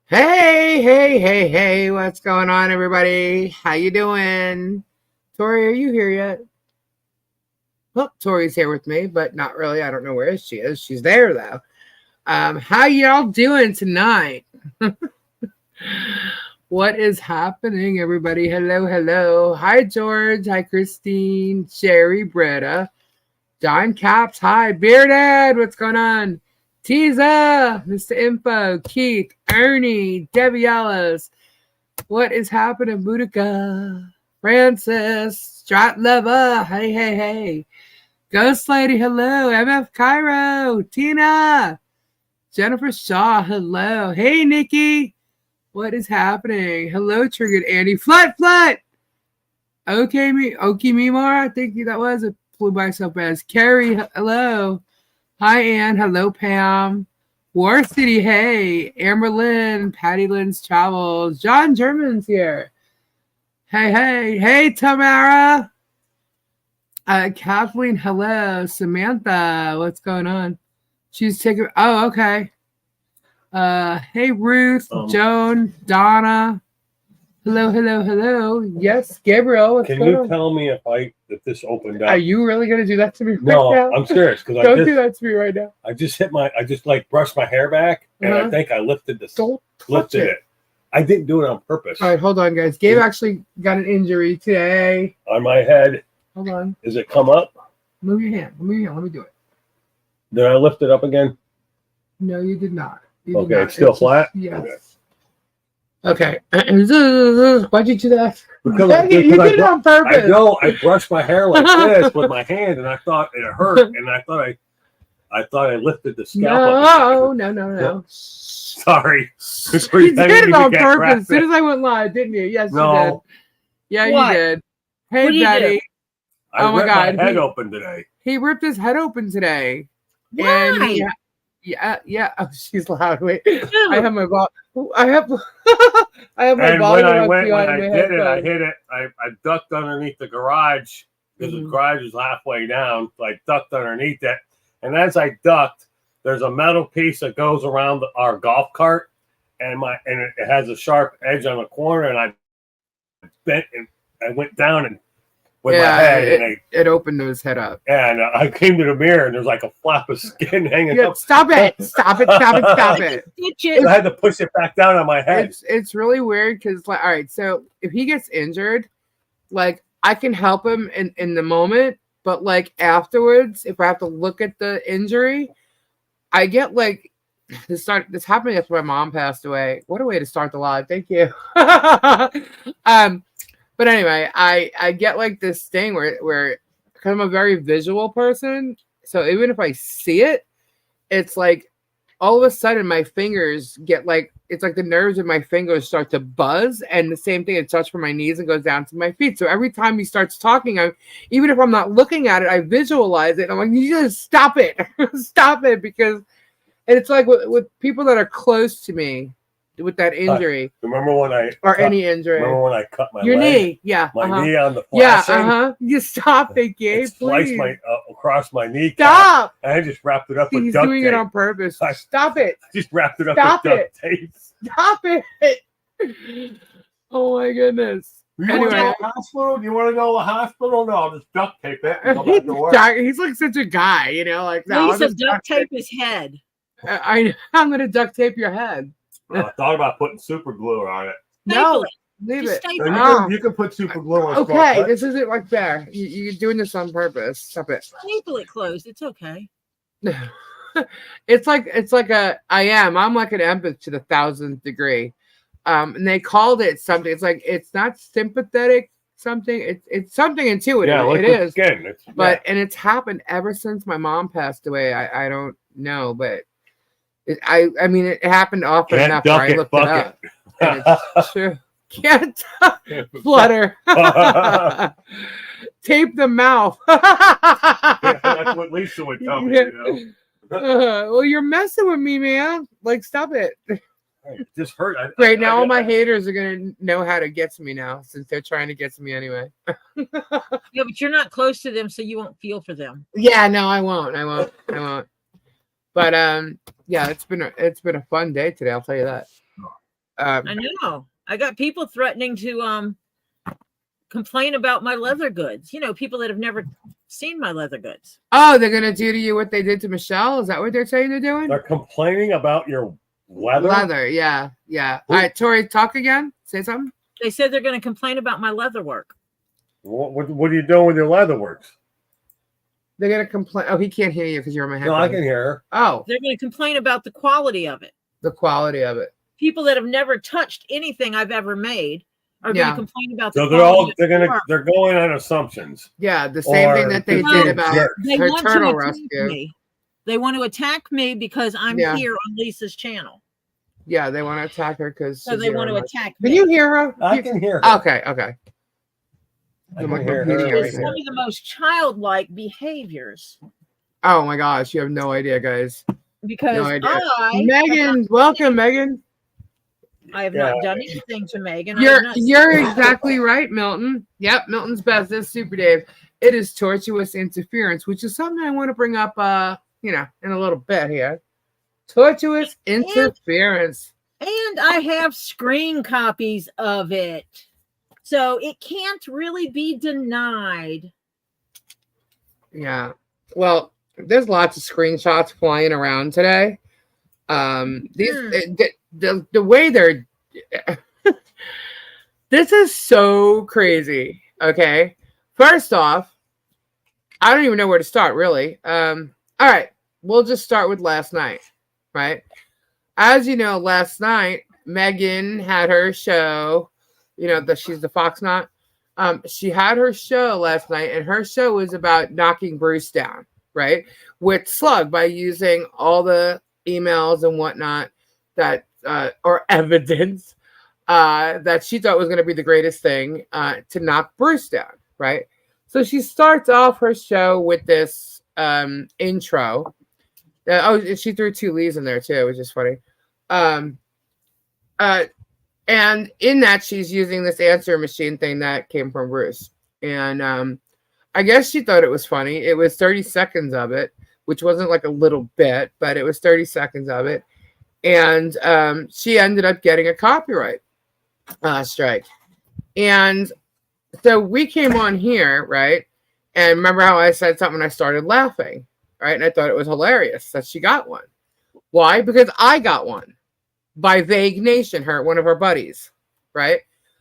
Hey, what's going on, everybody? How you doing? Tori, are you here yet? Well, Tori's here with me, but not really. I don't know where she is. She's there, though. How y'all doing tonight? What is happening, everybody? Hello. Hi, George. Hi, Christine. Sherry, Britta. John Caps. Hi, Bearded. What's going on? Teaser, Mr. Info, Keith, Ernie, Debbie Ellis. What is happening, Boudica? Francis, Stratleva. Hey. Ghost Lady, hello. MF Cairo, Tina. Jennifer Shaw, hello. Hey, Nikki. What is happening? Hello, Triggered Andy. Flut. Okay, Mimar, I think that was. It flew by so fast. Carrie, hello. Hi, Ann. Hello, Pam. War City, hey. Amber Lynn, Patty Lynn's Travels. John German's here. Hey, Tamara. Kathleen, hello. Samantha, what's going on? She's taking, oh, okay. Hey, Ruth, Joan, Donna. Hello. Yes, Gabriel, what's Can going you on? tell me if this opened up? Are you really going to do that to me right No, now? I'm serious. Because Don't do that to me right now. I just brushed my hair back, and I think I lifted it. I didn't do it on purpose. All right, hold on, guys. Gabe actually got an injury today. On my head. Hold on. Does it come up? Move your hand. Let me do it. Did I lift it up again? No, you did not. Okay, it's still flat? Yes. Okay. Why'd you do that? Because you did it on purpose. I know. I brushed my hair like this with my hand, and I thought it hurt, and I thought I lifted the scalp. No. Sorry. You did it on purpose. As soon as I went live, didn't you? Yes, you did. Yeah, What? you did. Hey, Betty. I ripped my head open today. He ripped his head open today. Why? And yeah. Oh, she's loud. Wait, I have my ball. I have my and ball. When I did it, I hit it. I ducked underneath the garage because the garage is halfway down. So I ducked underneath it, and as I ducked, there's a metal piece that goes around our golf cart, and it has a sharp edge on the corner, and I bent and I went down and. With my head, it opened his head up. And I came to the mirror, and there's like a flap of skin hanging up. Stop it! Stop it! I had to push it back down on my head. It's really weird because, like, all right, so if he gets injured, like, I can help him in the moment, but like afterwards, if I have to look at the injury, I get like this happened after my mom passed away. What a way to start the live! Thank you. But anyway, I get like this thing where because I'm a very visual person, so even if I see it, it's like all of a sudden my fingers get like, it's like the nerves in my fingers start to buzz, and the same thing, it starts from my knees and goes down to my feet. So every time he starts talking, even if I'm not looking at it, I visualize it. I'm like, you just stop it, because it's like with people that are close to me. With that injury, remember when any injury? Remember when I cut my knee? Yeah, my knee on the flashing. Yeah, You stop it, Gabe. Please. Sliced across my knee. Stop! And I just wrapped it up with He's duct doing tape. it on purpose. Stop it! I just wrapped it up with duct tape. Stop it! Oh my goodness. Anyway, the hospital? Do you want to go to the hospital? No, I'll just duct tape it and go back to work. He's like such a guy, like no. Please duct tape his head. I'm gonna duct tape your head. I thought about putting super glue on it. No, leave it. You can put super glue on it. Okay, this isn't like fair. You're doing this on purpose. Stop it. Staple it closed. It's okay. I'm like an empath to the 1000th degree. And they called it something. It's like, it's not sympathetic something. It's something intuitive. Yeah, it is. Skin. And it's happened ever since my mom passed away. I don't know, but I mean, it happened often enough where I looked it up. And it's true. Can't flutter. Tape the mouth. Yeah, that's what Lisa would tell me. Well, you're messing with me, man. Like, stop it. It just hurt. Great. Now all my haters are going to know how to get to me now, since they're trying to get to me anyway. Yeah, but you're not close to them, so you won't feel for them. Yeah, no, I won't. But yeah, it's been a fun day today. I'll tell you that. I know. I got people threatening to complain about my leather goods. You know, people that have never seen my leather goods. Oh, they're gonna do to you what they did to Michelle? Is that what they're saying they're doing? They're complaining about your leather. Leather, yeah. All right, Tori, talk again. Say something. They said they're going to complain about my leather work. What are you doing with your leather works? They're gonna complain. Oh, he can't hear you because you're on my head. No, I can hear her. Oh, They're going to complain about the quality of it. the quality of it. People that have never touched anything I've ever made are going to complain about the So quality. they're going on assumptions. Yeah, the same thing that they did about They her want turtle to attack rescue. me. They want to attack me because I'm here on Lisa's channel. Yeah, they want to attack her because. So they want to attack me. Can you hear her? I can hear her. Okay. I can hear her. It is some of the most childlike behaviors. Oh my gosh, you have no idea, guys. Because No idea. I Megan, welcome, Megan. have not done anything to Megan. You're exactly right, Milton. Yep, Milton's best. That's Super Dave. It is tortuous interference, which is something I want to bring up in a little bit here. Tortuous interference. And I have screen copies of it. So it can't really be denied. Yeah. Well, there's lots of screenshots flying around today. The way they're this is so crazy. Okay. First off, I don't even know where to start, really. All right, we'll just start with last night, right? As you know, last night Megan had her show. You know, she's the Foxnot. She had her show last night, and her show was about knocking Bruce down, right? With Slug, by using all the emails and whatnot that or evidence that she thought was going to be the greatest thing to knock Bruce down, right? So she starts off her show with this intro. She threw 2 leaves in there too, which is funny. And in that, she's using this answer machine thing that came from Bruce. And I guess she thought it was funny. It was 30 seconds of it, which wasn't like a little bit, but it was 30 seconds of it. And she ended up getting a copyright strike. And so we came on here, right? And remember how I said something, I started laughing, right? And I thought it was hilarious that she got one. Why? Because I got one. By Vague Nation, one of her buddies, right?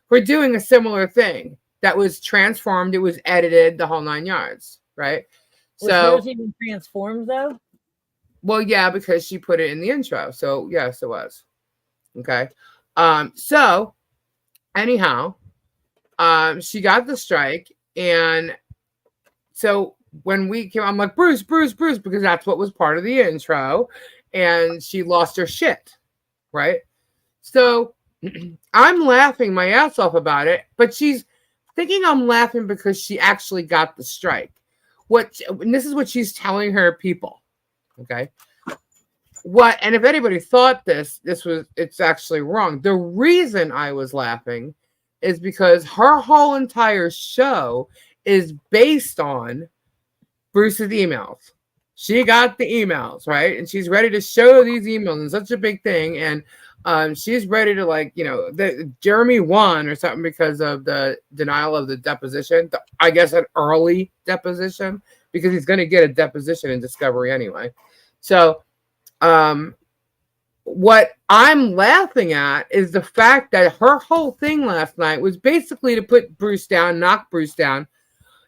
We're doing a similar thing that was transformed. It was edited, the whole 9 yards, right? Was hers even transformed though? Well, yeah, because she put it in the intro. So yes, it was. Okay. So anyhow, she got the strike, and so when we came, I'm like, Bruce, because that's what was part of the intro, and she lost her shit. Right? So I'm laughing my ass off about it, but she's thinking I'm laughing because she actually got the strike. And this is what she's telling her people. Okay. And if anybody thought it's actually wrong. The reason I was laughing is because her whole entire show is based on Bruce's emails. She got the emails, right? And she's ready to show these emails, and such a big thing. And she's ready to Jeremy won or something because of the denial of the deposition. I guess an early deposition, because he's going to get a deposition in Discovery anyway. So what I'm laughing at is the fact that her whole thing last night was basically to put Bruce down, knock Bruce down.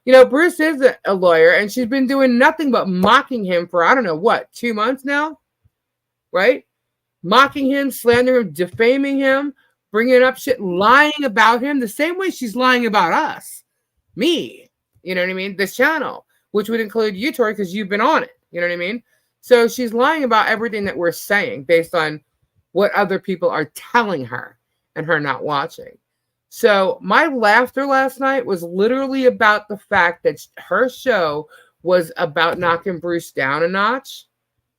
You know, Bruce is a lawyer, and she's been doing nothing but mocking him for, I don't know, 2 months now? Right? Mocking him, slandering him, defaming him, bringing up shit, lying about him, the same way she's lying about us. Me. You know what I mean? This channel, which would include you, Tori, because you've been on it. You know what I mean? So she's lying about everything that we're saying based on what other people are telling her and her not watching. So my laughter last night was literally about the fact that her show was about knocking Bruce down a notch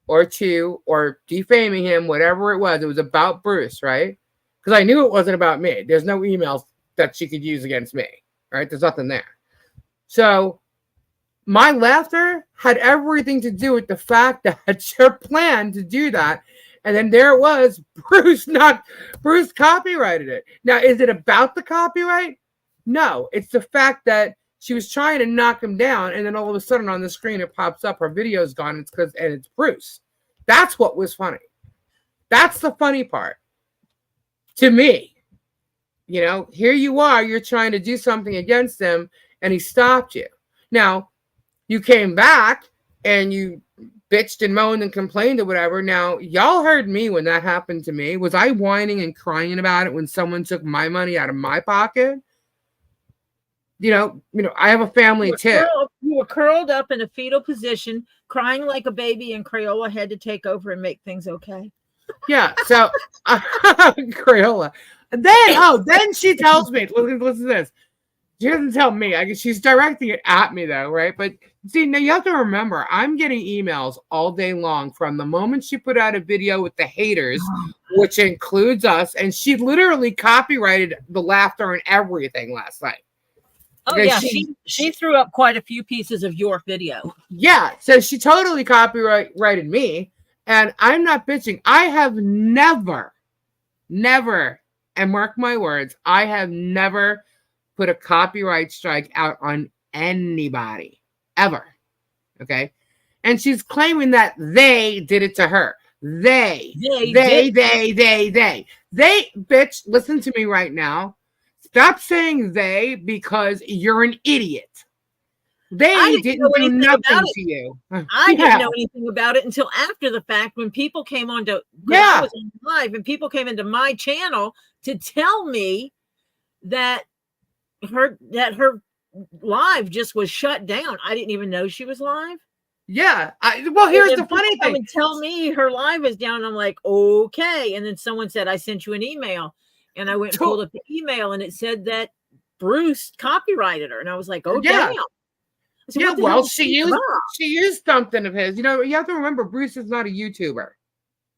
or 2 or defaming him, whatever it was. It was about Bruce, right? Because I knew it wasn't about me. There's no emails that she could use against me, right? There's nothing there. So my laughter had everything to do with the fact that her plan to do that And then there it was. Bruce copyrighted it. Now, is it about the copyright? No, it's the fact that she was trying to knock him down, and then all of a sudden on the screen it pops up, her video's gone. And it's Bruce. That's what was funny. That's the funny part to me. You know, here you are, you're trying to do something against him, and he stopped you. Now, you came back and you bitched and moaned and complained or whatever. Now, y'all heard me when that happened to me. Was I whining and crying about it when someone took my money out of my pocket? You know, I have a family too. You were curled up in a fetal position, crying like a baby, and Crayola had to take over and make things okay. Yeah, so Crayola. Then she tells me, listen to this. She doesn't tell me. I guess she's directing it at me though, right? But see, now you have to remember, I'm getting emails all day long from the moment she put out a video with the haters, which includes us, and she literally copyrighted the laughter and everything last night. Oh, yeah, she threw up quite a few pieces of your video. Yeah, so she totally copyrighted me, and I'm not bitching. I have never, and mark my words, I have never put a copyright strike out on anybody, ever, okay? And she's claiming that they did it to her. They, bitch, listen to me right now. Stop saying they because you're an idiot. They didn't do nothing to you. I didn't know anything about it until after the fact when people came on to I was on live and people came into my channel to tell me that her live just was shut down. I didn't even know she was live. Yeah. Well, here's the funny thing. And tell me her live is down. I'm like, okay. And then someone said, I sent you an email. And I went and pulled up the email and it said that Bruce copyrighted her. And I was like, oh, damn. Said, yeah, well, she used something of his. You know, you have to remember, Bruce is not a YouTuber.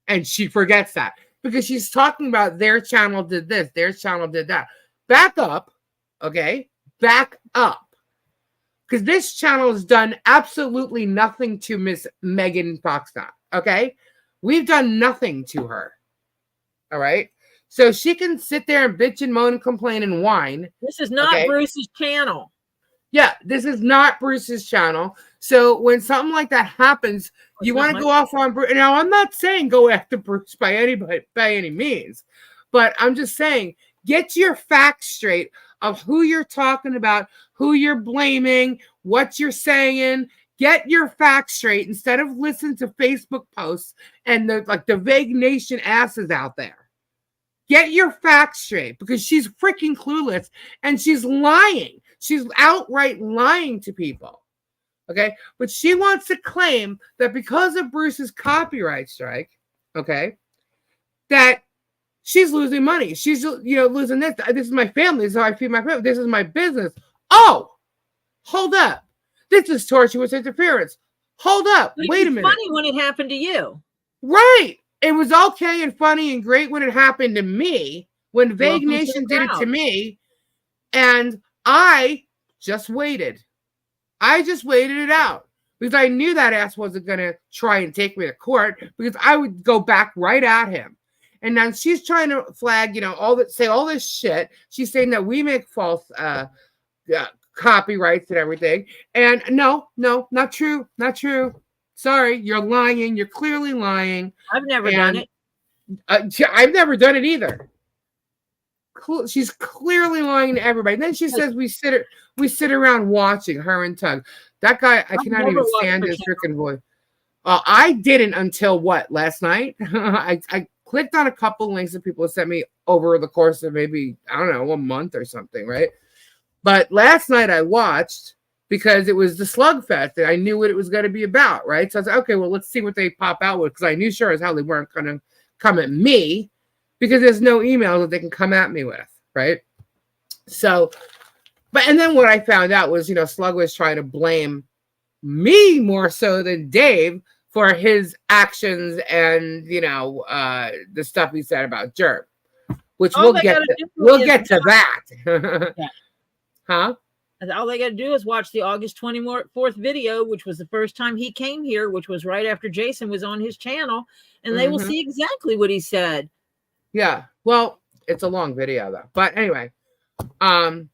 And she forgets that. Because she's talking about their channel did this, their channel did that. Back up, okay? Back up. Because this channel has done absolutely nothing to Miss Megan Foxnot, okay? We've done nothing to her, all right? So she can sit there and bitch and moan and complain and whine. This is not Bruce's channel. Yeah, this is not Bruce's channel. So when something like that happens, you want to go off on Bruce. Now, I'm not saying go after Bruce by any means, but I'm just saying get your facts straight of who you're talking about, who you're blaming, what you're saying. Get your facts straight instead of listening to Facebook posts and the vague nation asses out there. Get your facts straight because she's freaking clueless and she's lying. She's outright lying to people. Okay. But she wants to claim that because of Bruce's copyright strike, okay, that she's losing money. She's, losing this. This is my family. This is how I feed my family. This is my business. Oh, hold up. This is tortuous interference. Hold up. Wait a minute. It's funny when it happened to you. Right. It was okay and funny and great when it happened to me, when Vague Nation did it to me, and I just waited. I just waited it out because I knew that ass wasn't going to try and take me to court because I would go back right at him. And now she's trying to flag, say all this shit. She's saying that we make false copyrights and everything. And no, not true. Not true. Sorry, you're lying. You're clearly lying. I've never done it. I've never done it either. She's clearly lying to everybody. And then she says we sit around watching her and Tug. That guy, I cannot even stand his freaking voice. I didn't until last night? I clicked on a couple links that people sent me over the course of maybe, I don't know, a month or something, right? But last night I watched because it was the Slugfest and I knew what it was going to be about, right? So I was like, okay, well, let's see what they pop out with because I knew sure as hell they weren't going to come at me because there's no email that they can come at me with, right? So, and then what I found out was, Slug was trying to blame me more so than Dave for his actions and, the stuff he said about Jerk, which we'll get to that. Yeah. Huh? All they got to do is watch the August 24th video, which was the first time he came here, which was right after Jason was on his channel, and they will see exactly what he said. Yeah. Well, it's a long video though. But anyway, do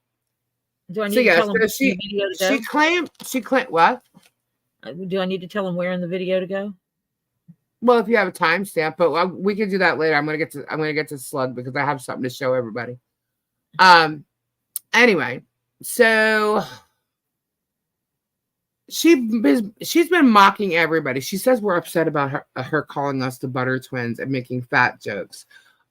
I need to tell him where in the video to go? She claimed what? Do I need to tell him where in the video to go? Well, if you have a timestamp, but we can do that later. I'm gonna get to Slug because I have something to show everybody. Anyway, so she's been mocking everybody. She says we're upset about her calling us the Butter Twins and making fat jokes.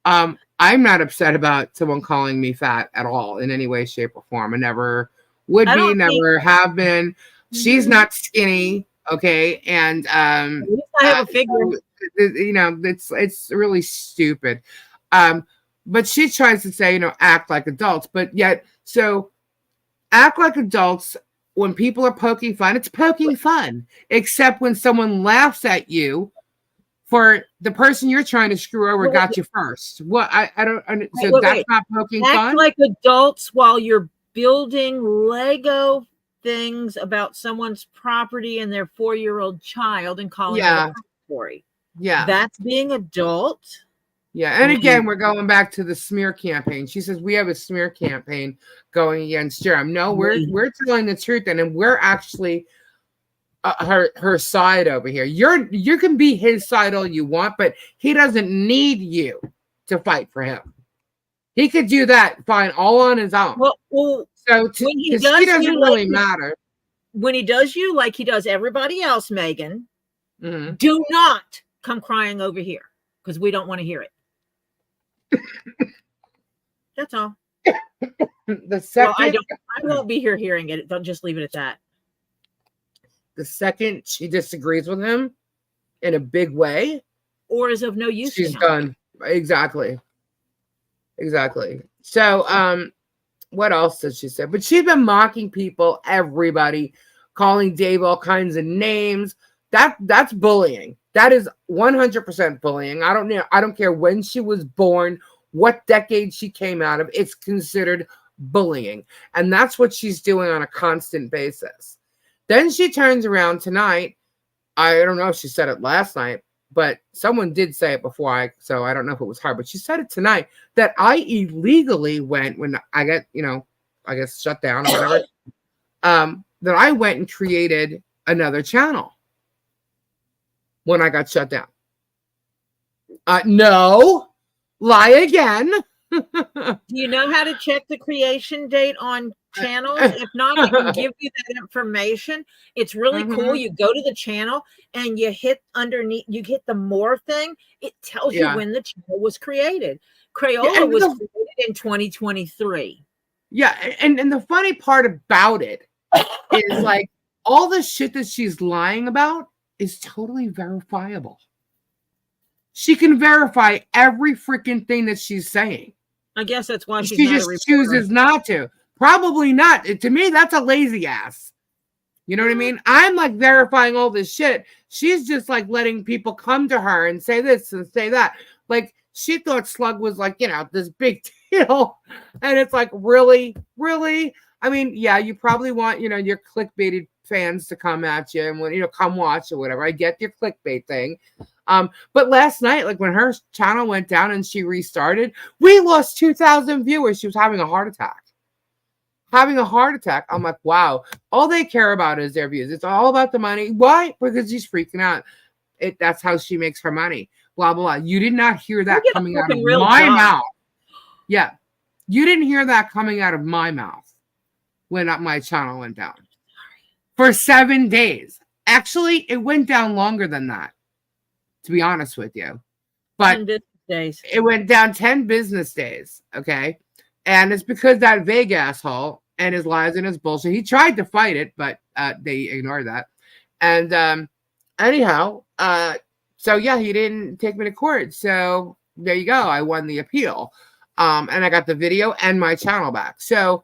I'm not upset about someone calling me fat at all in any way, shape, or form. I never would be, never have been. She's not skinny, okay, and I have a figure. You know, it's really stupid. But she tries to say, you know, act like adults, but yet so act like adults when people are poking fun. It's poking fun, except when someone laughs at you for the person you're trying to screw over got you first. What I don't. So that's not poking fun. Act like adults while you're building Lego things about someone's property and their 4-year-old child and calling it a story. Yeah, that's being adult. Yeah, and again, we're going back to the smear campaign. She says we have a smear campaign going against Jerem. No, we're telling the truth, and we're actually her side over here. You can be his side all you want, but he doesn't need you to fight for him. He could do that fine all on his own. Well so he doesn't really matter. When he does you like he does everybody else, Megan, do not come crying over here because we don't want to hear it. That's all. The second, I won't be here hearing it. Don't just leave it at that. The second she disagrees with him in a big way, or is of no use, she's done. Exactly. So, what else did she say? But she's been mocking people, everybody, calling Dave all kinds of names. That's bullying. That is 100% bullying. I don't care when she was born, what decade she came out of. It's considered bullying. And that's what she's doing on a constant basis. Then she turns around tonight. I don't know if she said it last night, but someone did say it before so I don't know if it was her, but she said it tonight that I illegally went when I got, I guess shut down or whatever, that I went and created another channel when I got shut down. No, lie again. Do you know how to check the creation date on channels? If not, I can give you that information. It's really cool. You go to the channel and you hit underneath, you hit the more thing. It tells you when the channel was created. Crayola was created in 2023. Yeah, and the funny part about it is like all the shit that she's lying about is totally verifiable. She can verify every freaking thing that she's saying. I guess that's why she just chooses not to. Probably not. To me, that's a lazy ass. You know what I mean? I'm like verifying all this shit. She's just like letting people come to her and say this and say that. Like she thought Slug was like, this big deal. And it's like, really? Really? I mean, yeah, you probably want, your clickbaited fans to come at you and come watch or whatever. I get your clickbait thing. But last night, like when her channel went down and she restarted, we lost 2,000 viewers. She was having a heart attack. I'm like, wow, all they care about is their views. It's all about the money. Why? Because she's freaking out. That's how she makes her money. Blah, blah, blah. You did not hear that coming out of my mouth. Yeah. You didn't hear that coming out of my mouth when my channel went down. For 7 days. Actually, it went down longer than that, to be honest with you. But 10 business days. It went down 10 business days, okay? And it's because that vague asshole and his lies and his bullshit, he tried to fight it, but they ignored that. And anyhow, so yeah, he didn't take me to court. So there you go. I won the appeal. And I got the video and my channel back. So,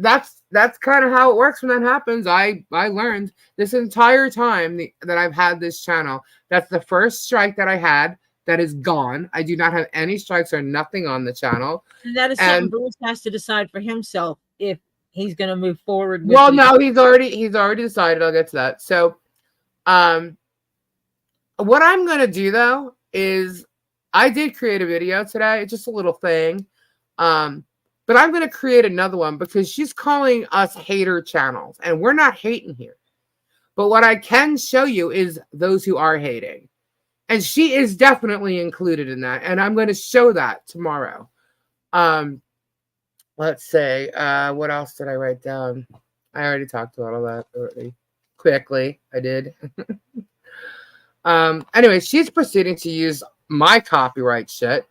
that's kind of how it works when that happens. I learned this entire time that I've had this channel. That's the first strike that I had that is gone. I do not have any strikes or nothing on the channel. And that is something Bruce has to decide for himself if he's going to move forward with Well, no, he's already decided. I'll get to that. So, what I'm going to do though is I did create a video today. It's just a little thing. But I'm going to create another one because she's calling us hater channels and we're not hating here. But what I can show you is those who are hating. And she is definitely included in that. And I'm going to show that tomorrow. Let's say, what else did I write down? I already talked about all that already. Quickly, I did. Anyway, she's proceeding to use my copyright shit.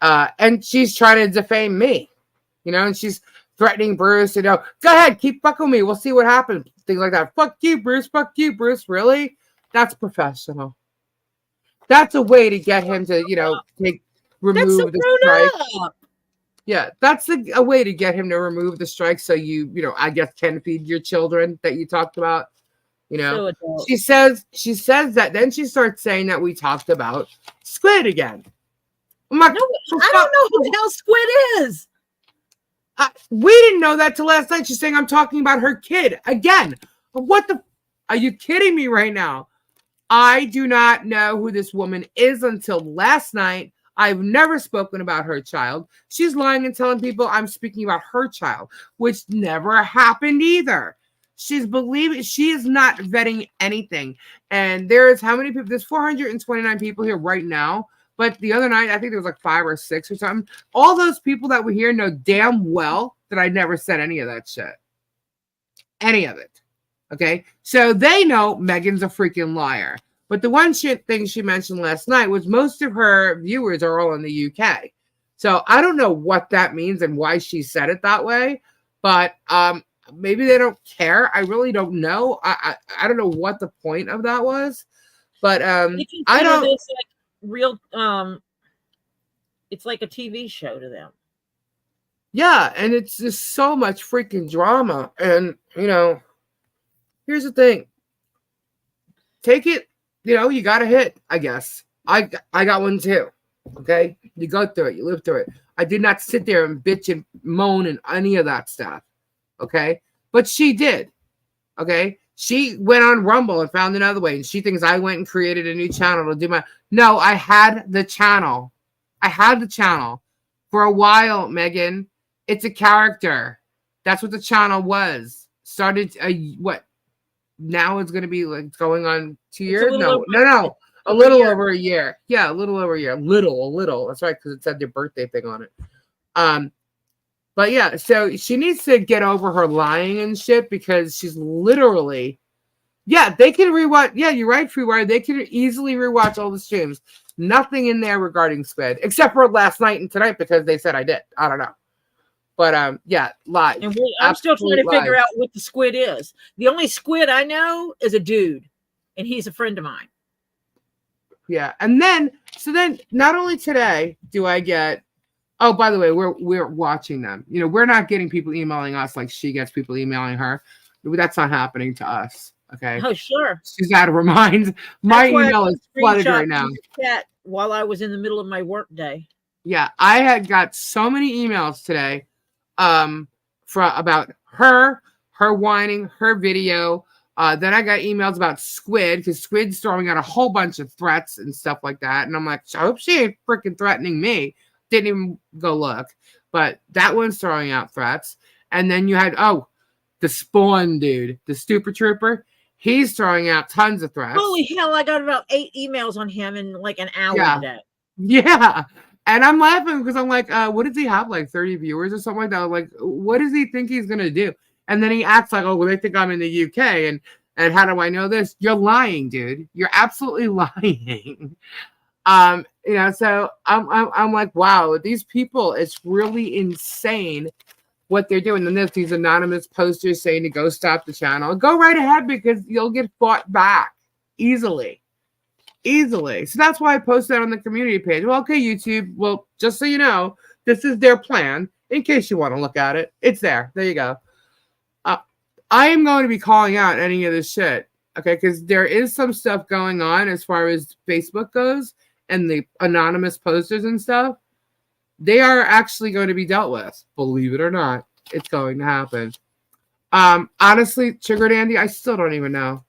And she's trying to defame me. And she's threatening Bruce, go ahead, keep fucking with me. We'll see what happens. Things like that. Fuck you, Bruce. Fuck you, Bruce. Really? That's professional. That's a way to get him to, remove the strike. Yeah, that's a way to get him to remove the strike so I guess can feed your children that you talked about. So she says that, then she starts saying that we talked about Squid again. I'm like, no, I don't know who the hell Squid is. We didn't know that till last night. She's saying I'm talking about her kid again. What the? Are you kidding me right now? I do not know who this woman is until last night. I've never spoken about her child. She's lying and telling people I'm speaking about her child, which never happened either. She is not vetting anything. And there's how many people? There's 429 people here right now. But the other night, I think there was like 5 or 6 or something. All those people that were here know damn well that I never said any of that shit. Any of it. Okay? So they know Megan's a freaking liar. But the one thing she mentioned last night was most of her viewers are all in the UK. So I don't know what that means and why she said it that way. But maybe they don't care. I really don't know. I don't know what the point of that was. But I don't... This real it's like a TV show to them. Yeah, and it's just so much freaking drama. And here's the thing. Take it, you got a hit, I guess. I got one too. Okay? You go through it, you live through it. I did not sit there and bitch and moan and any of that stuff. Okay? But she did. Okay? She went on Rumble and found another way, and she thinks I went and created a new channel to do my... No, I had the channel. For a while, Megan. It's a character. That's what the channel was. Started, what? Now it's going to be like going on 2 years? No. A little over a year. Yeah, a little over a year. A little. That's right, because it said their birthday thing on it. But yeah, so she needs to get over her lying and shit because she's literally, they can rewatch. Yeah, you're right, Freewire. They can easily rewatch all the streams. Nothing in there regarding Squid, except for last night and tonight because they said I did. I don't know. But lies. And I'm still trying to figure out what the Squid is. The only Squid I know is a dude, and he's a friend of mine. Yeah, and then not only today do I get... Oh, by the way, we're watching them. We're not getting people emailing us like she gets people emailing her. That's not happening to us. Okay. Oh, sure. She's out of her mind. My email is flooded right now. While I was in the middle of my work day. Yeah, I had got so many emails today, about her whining, her video. Then I got emails about Squid because Squid's throwing out a whole bunch of threats and stuff like that. And I'm like, I hope she ain't freaking threatening me. Didn't even go look, but that one's throwing out threats. And then you had the Spawn dude, the Stupid Trooper. He's throwing out tons of threats. Holy hell! I got about 8 emails on him in like an hour today. Yeah, and I'm laughing because I'm like, what does he have? Like 30 viewers or something like that? Like, what does he think he's gonna do? And then he acts like, they think I'm in the UK, and how do I know this? You're lying, dude. You're absolutely lying. So I'm like, wow, these people, it's really insane what they're doing. And there's these anonymous posters saying to go stop the channel. Go right ahead because you'll get fought back easily. So that's why I posted that on the community page. Well, okay, YouTube. Well, just so you know, this is their plan in case you want to look at it. It's there. There you go. I am going to be calling out any of this shit. Okay, because there is some stuff going on as far as Facebook goes. And the anonymous posters and stuff, they are actually going to be dealt with. Believe it or not, it's going to happen. Honestly, Sugar Dandy, I still don't even know.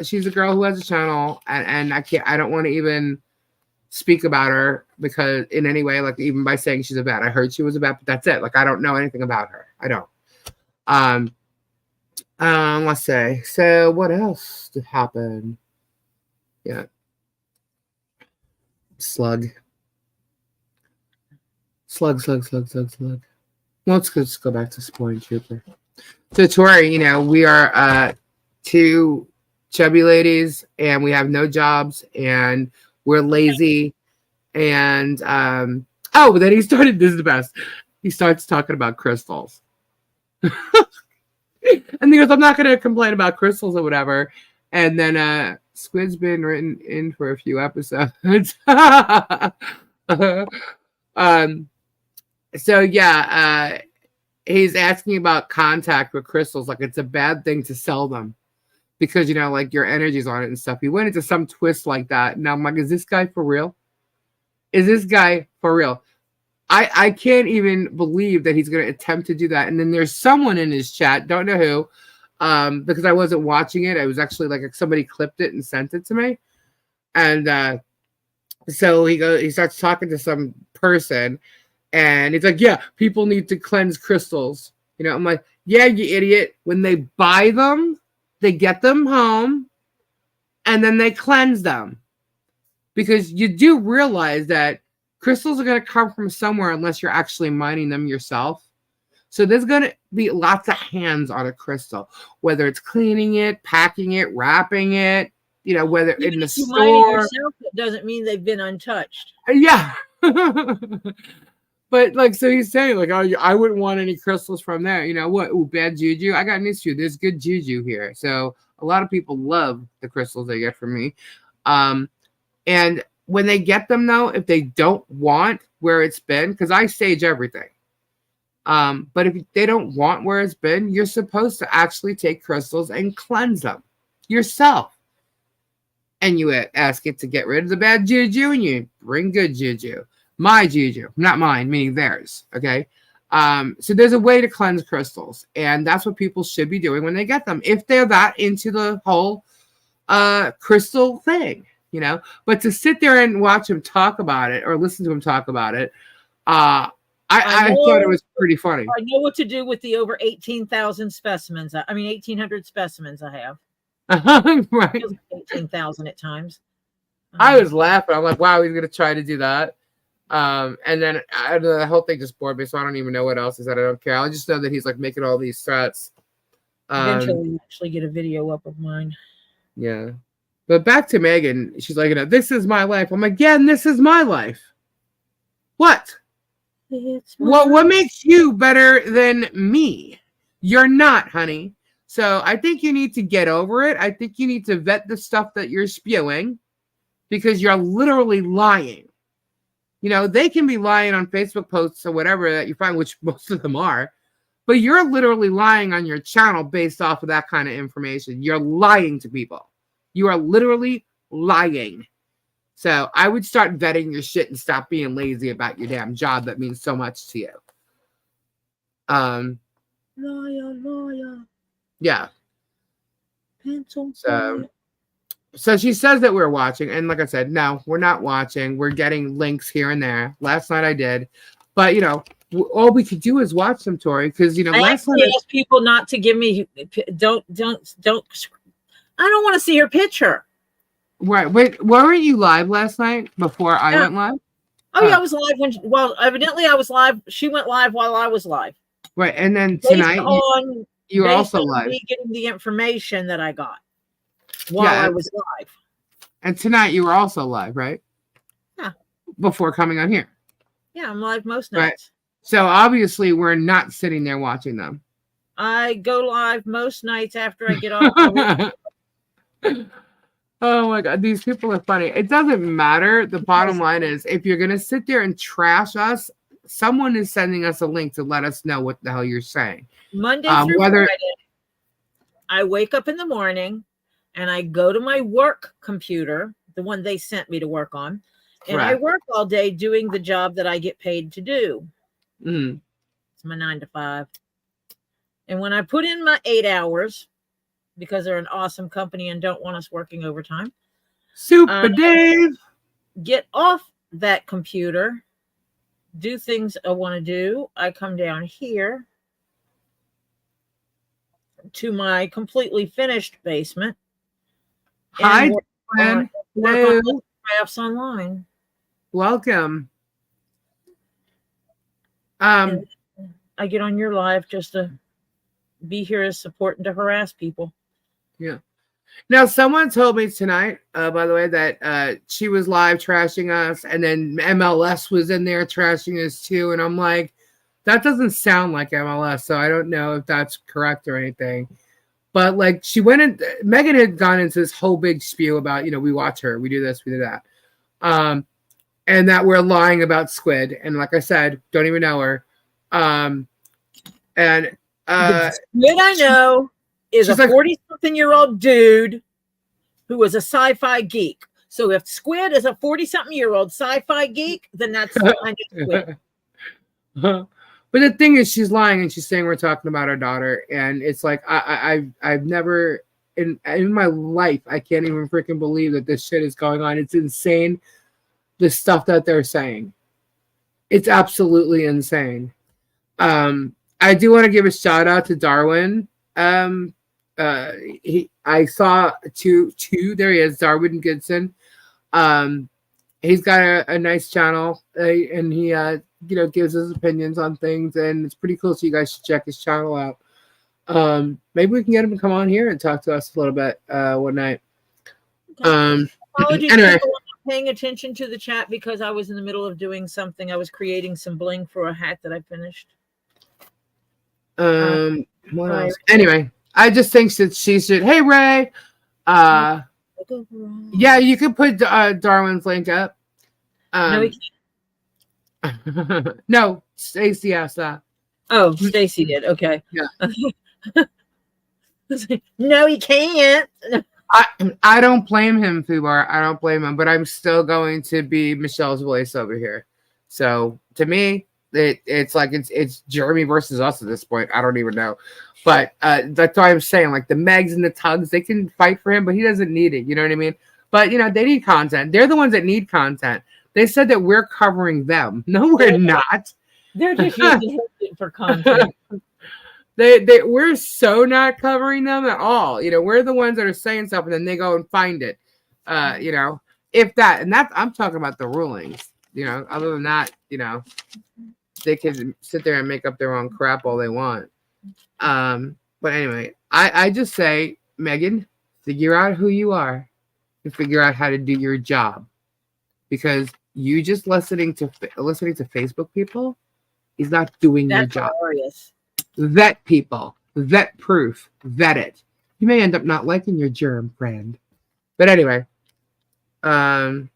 She's a girl who has a channel, and I don't want to even speak about her because in any way, like even by saying she's a vet. I heard she was a vet, but that's it. Like I don't know anything about her. I don't. Let's say. So what else did happen? Yeah. Slug. Let's just go back to Sporting Trooper. So Tori, you know, we are two chubby ladies and we have no jobs and we're lazy. And but then he started, this is the best. He starts talking about crystals. And he goes, I'm not gonna complain about crystals or whatever. And then Squid's been written in for a few episodes. So yeah, he's asking about contact with crystals, like it's a bad thing to sell them because you know, like your energy's on it and stuff. He went into some twist like that. Now I'm like, is this guy for real? Is this guy for real? I can't even believe that he's going to attempt to do that. And then there's someone in his chat, don't know who, because I wasn't watching it. I was actually like somebody clipped it and sent it to me. And so he starts talking to some person and he's like, yeah, people need to cleanse crystals. You know, I'm like, yeah, you idiot. When they buy them, they get them home and then they cleanse them. Because you do realize that crystals are going to come from somewhere unless you're actually mining them yourself. So there's going to be lots of hands on a crystal, whether it's cleaning it, packing it, wrapping it, you know, whether even in the store. Yourself, it doesn't mean they've been untouched. Yeah. But like, so he's saying like, oh, I wouldn't want any crystals from there. You know what? Ooh, bad juju. I got an issue. There's good juju here. So a lot of people love the crystals they get from me. And when they get them, though, if they don't want where it's been, because I sage everything. But if they don't want where it's been, you're supposed to actually take crystals and cleanse them yourself. And you ask it to get rid of the bad juju and you bring good juju. My juju, not mine, meaning theirs. Okay. So there's a way to cleanse crystals. And that's what people should be doing when they get them. If they're that into the whole crystal thing. You know, but to sit there and watch him talk about it or listen to him talk about it, I thought it was pretty funny. I know what to do with the over 18,000 specimens. 1,800 specimens I have. Right. 18,000 at times. I was laughing. I'm like, wow, he's going to try to do that. And then the whole thing just bored me, so I don't even know what else is that. I don't care. I just know that he's like making all these threats. Eventually, we'll actually get a video up of mine. Yeah. But back to Megan, she's like, this is my life. I'm like, yeah, and this is my life. What? What makes you better than me? You're not, honey. So I think you need to get over it. I think you need to vet the stuff that you're spewing because you're literally lying. You know, they can be lying on Facebook posts or whatever that you find, which most of them are, but you're literally lying on your channel based off of that kind of information. You're lying to people. You are literally lying. So I would start vetting your shit and stop being lazy about your damn job that means so much to you. Liar. Yeah. Pencil. So she says that we're watching. And like I said, no, we're not watching. We're getting links here and there. Last night I did. But, you know, all we could do is watch them, Tori. Because, you know, last night. I asked people not to give me. Don't. I don't want to see her picture. Right. Wait, weren't you live last night before I went live? Oh, yeah, I was live evidently I was live. She went live while I was live. Right. And then tonight you were also live. Me getting the information that I got while I was live. And tonight you were also live, right? Yeah. Before coming on here. Yeah, I'm live most nights. Right. So obviously we're not sitting there watching them. I go live most nights after I get off. Oh my God, these people are funny. It doesn't matter. The bottom line is if you're going to sit there and trash us, someone is sending us a link to let us know what the hell you're saying. Monday through Friday, I wake up in the morning and I go to my work computer, the one they sent me to work on, and I work all day doing the job that I get paid to do. Mm. It's my 9 to 5. And when I put in my 8 hours, because they're an awesome company and don't want us working overtime, Super Dave, get off that computer, do things I want to do. I come down here to my completely finished basement. Hi, work on crafts online. Welcome. And I get on your live just to be here as support and to harass people. Yeah. Now, someone told me tonight, by the way, that she was live trashing us, and then MLS was in there trashing us too. And I'm like, that doesn't sound like MLS, so I don't know if that's correct or anything. But like, she went in, Megan had gone into this whole big spew about, we watch her, we do this, we do that, and that we're lying about Squid. And like I said, don't even know her. And the Squid I know is a 40-something-year-old dude who was a sci-fi geek. So if Squid is a 40-something-year-old sci-fi geek, then that's the kind of Squid. But the thing is, she's lying and she's saying we're talking about our daughter, and it's like I've never in my life, I can't even freaking believe that this shit is going on. It's insane, the stuff that they're saying. It's absolutely insane. I do want to give a shout out to Darwin. I saw two. There he is, Darwin Goodson. He's got a nice channel, and he gives his opinions on things, and it's pretty cool. So you guys should check his channel out. Maybe we can get him to come on here and talk to us a little bit one night. Apologies anyway, for not paying attention to the chat because I was in the middle of doing something. I was creating some bling for a hat that I finished. What else? Anyway, I just think that she should. Hey, Ray. Yeah, you can put Darwin's link up. No, he can't. No, Stacy asked that. Oh, Stacy did. Okay. Yeah. No, he can't. I don't blame him, Fubar. I don't blame him, but I'm still going to be Michelle's voice over here. So to me, it's like it's Jeremy versus us at this point. I don't even know. But that's why I'm saying, like, the Megs and the Tugs, they can fight for him, but he doesn't need it. You know what I mean? But, they need content. They're the ones that need content. They said that we're covering them. No, we're not. They're just using it for content. We're so not covering them at all. We're the ones that are saying stuff, and then they go and find it. If that, and that's, I'm talking about the rulings. Other than that, they can sit there and make up their own crap all they want. But anyway, I just say, Megan, figure out who you are and figure out how to do your job, because you just listening to Facebook people is not doing your job. Hilarious. Vet people, vet proof, vet it. You may end up not liking your germ friend, but anyway, so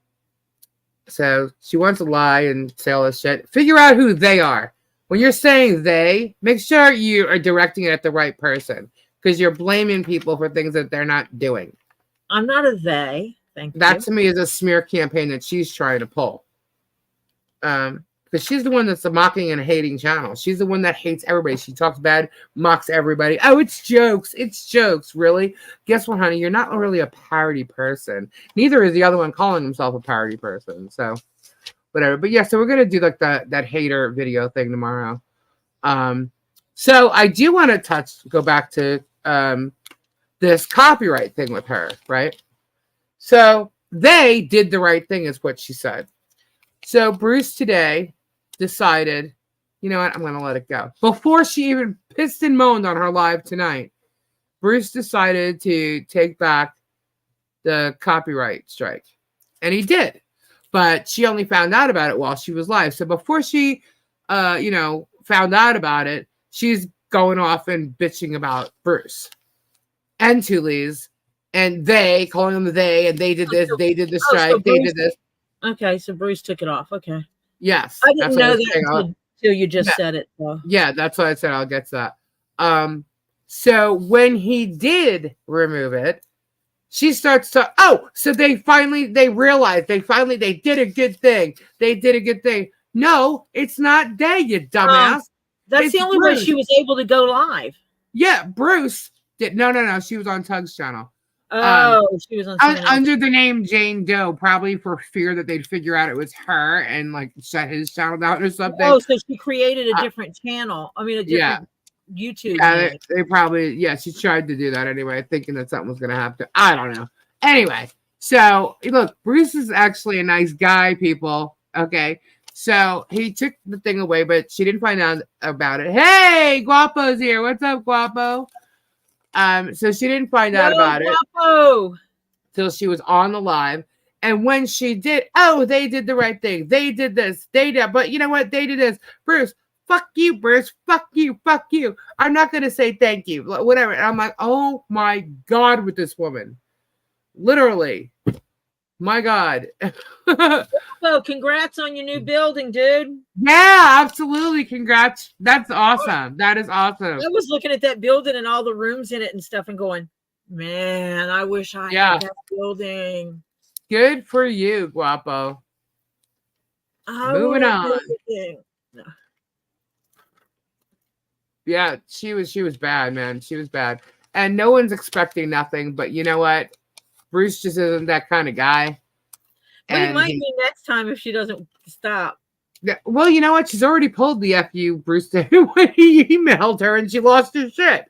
she wants to lie and say all this shit. Figure out who they are. When you're saying they, make sure you are directing it at the right person, because you're blaming people for things that they're not doing. I'm not a they. Thank you. That to me is a smear campaign that she's trying to pull. Because she's the one that's a mocking and hating channel. She's the one that hates everybody. She talks bad, mocks everybody. Oh, it's jokes. It's jokes. Really? Guess what, honey? You're not really a parody person. Neither is the other one calling himself a parody person. So whatever. But yeah, so we're gonna do like that hater video thing tomorrow. So I do want to go back to this copyright thing with her, right? So they did the right thing, is what she said. So Bruce today decided, you know what, I'm gonna let it go. Before she even pissed and moaned on her live tonight, Bruce decided to take back the copyright strike, and he did. But she only found out about it while she was live. So before she, found out about it, she's going off and bitching about Bruce and Tully's, and they, calling them they, and they did this, they did the strike, so they did this. Okay, so Bruce took it off. Okay. Yes. I didn't know that until you just said it. So. Yeah, that's what I said. I'll get to that. So when he did remove it, she starts to, so they realized, they did a good thing. They did a good thing. No, it's not they, you dumbass. That's the only way she was able to go live. Yeah, Bruce did. No. She was on Tug's channel. She was on under the name Jane Doe, probably for fear that they'd figure out it was her and like shut his channel down or something. Oh, so she created a different channel. I mean, a different YouTube. Yeah, they probably, she tried to do that anyway, thinking that something was going to happen. I don't know. Anyway, so look, Bruce is actually a nice guy, people. Okay. So he took the thing away, but she didn't find out about it. Hey, Guapo's here. What's up, Guapo? So she didn't find out about Guapo. it till she was on the live. And when she did, they did the right thing. They did this. They did. But you know what? They did this. Bruce, fuck you, Bruce. Fuck you. Fuck you. I'm not going to say thank you. Whatever. And I'm like, oh my God, with this woman. Literally. My God. Well, congrats on your new building, dude. Yeah, absolutely. Congrats. That's awesome. That is awesome. I was looking at that building and all the rooms in it and stuff and going, man, I wish I had that building. Good for you, Guapo. Moving on. No. Yeah, she was bad, man. She was bad. And no one's expecting nothing, but you know what? Bruce just isn't that kind of guy. But it might be next time if she doesn't stop. Yeah, well, you know what? She's already pulled the FU Bruce did when he emailed her and she lost her shit.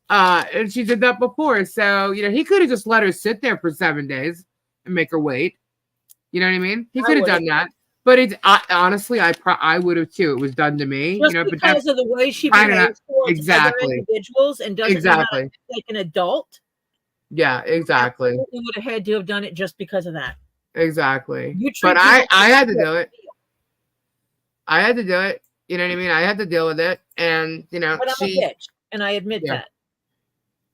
And she did that before. So, he could have just let her sit there for 7 days and make her wait. You know what I mean? He could have done that. But honestly, I would have too. It was done to me. Just because of the way she behaves towards other individuals and doesn't know how to like an adult. Yeah, exactly. You would have had to have done it just because of that. Exactly. But I had to do it. I had to do it. You know what I mean? I had to deal with it. And, but I'm a bitch, and I admit that.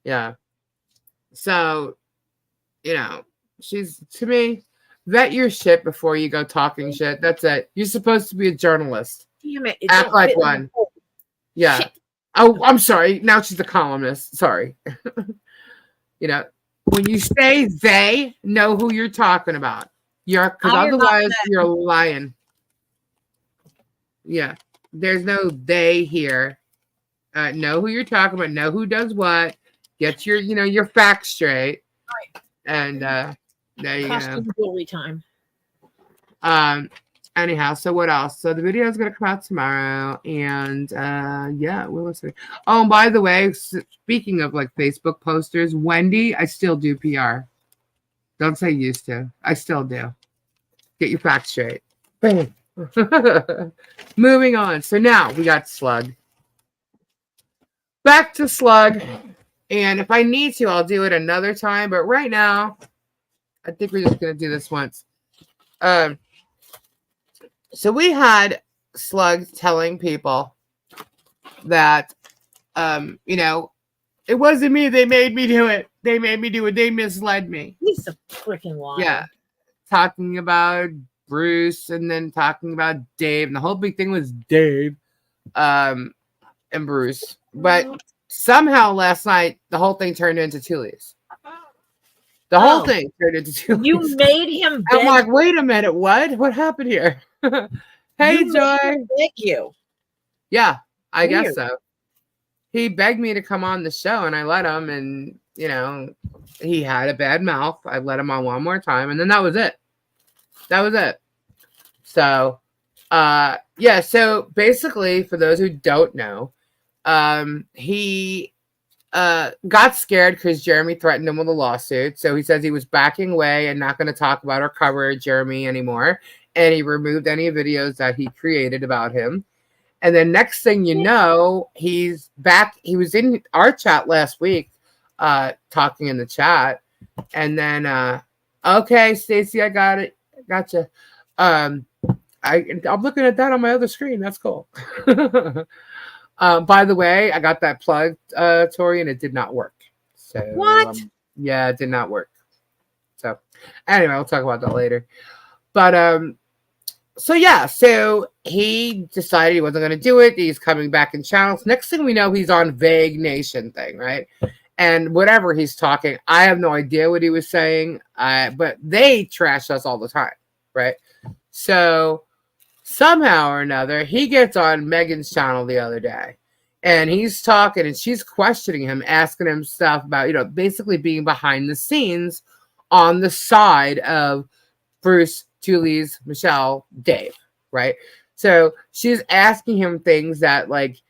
Yeah. So, she's, to me, vet your shit before you go talking shit. That's it. You're supposed to be a journalist. Damn it. Act like one. Yeah. Shit. Oh, I'm sorry. Now she's a columnist. Sorry. When you say they, know who you're talking about. Because otherwise you're lying. Yeah. There's no they here. Know who you're talking about. Know who does what. Get your, your facts straight. Right. And there you go. Jewelry time. Anyhow, so what else? So the video is going to come out tomorrow, and we'll listen. Oh, and by the way, speaking of like Facebook posters, Wendy, I still do PR. Don't say used to. I still do. Get your facts straight. Bam. Moving on. So now we got Slug. Back to Slug, and if I need to, I'll do it another time. But right now, I think we're just going to do this once. So we had Slug telling people that, it wasn't me. They made me do it. They made me do it. They misled me. He's a freaking liar. Yeah. Talking about Bruce and then talking about Dave. And the whole big thing was Dave and Bruce. But somehow last night, the whole thing turned into two leaves. The whole thing turned into two leaves. You made him beg. I'm like, wait a minute. What? What happened here? Hey, Joy. Thank you. Yeah, I guess so. He begged me to come on the show, and I let him. And he had a bad mouth. I let him on one more time, and then that was it. That was it. So, So basically, for those who don't know, he got scared because Jeremy threatened him with a lawsuit. So he says he was backing away and not going to talk about or cover Jeremy anymore. And he removed any videos that he created about him. And then next thing you know, he's back. He was in our chat last week, talking in the chat. And then, okay, Stacey, I got it. Gotcha. I'm looking at that on my other screen. That's cool. By the way, I got that plug, Tori, and it did not work. So what? It did not work. So anyway, we'll talk about that later. But so he decided he wasn't going to do it. He's coming back in channels. Next thing we know, he's on Vague Nation thing, right? And whatever he's talking, I have no idea what he was saying. But they trash us all the time, right? So somehow or another, he gets on Megan's channel the other day, And he's talking and she's questioning him, asking him stuff about, basically being behind the scenes on the side of Bruce, Tully's, Michelle, Dave, right? So she's asking him things that like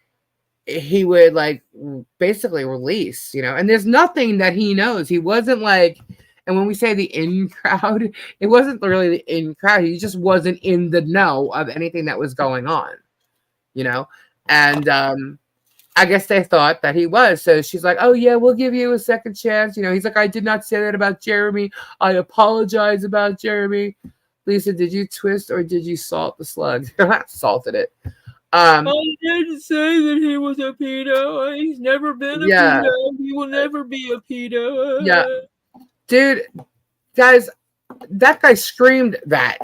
he would like basically release, and there's nothing that he knows. He wasn't like, and when we say the in crowd, it wasn't really the in crowd. He just wasn't in the know of anything that was going on, and I guess they thought that he was. So she's like, oh, yeah, we'll give you a second chance. He's like, I did not say that about Jeremy. I apologize about Jeremy. Lisa, did you twist or did you salt the slug? Salted it. I didn't say that he was a pedo. He's never been a pedo. He will never be a pedo. Yeah. Dude, guys, that guy screamed that.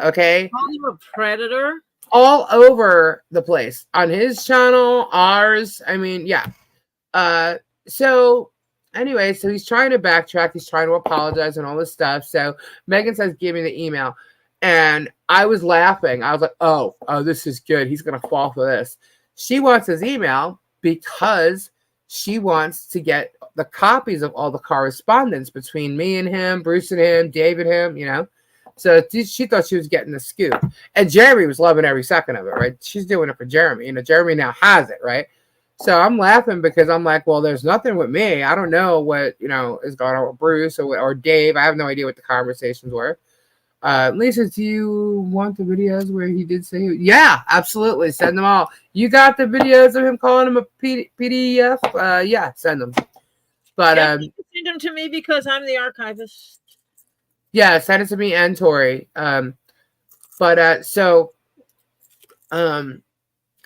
Okay? Call him a predator? All over the place on his channel, ours. I mean, yeah. So anyway, so he's trying to backtrack. He's trying to apologize and all this stuff. So Megan says, give me the email. And I was laughing. I was like, oh, this is good. He's going to fall for this. She wants his email because she wants to get the copies of all the correspondence between me and him, Bruce and him, Dave and him, So she thought she was getting the scoop. And Jeremy was loving every second of it, right? She's doing it for Jeremy. Jeremy now has it, right? So I'm laughing because I'm like, well, there's nothing with me. I don't know what, is going on with Bruce or Dave. I have no idea what the conversations were. Lisa, do you want the videos where he did say, yeah, absolutely. Send them all. You got the videos of him calling him a PDF? Yeah, send them. But you can send them to me because I'm the archivist. Yeah, send it to me and Tori.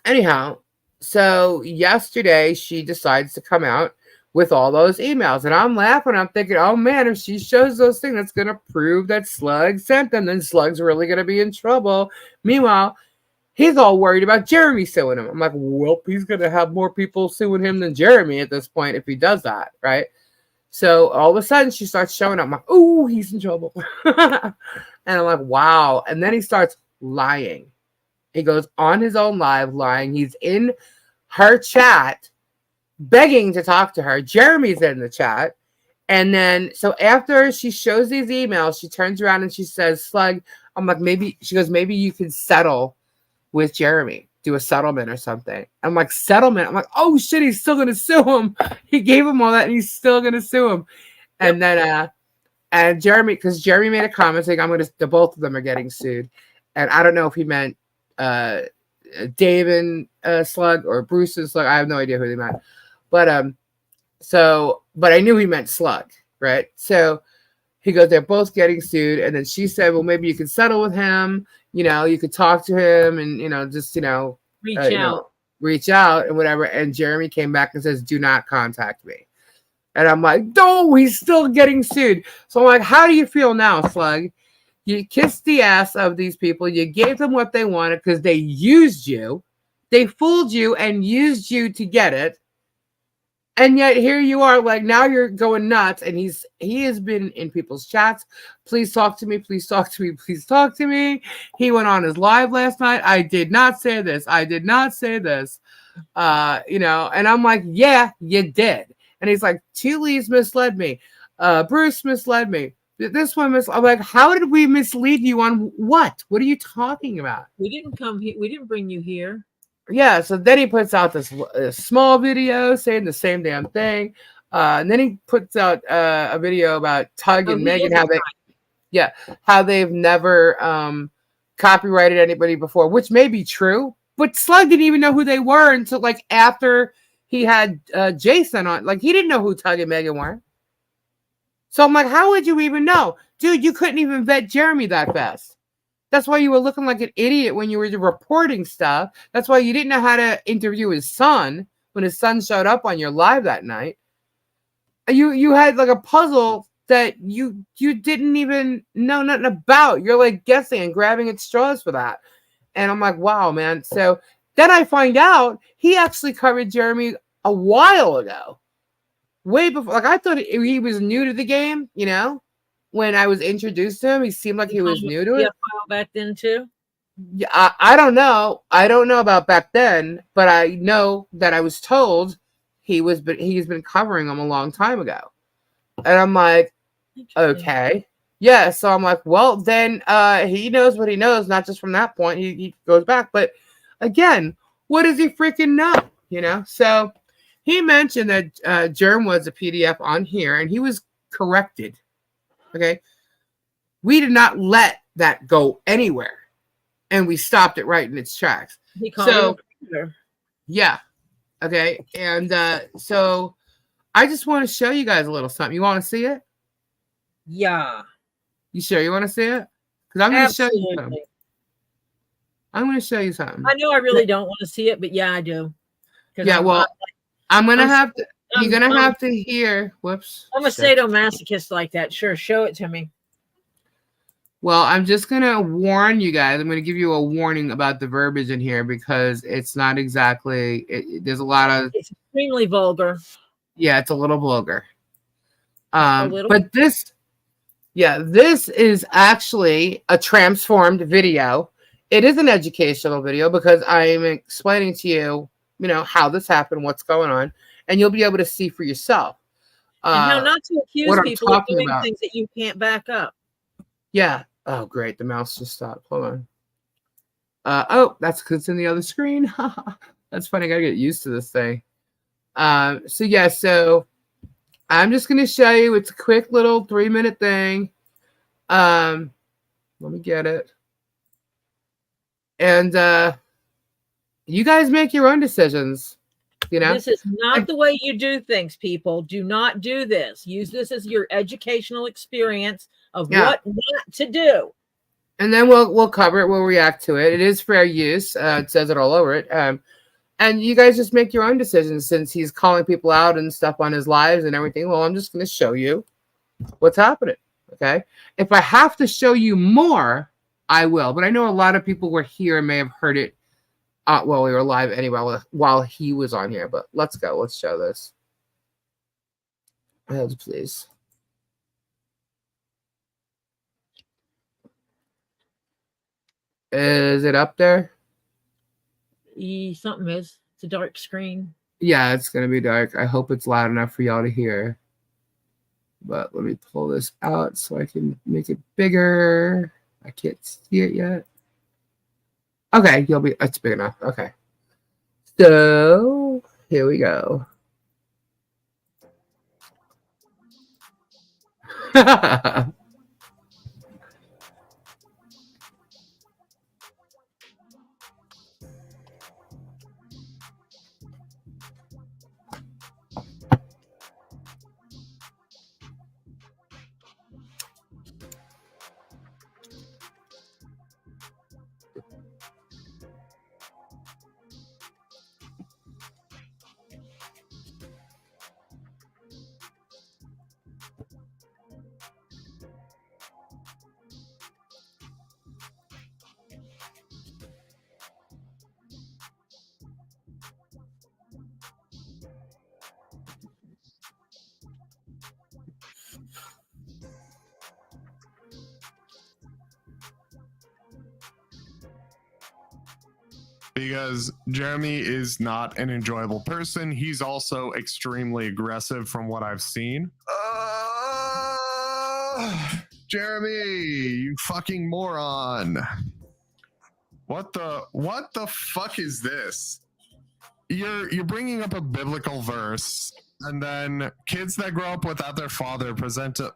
Anyhow, so yesterday she decides to come out with all those emails. And I'm laughing. I'm thinking, oh man, if she shows those things, that's going to prove that Slug sent them. Then Slug's really going to be in trouble. Meanwhile, he's all worried about Jeremy suing him. I'm like, well, he's going to have more people suing him than Jeremy at this point if he does that, right? So all of a sudden she starts showing up. I'm like, oh, he's in trouble. And I'm like, wow. And then he starts lying. He goes on his own live lying. He's in her chat begging to talk to her. Jeremy's in the chat. And then, so after she shows these emails, she turns around and she says, Slug, I'm like, maybe you can settle with Jeremy. Do a settlement or something. I'm like, settlement? I'm like, oh shit, he's still gonna sue him. He gave him all that and he's still gonna sue him. And then and Jeremy, because Jeremy made a comment saying the both of them are getting sued. And I don't know if he meant Dave and Slug or Bruce and Slug. I have no idea who they meant. But I knew he meant Slug, right? So he goes, they're both getting sued. And then she said, well, maybe you could settle with him. You could talk to him and, just, reach out and whatever. And Jeremy came back and says, do not contact me. And I'm like, no, he's still getting sued. So I'm like, how do you feel now, Slug? You kissed the ass of these people. You gave them what they wanted because they used you. They fooled you and used you to get it. And yet here you are, like now you're going nuts. And he has been in people's chats. Please talk to me. Please talk to me. Please talk to me. He went on his live last night. I did not say this. I did not say this. And I'm like, yeah, you did. And he's like, Tully's misled me. Bruce misled me. This one I'm like, how did we mislead you on what? What are you talking about? We didn't come here. We didn't bring you here. Yeah, so then he puts out this small video saying the same damn thing. And then he puts out a video about Tug and Megan, how they've never copyrighted anybody before, which may be true. But Slug didn't even know who they were until like after he had Jason on. Like he didn't know who Tug and Megan were. So I'm like, how would you even know? Dude, you couldn't even vet Jeremy that fast. That's why you were looking like an idiot when you were reporting stuff. That's why you didn't know how to interview his son when his son showed up on your live that night. You had like a puzzle that you didn't even know nothing about. You're like guessing and grabbing at straws for that. And I'm like, wow, man. So then I find out he actually covered Jeremy a while ago. Way before. Like I thought he was new to the game, When I was introduced to him, he seeed like he was new to it. Back then too. Yeah, I don't know. I don't know about back then, but I know that I was told he's been covering them a long time ago. And I'm like, okay. Yeah, so I'm like, well, then he knows what he knows, not just from that point. He goes back. But again, what does he freaking know? You know? So he mentioned that Germ was a PDF on here, and he was corrected. Okay? We did not let that go anywhere. And we stopped it right in its tracks. So, yeah. Okay. And so I just want to show you guys a little something. You want to see it? Yeah. You sure you want to see it? Because I'm going to show you something. I'm going to show you something. I know I really don't want to see it, but yeah, I do. Yeah, well, I'm going to have to, you're going to have to hear, whoops. I'm a sadomasochist like that. Sure, show it to me. Well, I'm just going to warn you guys. I'm going to give you a warning about the verbiage in here because it's not exactly, there's a lot of. It's extremely vulgar. Yeah, it's a little vulgar. But this is actually a transformed video. It is an educational video because I'm explaining to you, how this happened, what's going on, and you'll be able to see for yourself. And how not to accuse people of doing things that you can't back up. Yeah. Oh, great. The mouse just stopped. Hold on. Oh, that's because it's in the other screen. That's funny. I got to get used to this thing. So I'm just going to show you. It's a quick little 3-minute thing. Let me get it. And you guys make your own decisions. This is not the way you do things, people. Do not do this. Use this as your educational experience of what not to do. And then we'll cover it. We'll react to it. It is fair use. It says it all over it. And you guys just make your own decisions since he's calling people out and stuff on his lives and everything. Well, I'm just going to show you what's happening. Okay. If I have to show you more, I will. But I know a lot of people were here and may have heard it while we were live anyway, while he was on here. But let's go. Let's show this. Please. Is it up there? Something is. It's a dark screen. Yeah, it's going to be dark. I hope it's loud enough for y'all to hear. But let me pull this out so I can make it bigger. I can't see it yet. Okay, it's big enough. Okay. So, here we go. Because Jeremy is not an enjoyable person. He's also extremely aggressive from what I've seen. Jeremy, you fucking moron. What the fuck is this? You're bringing up a biblical verse and then kids that grow up without their father present a...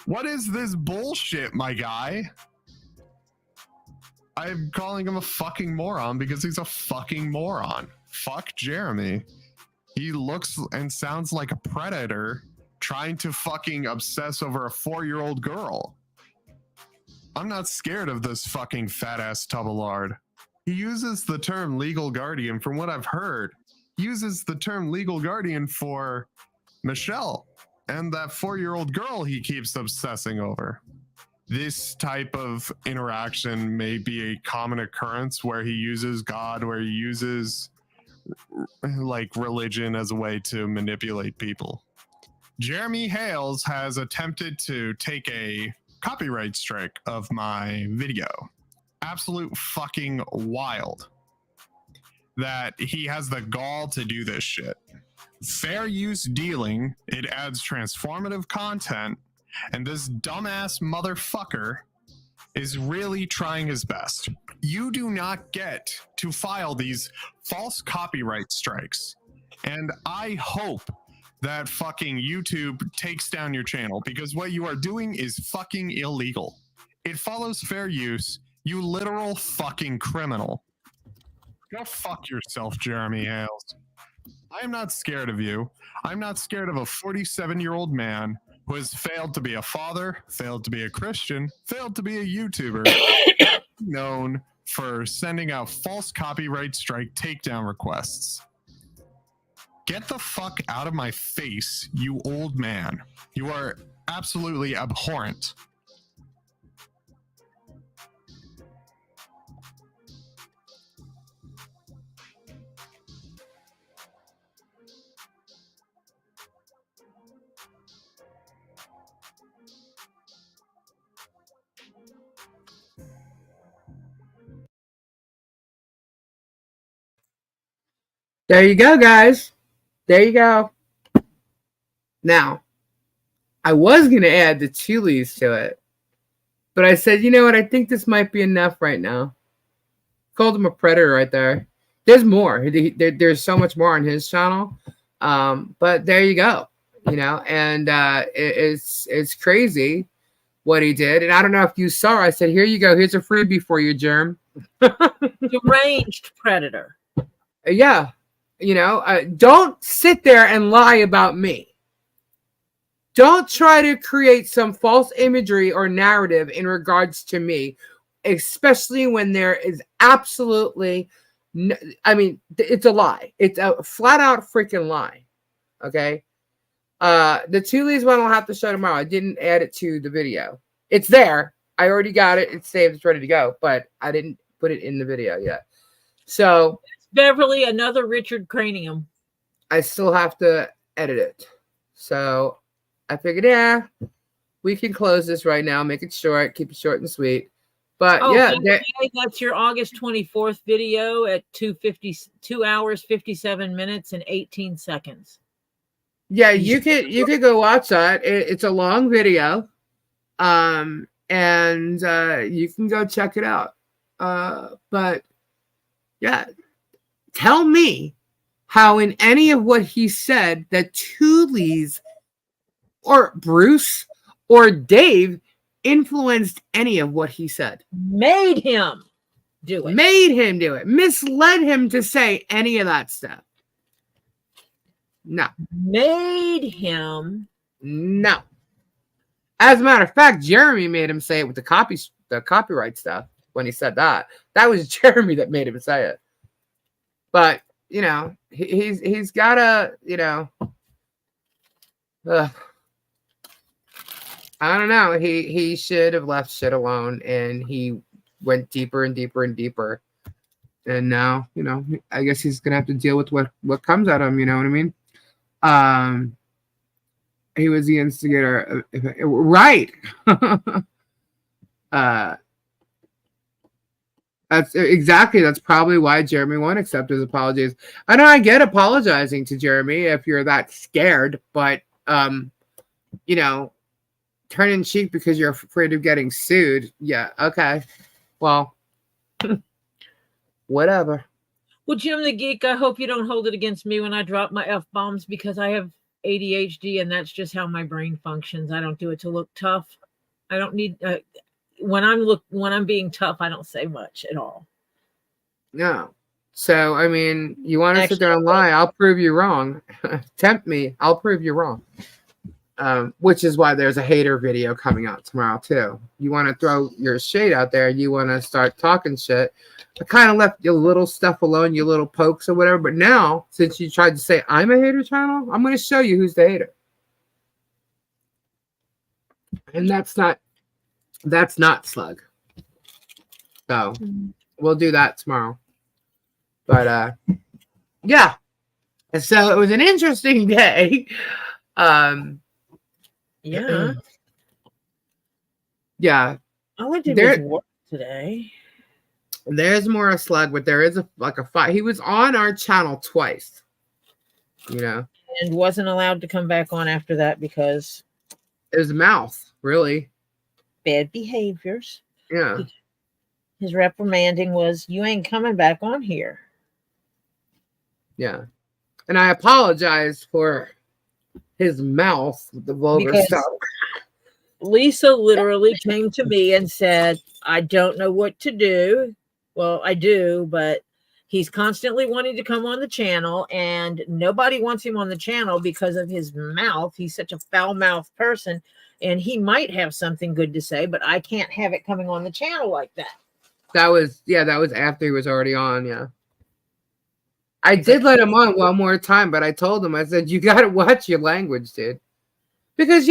What is this bullshit, my guy? I'm calling him a fucking moron because he's a fucking moron. Fuck Jeremy. He looks and sounds like a predator trying to fucking obsess over a 4-year-old girl. I'm not scared of this fucking fat-ass tubbalard. He uses the term legal guardian, from what I've heard, uses the term legal guardian for Michelle and that 4-year-old girl he keeps obsessing over. This type of interaction may be a common occurrence where he uses God, where he uses like religion as a way to manipulate people. Jeremy Hales has attempted to take a copyright strike of my video. absolute fucking wild that he has the gall to do this shit. Fair use dealing, it adds transformative content, and this dumbass motherfucker is really trying his best. You do not get to file these false copyright strikes, and I hope that fucking YouTube takes down your channel, because what you are doing is fucking illegal. It follows fair use, you literal fucking criminal. Go fuck yourself, Jeremy Hales. I am not scared of you. I'm not scared of a 47-year-old man who has failed to be a father, failed to be a Christian, failed to be a YouTuber, known for sending out false copyright strike takedown requests. Get the fuck out of my face, you old man. You are absolutely abhorrent. There you go, guys. There you go. Now, I was going to add the chilies to it, but I said, you know what? I think this might be enough right now. Called him a predator right there. There's more. There's so much more on his channel. But there you go. You know, and it's crazy what he did. And I don't know if you saw, I said, here you go. Here's a freebie for you, Germ. Deranged predator. Yeah. You know, don't sit there and lie about me. Don't try to create some false imagery or narrative in regards to me, especially when there is absolutely, it's a lie. It's a flat out freaking lie. Okay. The Tulies one I'll have to show tomorrow. I didn't add it to the video. It's there. I already got it. It's saved. It's ready to go, but I didn't put it in the video yet. So Beverly, another Richard Cranium. I still have to edit it. So I figured, yeah, we can close this right now, make it short, keep it short and sweet. But yeah, that's your August 24th video at 2 hours, 57 minutes, and 18 seconds. Yeah, you could go watch that. It's a long video. And you can go check it out. But yeah. Tell me how in any of what he said that Tulies or Bruce or Dave influenced any of what he said. Made him do it. Made him do it. Misled him to say any of that stuff. No. Made him. No. As a matter of fact, Jeremy made him say it with the copyright stuff when he said that. That was Jeremy that made him say it. But, you know, he's got to, you know, I don't know. He should have left shit alone, and he went deeper and deeper and deeper. And now, you know, I guess he's going to have to deal with what comes at him, you know what I mean? He was the instigator. Right. That's probably why Jeremy won't accept his apologies. I know I get apologizing to Jeremy if you're that scared, but you know, turn in cheek because you're afraid of getting sued. Yeah, okay. Well, whatever. Well, Jim the Geek, I hope you don't hold it against me when I drop my F-bombs, because I have ADHD and that's just how my brain functions. I don't do it to look tough. I don't need when I'm being tough, I don't say much at all. No. So, I mean, you want to sit there and lie, I'll prove you wrong. Tempt me, I'll prove you wrong. Which is why there's a hater video coming out tomorrow, too. You want to throw your shade out there, you want to start talking shit. I kind of left your little stuff alone, your little pokes or whatever. But now, since you tried to say I'm a hater channel, I'm going to show you who's the hater. And that's not Slug. So we'll do that tomorrow. But yeah. So it was an interesting day. Yeah. Yeah. All I did was work today. There's more a Slug, but there is a fight. He was on our channel twice, and wasn't allowed to come back on after that because his mouth, really. Bad behaviors. Yeah. His reprimanding was, you ain't coming back on here. Yeah. And I apologize for his mouth with the vulgar stuff. Lisa literally came to me and said, I don't know what to do. Well, I do, but he's constantly wanting to come on the channel and nobody wants him on the channel because of his mouth. He's such a foul-mouthed person and he might have something good to say, but I can't have it coming on the channel like that. That was after he was already on, yeah. I did let him on one more time, but I told him, I said, you got to watch your language, dude. Because,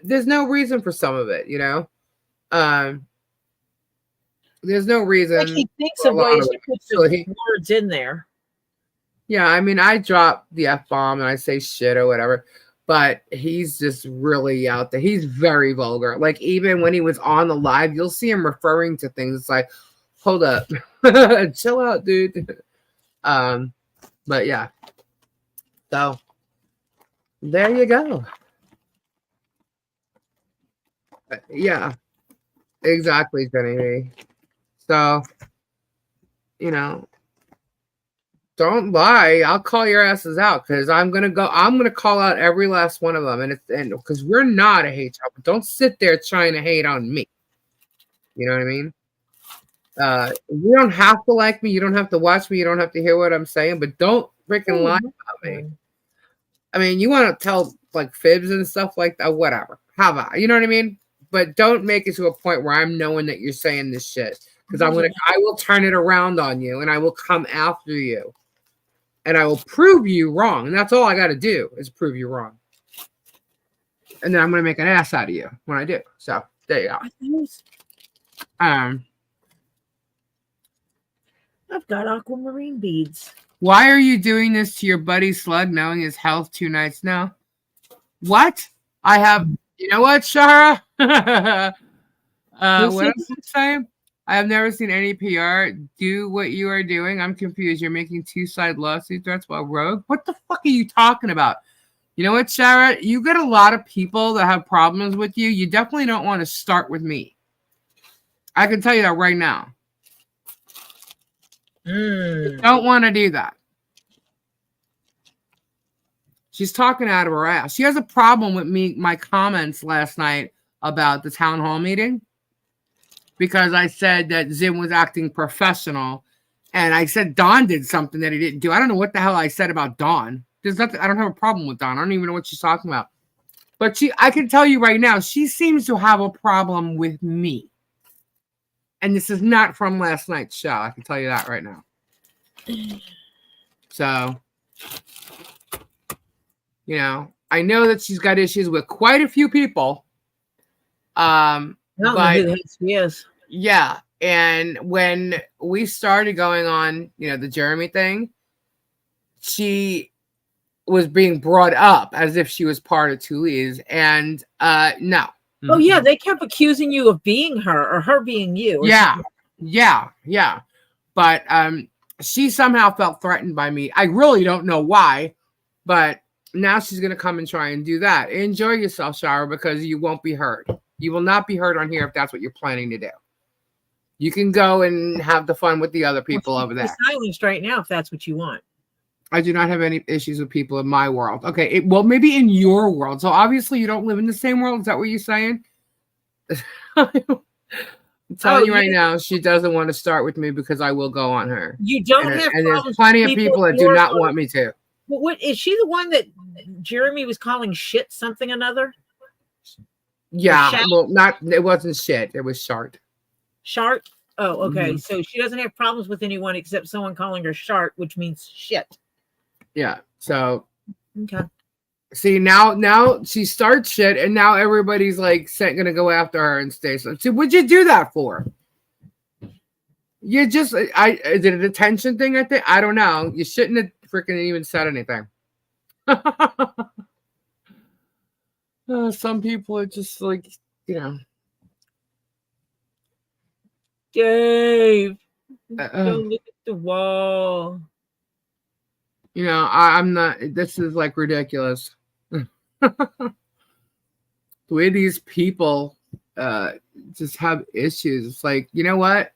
there's no reason for some of it, there's no reason. Like he thinks of ways to put some words in there. Yeah, I mean, I drop the F-bomb and I say shit or whatever, but he's just really out there. He's very vulgar. Like, even when he was on the live, you'll see him referring to things. It's like, hold up. Chill out, dude. But yeah. So, there you go. Yeah, exactly, Jenny. So, don't lie. I'll call your asses out because I'm gonna call out every last one of them, and because we're not a hate job. Don't sit there trying to hate on me. You know what I mean? You don't have to like me. You don't have to watch me. You don't have to hear what I'm saying. But don't freaking lie about me. I mean, you want to tell like fibs and stuff like that. Whatever. How about you know what I mean? But don't make it to a point where I'm knowing that you're saying this shit. Because I will turn it around on you and I will come after you. And I will prove you wrong. And that's all I got to do is prove you wrong. And then I'm going to make an ass out of you when I do. So there you go. I've got aquamarine beads. Why are you doing this to your buddy Slug knowing his health 2 nights now? What? You know what, Shara? What am I saying? I have never seen any PR do what you are doing. I'm confused. You're making 2-side lawsuit threats while rogue. What the fuck are you talking about? You know what, Shara? You get a lot of people that have problems with you. You definitely don't want to start with me. I can tell you that right now. You don't want to do that. She's talking out of her ass. She has a problem with my comments last night about the town hall meeting because I said that Zim was acting professional, and I said Don did something that he didn't do. I don't know what the hell I said about Don. There's nothing. I don't have a problem with Don. I don't even know what she's talking about. But I can tell you right now, she seems to have a problem with me. And this is not from last night's show. I can tell you that right now. So, I know that she's got issues with quite a few people. Yes. Yeah. And when we started going on, the Jeremy thing, she was being brought up as if she was part of Tully's. And no. Oh, yeah. They kept accusing you of being her or her being you. Yeah. But she somehow felt threatened by me. I really don't know why, but now she's going to come and try and do that. Enjoy yourself, Shara, because you won't be heard. You will not be heard on here if that's what you're planning to do. You can go and have the fun with the other people over there. Silenced right now if that's what you want. I do not have any issues with people in my world. Okay, well, maybe in your world. So obviously you don't live in the same world. Is that what you're saying? I'm telling you right now, she doesn't want to start with me because I will go on her. You don't have and there's plenty of people that do not want me to. Well, what is she the one that Jeremy was calling shit something another? Yeah, well, it wasn't shit. It was shart. Shart? Oh, okay. So she doesn't have problems with anyone except someone calling her shart, which means shit. Yeah. So okay. See, now she starts shit, and now everybody's like gonna go after her and stay. So what'd you do that for? You just is it an attention thing? I think I don't know. You shouldn't have freaking even said anything. Some people are just like, Dave, don't look at the wall. You know, I'm not. This is like ridiculous. The way these people just have issues. It's like, you know what?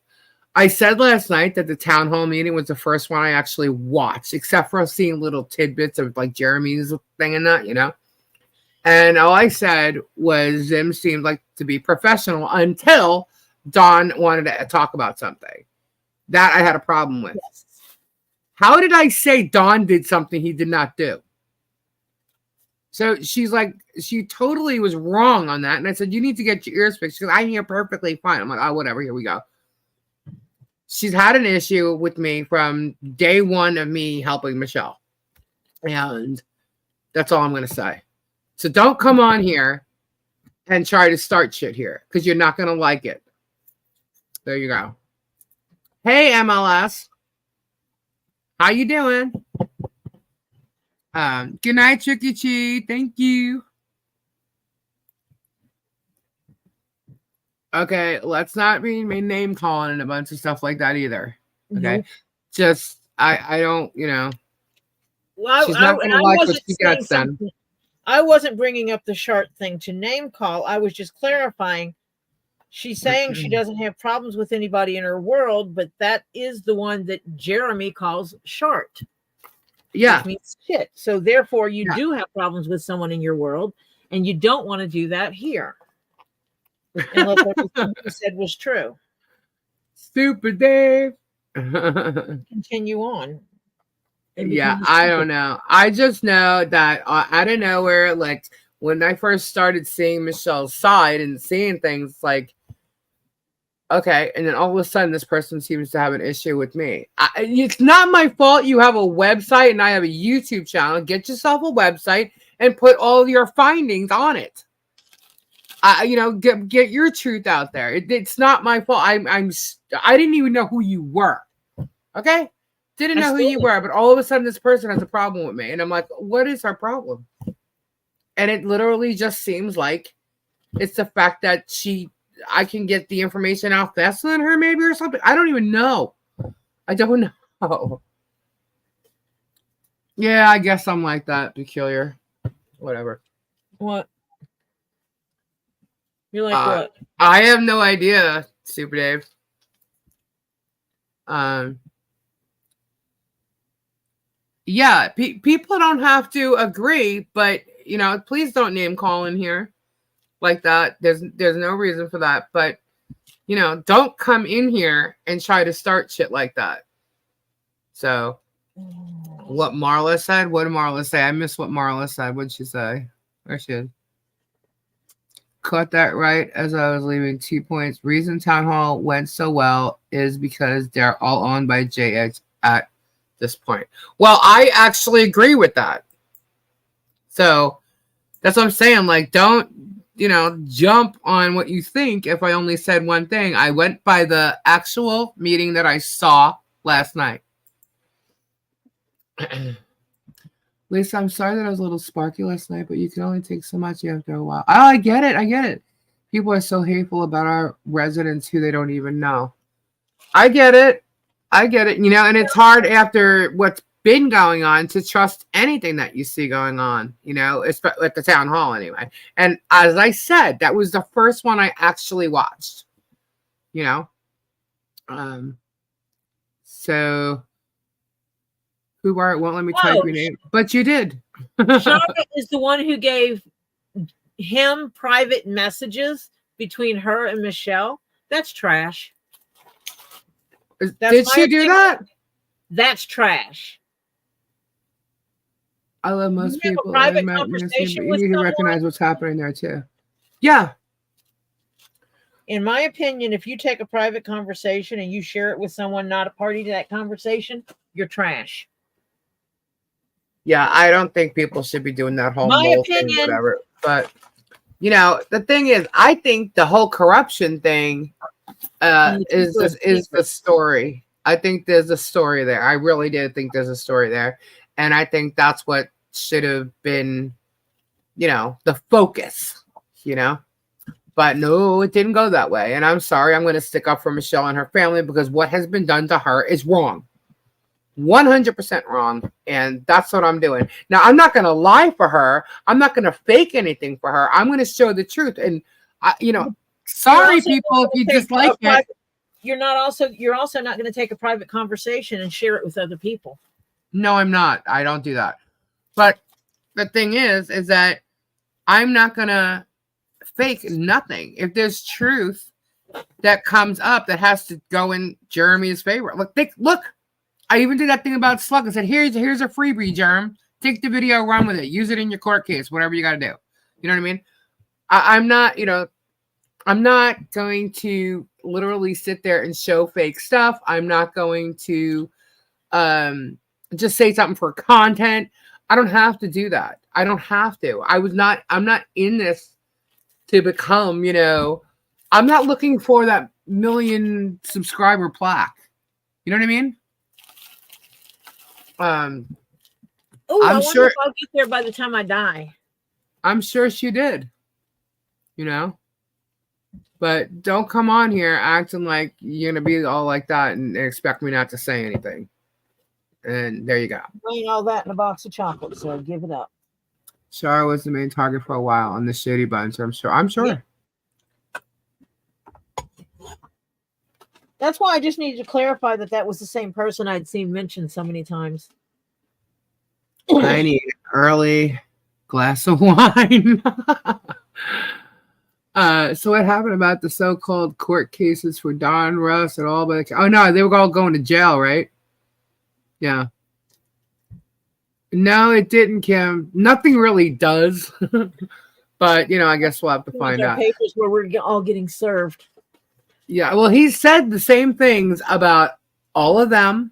I said last night that the town hall meeting was the first one I actually watched, except for seeing little tidbits of like Jeremy's thing and that, you know. And all I said was Zim seemed like to be professional until Don wanted to talk about something. That I had a problem with. Yes. How did I say Don did something he did not do? So she's like, she totally was wrong on that. And I said, you need to get your ears fixed because I hear perfectly fine. I'm like, oh, whatever. Here we go. She's had an issue with me from day one of me helping Michelle. And that's all I'm going to say. So don't come on here and try to start shit here because you're not going to like it. There you go. Hey, MLS. How you doing? Good night, Chucky Chi. Thank you. Okay, let's not be name calling and a bunch of stuff like that either. Okay, Nope. Just I don't, you know. Well, She's not gonna like what she gets then. I wasn't bringing up the shark thing to name call. I was just clarifying. She's saying she doesn't have problems with anybody in her world, but that is the one that Jeremy calls shart. Yeah. Which means shit. So therefore, you do have problems with someone in your world, and you don't want to do that here. Unless everything you said was true. Stupid Dave. Continue on. Yeah, I don't know. I just know that out of nowhere, like when I first started seeing Michelle's side and seeing things like, okay, and then all of a sudden this person seems to have an issue with me. It's not my fault you have a website and I have a YouTube channel. Get yourself a website and put all of your findings on it. You know, get your truth out there. It's not my fault. I didn't even know who you were. Okay? Didn't know who you were, but all of a sudden this person has a problem with me. And I'm like, what is our problem? And it literally just seems like it's the fact that I can get the information out faster than her, maybe, or something. I don't even know. I don't know. Yeah, I guess I'm like that. Peculiar. Whatever. What? You're like what? I have no idea, Super Dave. Yeah, people don't have to agree, but you know, please don't name call in here like that. There's no reason for that, but you know, don't come in here and try to start shit like that. So, what Marla said? What did Marla say? I missed what Marla said. What'd she say? Where she is? Caught that right as I was leaving. 2 points. Reason Town Hall went so well is because they're all owned by JX at this point. Well, I actually agree with that. So that's what I'm saying. Like, don't, you know, jump on what you think. If I only said one thing, I went by the actual meeting that I saw last night. Lisa, I'm sorry that I was a little sparky last night, but you can only take so much after a while. Oh, I get it. People are so hateful about our residents who they don't even know. I get it. You know, and it's hard after what's been going on to trust anything that you see going on, you know, especially at the town hall anyway. And as I said, that was the first one I actually watched, you know. So who are it won't let me type your name, but you did. Charlotte is the one who gave him private messages between her and Michelle. That's trash. Did she do that? That's trash. I love most You have a people. private But conversation you with need to someone? recognize what's happening there too. Yeah. In my opinion, if you take a private conversation and you share it with someone not a party to that conversation, you're trash. Yeah, I don't think people should be doing that whole My mole opinion. thing, whatever. But you know, the thing is, I think the whole corruption thing is the story. I think there's a story there. I really did think there's a story there, and I think that's what should have been, you know, the focus. You know, But no, it didn't go that way. And I'm sorry, I'm going to stick up for Michelle and her family because what has been done to her is wrong. 100% wrong. And that's what I'm doing. Now, I'm not going to lie for her. I'm not going to fake anything for her. I'm going to show the truth. And, sorry, people, if you dislike it. You're also not going to take a private conversation and share it with other people. No, I'm not. I don't do that. But the thing is that I'm not going to fake nothing. If there's truth that comes up that has to go in Jeremy's favor. Look, I even did that thing about Slug. I said, here's a freebie, Jerem. Take the video, run with it. Use it in your court case, whatever you got to do. You know what I mean? I'm not going to literally sit there and show fake stuff. I'm not going to just say something for content. I don't have to do that. I don't have to. I'm not in this to become, I'm not looking for that 1 million subscriber plaque. You know what I mean? I'm sure I'll get there by the time I die. I'm sure she did. But don't come on here acting like you're gonna be all like that and expect me not to say anything. And there you go. Ain't all that in a box of chocolates, so give it up. Shara was the main target for a while on the Shady Bunch. I'm sure. Yeah. That's why I just needed to clarify that was the same person I'd seen mentioned so many times. I need an early glass of wine. So what happened about the so-called court cases for Don Russ and all? Oh no, they were all going to jail, right? Yeah. No, it didn't, Kim. Nothing really does. But I guess we'll have to find out. Papers where we're all getting served. Yeah, well, he said the same things about all of them,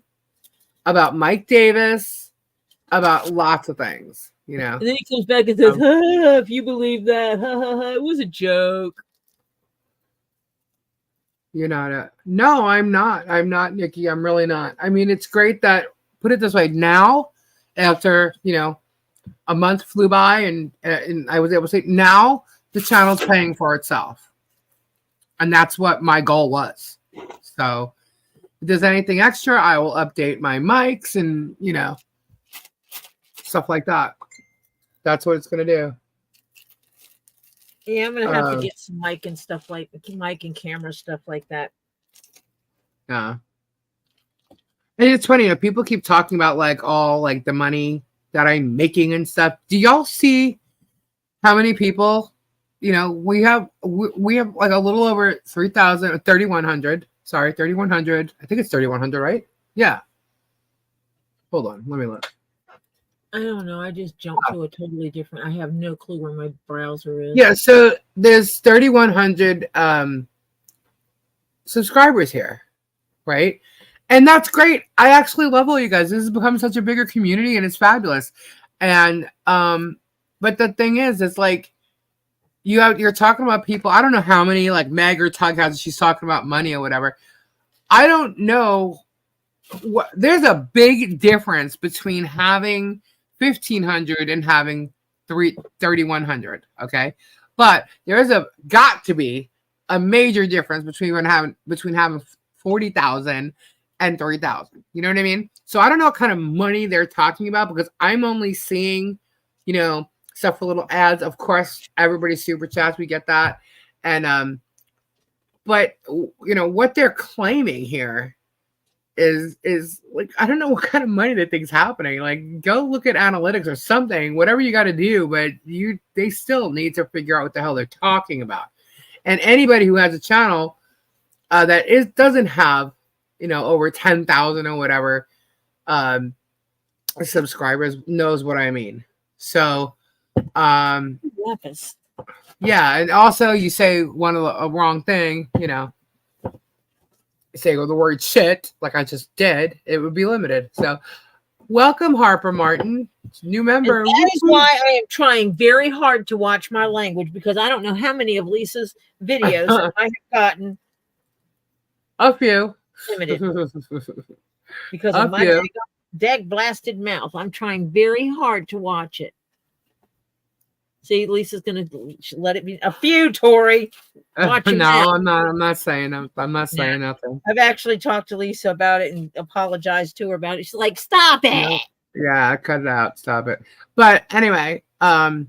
about Mike Davis, about lots of things, And then he comes back and says, if you believe that, it was a joke. You're not no, I'm not. I'm not, Nikki. I'm really not. I mean, it's great that, put it this way, now, after, a month flew by and I was able to say, now the channel's paying for itself. And that's what my goal was. So if there's anything extra, I will update my mics and, stuff like that. That's what it's going to do. Yeah, I'm going to have to get some mic and camera stuff like that. Yeah. And it's funny, people keep talking about all the money that I'm making and stuff. Do y'all see how many people, we have like a little over 3,100. Sorry, 3,100. I think it's 3,100, right? Yeah. Hold on, let me look. I don't know. I just jumped to a totally different. I have no clue where my browser is. Yeah, so there's 3,100 subscribers here, right? And that's great. I actually love all you guys. This has become such a bigger community, and it's fabulous. And but the thing is, it's you're talking about people. I don't know how many Meg or Tug has. She's talking about money or whatever. I don't know. There's a big difference between having 1,500 and having 3,100. Okay, but there's got to be a major difference between having 40,000 and 3,000. You know what I mean? So I don't know what kind of money they're talking about because I'm only seeing, stuff for little ads. Of course, everybody's super chats. We get that. And, but what they're claiming here is I don't know what kind of money that thing's happening. Go look at analytics or something, whatever you got to do, but they still need to figure out what the hell they're talking about. And anybody who has a channel that doesn't have, over 10,000 or whatever subscribers knows what I mean. So, yeah, and also you say a wrong thing, say the word shit like I just did, it would be limited. So, welcome Harper Martin, new member. And that is why I am trying very hard to watch my language because I don't know how many of Lisa's videos I have gotten. A few. Limited because of my dag blasted mouth. I'm trying very hard to watch it. See, Lisa's gonna let it be a few, Tori. Watch No, him now. I'm not saying. I'm not saying nothing. I've actually talked to Lisa about it and apologized to her about it. She's like, "Stop it." No. Yeah, cut it out. Stop it. But anyway, so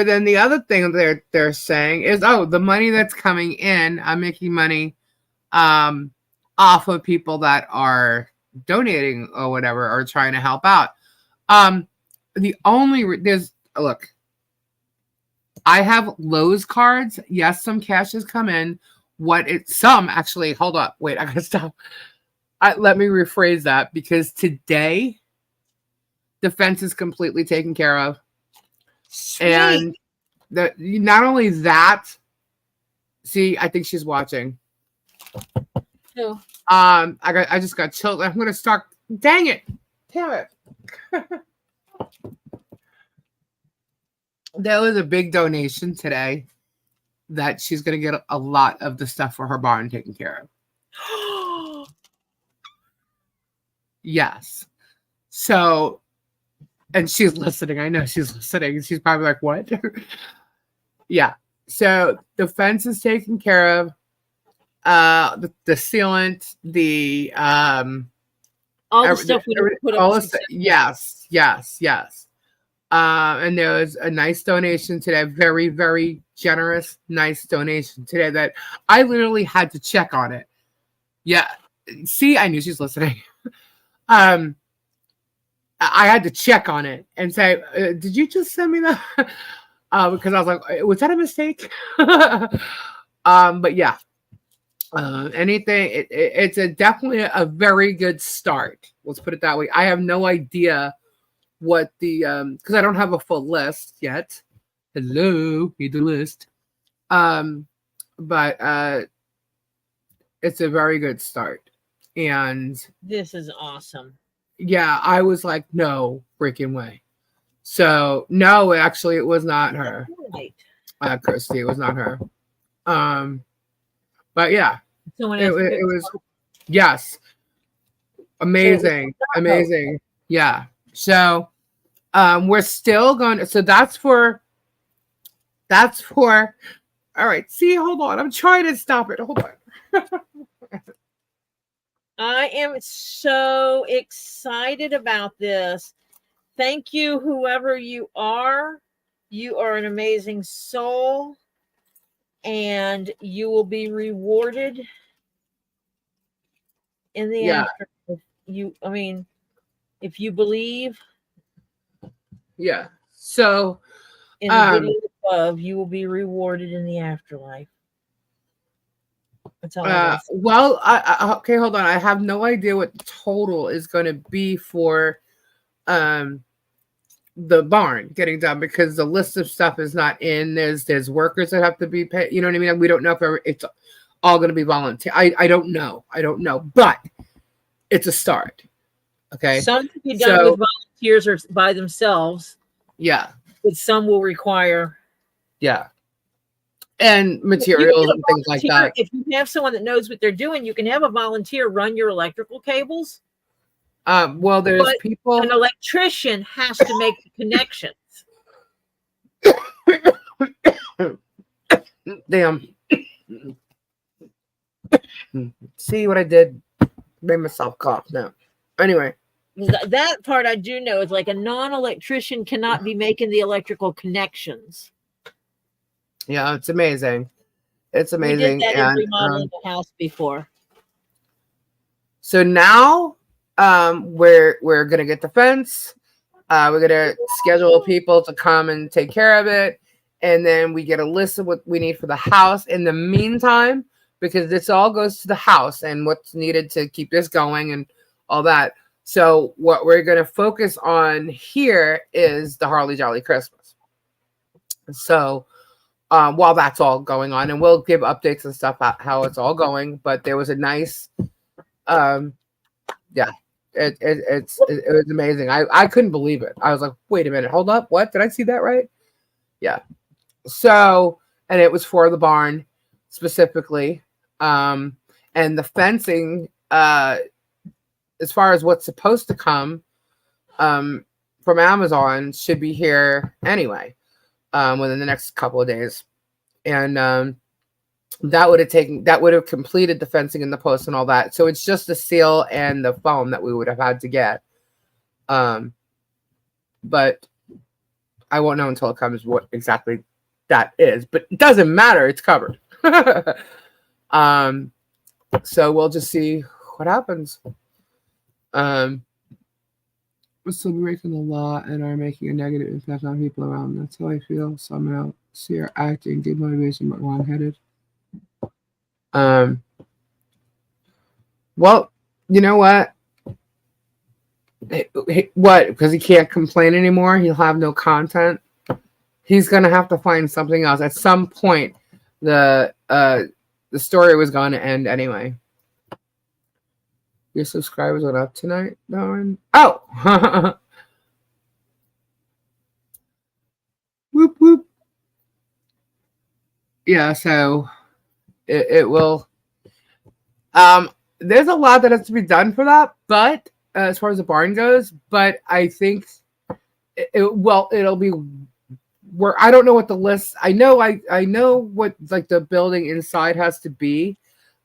then the other thing they're saying is, oh, the money that's coming in, I'm making money off of people that are donating or whatever or trying to help out. The only there's look, I have Lowe's cards. Yes, some cash has come in. Some actually, hold up, wait, I gotta stop. Let me rephrase that because today the fence is completely taken care of. Sweet. And not only that, see, I think she's watching. Who? I just got chilled. I'm gonna start. Dang it! Damn it! There was a big donation today that she's gonna get a lot of the stuff for her barn taken care of. Yes. So, and she's listening. I know she's listening. She's probably like, "What?" Yeah. So the fence is taken care of. The sealant, the all the stuff we put all up. Yes. And there was a nice donation today, very, very generous, nice donation today that I literally had to check on it. Yeah. See, I knew she's listening. I had to check on it and say, did you just send me that? Because I was like, was that a mistake? But yeah. Anything, it's definitely a very good start. Let's put it that way. I have no idea what the because I don't have a full list yet. Hello, need the list. But it's a very good start, and this is awesome. Yeah, I was like, no freaking way. So no, actually, it was not her. Right. Christy, it was not her. But yeah, it was, yes, amazing. Yeah. So, we're still going. So that's for. All right. See, hold on. I'm trying to stop it. Hold on. I am so excited about this. Thank you, whoever you are. You are an amazing soul. And you will be rewarded in the afterlife. If you believe, yeah. So in the video above, you will be rewarded in the afterlife. That's all. Well, okay, hold on. I have no idea what the total is going to be for the barn getting done because the list of stuff is not in. There's workers that have to be paid. You know what I mean? We don't know if it's all going to be volunteer. I don't know. But it's a start. Okay. Some can be done with volunteers or by themselves. Yeah. But some will require. Yeah. And materials and things like that. If you have someone that knows what they're doing, you can have a volunteer run your electrical cables. Well, there's people. An electrician has to make the connections. Damn. See what I did? Made myself cough now. Anyway. That part I do know. It's like a non-electrician cannot be making the electrical connections. Yeah, it's amazing. It's amazing. We did that in remodeling the house before. So now we're gonna get the fence. We're gonna schedule people to come and take care of it, and then we get a list of what we need for the house. In the meantime, because this all goes to the house and what's needed to keep this going and all that. So what we're gonna focus on here is the Harley Jolly Christmas. So while that's all going on, and we'll give updates and stuff about how it's all going. But there was a nice, yeah. It was amazing. I couldn't believe it. I was like, wait a minute, hold up, what? Did I see that right? Yeah. So, and it was for the barn specifically. And the fencing, as far as what's supposed to come, from Amazon should be here anyway, within the next couple of days. And that would have completed the fencing and the posts and all that. So it's just the seal and the foam that we would have had to get. But I won't know until it comes what exactly that is. But it doesn't matter. It's covered. So we'll just see what happens. We're celebrating a lot and are making a negative impact on people around. That's how I feel. Somehow see her acting, good motivation, but wrong-headed. Well, you know what? What? Because he can't complain anymore. He'll have no content. He's gonna have to find something else. At some point, the story was going to end anyway. Your subscribers went up tonight, Darn. Oh, whoop whoop. Yeah, so it will. There's a lot that has to be done for that, but as far as the barn goes, but I think it'll be where I don't know what the list. I know what like the building inside has to be,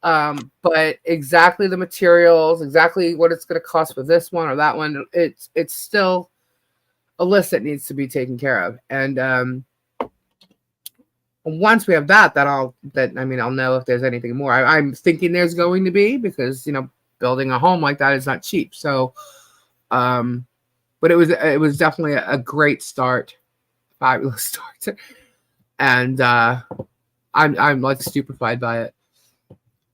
but exactly the materials, exactly what it's going to cost for this one or that one, it's still a list that needs to be taken care of. And once we have that, I'll know if there's anything more. I'm thinking there's going to be, because building a home like that is not cheap. So, but it was definitely a great start, fabulous start, and I'm like stupefied by it.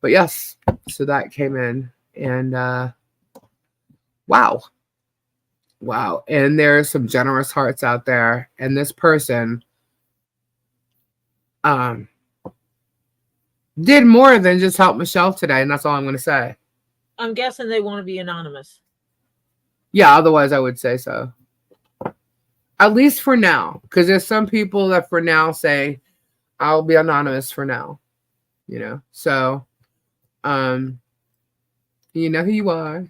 But yes, so that came in, and wow, and there's some generous hearts out there, and this person did more than just help Michelle today, and that's all I'm going to say. I'm guessing they want to be anonymous. Yeah, otherwise I would say so. At least for now, because there's some people that for now say, I'll be anonymous for now. So, you know who you are.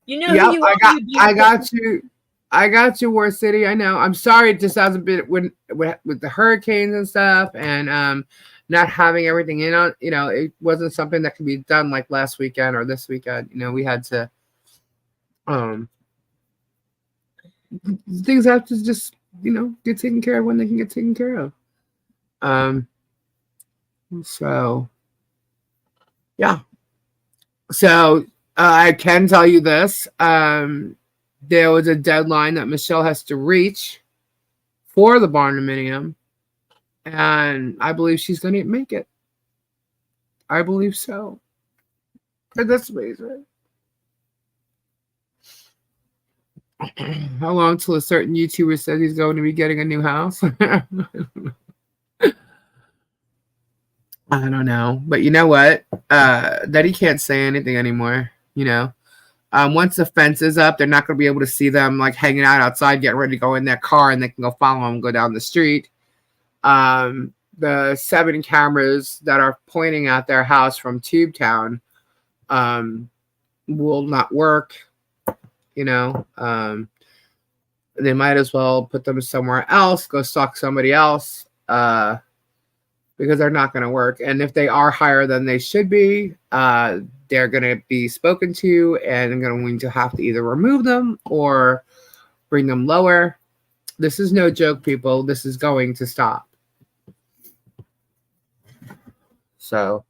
You know who you are. I got you, War City. I know. I'm sorry it just hasn't been with the hurricanes and stuff, and not having everything in on. It wasn't something that could be done like last weekend or this weekend. We had to. Things have to just get taken care of when they can get taken care of. So yeah. So I can tell you this. There was a deadline that Michelle has to reach for the barndominium, and I believe she's going to make it. I believe so. And that's amazing. How long till a certain YouTuber says he's going to be getting a new house? I don't know. But you know what? That he can't say anything anymore, Once the fence is up, they're not going to be able to see them like hanging out outside, getting ready to go in their car, and they can go follow them, go down the street. The 7 cameras that are pointing at their house from Tubetown will not work. They might as well put them somewhere else, go stalk somebody else, because they're not going to work. And if they are higher than they should be, they're going to be spoken to and going to have to either remove them or bring them lower. This is no joke, people. This is going to stop. So,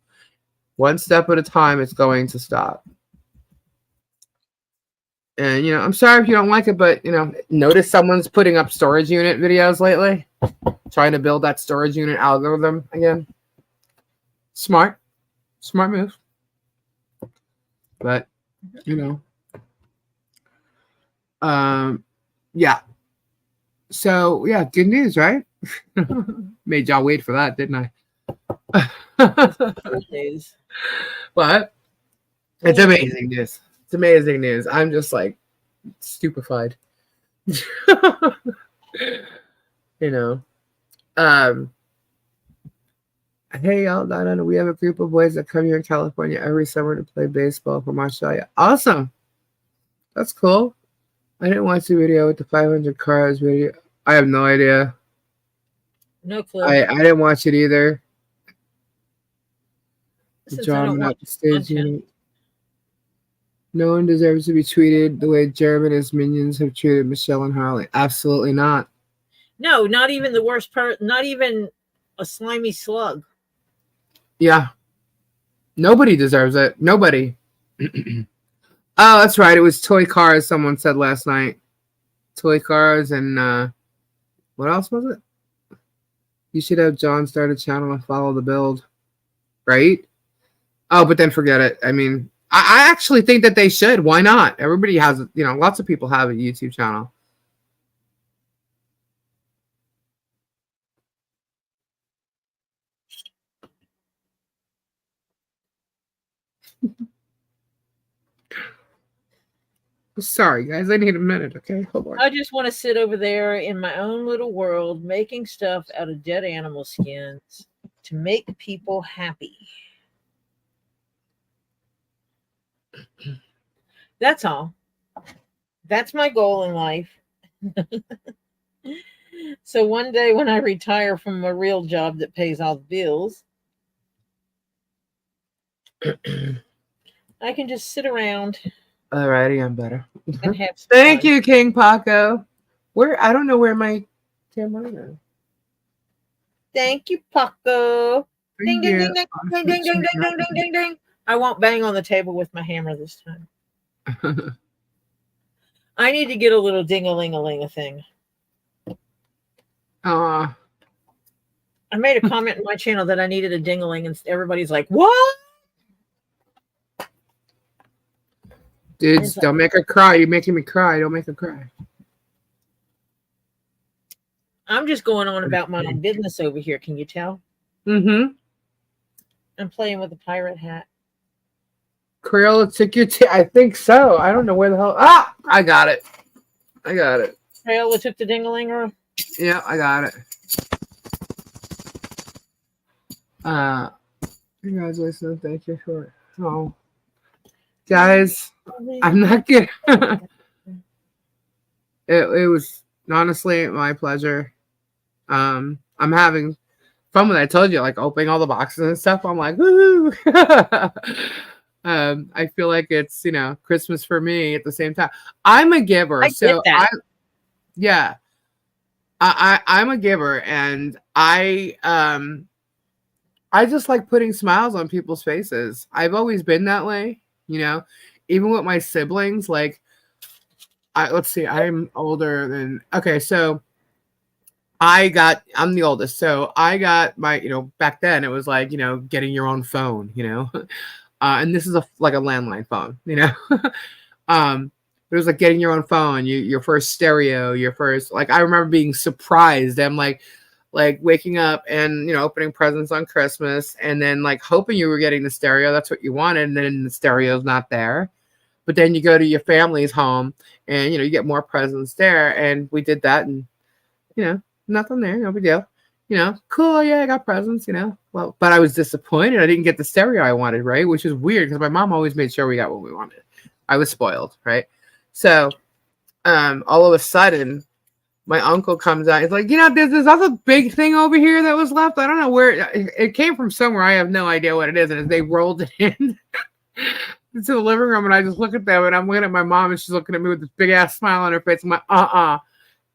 one step at a time, it's going to stop. And, I'm sorry if you don't like it, but, notice someone's putting up storage unit videos lately. Trying to build that storage unit algorithm again. Smart move. But, yeah. So, yeah, good news, right? Made y'all wait for that, didn't I? But it's amazing news. It's amazing news. I'm just like stupefied. Hey y'all, Donna, we have a group of boys that come here in California every summer to play baseball from Australia. Awesome. That's cool. I didn't watch the video with the 500 cars video. I have no idea. No clue. I didn't watch it either. Since I John don't went up watch the stage content. unit. No one deserves to be treated the way Jeremy and his minions have treated Michelle and Harley. Absolutely not. No, not even the worst part. Not even a slimy slug. Yeah. Nobody deserves it. Nobody. Oh, that's right. It was toy cars, someone said last night. Toy cars and what else was it? You should have John start a channel and follow the build. Right? Oh, but then forget it. I mean, I actually think that they should. Why not? Everybody has, lots of people have a YouTube channel. Sorry, guys. I need a minute, okay? Hold on. I just want to sit over there in my own little world making stuff out of dead animal skins to make people happy. That's all. That's my goal in life. So one day when I retire from a real job that pays all the bills, I can just sit around. Alrighty, I'm better. And have some Thank fun. you, King Paco. I don't know where my camera is. Thank you, Paco. Ding, Thank ding, you. ding, ding, ding, ding, ding, ding, ding, ding, ding, ding. I won't bang on the table with my hammer this time. I need to get a little ding-a-ling-a-ling thing. I made a comment in my channel that I needed a ding-a-ling, and everybody's like, what? Dudes, don't make her cry. You're making me cry. Don't make her cry. I'm just going on about my own business over here. Can you tell? Mm-hmm. I'm playing with a pirate hat. Crayola took your I think so. I don't know where the hell. I got it. Crayola took the ding-a-linger. Yeah, I got it. Congratulations. Thank you for it. Oh. Guys, I'm not kidding. It was honestly my pleasure. I'm having fun with it. I told you, like opening all the boxes and stuff. I'm like, woo! I feel like it's Christmas for me at the same time. I'm a giver, so I'm a giver, and I just like putting smiles on people's faces. I've always been that way. Even with my siblings, like, let's see, I'm older than, okay, so I'm the oldest, so I got my, back then it was like, getting your own phone, and this is like a landline phone, it was like getting your own phone, your first stereo, your first, like, I remember being surprised. I'm like waking up and opening presents on Christmas and then like hoping you were getting the stereo, that's what you wanted, and then the stereo's not there. But then you go to your family's home and you get more presents there, and we did that, and nothing there, no big deal. Cool, yeah, I got presents, well, but I was disappointed I didn't get the stereo I wanted, right? Which is weird because my mom always made sure we got what we wanted. I was spoiled, right? So all of a sudden my uncle comes out. He's like, there's this other big thing over here that was left. I don't know where it came from. Somewhere. I have no idea what it is. And as they rolled it in into the living room, and I just look at them, and I'm looking at my mom, and she's looking at me with this big ass smile on her face. I'm like,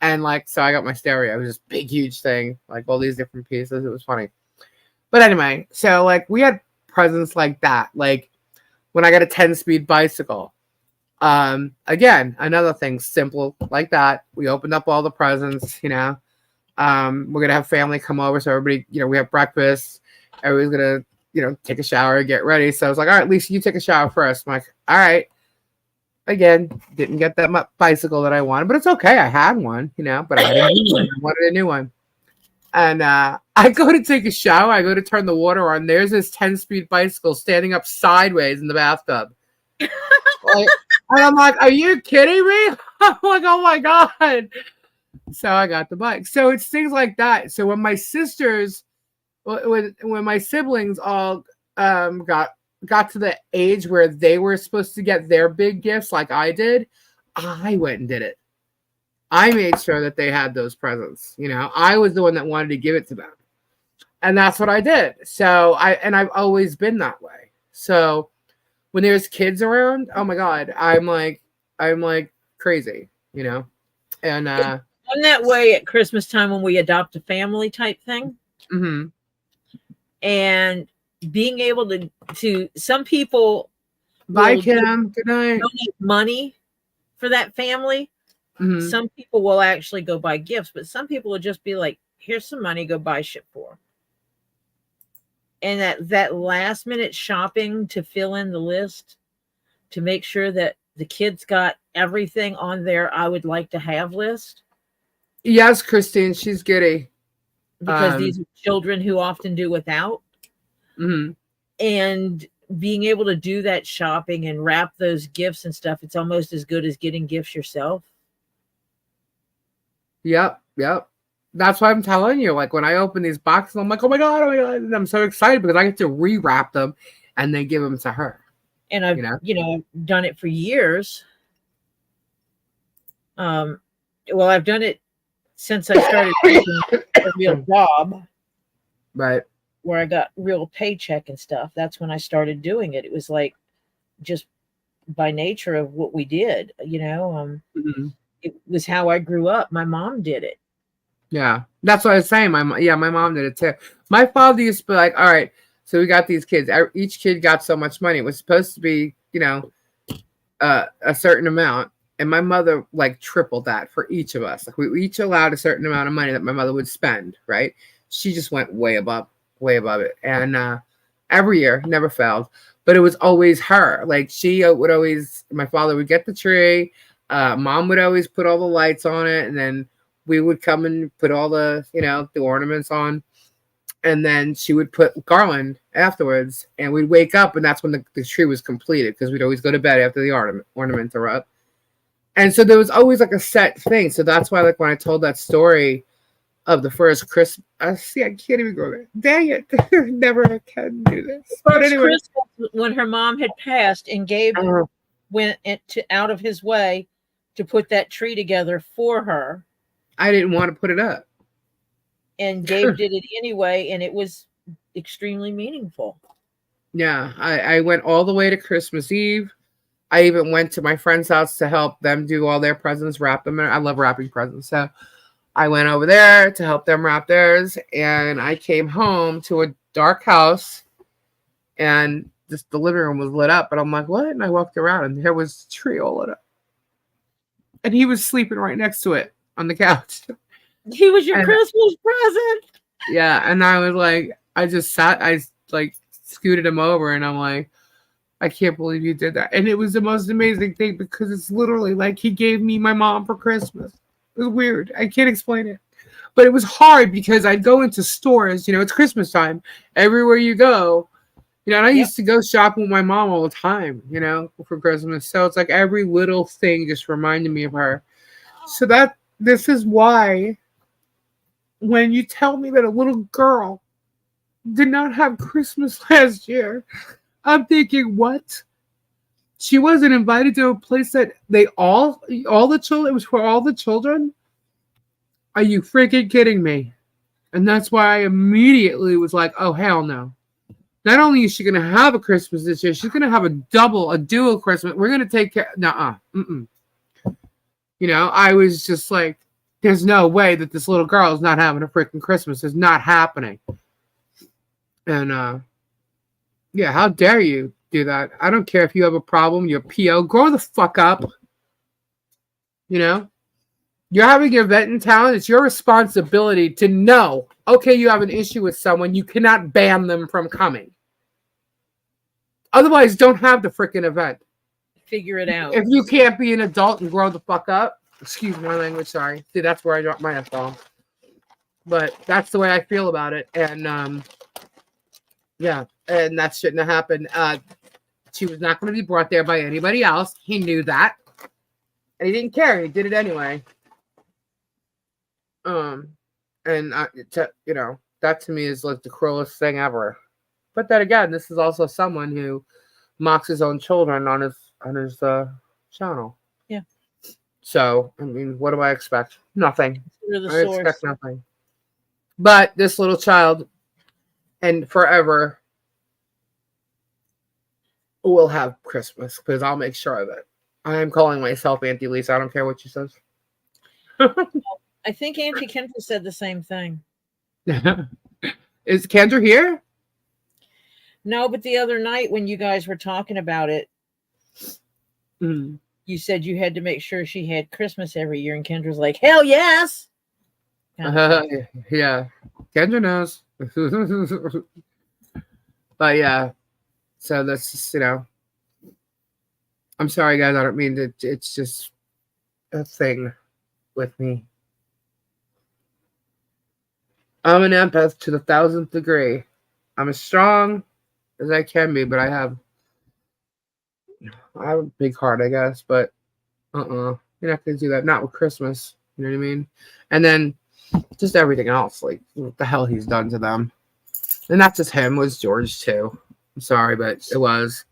and like, so I got my stereo. It was this big, huge thing, like all these different pieces. It was funny. But anyway, so like we had presents like that. Like when I got a 10-speed bicycle. Again, another thing simple like that. We opened up all the presents, we're gonna have family come over, so everybody, we have breakfast, everybody's gonna take a shower, get ready. So I was like, all right, Lisa, you take a shower first. I'm like, all right. Again, didn't get that bicycle that I wanted, but it's okay. I had one, but I had a new one. I wanted a new one. And I go to take a shower, I go to turn the water on. There's this 10-speed bicycle standing up sideways in the bathtub. Like, and I'm like, are you kidding me? I'm like, oh my God. So I got the bike. So it's things like that. So when my sisters, when my siblings all got to the age where they were supposed to get their big gifts like I did, I went and did it. I made sure that they had those presents. You know, I was the one that wanted to give it to them. And that's what I did. So I've always been that way. So when there's kids around, oh my God, I'm like crazy, you know? And I'm that way at Christmas time when we adopt a family type thing. mm-hmm. And being able to some people Bye, Kim. Good night. Donate money for that family. Mm-hmm. Some people will actually go buy gifts, but some people will just be like, here's some money, go buy shit for. And that last minute shopping to fill in the list to make sure that the kids got everything on their I would like to have list. Yes, Christine, she's giddy. Because these are children who often do without. Mm-hmm. And being able to do that shopping and wrap those gifts and stuff, it's almost as good as getting gifts yourself. Yep. That's why I'm telling you. Like when I open these boxes, I'm like, oh my God. And I'm so excited because I get to rewrap them and then give them to her. And I've done it for years. Well, I've done it since I started taking a real job. Right. Where I got real paycheck and stuff. That's when I started doing it. It was like just by nature of what we did, you know. It was how I grew up. My mom did it. Yeah, that's what I was saying. My mom did it too. My father used to be like, all right, so we got these kids. Each kid got so much money. It was supposed to be, you know, a certain amount. And my mother like tripled that for each of us. Like we each allowed a certain amount of money that my mother would spend, right? She just went way above it. And every year, never failed. But it was always her. Like she would always, my father would get the tree. Mom would always put all the lights on it. And then we would come and put all the, you know, the ornaments on. And then she would put garland afterwards. And we'd wake up and that's when the tree was completed. Because we'd always go to bed after the ornaments are up. And so there was always like a set thing. So that's why like when I told that story of the first Christmas, I can't even go there. Dang it. Never can do this. But anyway. Christmas, when her mom had passed and Gabe went out of his way to put that tree together for her. I didn't want to put it up. And Gabe did it anyway, and it was extremely meaningful. Yeah, I went all the way to Christmas Eve. I even went to my friend's house to help them do all their presents, wrap them. I love wrapping presents. So I went over there to help them wrap theirs. And I came home to a dark house and just the living room was lit up. And I'm like, what? And I walked around and there was a tree all lit up. And he was sleeping right next to it on the couch. He was your Christmas present. Yeah. And I was like, I scooted him over and I'm like, I can't believe you did that. And it was the most amazing thing because it's literally like he gave me my mom for Christmas. It was weird. I can't explain it. But it was hard because I'd go into stores, you know, it's Christmas time. Everywhere you go, you know, and I used to go shopping with my mom all the time, you know, for Christmas. So it's like every little thing just reminded me of her. So this is why when you tell me that a little girl did not have Christmas last year, I'm thinking, what? She wasn't invited to a place that all the children, it was for all the children? Are you freaking kidding me? And that's why I immediately was like, oh, hell no. Not only is she going to have a Christmas this year, she's going to have a dual Christmas. We're going to take care. Nuh-uh. Mm-mm. You know, I was just like, there's no way that this little girl is not having a freaking Christmas. It's not happening. And, yeah, how dare you do that? I don't care if you have a problem, you're PO. Grow the fuck up. You know? You're having an event in town. It's your responsibility to know, okay, you have an issue with someone. You cannot ban them from coming. Otherwise, don't have the freaking event. Figure it out. If you can't be an adult and grow the fuck up, excuse my language, sorry. See, that's where I dropped my F-bomb. But that's the way I feel about it. And, yeah, and that shouldn't have happened. She was not going to be brought there by anybody else. He knew that. And he didn't care. He did it anyway. You know, that to me is like the cruelest thing ever. But then again, this is also someone who mocks his own children on his channel. Yeah. So, I mean, what do I expect? Nothing. You're the I source. expect nothing. But this little child and forever will have Christmas because I'll make sure of it. I am calling myself Auntie Lisa. I don't care what she says. I think Auntie Kendra said the same thing. Is Kendra here? No, but the other night when you guys were talking about it, you said you had to make sure she had Christmas every year, and Kendra's like, hell yes. Yeah, Kendra knows. But yeah, so that's just, I'm sorry, guys. I don't mean to. It's just a thing with me. I'm an empath to the 1000th degree. I'm as strong as I can be, but I have a big heart, I guess. But you're not gonna do that. Not with Christmas. You know what I mean? And then just everything else, like what the hell he's done to them. And not just him, it was George too. I'm sorry, but it was.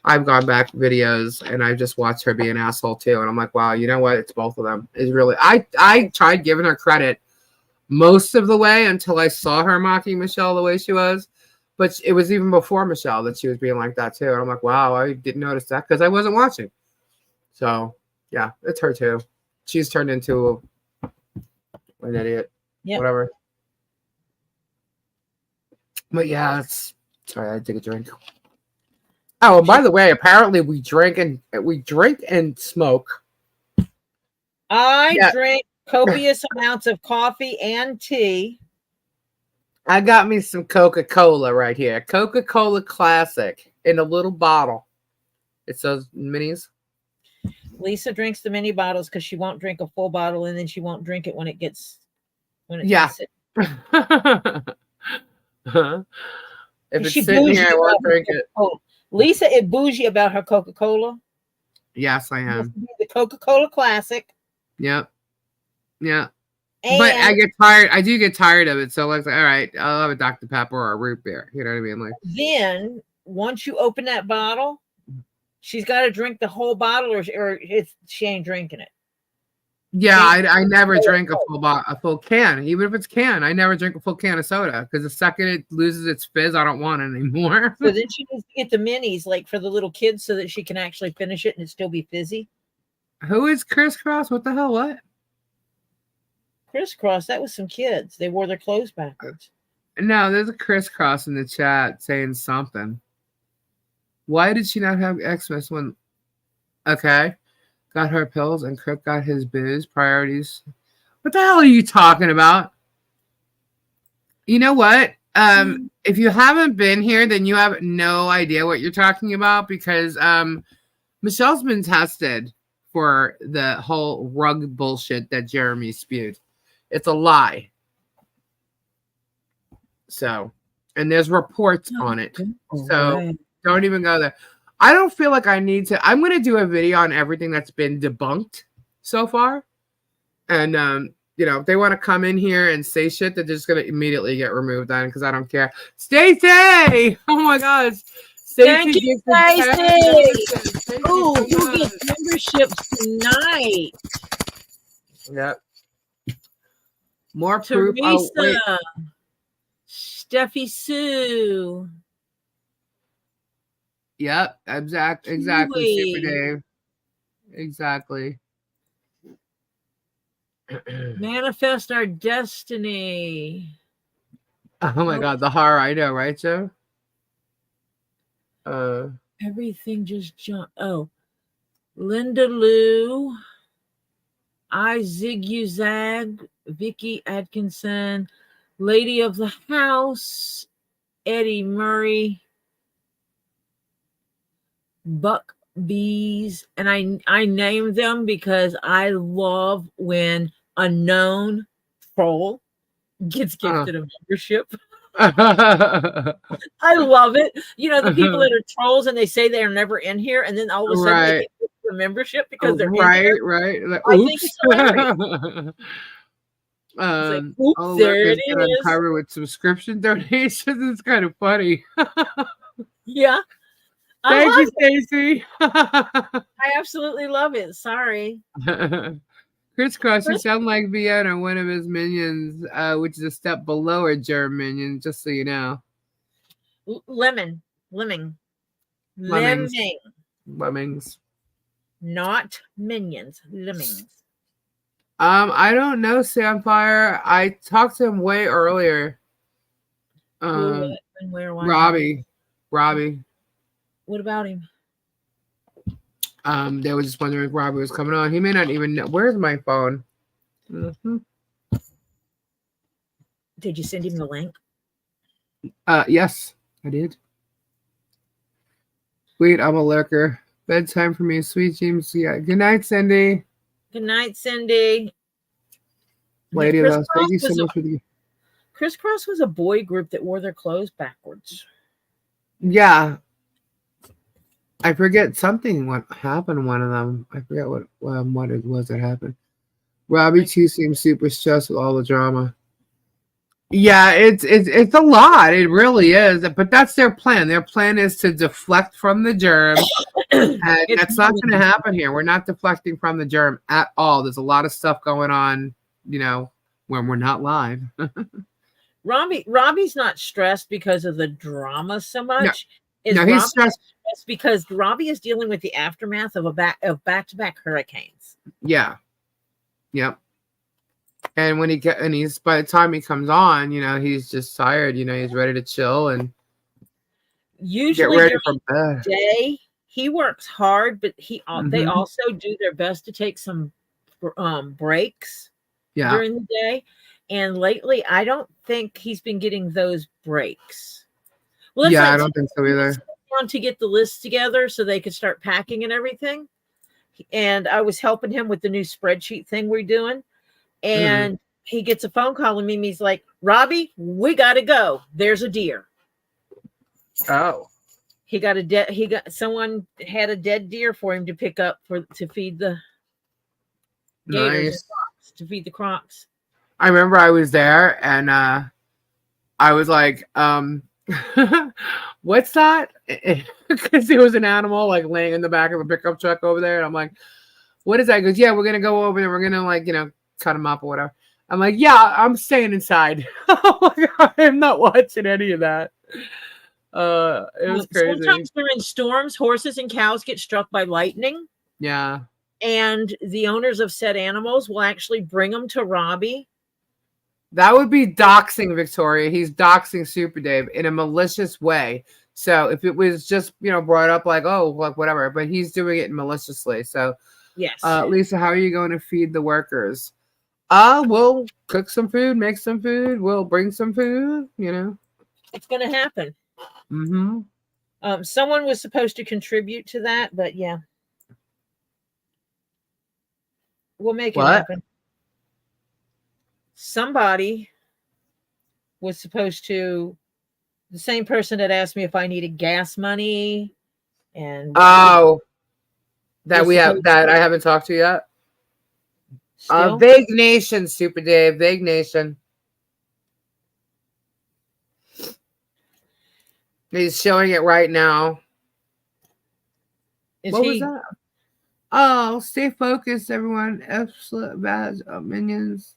I've gone back videos and I just watched her be an asshole too. And I'm like, wow, you know what? It's both of them. It's really I tried giving her credit most of the way until I saw her mocking Michelle the way she was. But it was even before Michelle that she was being like that too. And I'm like, wow, I didn't notice that because I wasn't watching. So yeah, it's her too. She's turned into an idiot. Yep. Whatever. But yeah, it's sorry, I had to take a drink. Oh, and by the way, apparently we drink and smoke. I drink copious amounts of coffee and tea. I got me some Coca-Cola right here. Coca-Cola Classic in a little bottle. It's those minis. Lisa drinks the mini bottles because she won't drink a full bottle, and then she won't drink it when it gets If it's She sitting bougie here, I about won't her drink it. Coca-Cola. Lisa is bougie about her Coca-Cola. Yes, I am. The Coca-Cola Classic. Yep. Yeah. And But I get tired. I do get tired of it. So like, all right, I'll have a Dr. Pepper or a root beer. You know what I mean? Like, then once you open that bottle, she's got to drink the whole bottle, or she ain't drinking it. yeah, I never drink a full can, even if it's can. I never drink a full can of soda because the second it loses its fizz, I don't want it anymore. So then she needs to get the minis, like for the little kids, so that she can actually finish it and it still be fizzy. Who is Crisscross? What the hell? What? Crisscross, that was some kids. They wore their clothes backwards. No, there's a Crisscross in the chat saying something. Why did she not have Xmas when? Okay, got her pills and Crook got his booze. Priorities. What the hell are you talking about? You know what? If you haven't been here, then you have no idea what you're talking about because Michelle's been tested for the whole rug bullshit that Jeremy spewed. It's a lie. So, and there's reports on it. So don't even go there. I don't feel like I need to. I'm going to do a video on everything that's been debunked so far. And, if they want to come in here and say shit, they're just going to immediately get removed on because I don't care. Stacey! Oh my gosh. Thank you, Stacey. Oh, you get memberships tonight. Yep. More proof. Teresa. Steffi Sue. Yep. Exactly. Super Dave. Exactly. Manifest our destiny. Oh my God, the horror! I know, right, Joe? Everything just jumped. Oh, Linda Lou, I Zig You Zag, Vicky Atkinson, Lady of the House, Eddie Murray, Buck Bees, and I named them because I love when a known troll gets gifted a membership. I love it. The people that are trolls and they say they're never in here, and then all of a sudden they get a membership because they're in here. Right. Like, I think it's hilarious. There it is. Covered with subscription donations. It's kind of funny. Yeah. Thank you, love it. Stacy. I absolutely love it. Sorry. Crisscross, you Chris- sound like Vienna, one of his minions, which is a step below a germ minion, just so you know. Lemming. Lemmings. Lemming. Lemmings. Not minions. Lemmings. I don't know, Samfire. I talked to him way earlier. Who, and where, why? Robbie. What about him? They were just wondering if Robbie was coming on. He may not even know. Where's my phone? Mm-hmm. Did you send him the link? Yes, I did. Wait, I'm a lurker. Bedtime for me, sweet dreams. Yeah. Good night, Cindy. Good night, Cindy. Lady of those. Thank you so much for the. Crisscross was a boy group that wore their clothes backwards. Yeah. I forget something what happened to one of them. I forget what it was that happened. Robbie too seems super stressed with all the drama. Yeah, it's a lot. It really is. But that's their plan. Their plan is to deflect from the germ. And that's not going to happen here. We're not deflecting from the germ at all. There's a lot of stuff going on, when we're not live. Robbie's not stressed because of the drama so much. No, he's stressed because Robbie is dealing with the aftermath of back-to-back hurricanes. Yeah. Yep. And when he's by the time he comes on, he's just tired. He's ready to chill and usually get ready for bed. Day he works hard, but they also do their best to take some breaks during the day. And lately, I don't think he's been getting those breaks. Well, I don't think so either. To get the list together so they could start packing and everything. And I was helping him with the new spreadsheet thing we're doing. And he gets a phone call and Mimi's like, Robbie, we got to go. There's a deer. Oh. Someone had a dead deer for him to pick up to feed the gators and crocs, to feed the crocs. I remember I was there and I was like, what's that? Because it was an animal like laying in the back of a pickup truck over there. And I'm like, what is that? He goes, yeah, we're going to go over there. We're going to cut him up or whatever. I'm like, yeah, I'm staying inside. I'm not watching any of that. It was crazy. Sometimes during storms, horses and cows get struck by lightning. Yeah. And the owners of said animals will actually bring them to Robbie. That would be doxing, Victoria. He's doxing Super Dave in a malicious way. So if it was just, brought up like, oh, like whatever, but he's doing it maliciously. So yes. Lisa, how are you going to feed the workers? We'll cook some food, make some food. We'll bring some food, It's going to happen. Mm-hmm. Someone was supposed to contribute to that, but yeah. We'll make it happen. Somebody was supposed to, the same person that asked me if I needed gas money and that I haven't talked to yet. Vague Nation, Super Dave, Vague Nation. He's showing it right now. What was that? Oh, stay focused, everyone. Badge minions.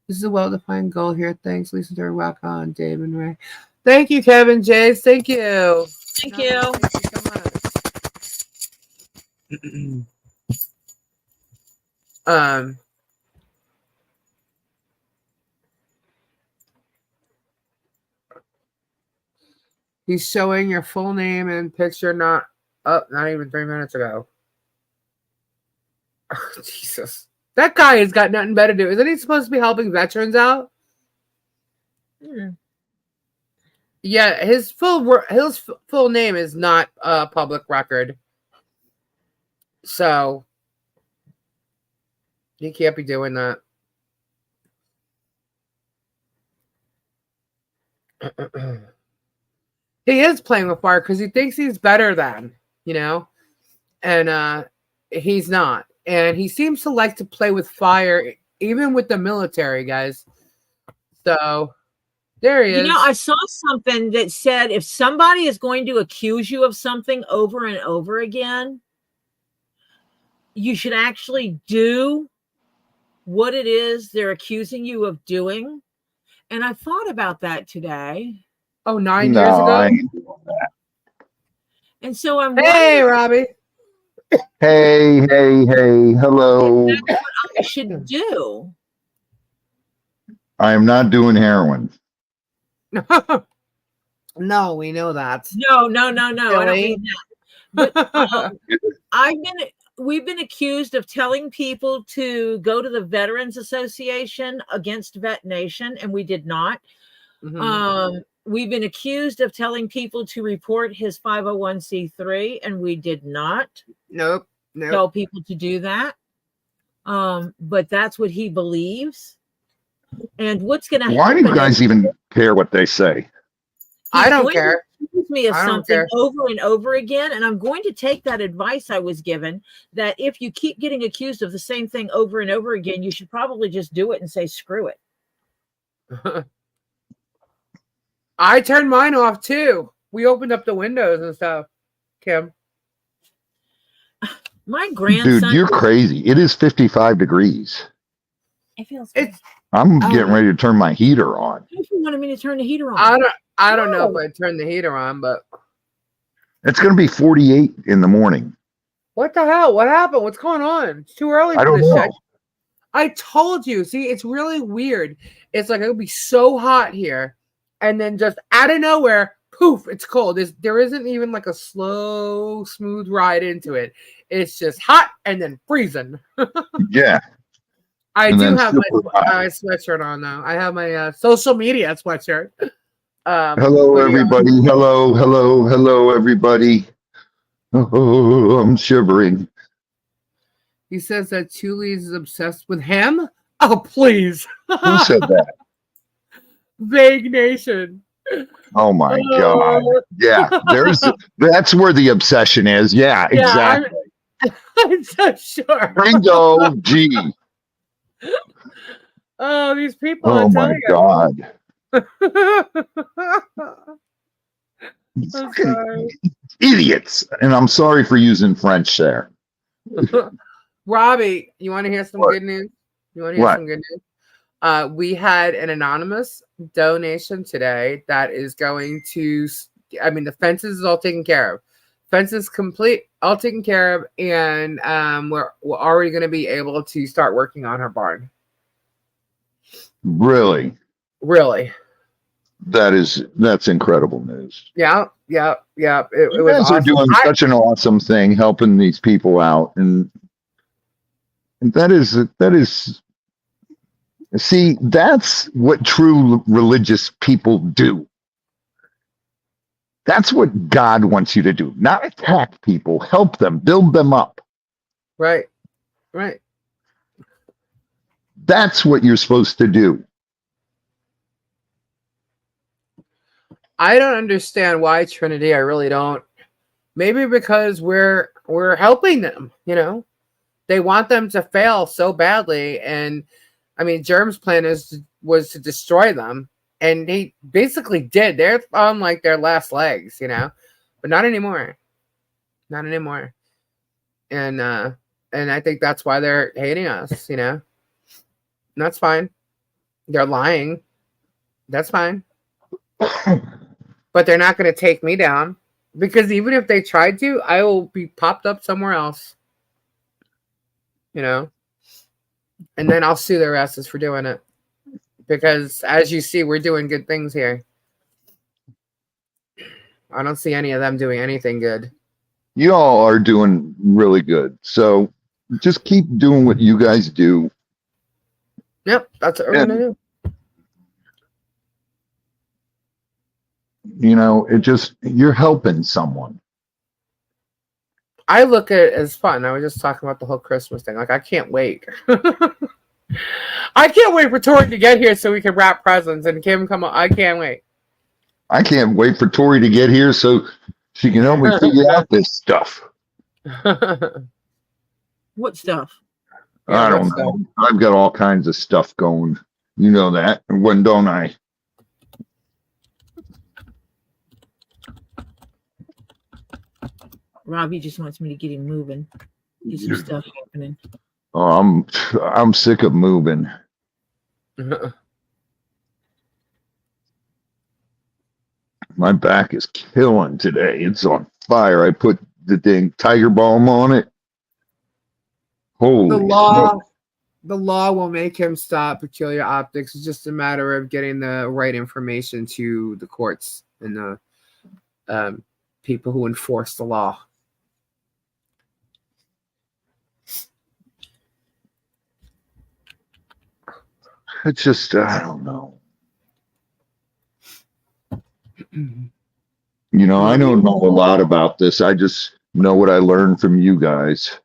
This is a well-defined goal here. Thanks, Lisa. Rock on, Dave and Ray. Thank you, Kevin Jace. Thank you. Thank you. So much. He's showing your full name and picture not even 3 minutes ago. Oh, Jesus. That guy has got nothing better to do. Isn't he supposed to be helping veterans out? Yeah, his full name is not a public record. So he can't be doing that. He is playing with fire because he thinks he's better than, and he's not. And he seems to like to play with fire, even with the military, guys. So There he is. You know, I saw something that said if somebody is going to accuse you of something over and over again, you should actually do what it is they're accusing you of doing. And I thought about that today. Oh, 9 years ago? I ain't doing that. And so I'm Hey, Robbie. Hey, hello. if that's what I should do. I am not doing heroin. No, we know that. No. I don't mean that. But we've been accused of telling people to go to the Veterans Association against Vet Nation, and we did not. Mhm. We've been accused of telling people to report his 501c3, and we did not Nope. tell people to do that. But that's what he believes. And what's going to happen? Why do you guys even care what they say? I don't care. Accuse me of I don't something care. over and over again, and I'm going to take that advice I was given that if you keep getting accused of the same thing over and over again, you should probably just do it and say screw it. I turned mine off too. We opened up the windows and stuff. Kim. My grandson, Dude, you're crazy. It is 55 degrees. it feels good. It's I'm getting ready to turn my heater on. If you wanted me to turn the heater on, I don't know if I turned the heater on, but It's going to be 48 in the morning. what the hell? What happened? What's going on? It's too early I for don't this know. shit. I told you. See, it's really weird. It's like it'll be so hot here, and then just out of nowhere, poof, it's cold. There isn't even like a slow, smooth ride into it. It's just hot and then freezing. Yeah. I And do then have my super hot. sweatshirt on now. I have my social media sweatshirt. Hello, but yeah. everybody. Hello, everybody. Oh, I'm shivering. He says that Chulis is obsessed with him. Oh, please. Who said that? Vague Nation. Oh my God. Yeah, that's where the obsession is. Yeah, exactly. I'm so sure. Bingo, G. Oh, these people. Oh I'm my telling God. I'm sorry. Idiots. And I'm sorry for using French there. Robbie, you want to hear some What? good news? You want to hear What? some good news? We had an anonymous donation today that is going to, I mean, the fences is all taken care of. Fences complete, all taken care of, and we're already going to be able to start working on her barn. Really? Really? That's incredible news. Yeah. It You was guys are awesome. doing such an awesome thing, helping these people out, and that is. See, that's what true religious people do. That's what God wants you to do. Not attack people, help them, build them up. Right. That's what you're supposed to do. I don't understand why Trinity. I really don't. Maybe because we're helping them, you know. They want them to fail so badly, and I mean, Germ's plan was to destroy them, and he basically did. They're on like their last legs, you know, but not anymore. Not anymore. And I think that's why they're hating us, you know. And that's fine. They're lying. That's fine. But they're not going to take me down, because even if they tried to, I will be popped up somewhere else. You know? And then I'll sue their asses for doing it. Because as you see, we're doing good things here. I don't see any of them doing anything good. You all are doing really good. So just keep doing what you guys do. Yep, that's what we're going to do. You know, you're helping someone. I look at it as fun. I was just talking about the whole Christmas thing. Like, I can't wait. I can't wait for Tori to get here so we can wrap presents and Kim come on. I can't wait. I can't wait for Tori to get here so she can help me figure out this stuff. what stuff? I don't know. I've got all kinds of stuff going. You know that. When don't I? Robbie just wants me to get him moving. Get some stuff happening. Oh, I'm sick of moving. My back is killing today. It's on fire. I put the dang tiger balm on it. Holy smoke. The law will make him stop peculiar optics. It's just a matter of getting the right information to the courts and the people who enforce the law. It's just, I don't know. You know, I don't know a lot about this. I just know what I learned from you guys.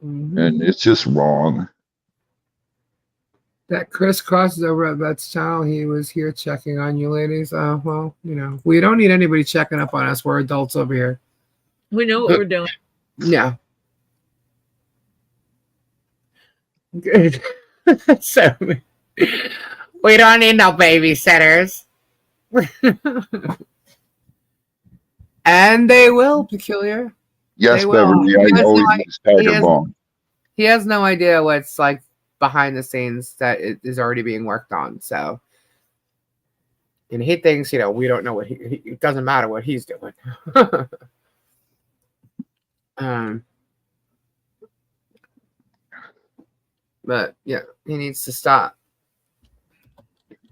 And it's just wrong. That Chris crosses over at Bet's channel. He was here checking on you ladies. Well, you know, we don't need anybody checking up on us. We're adults over here. We know what we're doing. Yeah. Good. So we don't need no babysitters. And they will, Peculiar. Yes, They will. Beverly, I always use tiger balm. He has no idea what's like behind the scenes that it is already being worked on. So, and he thinks, you know, we don't know what it doesn't matter what he's doing. But yeah, he needs to stop.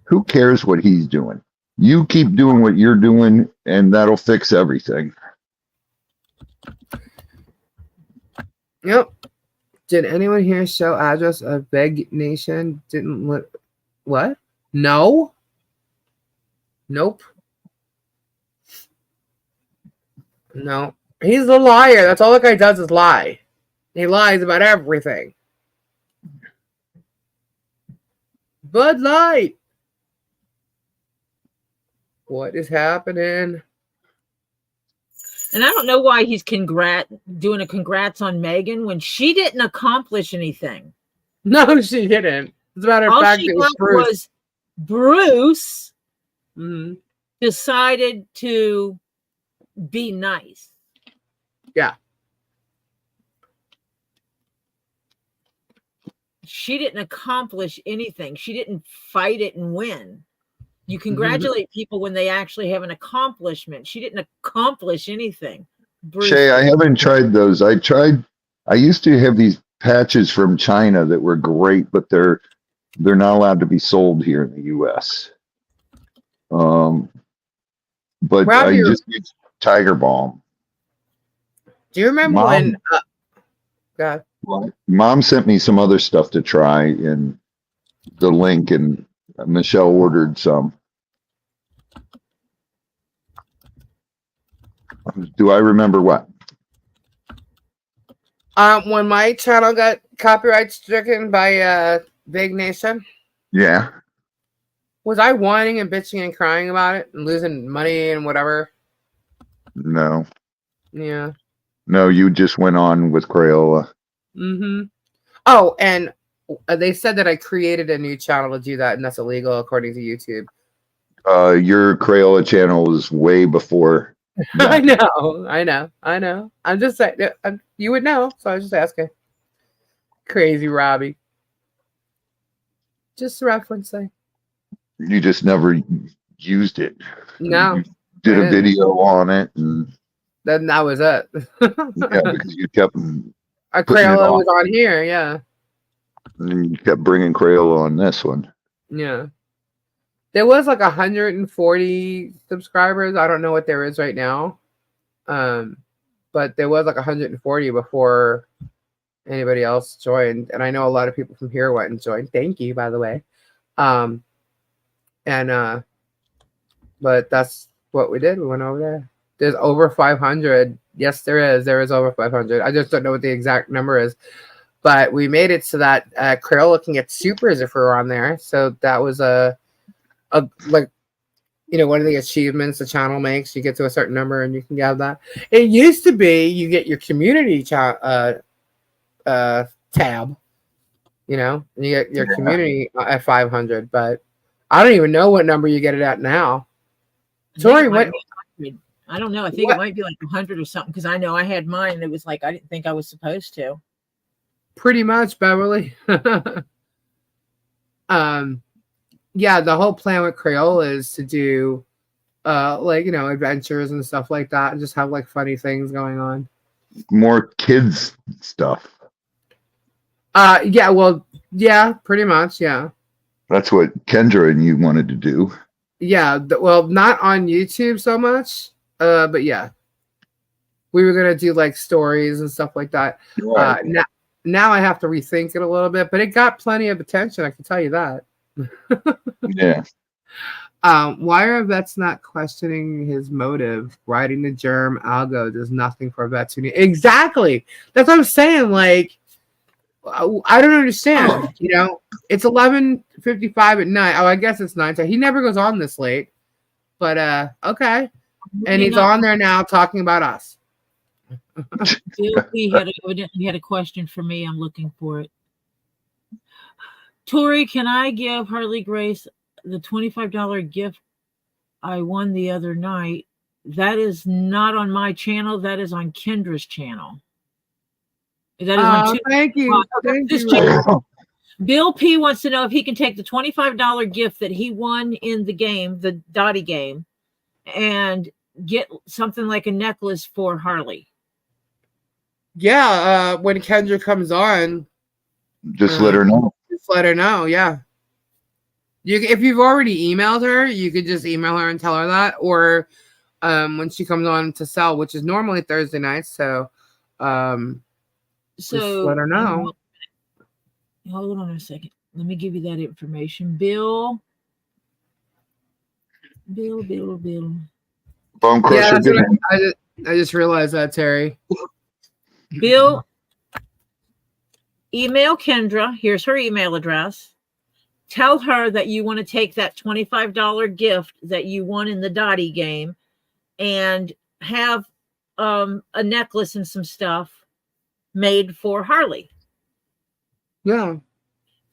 Who cares what he's doing? You keep doing what you're doing, and that'll fix everything. Yep. Did anyone here show address of Beg Nation? Didn't look. What? No. Nope. No. He's a liar. That's all the guy does is lie. He lies about everything. Bud Light. What is happening? And I don't know why he's doing a congrats on Megan when she didn't accomplish anything. No, she didn't. As a matter of fact, it was Bruce decided to be nice. Yeah. She didn't accomplish anything. She didn't fight it and win. You congratulate people when they actually have an accomplishment. She didn't accomplish anything. Bruce. Shay, I haven't tried those. I used to have these patches from China that were great, but they're not allowed to be sold here in the US. But I just use tiger balm. Do you remember when God. Mom sent me some other stuff to try in the link, and Michelle ordered some. Do I remember what? When my channel got copyright stricken by Big Nation. Yeah. Was I whining and bitching and crying about it and losing money and whatever? No. Yeah. No, you just went on with Crayola. Oh, and they said that I created a new channel to do that, and that's illegal according to YouTube. Your Crayola channel was way before. I know. I'm just saying, you would know, so I was just asking. Crazy Robbie. Just referencing. You just never used it. No. You did a video on it, and then that was it. Yeah, because you kept. Our Crayola was on here, yeah. And you kept bringing Crayola on this one. Yeah. There was like 140 subscribers. I don't know what there is right now. But there was like 140 before anybody else joined. And I know a lot of people from here went and joined. Thank you, by the way. But that's what we did. We went over there. There's over 500. Yes, there is. There is over 500. I just don't know what the exact number is. But we made it so that Crayola can get supers if we're on there. So that was like, you know, one of the achievements the channel makes. You get to a certain number and you can have that. It used to be you get your community tab, you know, and you get your community at 500. But I don't even know what number you get it at now. Tori, what? I don't know. I think it might be like 100 or something because I know I had mine and it was like I didn't think I was supposed to. Pretty much, Beverly. Yeah, the whole plan with Crayola is to do like, you know, adventures and stuff like that and just have like funny things going on. More kids stuff. Yeah, well, yeah, pretty much, yeah. That's what Kendra and you wanted to do. Yeah, well, not on YouTube so much, but yeah. We were gonna do like stories and stuff like that. Right. Now I have to rethink it a little bit, but it got plenty of attention, I can tell you that. Yeah. Why are vets not questioning his motive? Writing the germ algo does nothing for vets who need. Exactly. That's what I'm saying. Like, I don't understand. You know, it's 11:55 at night. Oh, I guess it's 9. So he never goes on this late. But okay. And he's on there now talking about us. Bill P evidently had a question for me. I'm looking for it. Tori, can I give Harley Grace the $25 gift I won the other night? That is not on my channel. That is on Kendra's channel. That is on thank you. Thank you. Bill P wants to know if he can take the $25 gift that he won in the game, the Dottie game, and get something like a necklace for Harley. Yeah, when Kendra comes on, just let her know. Just let her know, yeah. If you've already emailed her, you could just email her and tell her that, or when she comes on to sell, which is normally Thursday nights, so just let her know. Hold on a second. Let me give you that information. Bill. Bone crusher. Yeah, I just realized that, Terry. Bill, email Kendra. Here's her email address. Tell her that you want to take that $25 gift that you won in the Dottie game and have a necklace and some stuff made for Harley. Yeah.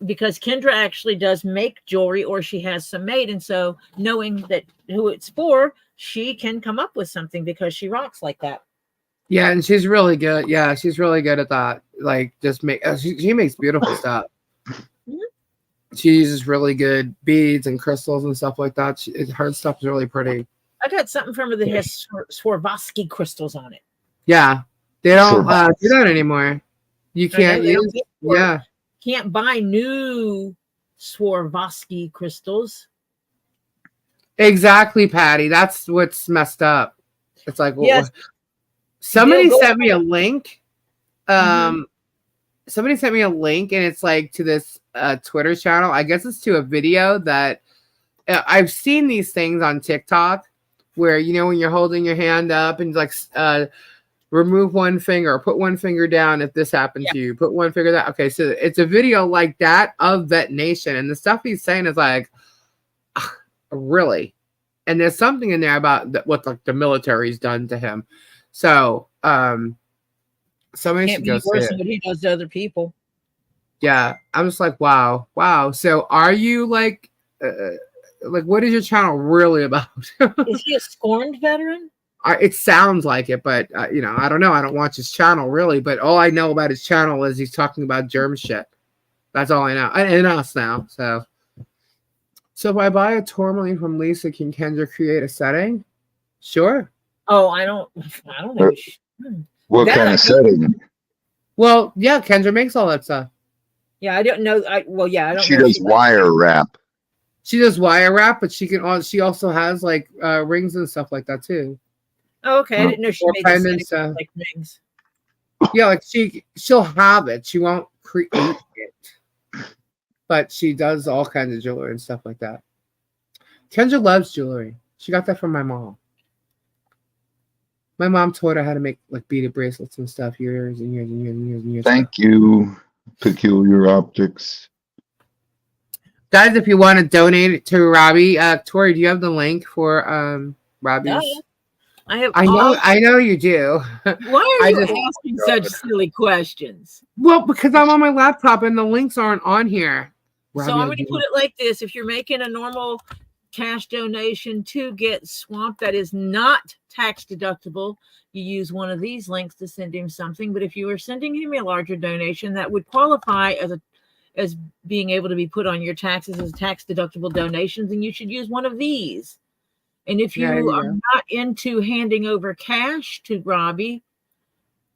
Because Kendra actually does make jewelry, or she has some made. And so knowing that who it's for, she can come up with something because she rocks like that. Yeah, and she's really good. Yeah, she's really good at that. Like, just she makes beautiful stuff. She uses really good beads and crystals and stuff like that. Her stuff is really pretty. I got something from her that has Swarovski crystals on it. Yeah, they don't do that anymore. You can't use. Yeah, can't buy new Swarovski crystals. Exactly, Patty. That's what's messed up. It's like, yes. Somebody sent me a link. Somebody sent me a link, and it's like to this Twitter channel. I guess it's to a video that I've seen these things on TikTok, where, you know, when you're holding your hand up and like remove one finger or put one finger down if this happened to you, put one finger down. Okay, so it's a video like that of Vet Nation, and the stuff he's saying is like, really? And there's something in there about what like the military's done to him. So somebody should go see it. What he does to other people. Yeah, I'm just like, wow. So are you like what is your channel really about? Is he a scorned veteran? It sounds like it, but you know, I don't know. I don't watch his channel really, but all I know about his channel is he's talking about germ shit. That's all I know, and us now. So if I buy a tourmaline from Lisa, can Kendra create a setting? Sure. Oh, I don't know. What kind of setting? Well, yeah, Kendra makes all that stuff. Yeah, I don't know. I don't. She does wire wrap. She does wire wrap, but she also has like rings and stuff like that too. Oh, okay. I didn't know she made pendants, like rings. Yeah, like she'll have it. She won't create it, but she does all kinds of jewelry and stuff like that. Kendra loves jewelry. She got that from my mom. My mom taught her how to make like beaded bracelets and stuff years and years and years and years and years. Thank you, Peculiar Optics. Guys, if you want to donate it to Robbie, Tori, do you have the link for Robbie's? Yeah. I know you do. Why are you asking such silly questions? Well, because I'm on my laptop and the links aren't on here. So I'm going to put it like this: if you're making a normal cash donation to get Swamp that is not tax deductible, you use one of these links to send him something. But if you are sending him a larger donation that would qualify as being able to be put on your taxes as tax deductible donations, then you should use one of these. And if you are not into handing over cash to Robbie,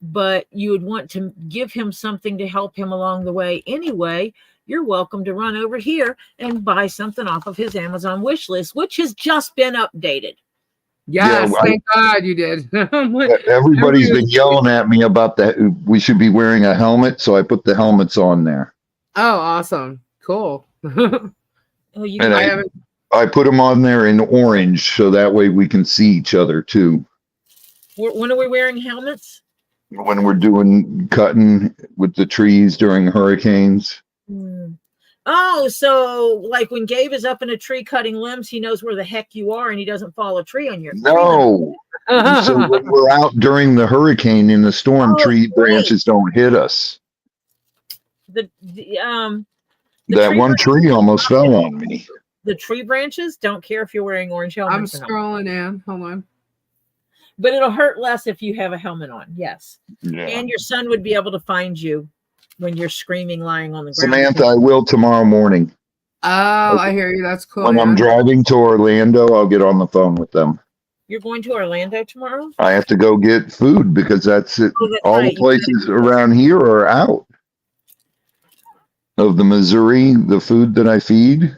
but you would want to give him something to help him along the way anyway, you're welcome to run over here and buy something off of his Amazon wish list, which has just been updated. Yes, thank God you did. Everybody's been yelling at me about that. We should be wearing a helmet, so I put the helmets on there. Oh, awesome. Cool. I put them on there in orange, so that way we can see each other too. When are we wearing helmets? When we're doing cutting with the trees during hurricanes. Oh, so like when Gabe is up in a tree cutting limbs, he knows where the heck you are and he doesn't fall a tree on your No. So when we're out during the hurricane in the storm, tree branches don't hit us. That one tree almost fell on me. The tree branches don't care if you're wearing orange helmets. I'm scrolling in. Hold on. But it'll hurt less if you have a helmet on. Yes. Yeah. And your son would be able to find you when you're screaming, lying on the ground. Samantha, I will tomorrow morning. Oh, I hear you. That's cool. When I'm driving to Orlando, I'll get on the phone with them. You're going to Orlando tomorrow? I have to go get food because that's it. All the places around here are out of the Missouri, the food that I feed.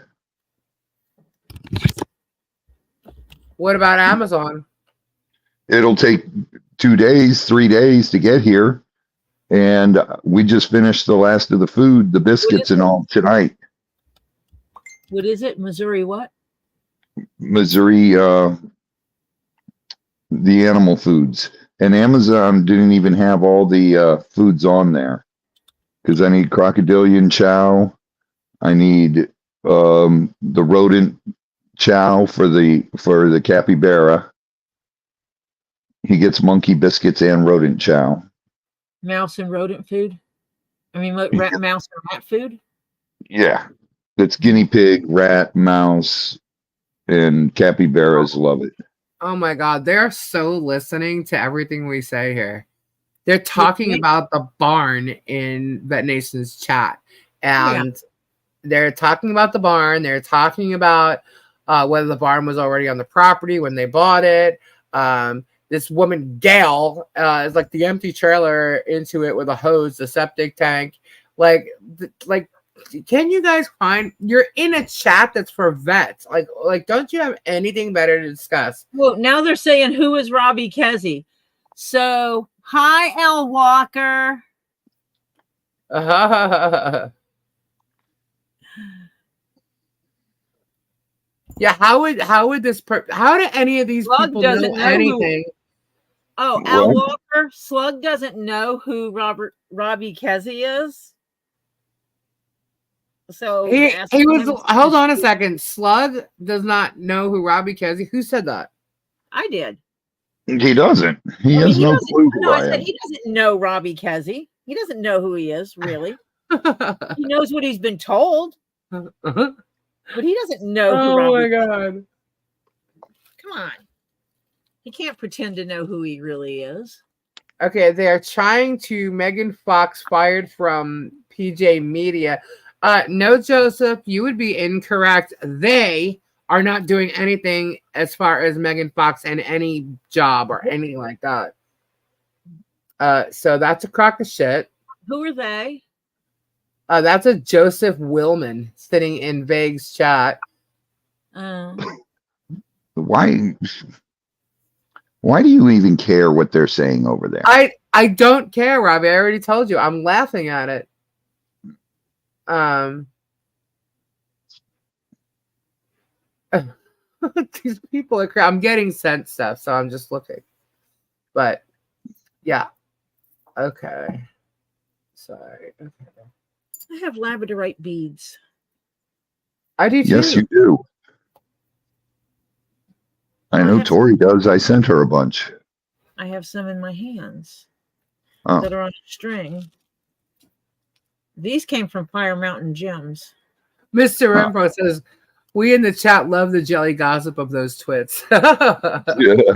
What about Amazon? It'll take 2 days, 3 days to get here. And we just finished the last of the food, the biscuits and all tonight. What is it? Missouri what? Missouri, the animal foods. And Amazon didn't even have all the foods on there. Because I need crocodilian chow. I need the rodent chow for the capybara. He gets monkey biscuits and rodent chow. Mouse and rodent food? I mean, mouse and rat food? Yeah. It's guinea pig, rat, mouse, and capybaras love it. Oh my God. They're so listening to everything we say here. They're talking about the barn in Vet Nation's chat. And they're talking about the barn. They're talking about whether the barn was already on the property when they bought it. This woman, Gail, is like the empty trailer into it with a hose, the septic tank. Like, can you guys find? You're in a chat that's for vets. Like, don't you have anything better to discuss? Well, now they're saying who is Robbie Kesey. So, hi, L. Walker. Yeah, how would how do any of these Slug people doesn't know anything? Al Walker, Slug doesn't know who Robbie Kesey is. So he was. Hold on a second. Slug does not know who Robbie Kesey. Who said that? I did. He doesn't. He has no clue who I am. He doesn't know Robbie Kesey. He doesn't know who he is, really. He knows what he's been told. But he doesn't know who Robbie. Oh my God. Come on. He can't pretend to know who he really is. Okay, they are trying to Megan Fox fired from PJ Media. No, Joseph, you would be incorrect. They are not doing anything as far as Megan Fox and any job or anything like that. So that's a crock of shit. Who are they? That's a Joseph Willman sitting in Vague's chat. Why do you even care what they're saying over there? I don't care, Robbie. I already told you. I'm laughing at it. These people are I'm getting sent stuff, so I'm just looking. But yeah. Okay. Sorry. Okay. I have labradorite beads. I do too. Yes, you do. I know Tori does. I sent her a bunch. I have some in my hands that are on a string. These came from Fire Mountain Gems. Mr. Renfro says, We in the chat love the jelly gossip of those twits. Yeah.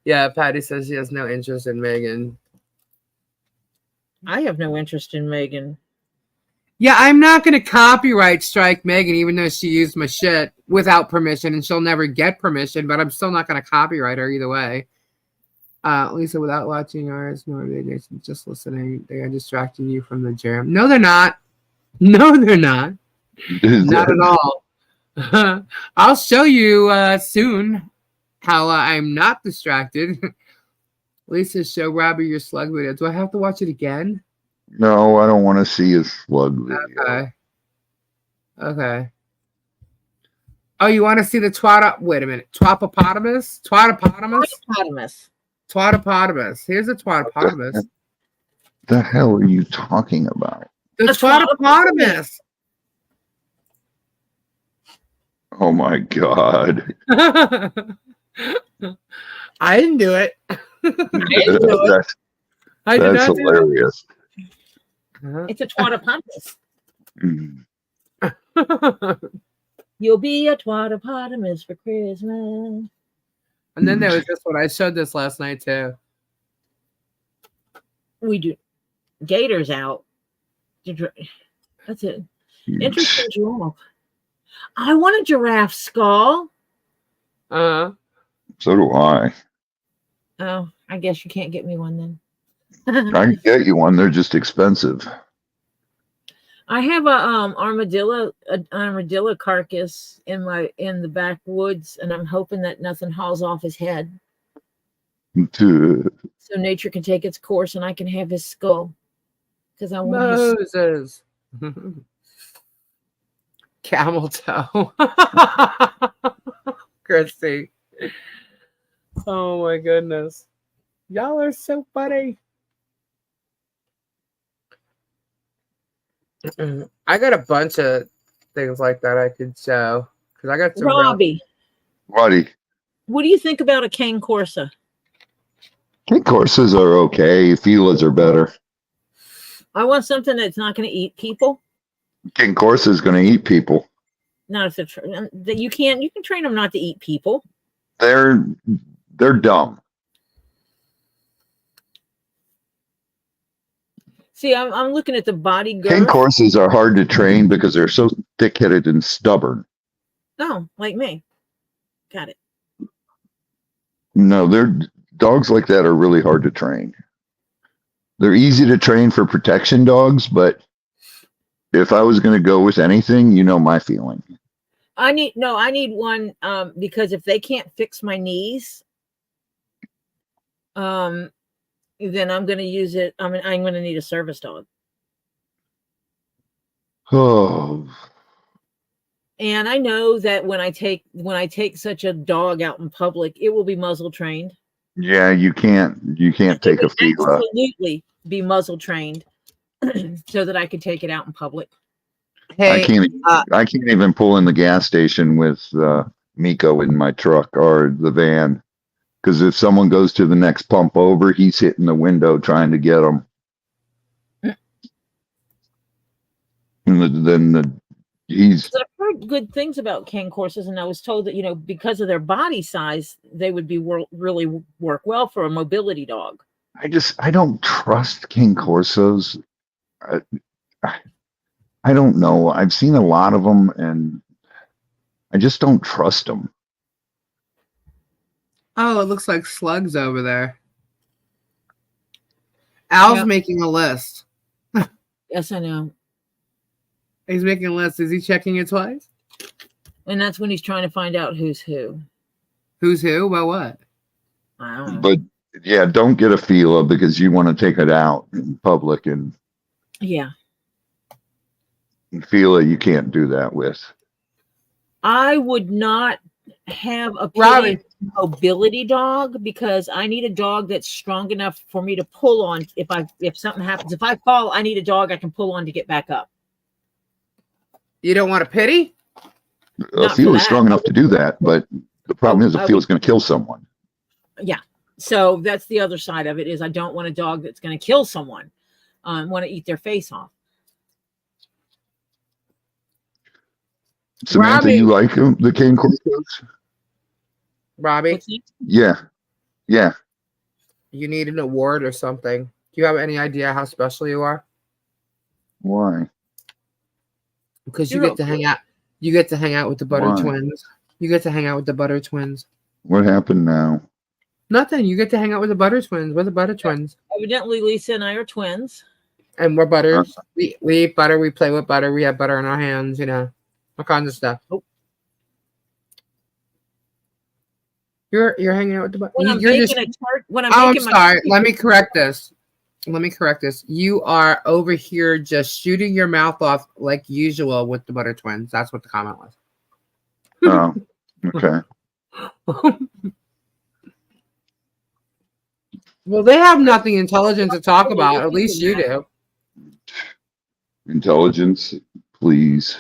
Yeah, Patty says she has no interest in Megan. I have no interest in Megan. Yeah, I'm not going to copyright strike Megan, even though she used my shit without permission, and she'll never get permission, but I'm still not going to copyright her either way. Lisa, without watching ours, nor videos, just listening, they are distracting you from the jam. No, they're not. No, they're not. Not at all. I'll show you soon how I'm not distracted. Lisa, show Robbie your slug video. Do I have to watch it again? No, I don't want to see his slug video. Okay. Oh, you want to see the twat? Wait a minute. Twapopotamus? Twatopotamus. Here's a twatopotamus. The hell are you talking about? The twatopotamus. Oh my god. I didn't do it. That's hilarious. It's a twatopotamus. Mm. You'll be a twatopotamus for Christmas. And then there was this one. I showed this last night too. We do. Gator's out. That's it. Interesting giraffe. I want a giraffe skull. Uh-huh. So do I. Oh, I guess you can't get me one then. I can get you one. They're just expensive. I have a armadillo carcass in the backwoods, and I'm hoping that nothing hauls off his head, so nature can take its course and I can have his skull. Because I want Moses. Camel toe. Christy. Oh my goodness. Y'all are so funny. I got a bunch of things like that I could show. Because I got some Robbie. What do you think about a cane corsa? Cane corsas are okay. Filas are better. I want something that's not going to eat people. King Corsa is going to eat people. Not if that you can train them not to eat people. They're dumb. See, I'm looking at the body girth. King Corsas are hard to train because they're so thick-headed and stubborn. Oh, like me. Got it. No, dogs like that are really hard to train. They're easy to train for protection dogs, but if I was going to go with anything, you know my feeling. I need one because if they can't fix my knees, then I'm going to use it. I'm going to need a service dog. Oh. And I know that when I take such a dog out in public, it will be muzzle trained. Yeah, you can't take a Fila. Absolutely be muzzle trained so that I could take it out in public. Hey, I can't even pull in the gas station with Miko in my truck or the van, because if someone goes to the next pump over, he's hitting the window trying to get them. And I've heard good things about cane corsas, and I was told that because of their body size, they would be really work well for a mobility dog. I don't trust King Corsas. I don't know. I've seen a lot of them, and I just don't trust them. Oh, it looks like Slug's over there. Al's making a list. Yes, I know. He's making a list. Is he checking it twice? And that's when he's trying to find out who's who. Who's who? About what? I don't know. But yeah, don't get a Fila because you want to take it out in public, and Fila you can't do that with. I would not have a mobility dog because I need a dog that's strong enough for me to pull on if something happens. If I fall, I need a dog I can pull on to get back up. You don't want a pity? A Fila is strong enough to do that, but the problem is a Fila is going to kill someone. Yeah. So that's the other side of it is I don't want a dog that's going to kill someone. Want to eat their face off. Samantha, Robbie. you like them, the cane corsos? Robbie, What's that? Yeah. Yeah. you need an award or something. Do you have any idea how special you are? Why? Because you You're get to hang out. You get to hang out with the Butter Why? Twins. You get to hang out with the Butter Twins. What happened now? Nothing. You get to hang out with the Butter Twins. We're the Butter Twins. Evidently, Lisa and I are twins. And we're butter. Uh. We eat butter. We play with butter. We have butter in our hands. You know, all kinds of stuff. Oh. You're hanging out with the butter. When I'm You're making just. a tart, when I'm Oh, I'm making my sorry. Let me correct this. You are over here just shooting your mouth off like usual with the Butter Twins. That's what the comment was. Oh, okay. Well, they have nothing intelligent to talk about. At least you do. Intelligence, please.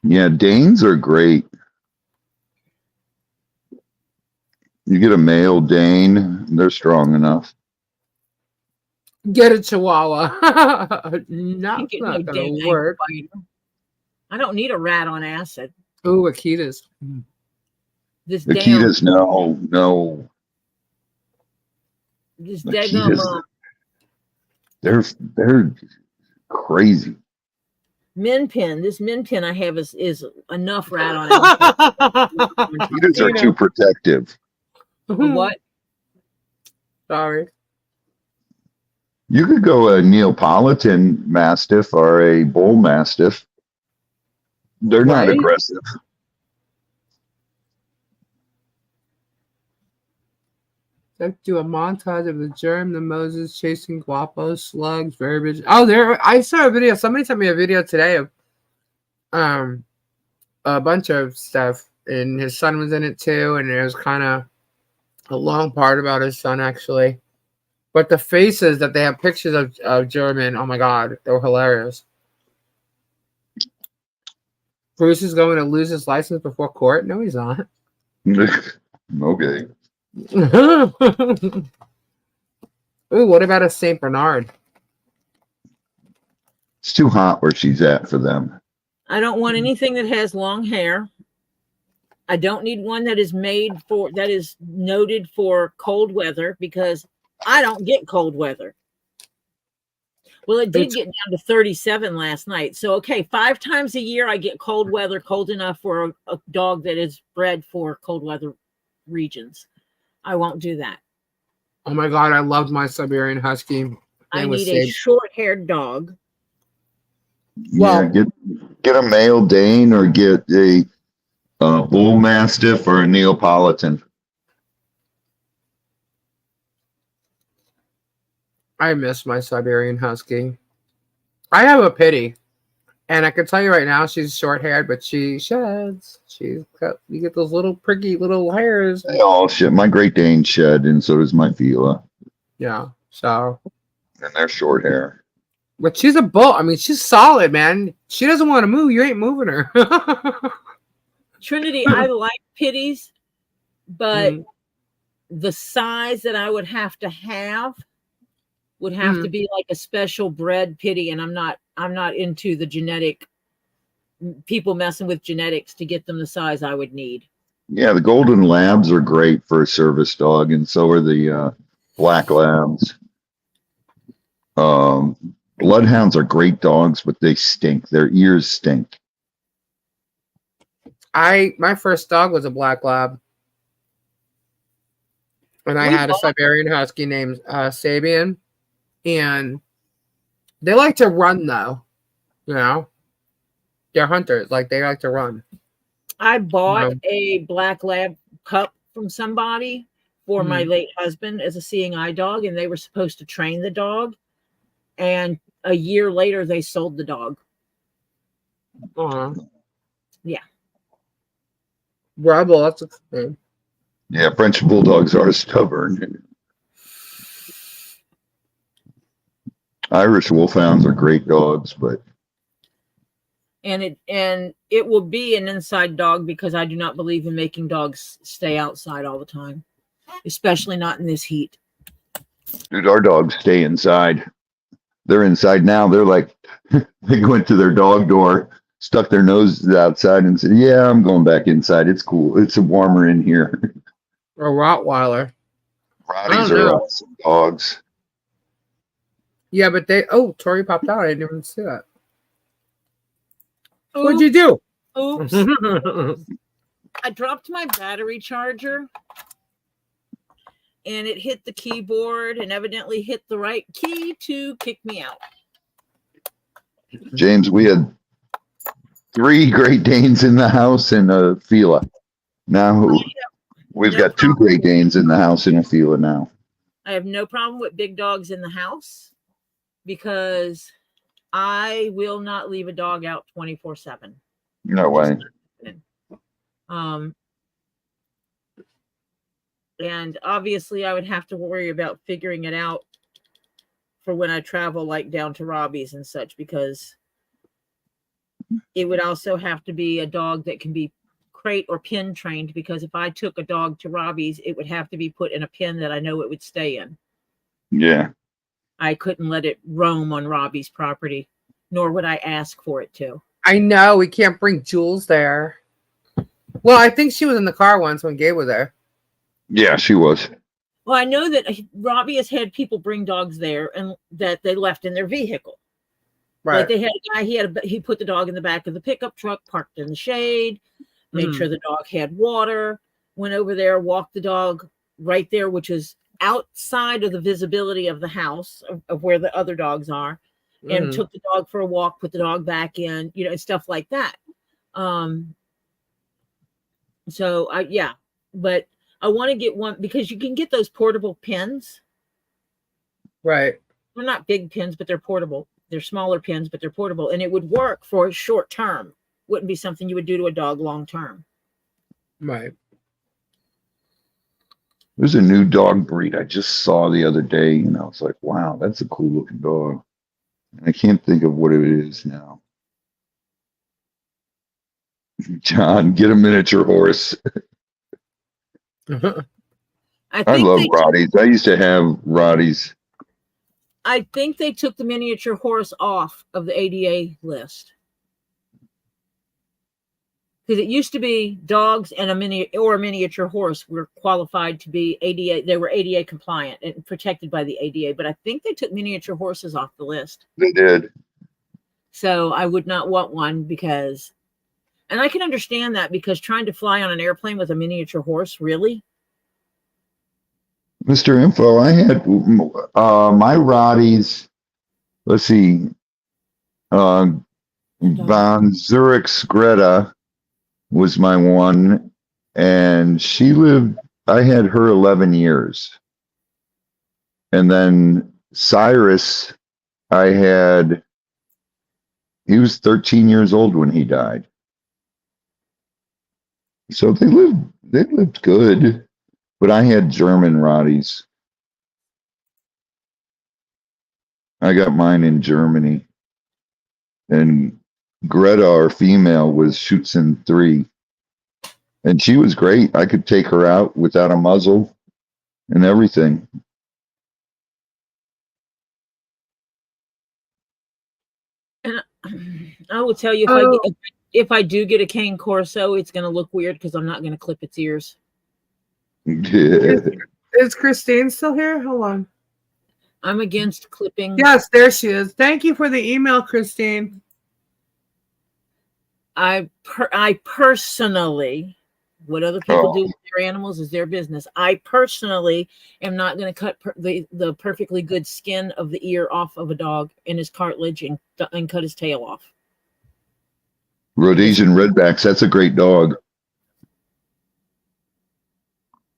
Yeah, Danes are great. You get a male Dane, they're strong enough. Get a Chihuahua. Can't get no Not damn gonna work. ankle biter. I don't need a rat on acid. Ooh, Akitas. This Akitas, no. this Akitas, damn they're crazy. min pin. This min pin I have is enough rat on acid. Akitas are too protective. What? Sorry. You could go a Neapolitan Mastiff or a Bull Mastiff. They're not Right. aggressive. Let's do a montage of the Germ, the Moses chasing guapos, slugs, very rich. Oh, there! I saw a video. Somebody sent me a video today of a bunch of stuff, and his son was in it too. And it was kind of a long part about his son actually. But the faces that they have pictures of German, oh my god, they were hilarious. Bruce is going to lose his license before court. No, he's not. Okay. Ooh, what about a Saint Bernard? It's too hot where she's at for them. I don't want anything that has long hair. I don't need one that is noted for cold weather because I don't get cold weather. Well, it did get down to 37 last night. So, okay, 5 times a year I get cold weather, cold enough for a dog that is bred for cold weather regions. I won't do that. Oh my god, I loved my Siberian Husky. I need a short-haired dog. Well, yeah, get a male Dane or get a Bull Mastiff or a Neapolitan. I miss my Siberian Husky. I have a pity. And I can tell you right now, she's short-haired, but she sheds. You get those little pricky little hairs. They all shed. My Great Dane shed, and so does my Vila. Yeah, so. And they're short hair. But she's a bull. I mean, she's solid, man. She doesn't want to move. You ain't moving her. Trinity, I like pitties, but the size that I would have to be like a special bred pitty, and I'm not into the genetic people messing with genetics to get them the size I would need. Yeah, the golden labs are great for a service dog, and so are the black labs. Bloodhounds are great dogs, but they stink. Their ears stink. My first dog was a black lab. And I had a Siberian Husky named Sabian. And they like to run, though. You know? They're hunters. Like, they like to run. I bought a black lab pup from somebody for my late husband as a seeing eye dog, and they were supposed to train the dog. And a year later, they sold the dog. Yeah. Rebel, that's a name. Yeah, French Bulldogs are stubborn. Irish Wolfhounds are great dogs, but and it will be an inside dog because I do not believe in making dogs stay outside all the time, especially not in this heat. Dude, our dogs stay inside. They're inside now. They're like They went to their dog door, stuck their noses outside, and said, "Yeah, I'm going back inside. It's cool. It's warmer in here." A Rottweiler. Rotties don't are know. awesome dogs. Yeah, but they. Oh, Tori popped out. I didn't even see that. Oops, What'd you do? Oops. I dropped my battery charger and it hit the keyboard and evidently hit the right key to kick me out. James, we had 3 Great Danes in the house and a Fila. Now we've No got 2 Great Danes in the house and a Fila now. I have no problem with big dogs in the house because I will not leave a dog out 24/7. No way. And obviously I would have to worry about figuring it out for when I travel like down to Robbie's and such, because it would also have to be a dog that can be crate or pin trained, because if I took a dog to Robbie's, it would have to be put in a pen that I know it would stay in. Yeah. I couldn't let it roam on Robbie's property, nor would I ask for it to. I know we can't bring Jules there. Well, I think she was in the car once when Gabe was there. Yeah, she was. Well, I know that Robbie has had people bring dogs there and that they left in their vehicle. Right. Like they had a guy, he put the dog in the back of the pickup truck, parked in the shade, made sure the dog had water, went over there, walked the dog right there, which is outside of the visibility of the house of where the other dogs are, and took the dog for a walk, put the dog back in, you know, and stuff like that. So but I want to get one because you can get those portable pins. Right. They're not big pins, but they're portable. They're smaller pins, but they're portable, and it would work for a short term. Wouldn't be something you would do to a dog long term. Right. There's a new dog breed I just saw the other day, and I was like, wow, that's a cool looking dog. And I can't think of what it is now. John, get a miniature horse. I love Rotties. I used to have Rotties. I think they took the miniature horse off of the ADA list. Because it used to be dogs and a miniature horse were qualified to be ADA. They were ADA compliant and protected by the ADA. But I think they took miniature horses off the list. They did. So I would not want one because, and I can understand that because trying to fly on an airplane with a miniature horse, really? Mr. Info, I had my Rotties. Let's see. Von Zurich's Greta was my one, and she lived. I had her 11 years, and then Cyrus, I had. He was 13 years old when he died. So they lived good. But I had German Rotties. I got mine in Germany. And Greta, our female, was Schutzen 3. And she was great. I could take her out without a muzzle and everything. And I will tell you, if I do get a cane corso, it's going to look weird because I'm not going to clip its ears. Yeah. Is Christine still here? Hold on. I'm against clipping. Yes, there she is. Thank you for the email, Christine. I personally, what other people do with their animals is their business. I personally am not going to cut the perfectly good skin of the ear off of a dog and his cartilage and cut his tail off. Rhodesian Redbacks, that's a great dog.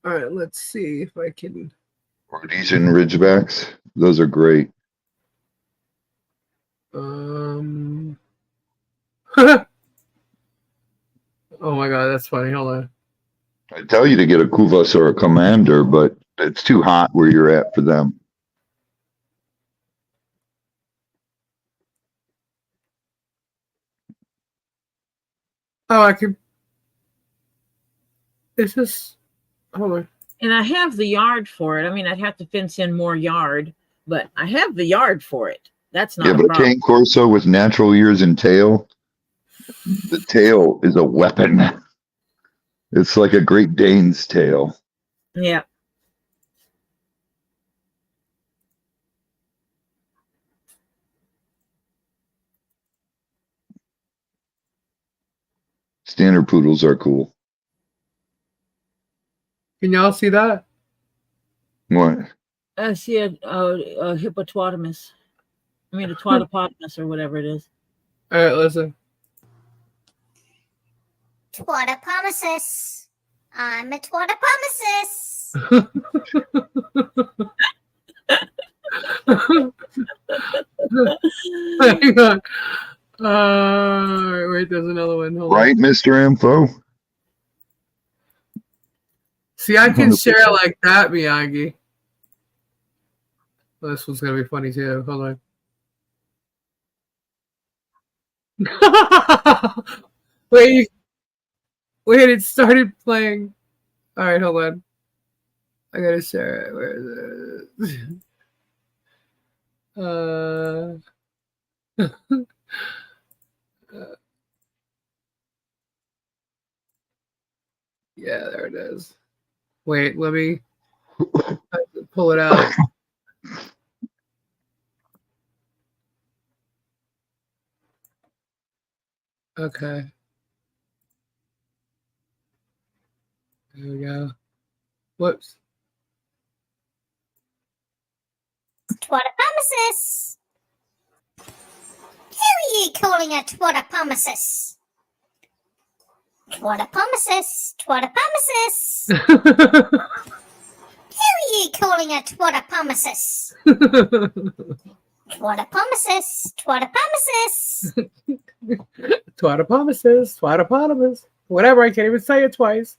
All right, let's see if I can. Rhodesian Ridgebacks, those are great. Oh my god, that's funny. Hold on. I tell you to get a Kuvas or a Commander, but it's too hot where you're at for them. Oh, I can. It's just. Hold on. And I have the yard for it. I mean, I'd have to fence in more yard, but I have the yard for it. That's not Yeah, a but a problem. cane corso with natural ears and tail, the tail is a weapon. It's like a Great Dane's tail. Yeah. Standard poodles are cool. Can y'all see that? What? I see a hippopotamus. I mean, a twatopotamus or whatever it is. All right, listen. Twatopotamus. I'm a twatopotamus. Hang on. Wait, there's another one. Hold Right, on. Mr. Info? See, I can 100%. share like that, Miyagi. Well, this one's gonna be funny too. Hold on. Wait, it started playing. All right, hold on. I gotta share it. Where is it? Yeah, there it is. Wait, let me pull it out. Okay. There we go. Whoops. Twatopotamus. Who are you calling a twatopotamus? Twatopotamus. Twatopotamus. Who are you calling a twatopotamus? Twatopotamus. Twatopotamus. Twatopotamus. Whatever, I can't even say it twice.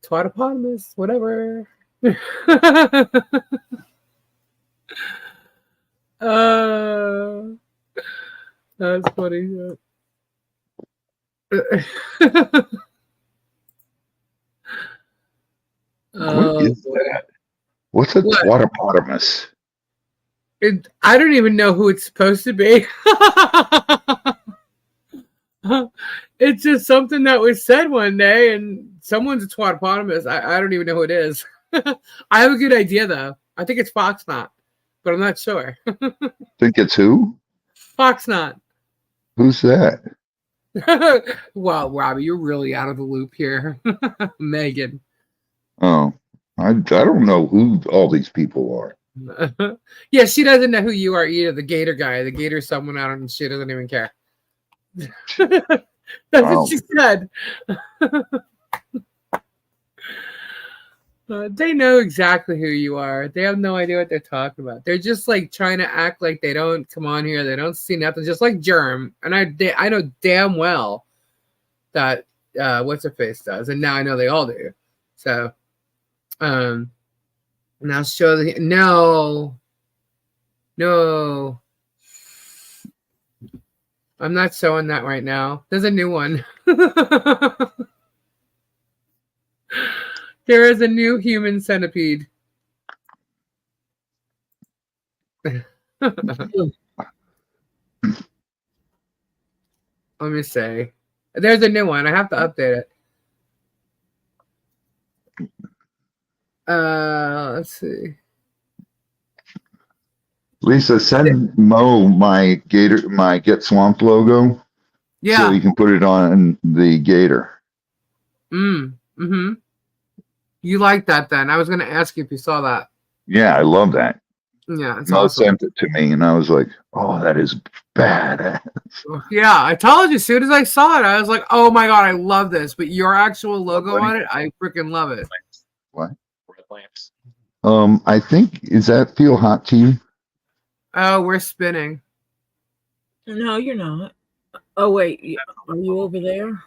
Twatopotamus, whatever. That's funny. What is that? What's a What? twatopotamus? I don't even know who it's supposed to be. It's just something that was said one day, and someone's a twatopotamus. I don't even know who it is. I have a good idea, though. I think it's Foxnot, but I'm not sure. Think it's who? Foxnot. Who's that? Wow, Robbie, you're really out of the loop here. Megan. Oh, I don't know who all these people are. Yeah, she doesn't know who you are either. The Gator guy. The Gator's someone out, and she doesn't even care. That's Wow. what she said. They know exactly who you are. They have no idea what they're talking about. They're just like trying to act like they don't come on here. They don't see nothing. Just like Germ, and I know damn well that what's her face does, and now I know they all do. So, now show the no. I'm not showing that right now. There's a new one. There is a new human centipede. Let me see. There's a new one. I have to update it. Let's see. Lisa, send Mo my Get Swamped logo. So Yeah. you can put it on the gator. Mm-hmm. You like that then? I was going to ask you if you saw that. Yeah, I love that. Yeah, it's Mo awesome. sent it to me, and I was like, "Oh, that is badass." Yeah, I told you as soon as I saw it, I was like, "Oh my god, I love this!" But your actual logo on it, I freaking love it. What? I think, is that feel hot to you? Oh, we're spinning. No, you're not. Oh wait, are you over there?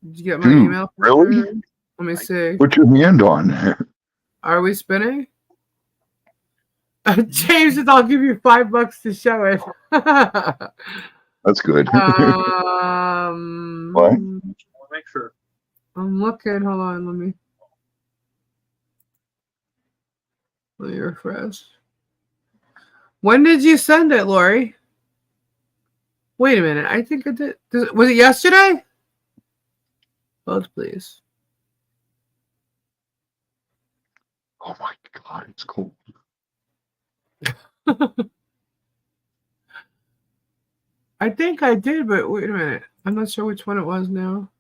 Did you get my Dude, email? really? Let me see. Put your hand on there. Are we spinning? James says I'll give you $5 to show it. That's good. What? Make sure. I'm looking. Hold on. Let me refresh. When did you send it, Lori? Wait a minute. I think I did. Was it yesterday? Hold, please. Oh my God, it's cold. I think I did, but wait a minute. I'm not sure which one it was now.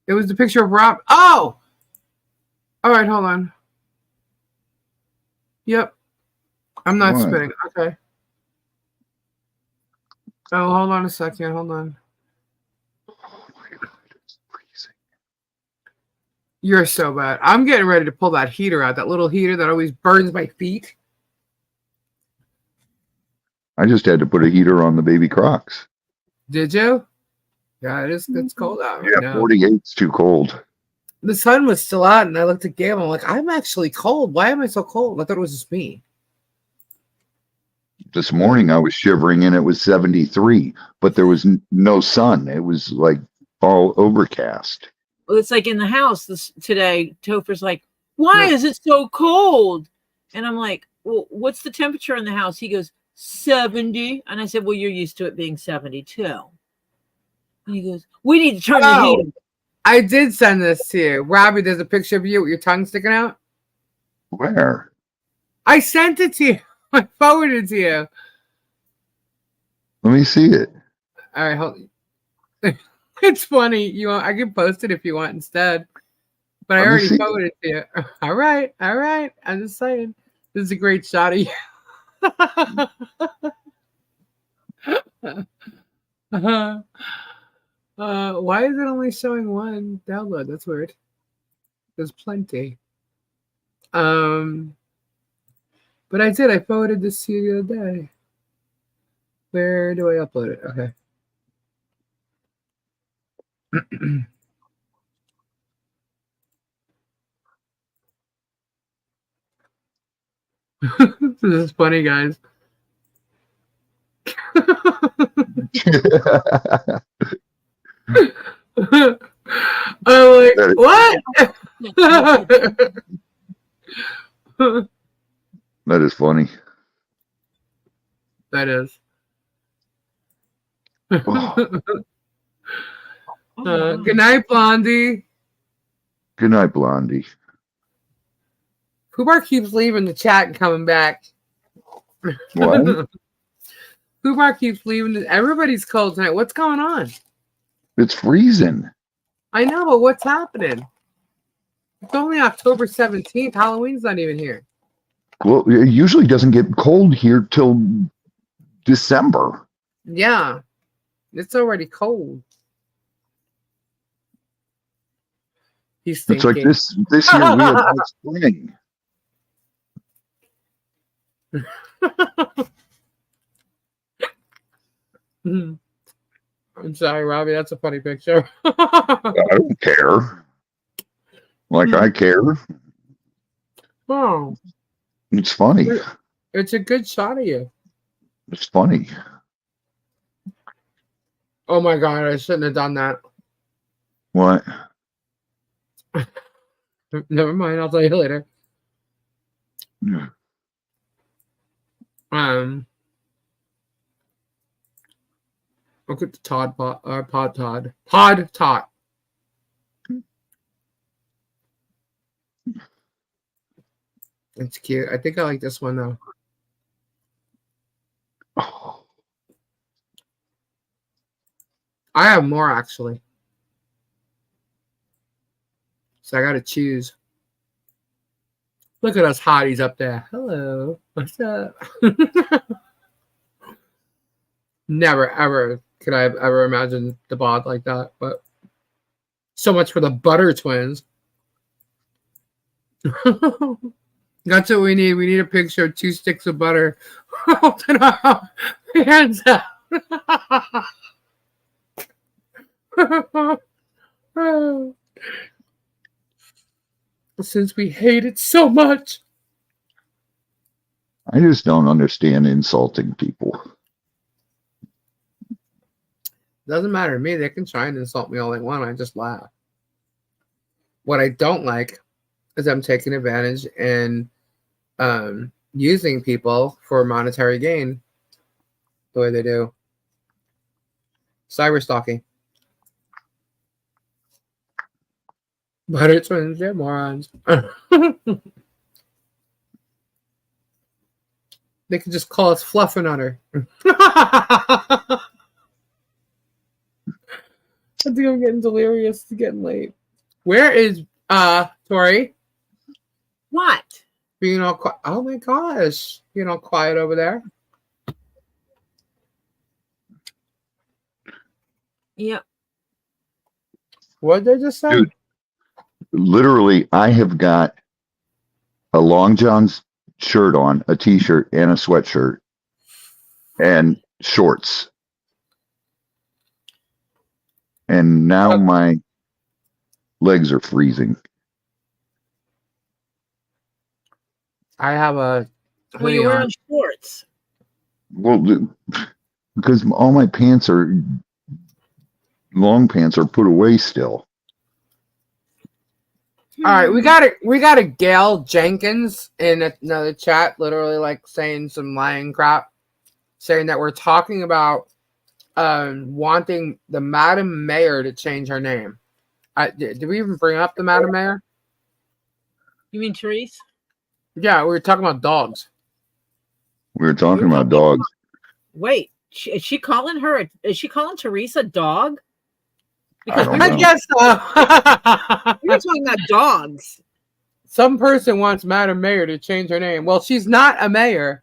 It was the picture of Rob. Oh! All right, hold on. Yep. I'm not What? spinning. Okay. Oh, hold on a second. Hold on. Oh my God, it's freezing. You're so bad. I'm getting ready to pull that heater out. That little heater that always burns my feet. I just had to put a heater on the baby Crocs. Did you? Yeah, it's cold out right Yeah, now. 48's too cold. The sun was still out, and I looked at Gail. I'm like, I'm actually cold. Why am I so cold? I thought it was just me. This morning I was shivering and it was 73, but there was no sun. It was like all overcast. Well, it's like in the house today. Topher's like, why is it so cold? And I'm like, well, what's the temperature in the house? He goes, 70. And I said, well, you're used to it being 72. And he goes, we need to turn the heat. I did send this to you. Robbie, there's a picture of you with your tongue sticking out. Where? I sent it to you. I forwarded it to you. Let me see it. All right, hold. It's funny. I can post it if you want instead. But I already forwarded it to you. All right. I'm just saying. This is a great shot of you. Why is it only showing one download? That's weird. There's plenty. But I forwarded this to you the other day. Where do I upload it? Okay. This is funny, guys. I'm like, what? That is funny. That is. Good night, Blondie. Good night, Blondie. Kubar keeps leaving the chat and coming back. What? Kubar keeps leaving. Everybody's cold tonight. What's going on? It's freezing. I know, but what's happening? It's only October 17th. Halloween's not even here. Well, it usually doesn't get cold here till December. Yeah. It's already cold. He's thinking. It's like this year we had no spring. I'm sorry, Robbie. That's a funny picture. I don't care. Like I care. Oh, It's funny. it's a good shot of you. It's funny. Oh my God, I shouldn't have done that. What? Never mind, I'll tell you later. Yeah. Look at the Pod Tot. It's cute. I think I like this one though. Oh. I have more actually. So I gotta choose. Look at us hotties up there. Hello. What's up? Never, ever could I have ever imagined the bod like that. But so much for the Butter Twins. That's what we need. We need a picture of 2 sticks of butter holding our hands out. Since we hate it so much. I just don't understand insulting people. Doesn't matter to me. They can try and insult me all they want. I just laugh. What I don't like is I'm taking advantage and using people for monetary gain the way they do. Cyber stalking. Butter twins, they're morons. They could just call us Fluffernutter. I think I'm getting delirious. It's getting late. Where is Tori? What? Being all quiet. Oh my gosh. Being all quiet over there. Yep. What did they just say? Dude, literally, I have got a Long John's shirt on, a t-shirt, and a sweatshirt, and shorts. And now my legs are freezing. I have a Well, you're wearing shorts. Well, because all my pants are long pants are put away still. All right, we got a Gail Jenkins in another chat, literally like saying some lying crap, saying that we're talking about wanting the Madam Mayor to change her name. Did we even bring up the Madam Mayor? You mean Therese? Yeah, we were talking about dogs. We were talking about dogs. Wait, is she calling her? Is she calling Teresa dog? I guess so. We're talking about dogs. Some person wants Madam Mayor to change her name. Well, she's not a mayor.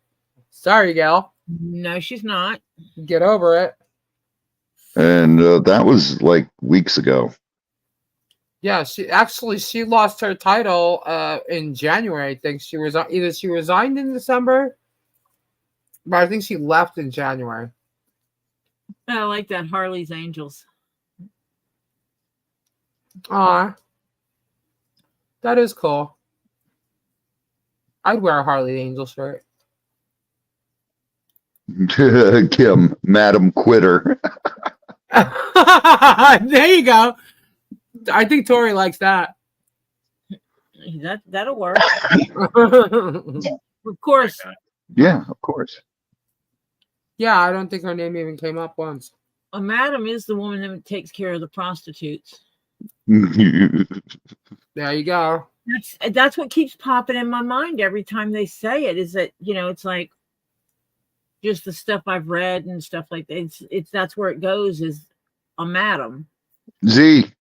Sorry, gal. No, she's not. Get over it. And that was like weeks ago. Yeah, she lost her title in January. I think she was either she resigned in December, but I think she left in January. I like that. Harley's Angels. Aw, that is cool. I'd wear a Harley Angel shirt. Kim, Madam Quitter. There you go. I think Tori likes that. That'll work. Of course. Yeah, of course. Yeah, I don't think her name even came up once. A madam is the woman that takes care of the prostitutes. There you go. That's what keeps popping in my mind every time they say it. Is that it's like just the stuff I've read and stuff like that. It's that's where it goes. Is a madam. Z.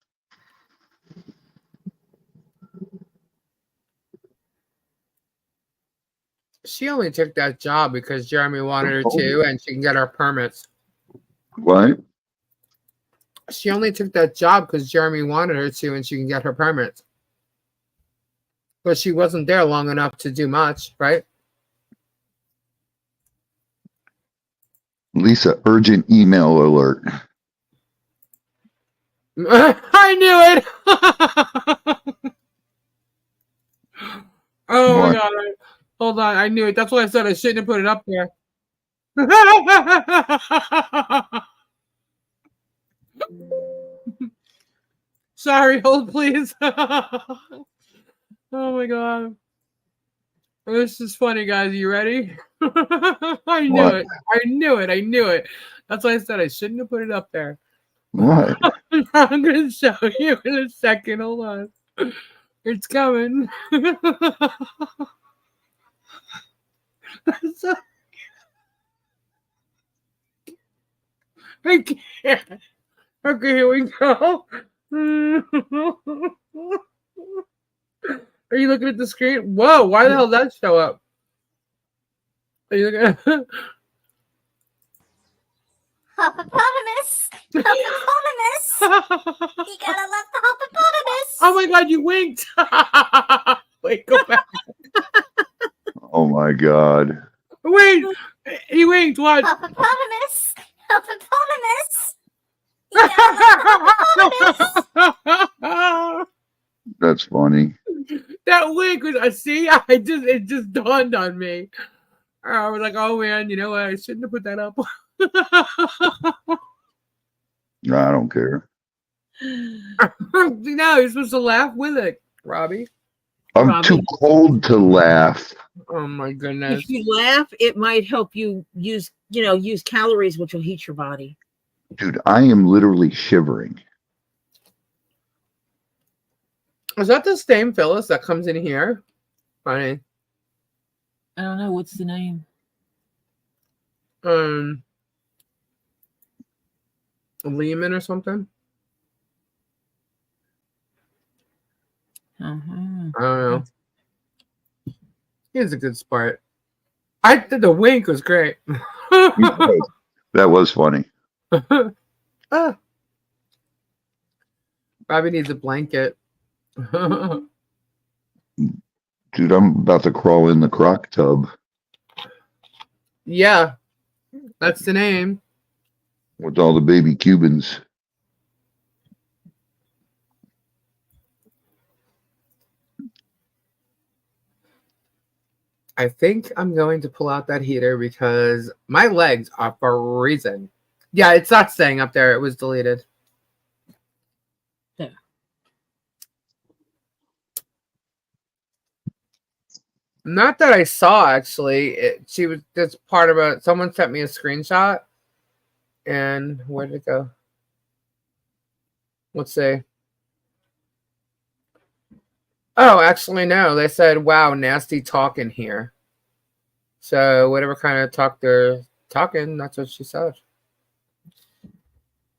She only took that job because Jeremy wanted her to, and she can get her permits. What? She only took that job because Jeremy wanted her to, and she can get her permits. But she wasn't there long enough to do much, right? Lisa, urgent email alert. I knew it. Oh What? my god. Hold on, I knew it. That's why I said I shouldn't have put it up there. Sorry, hold please. Oh my god. This is funny, guys. Are you ready? I knew What? it. I knew it. I knew it. That's why I said I shouldn't have put it up there. What? I'm going to show you in a second. Hold on. It's coming. So, I can't. Okay, here we go. Are you looking at the screen? Whoa, why the hell did that show up? Are you looking at Hoppopotamus. Hoppopotamus. You gotta love the hoppopotamus. Oh my god, you winked. Wait, go back. Oh my God. Wait, he winked. What? Hoppopotamus. Hoppopotamus. You gotta love the hoppopotamus. That's funny. That wink was see, it just dawned on me. I was like, oh man, you know what? I shouldn't have put that up. No, I don't care. No, you're supposed to laugh with it, Robbie. I'm Robbie. too cold to laugh. Oh my goodness. If you laugh, it might help you use calories, which will heat your body. Dude, I am literally shivering. Is that the same Phyllis that comes in here? Funny. I don't know what's the name. Lehman or something? Uh-huh. I don't know. He's a good sport. I did the wink was great. That was funny. Ah. Robbie needs a blanket. Dude, I'm about to crawl in the crock tub Yeah, that's the name. with all the baby Cubans. I think I'm going to pull out that heater because my legs are freezing. Yeah, it's not staying up there. It was deleted. Yeah. Not that I saw, actually. She was just part of a... Someone sent me a screenshot. And where did it go? Let's see. Oh, actually, no. They said, wow, nasty talk in here. So whatever kind of talk they're talking, that's what she said.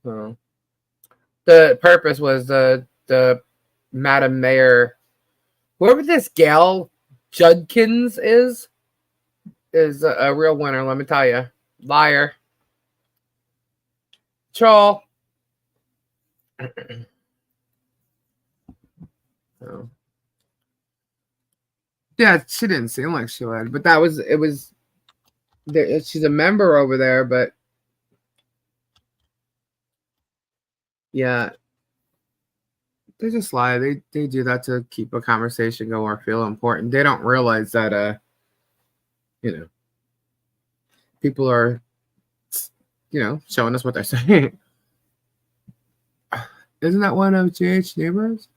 So the purpose was the Madam Mayor, whoever this Gail Judkins is a real winner, let me tell you. Liar. Troll. Oh. Yeah, she didn't seem like she would, but she's a member over there, but yeah, they just lie. They do that to keep a conversation going or feel important. They don't realize that, people are, showing us what they're saying. Isn't that one of JH Neighbors?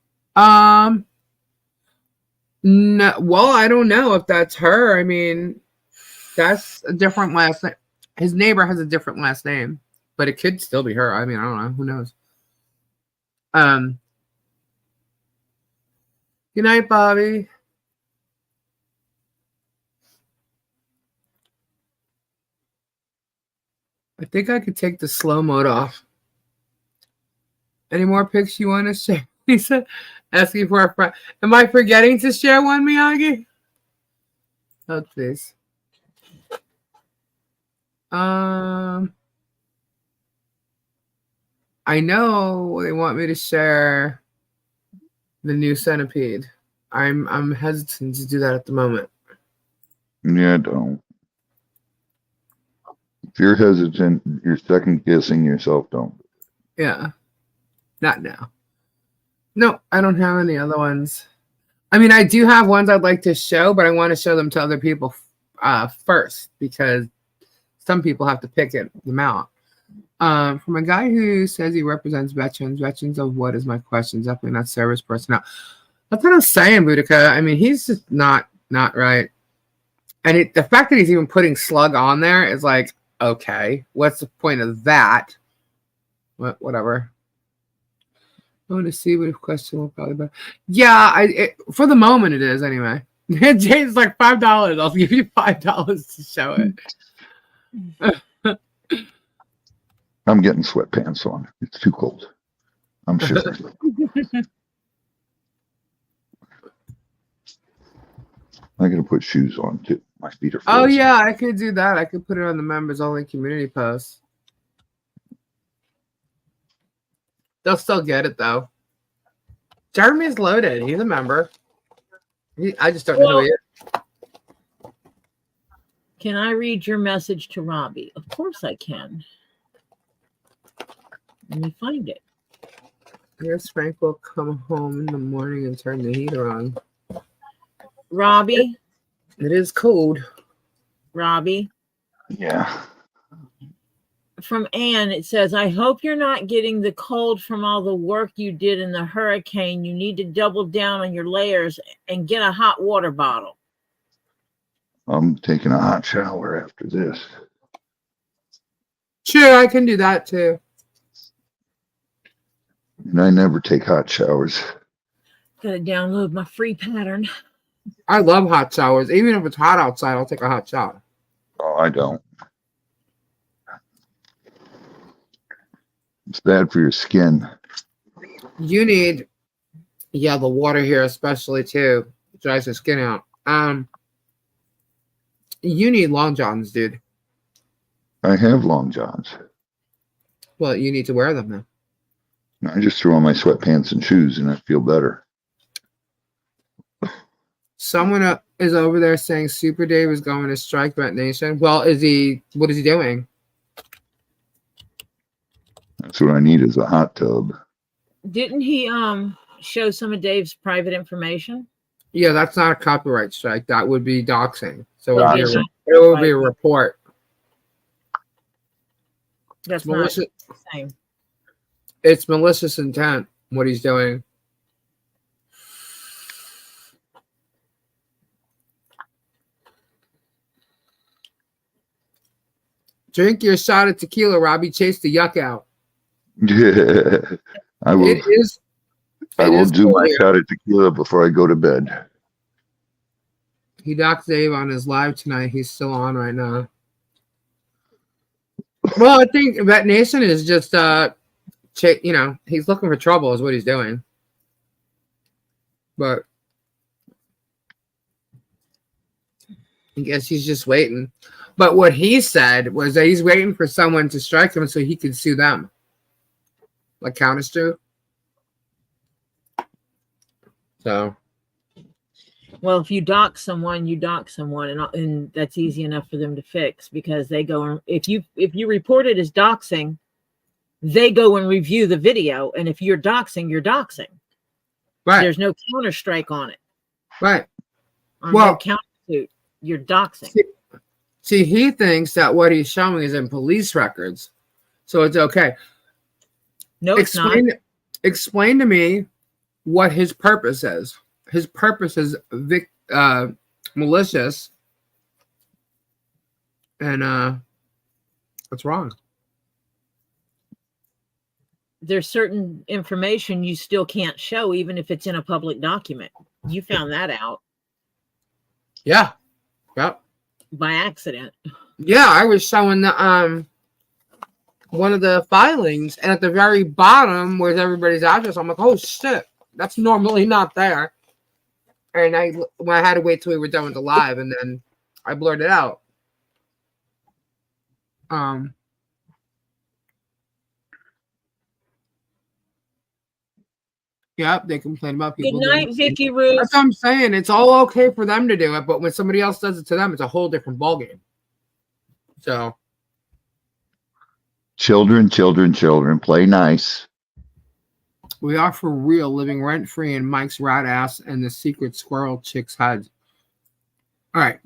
No, well, I don't know if that's her. I mean, that's a different last name. His neighbor has a different last name, but it could still be her. I mean, I don't know. Who knows? Good night, Bobby. I think I could take the slow mode off. Any more pics you want to share? Lisa, asking for a friend. Am I forgetting to share one, Miyagi? Oh, please. I know they want me to share the new Centipede. I'm hesitant to do that at the moment. Yeah, don't. If you're hesitant, you're second guessing yourself. Don't. Yeah. Not now. No, I don't have any other ones. I mean, I do have ones I'd like to show, but I want to show them to other people first because some people have to pick them out. From a guy who says he represents veterans of what is my question? Definitely not service personnel. That's what I'm saying, Boudica. I mean, he's just not right. And the fact that he's even putting Slug on there is like, okay, what's the point of that? Whatever. I want to see what if question will probably be. Yeah, for the moment it is anyway. James like $5. I'll give you $5 to show it. I'm getting sweatpants on. It's too cold. I'm shivering. I gotta put shoes on too. My feet are frozen. Oh yeah, I could do that. I could put it on the members only community post. They'll still get it though. Jeremy's loaded. He's a member. I just don't know who he is. Can I read your message to Robbie? Of course I can. Let me find it. I guess Frank will come home in the morning and turn the heater on. Robbie? It is cold. Robbie? Yeah. from Anne, it says, I hope you're not getting the cold from all the work you did in the hurricane. You need to double down on your layers and get a hot water bottle. I'm taking a hot shower after this. Sure, I can do that too. And I never take hot showers. Gotta download my free pattern. I love hot showers. Even if it's hot outside, I'll take a hot shower. Oh, I don't. It's bad for your skin. You need, yeah, the water here especially too. It dries your skin out. You need long johns, dude. I have long johns. Well, you need to wear them now. I just throw on my sweatpants and shoes and I feel better. Someone is over there saying Super Dave is going to strike Vet Nation. Well, is he? What is he doing? That's what I need is a hot tub. Didn't he show some of Dave's private information? Yeah, that's not a copyright strike. That would be doxing. So Doxing. it would be a report. That's Malicious. not the same. It's malicious intent. What he's doing. Drink your shot of tequila, Robbie. Chase the yuck out. I will. I will do my here. shot of tequila before I go to bed. He docked Dave on his live tonight. He's still on right now. Well, I think Vet Nation is just, he's looking for trouble is what he's doing. But I guess he's just waiting. But what he said was that he's waiting for someone to strike him so he can sue them. Like Countess do. So. Well, if you dock someone, and that's easy enough for them to fix because they go and if you report it as doxing, they go and review the video, and if you're doxing, you're doxing. Right. There's no counter strike on it. Right. No counter suit. You're doxing. See, he thinks that what he's showing is in police records, so it's okay. No, it's not. Explain to me what his purpose is. His purpose is malicious, and what's wrong? There's certain information you still can't show, even if it's in a public document. You found that out. Yeah. Yep. By accident. Yeah, I was showing the one of the filings, and at the very bottom was everybody's address. I'm like, oh shit, that's normally not there. And I had to wait till we were done with the live, and then I blurred it out. Yep, they complain about people. Good night, Vicky Ruth. That's what I'm saying. It's all okay for them to do it, but when somebody else does it to them, it's a whole different ballgame. So, children, play nice. we are for real living rent free in Mike's rat ass and the secret squirrel chick's head. All right,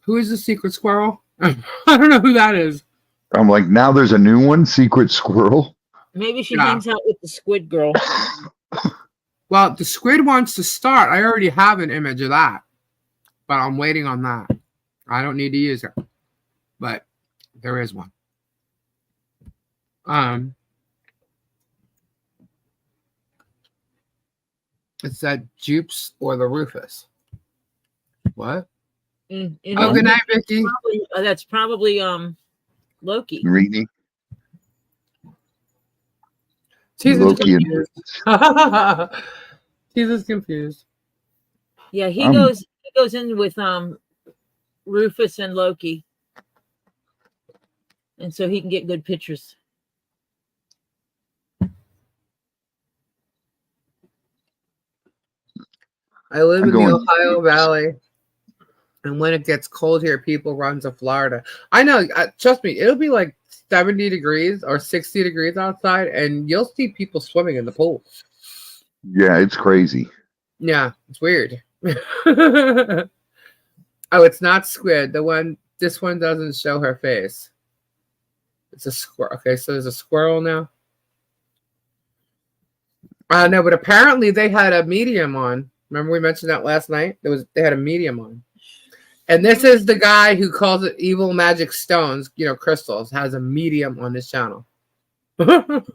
who is the secret squirrel? I don't know who that is. I'm like, now there's a new one, secret squirrel. Maybe she hangs out with the squid girl. Well, the squid wants to start. I already have an image of that, but I'm waiting on that. I don't need to use it, but there is one. It's that Jupes or the Rufus. What? Oh, good night, Vicky. That's probably Loki. Reedy. Jesus confused. Jesus confused. Yeah, he goes in with Rufus and Loki, and so he can get good pictures. I live in the Ohio Valley, and when it gets cold here, people run to Florida. I know. Trust me, it'll be like 70 degrees or 60 degrees outside, and you'll see people swimming in the pool. Yeah, it's crazy. Yeah, it's weird. Oh, it's not squid. This one doesn't show her face. It's a squirrel. Okay, so there's a squirrel now. No, but apparently they had a medium on. Remember we mentioned that last night? They had a medium on. And this is the guy who calls it evil magic stones, crystals, has a medium on his channel. But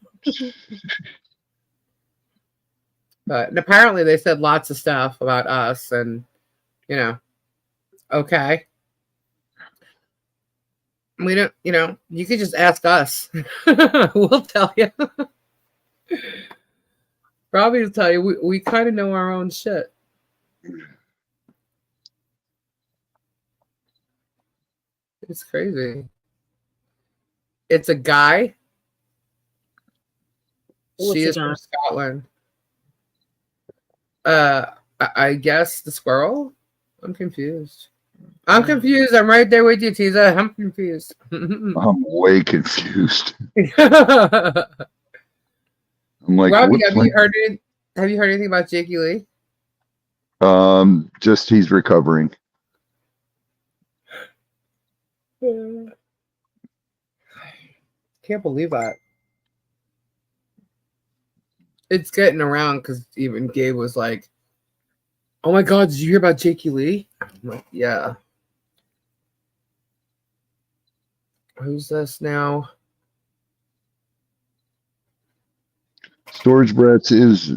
and apparently they said lots of stuff about us and, okay. We don't, you could just ask us. We'll tell you. Probably will tell you. We kind of know our own shit. It's crazy. It's a guy. What's She a is guy? from Scotland. I guess the squirrel? I'm confused. I'm right there with you, Tiza. I'm confused. I'm way confused. I'm like, Robbie, what have you heard anything about Jakey Lee? Just he's recovering. Can't believe that. It's getting around because even Gabe was like, "Oh my God, did you hear about Jakey Lee?" I'm like, "Yeah." Who's this now? Storage Brats is,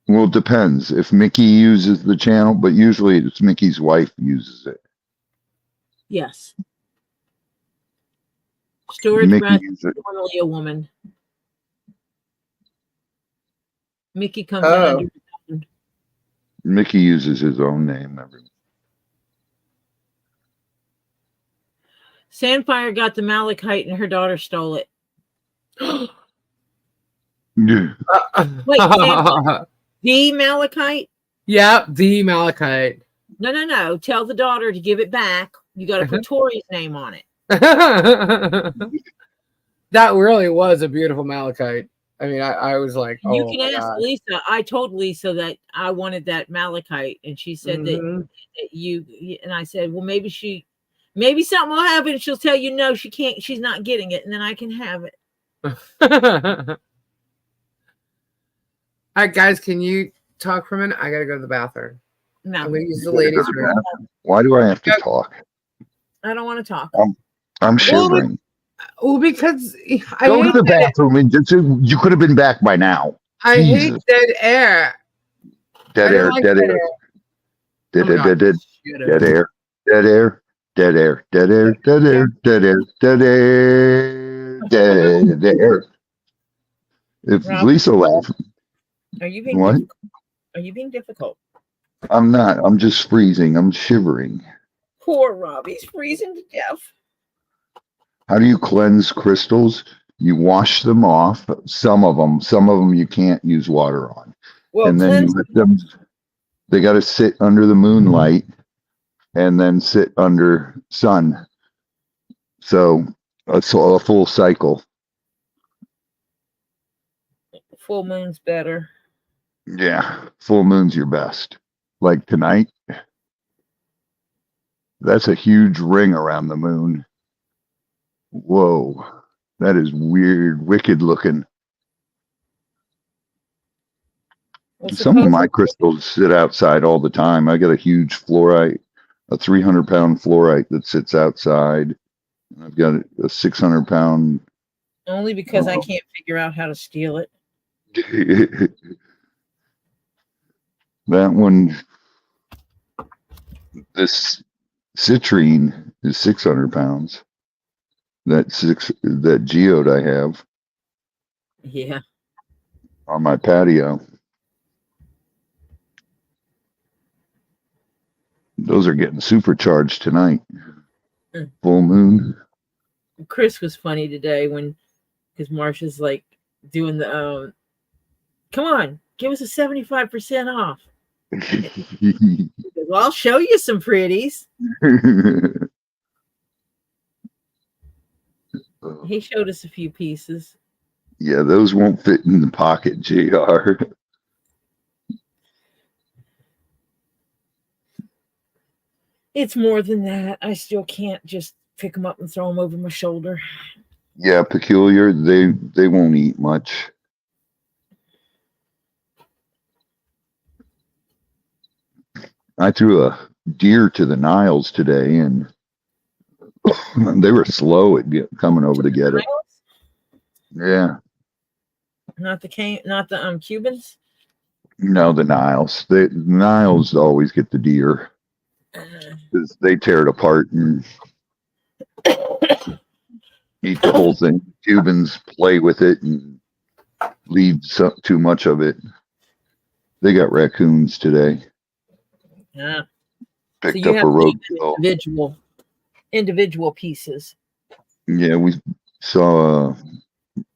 well, it depends if Mickey uses the channel, but usually it's Mickey's wife uses it. Yes. Storage Mickey Brat uses is it. normally a woman. Mickey comes Oh. in under. Mickey uses his own name. Sandfire got the malachite and her daughter stole it. Yeah. Wait, Sandfire, the malachite? Yeah, the malachite. No. Tell the daughter to give it back. You got to put Tori's name on it. That really was a beautiful malachite. I mean, I was like, oh, You can my ask God. Lisa. I told Lisa that I wanted that malachite, and she said Mhm. that you. And I said, well, maybe something will happen. She'll tell you no, she can't. She's not getting it, and then I can have it. All right, guys, can you talk for a minute? I gotta go to the bathroom. No, I'm gonna use the ladies' room. Why do I have to talk? I don't want to talk. I'm shivering. Well, because Go to the bathroom and you could have been back by now. I hate Jesus. dead air. Dead I don't air, like dead air, Oh my God, dead shit. air, dead air, dead air, dead air, dead air, dead air, dead air, dead air. If Rob, Lisa laughed, Are you being what? difficult? Are you being difficult? I'm not. I'm just freezing. I'm shivering. Poor Robbie's freezing to death. How do you cleanse crystals? You wash them off. Some of them you can't use water on. Well, And then you let them, they got to sit under the moonlight and then sit under sun. So a full cycle. full moon's better. Yeah, full moon's your best. Like tonight, that's a huge ring around the moon. Whoa, that is weird, wicked looking. Well, Some of my supposedly- crystals sit outside all the time. I got a huge fluorite, a 300-pound fluorite that sits outside. And I've got a 600-pound. only because I can't figure out how to steal it. That one, this citrine is 600 pounds. That geode I have Yeah. on my patio. Those are getting supercharged tonight. Full moon. Chris was funny today because Marsha's like doing the come on, give us a 75% off. He goes, well, I'll show you some pretties. He showed us a few pieces. Yeah, those won't fit in the pocket, JR. It's more than that. I still can't just pick them up and throw them over my shoulder. Yeah, peculiar. They won't eat much. I threw a deer to the Niles today, and they were slow at coming over to get it. Yeah. Not the Cubans. No, the Niles. The Niles always get the deer because they tear it apart and eat the whole thing. Cubans play with it and leave too much of it. They got raccoons today. Yeah. Picked So up a roadkill. Individual pieces. Yeah, we saw.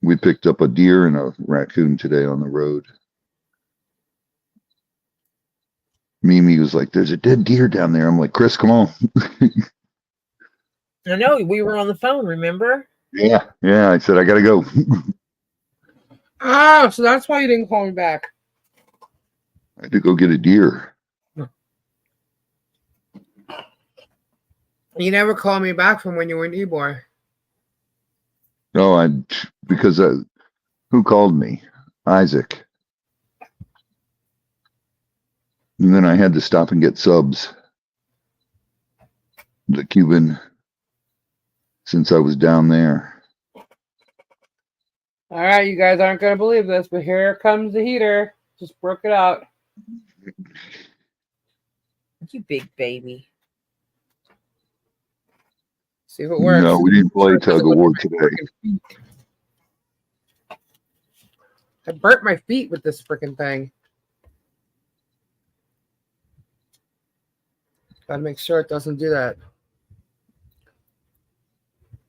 We picked up a deer and a raccoon today on the road. Mimi was like, "There's a dead deer down there." I'm like, "Chris, come on." I know, we were on the phone, remember? Yeah. I said, "I gotta go." Oh, so that's why you didn't call me back. I had to go get a deer. You never called me back from when you were in Ybor. No, because who called me? Isaac. And then I had to stop and get subs. The Cuban, since I was down there. All right, you guys aren't going to believe this, but here comes the heater. Just broke it out. You big baby. See if it works. No, we didn't play tug of war today. I burnt my feet with this freaking thing. Gotta make sure it doesn't do that.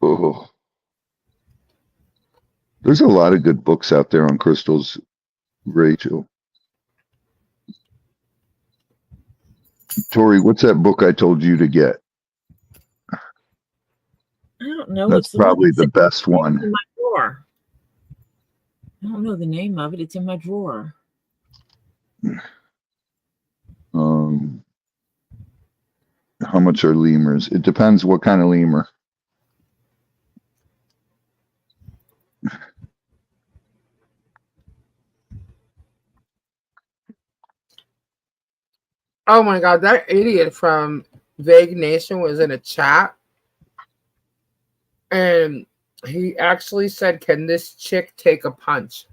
Oh. There's a lot of good books out there on crystals, Rachel. Tori, what's that book I told you to get? I don't know. That's probably the best one. In my drawer. I don't know the name of it. It's in my drawer. How much are lemurs? It depends what kind of lemur. Oh my god, that idiot from Vague Nation was in a chat. And he actually said, "Can this chick take a punch?"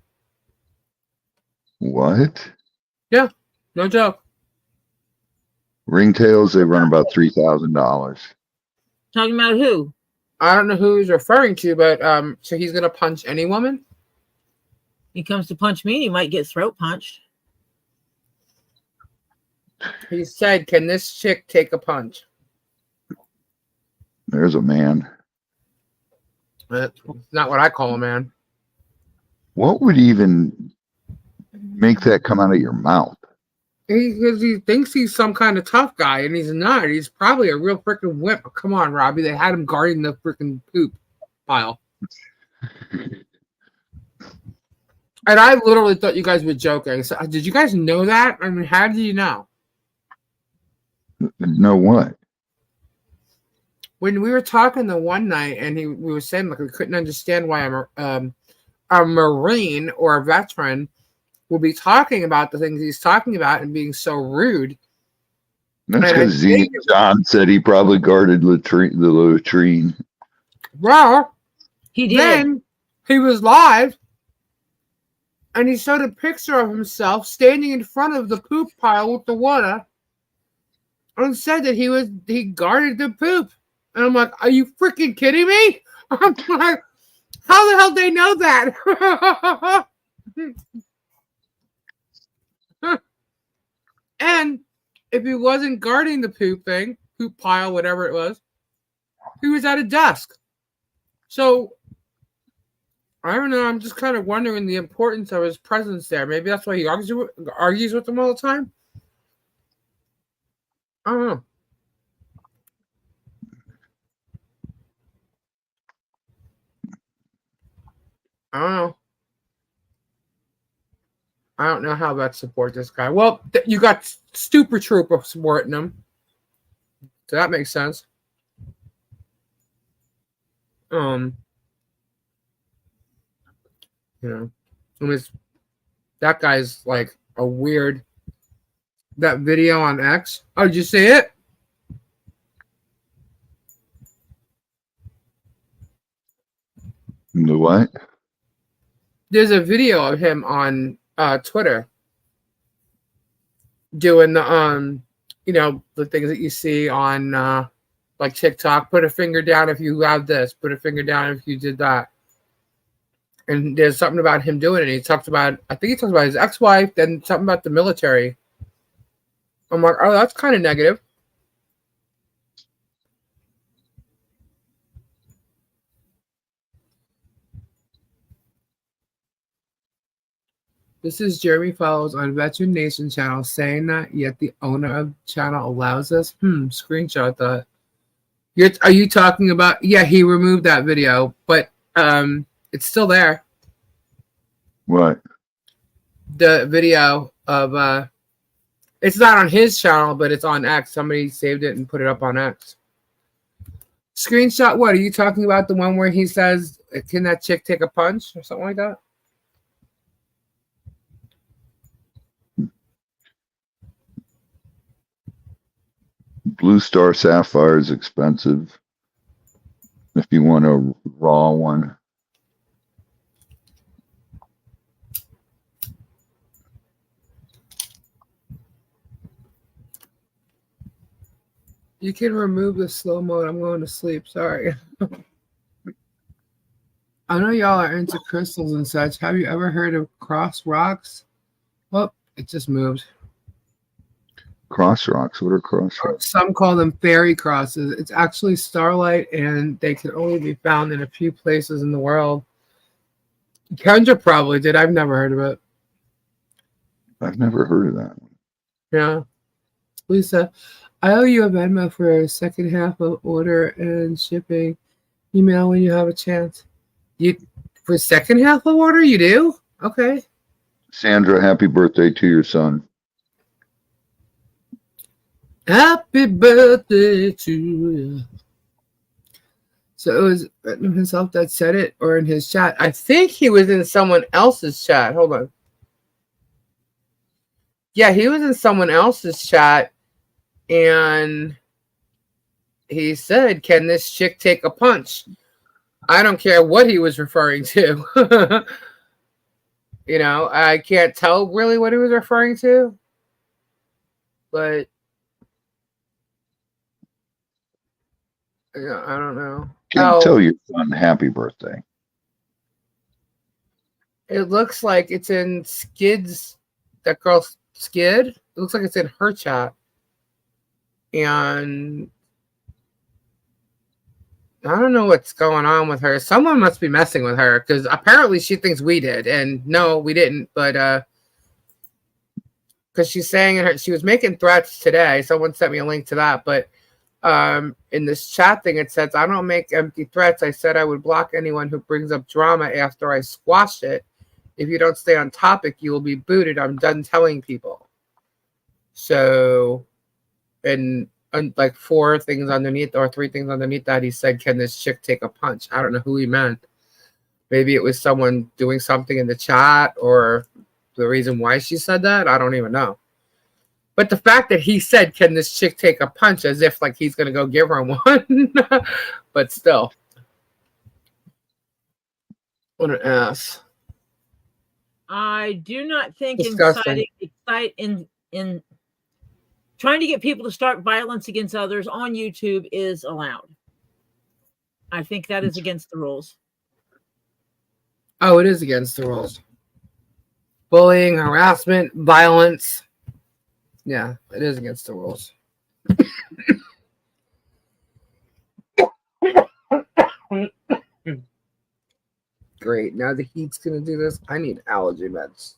What? Yeah, no joke. Ringtails, they run about $3,000. Talking about who? I don't know who he's referring to, but so he's gonna punch any woman? He comes to punch me, he might get throat punched. He said, "Can this chick take a punch?" There's a man. That's not what I call a man. What would even make that come out of your mouth? Because he thinks he's some kind of tough guy, and he's not. He's probably a real freaking whip. Come on, Robbie. They had him guarding the freaking poop pile. And I literally thought you guys were joking. So, did you guys know that? I mean, how do you know? Know what? When we were talking the one night, and we were saying like we couldn't understand why a Marine or a veteran would be talking about the things he's talking about and being so rude. That's because Z and John said he probably guarded the latrine. Well, he did. Then he was live, and he showed a picture of himself standing in front of the poop pile with the water, and said that he guarded the poop. And I'm like, are you freaking kidding me? I'm like, how the hell they know that? And if he wasn't guarding the poop pile, whatever it was, he was at a desk. So, I don't know. I'm just kind of wondering the importance of his presence there. Maybe that's why he argues with them all the time. I don't know. I don't know how that support this guy. Well, you got Stupor Trooper supporting him. So that makes sense. You know, it was that guy's like a weird. That video on X. Oh, did you see it? The what? There's a video of him on Twitter doing the the things that you see on like TikTok. Put a finger down if you have this. Put a finger down if you did that. And there's something about him doing it. He talks about, I think he talks about his ex-wife, then something about the military. I'm like, oh, that's kind of negative. This is Jeremy Follows on Veteran Nation channel saying that, yet the owner of the channel allows us. Screenshot that. Are you talking about? Yeah, he removed that video, but it's still there. What? The video of it's not on his channel, but it's on X. Somebody saved it and put it up on X. Screenshot what? Are you talking about the one where he says, "Can that chick take a punch?" or something like that? Blue Star Sapphire is expensive. If you want a raw one. You can remove the slow mode. I'm going to sleep. Sorry. I know y'all are into crystals and such. Have you ever heard of cross rocks? Oh, it just moved. Cross rocks? What are cross rocks? Some call them fairy crosses. It's actually starlight, and they can only be found in a few places in the world. Kendra probably did. I've never heard of it. I've never heard of that one. Yeah. Lisa, I owe you a Venmo for a second half of order and shipping. Email when you have a chance. You for second half of order, you do? Okay. Sandra, happy birthday to your son. Happy birthday to you. So it was himself that said it or in his chat. I think he was in someone else's chat. Hold on. Yeah, he was in someone else's chat. And he said, "Can this chick take a punch?" I don't care what he was referring to. You know, I can't tell really what he was referring to. But yeah, I don't know. Can't tell your son happy birthday. It looks like it's in Skid's, that girl Skid. It looks like it's in her chat. And I don't know what's going on with her. Someone must be messing with her because apparently she thinks we did. And no, we didn't. But because she's saying she was making threats today. Someone sent me a link to that. But in this chat thing, it says, "I don't make empty threats. I said I would block anyone who brings up drama after I squash it. If you don't stay on topic, you will be booted. I'm done telling people." So, and like 4 things underneath or 3 things underneath that, he said, "Can this chick take a punch?" I don't know who he meant. Maybe it was someone doing something in the chat or the reason why she said that. I don't even know. But the fact that he said, "Can this chick take a punch?" as if like he's going to go give her one. But still. What an ass. I do not think Disgusting. in trying to get people to start violence against others on YouTube is allowed. I think that is against the rules. Oh, it is against the rules. Bullying, harassment, violence. Yeah, it is against the rules. Great. Now the heat's going to do this. I need allergy meds.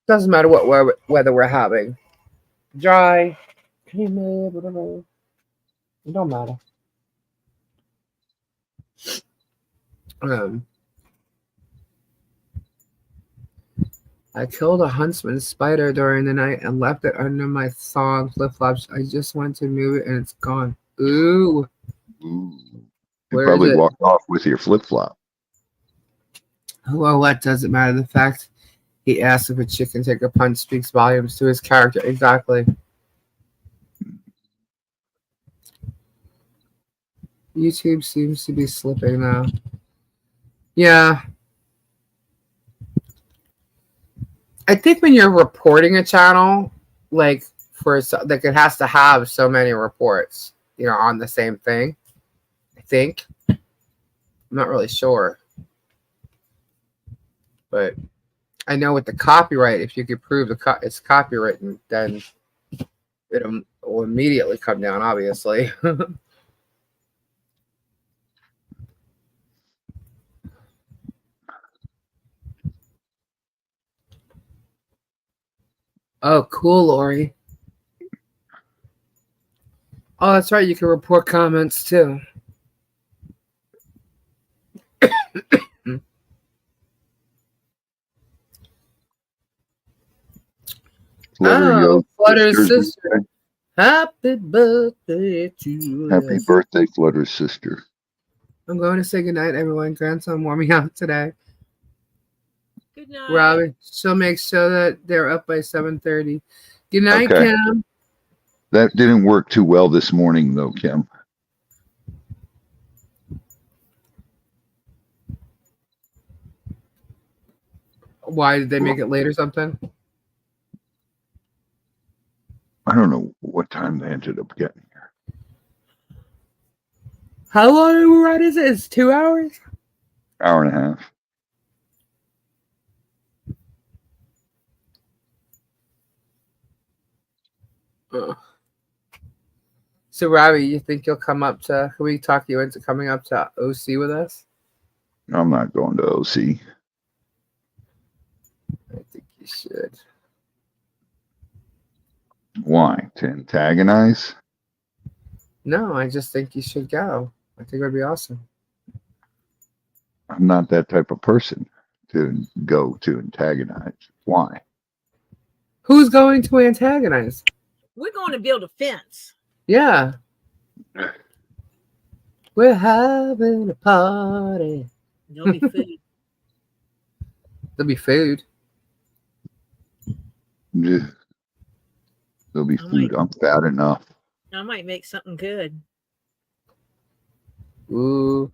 Doesn't matter what weather we're having. Dry, humid, whatever. It don't matter. I killed a huntsman spider during the night and left it under my thong flip-flops. I just went to move it and it's gone. Ooh. Ooh. You Where probably is it? walked off with your flip flop. Well, what does it matter? The fact he asked if a chicken take a punch speaks volumes to his character. Exactly. YouTube seems to be slipping now. Yeah. I think when you're reporting a channel, like like it has to have so many reports, on the same thing. I think. I'm not really sure. But I know with the copyright, if you could prove it's copywritten, then it will immediately come down, obviously. Oh, cool, Lori. Oh, that's right. You can report comments too. Flutter's sister. Happy birthday to you. Happy birthday, Flutter's sister. I'm going to say goodnight, everyone. Grandson warming up today. Good night. Robbie, she'll make sure that they're up by 7:30. Good night, Okay. Kim. That didn't work too well this morning, though, Kim. Why did they make it late or something? I don't know what time they ended up getting here. How long of a ride is it? It's 2 hours? Hour and a half. So, Robbie, you think you'll come up to... Can we talk you into coming up to OC with us? I'm not going to OC. I think you should. Why? To antagonize? No, I just think you should go. I think it would be awesome. I'm not that type of person to go to antagonize. Why? Who's going to antagonize? We're going to build a fence. Yeah. We're having a party. There'll be food. There'll be food. Yeah. There'll be food. I'm fat enough. I might make something good. Ooh.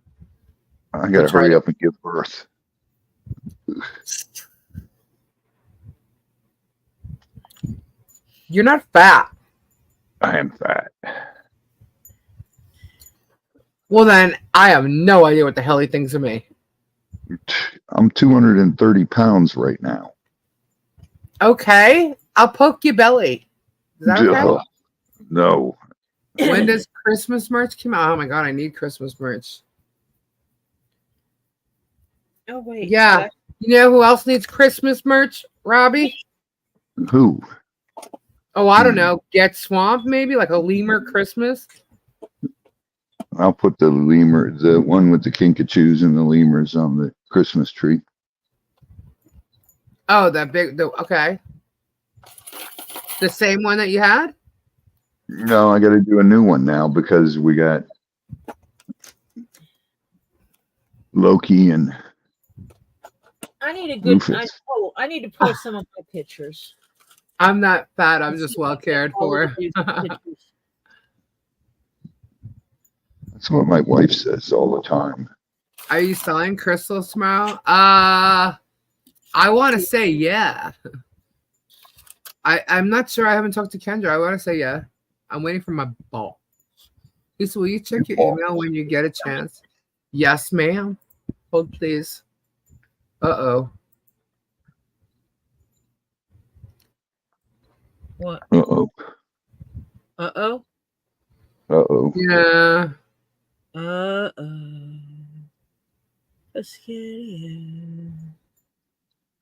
I got to hurry up and give birth. You're not fat. I am fat. Well, then, I have no idea what the hell he thinks of me. I'm 230 pounds right now. Okay. I'll poke your belly. Is that okay? No. When does Christmas merch come out? Oh, my God. I need Christmas merch. Oh, wait. Yeah. You know who else needs Christmas merch, Robbie? Who? Oh, I don't know. Get Swamp, maybe? Like a lemur Christmas? I'll put the lemur, the one with the kinkajous and the lemurs on the Christmas tree. Oh, that big, okay. The same one that you had? No, I got to do a new one now because we got Loki and I need a good. Rufus. I need to post some of my pictures. I'm not fat. I'm just well cared for. That's what my wife says all the time. Are you selling crystals tomorrow? I want to say yeah. I'm not sure. I haven't talked to Kendra. I want to say yeah. I'm waiting for my ball. Lisa, will you check your email when you get a chance? Yes, ma'am. Hold, please. Uh-oh. What? Uh-oh. Uh-oh? Uh-oh. Yeah. Uh-oh. Let's get in.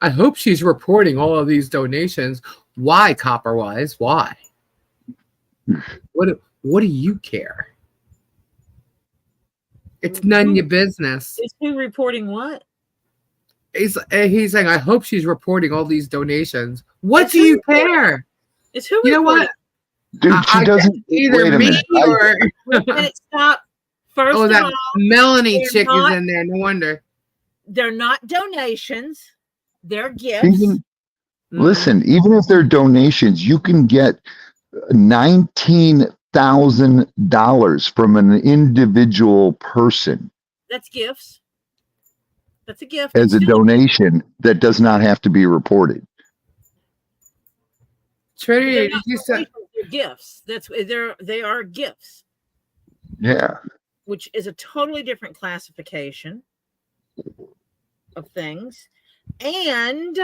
I hope she's reporting all of these donations. Why, Copperwise? Why? What do you care? It's none of your business. Is who reporting what? He's saying, I hope she's reporting all these donations. What do you care? It's who you know what? Dude, she doesn't. Either wait a me minute. or. Minute, stop. First of that all, Melanie they're chick not- is in there. No wonder. they're not donations. They're gifts. Even, listen, even if they're donations, you can get $19,000 from an individual person That's gifts. That's a gift. as It's a still donation that does not have to be reported. Trinity, they're did not you say? donations, they're gifts. They are gifts, Yeah. which is a totally different classification of things. And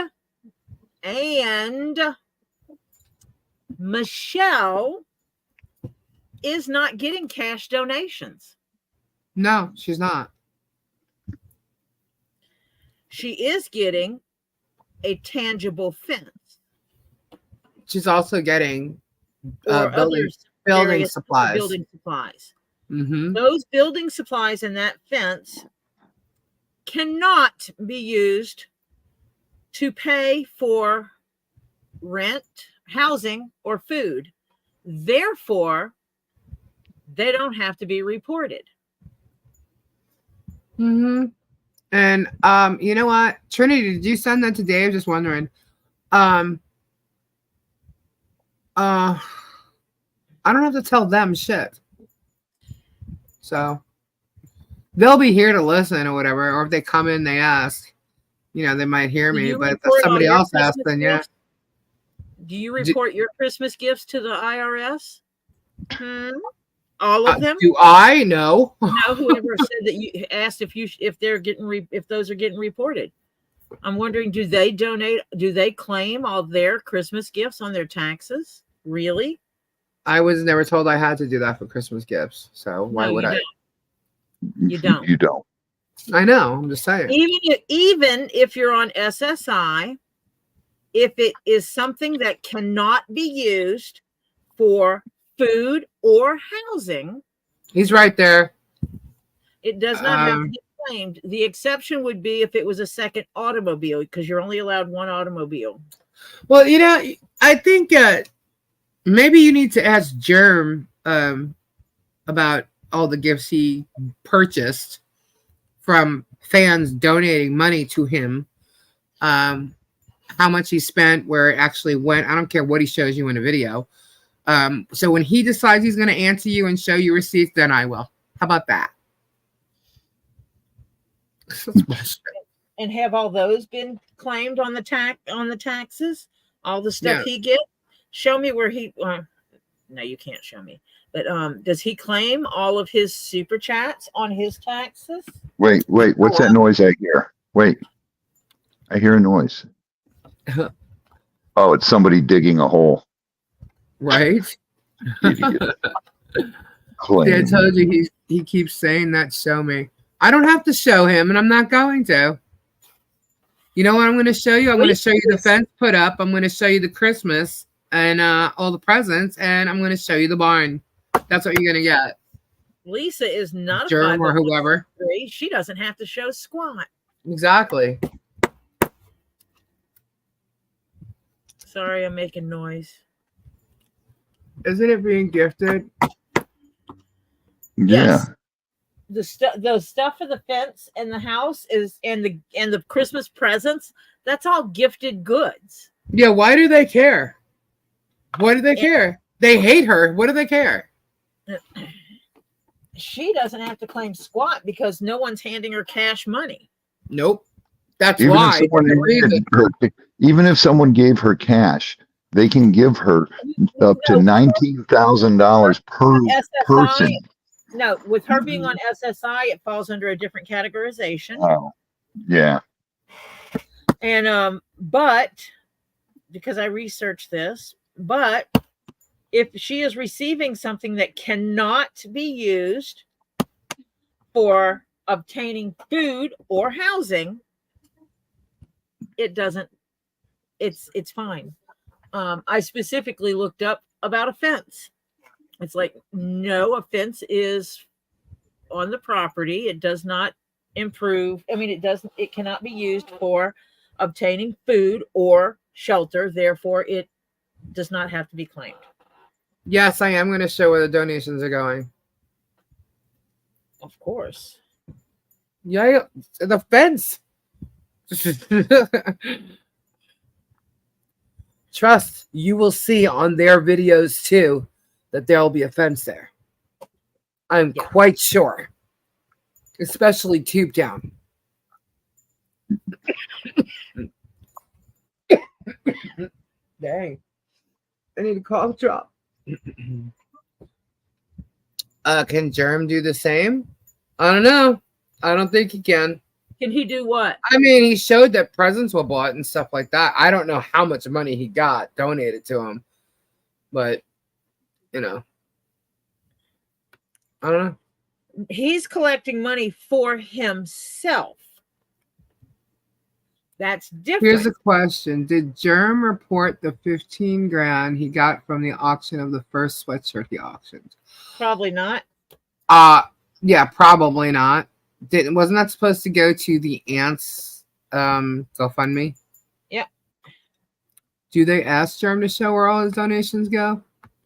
Michelle is not getting cash donations. No, she's not. She is getting a tangible fence She's also getting or building various supplies. Building supplies. Mm-hmm. Those building supplies and that fence cannot be used to pay for rent, housing, or food. Therefore, they don't have to be reported. Mm-hmm. And you know what, Trinity, did you send that to Dave? Just wondering. I don't have to tell them shit. So they'll be here to listen or whatever. Or if they come in, they ask. You know, they might hear Do me, you but if report all somebody your else asks, Christmas then yeah. gifts? Do you report your Christmas gifts to the IRS? All of them? Do I know? No, whoever said that you asked if they're getting if those are getting reported. I'm wondering, do they donate? Do they claim all their Christmas gifts on their taxes? Really? I was never told I had to do that for Christmas gifts. So why No, would you I? don't. You don't. You don't. I know. I'm just saying. Even if you're on SSI, if it is something that cannot be used for food or housing, He's right there. it does not have to be claimed. The exception would be if it was a second automobile, because you're only allowed one automobile. Well, you know, I think maybe you need to ask Germ about all the gifts he purchased from fans donating money to him. How much he spent, where it actually went. I don't care what he shows you in a video. So when he decides he's going to answer you and show you receipts, then I will. How about that? And have all those been claimed on the taxes? All the stuff he gets? Show me where he. No, you can't show me. But does he claim all of his super chats on his taxes? Wait. What's that noise I hear? Wait. I hear a noise. Oh, it's somebody digging a hole. Right? Idiot. Yeah, I told you he keeps saying that. Show me. I don't have to show him, and I'm not going to. You know what I'm going to show you? I'm going to show you the fence put up. I'm going to show you the Christmas and all the presents, and I'm going to show you the barn. That's what you're going to get. Lisa is not Germ or whoever. She doesn't have to show squat. Exactly. Sorry, I'm making noise. Isn't it being gifted? Yeah. Yes. The stuff for the fence and the house is and the Christmas presents, that's all gifted goods. Yeah, why do they care? Why do they care? They hate her. What do they care? She doesn't have to claim squat because no one's handing her cash money. Nope. That's Even why. even if someone gave her cash, they can give her up to $19,000 per person. No, with her being on SSI, it falls under a different categorization. Oh, yeah. And but because I researched this, but if she is receiving something that cannot be used for obtaining food or housing, it's fine. I specifically looked up about a fence. It's like, no, a fence is on the property. It does not improve. I mean, it cannot be used for obtaining food or shelter. Therefore, it does not have to be claimed. Yes, I am going to show where the donations are going. Of course. Yeah, the fence. Trust, you will see on their videos too that there will be a fence there. I'm quite sure. Especially tube down. Dang. I need a cough drop. Can Germ do the same? I don't know. I don't think he can. Can he do what? I mean, he showed that presents were bought and stuff like that. I don't know how much money he got donated to him. But, you know. I don't know. He's collecting money for himself. That's different. Here's a question. Did Germ report the 15 grand he got from the auction of the first sweatshirt he auctioned? Probably not. Yeah, probably not. Wasn't that supposed to go to the Ants GoFundMe? Yep. Do they ask Germ to show where all his donations go?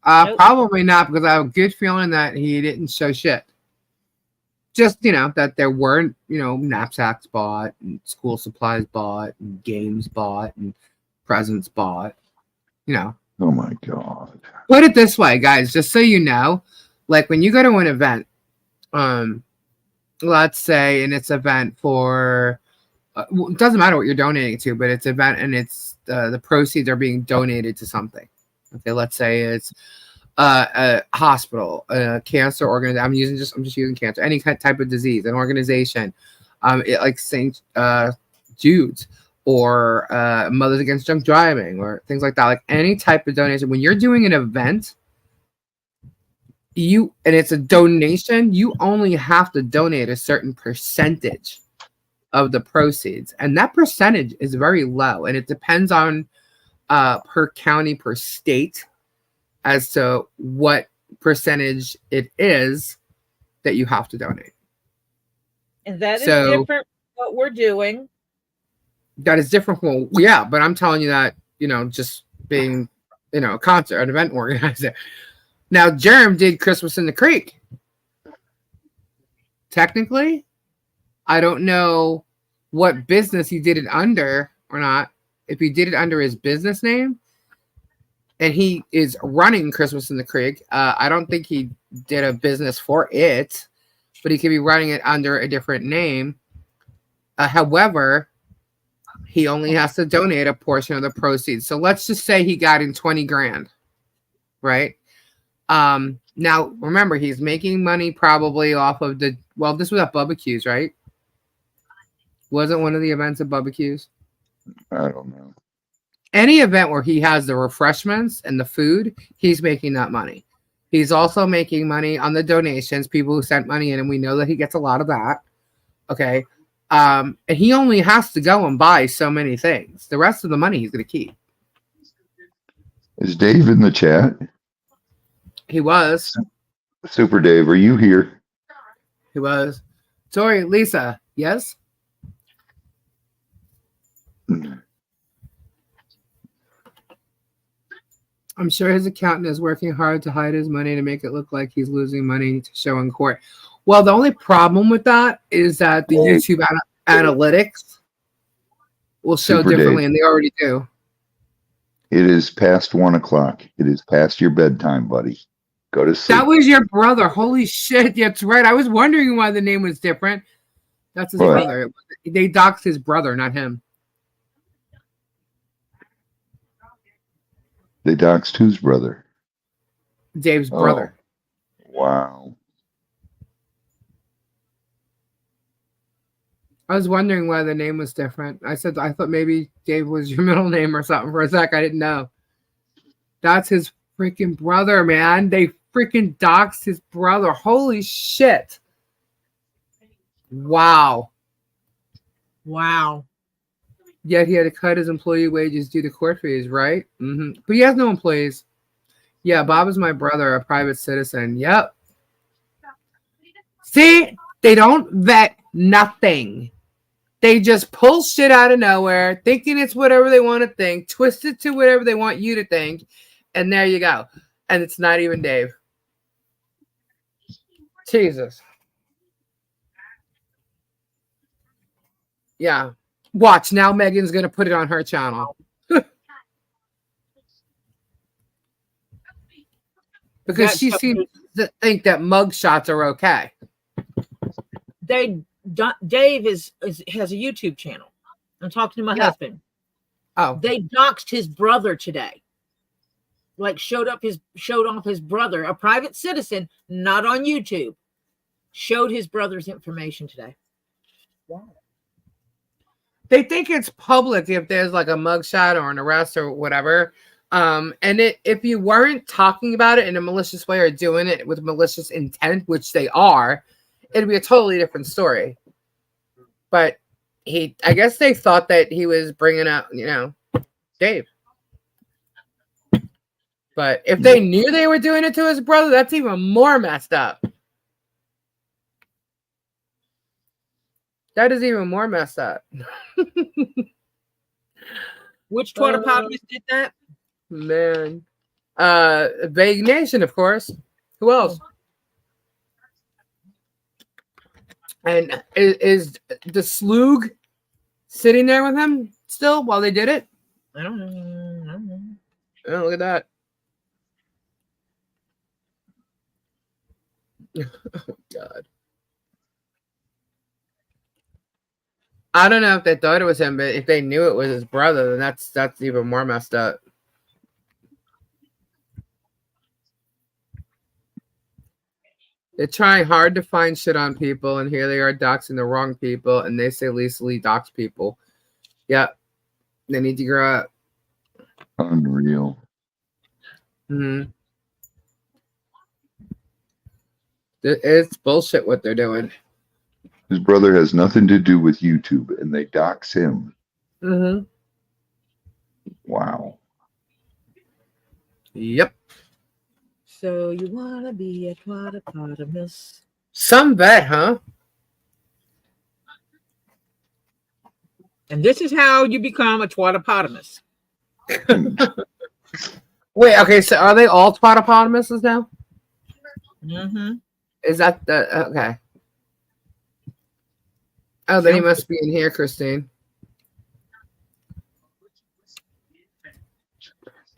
Nope. Probably not, because I have a good feeling that he didn't show shit. Just, that there weren't, knapsacks bought and school supplies bought and games bought and presents bought, Oh my God. Put it this way, guys, just so you know, like when you go to an event, let's say, and it's event for, it doesn't matter what you're donating to, but it's event and it's the proceeds are being donated to something. Okay, let's say it's a hospital, a cancer organization. I'm just using cancer, any type of disease, an organization, like St. Jude's or Mothers Against Drunk Driving or things like that. Like any type of donation, when you're doing an event, and it's a donation, you only have to donate a certain percentage of the proceeds, and that percentage is very low, and it depends on per county, per state, as to what percentage it is that you have to donate. And that is different from what we're doing. That is different from, but I'm telling you that, just being, a concert, an event organizer. Now, Germ did Christmas in the Creek. Technically, I don't know what business he did it under or not. If he did it under his business name, and he is running Christmas in the Creek, I don't think he did a business for it, but he could be running it under a different name. However, he only has to donate a portion of the proceeds. So let's just say he got in 20 grand, right? Now, remember, he's making money probably off of this was at Barbecues, right? Wasn't one of the events at Barbecues? I don't know. Any event where he has the refreshments and the food, he's making that money. He's also making money on the donations, people who sent money in, and we know that he gets a lot of that. Okay. And he only has to go and buy so many things. The rest of the money he's going to keep. Is Dave in the chat? He was. Super Dave, are you here? He was. Sorry, Lisa. Yes? I'm sure his accountant is working hard to hide his money to make it look like he's losing money to show in court. Well, the only problem with that is that the YouTube analytics will show Super differently, Dave. and they already do. It is past 1 o'clock. It is past your bedtime, buddy. Go to sleep. That was your brother. Holy shit. That's right. I was wondering why the name was different. That's his brother. They doxed his brother, not him. They doxed whose brother? Dave's brother. Wow. I was wondering why the name was different. I thought maybe Dave was your middle name or something for a sec. I didn't know. That's his freaking brother, man. They freaking doxed his brother. Holy shit. Wow. Wow. Yet he had to cut his employee wages due to court fees, right? Mm-hmm. But he has no employees. Yeah, Bob is my brother, a private citizen. Yep. See, they don't vet nothing. They just pull shit out of nowhere, thinking it's whatever they want to think, twist it to whatever they want you to think, and there you go. And it's not even Dave. Jesus. Yeah. Watch, now Megan's going to put it on her channel. Because she seems to think that mug shots are okay. Dave has a YouTube channel. I'm talking to my husband. Oh. They doxed his brother today. Like showed off his brother, a private citizen, not on YouTube. Showed his brother's information today. Wow. They think it's public if there's like a mugshot or an arrest or whatever. If you weren't talking about it in a malicious way or doing it with malicious intent, which they are, it'd be a totally different story. But I guess they thought that he was bringing up, Dave. But if they knew they were doing it to his brother, that's even more messed up. That is even more messed up. Which Twitterpotamus did that? Man. Vague Nation, of course. Who else? And is the Slug sitting there with him still while they did it? I don't know. Oh, look at that. Oh, God. I don't know if they thought it was him, but if they knew it was his brother, then that's even more messed up. They're trying hard to find shit on people, and here they are doxing the wrong people, and they say lethally dox people. Yep. They need to grow up. Unreal. Mm-hmm. It's bullshit what they're doing. His brother has nothing to do with YouTube, and they dox him. Mm-hmm. Wow. Yep. So you want to be a Twitterpotamus? Some bet, huh? And this is how you become a Twitterpotamus. Wait, okay, so are they all Twitterpotamuses now? Mm-hmm. Is that the... Okay. Oh, then he must be in here, Christine.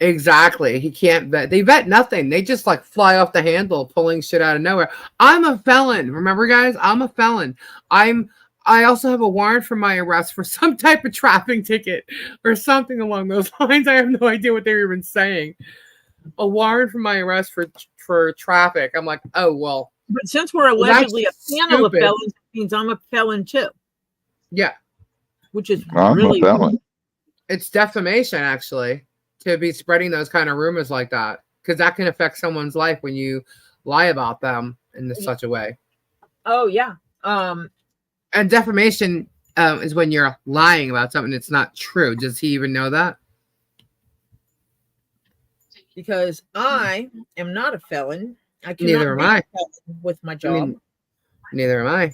Exactly. He can't vet. They vet nothing. They just like fly off the handle, pulling shit out of nowhere. I'm a felon. Remember, guys? I'm a felon. I also have a warrant for my arrest for some type of traffic ticket or something along those lines. I have no idea what they were even saying. A warrant for my arrest for traffic. I'm like, oh, well. But since we're allegedly a panel of felons, it means I'm a felon too. Yeah. Which is I'm really a felon. It's defamation, actually, to be spreading those kind of rumors like that, because that can affect someone's life when you lie about them in such a way. Oh yeah. And defamation is when you're lying about something that's not true. Does he even know that? Because I am not a felon. I cannot Neither am be I. a felon with my job. I mean, neither am I.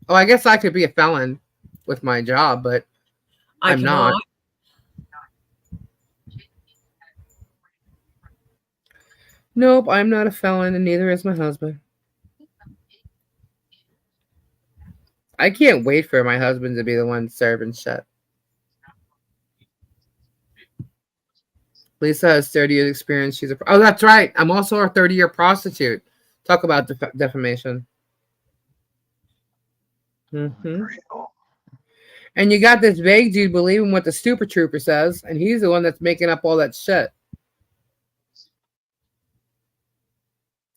Oh, I guess I could be a felon with my job, but I'm not. Nope, I'm not a felon, and neither is my husband. I can't wait for my husband to be the one serving shit. Lisa has 30 years experience. She's oh, that's right. I'm also a 30-year prostitute. Talk about defamation. Mm-hmm. And you got this vague dude believing what the Super Trooper says, and he's the one that's making up all that shit.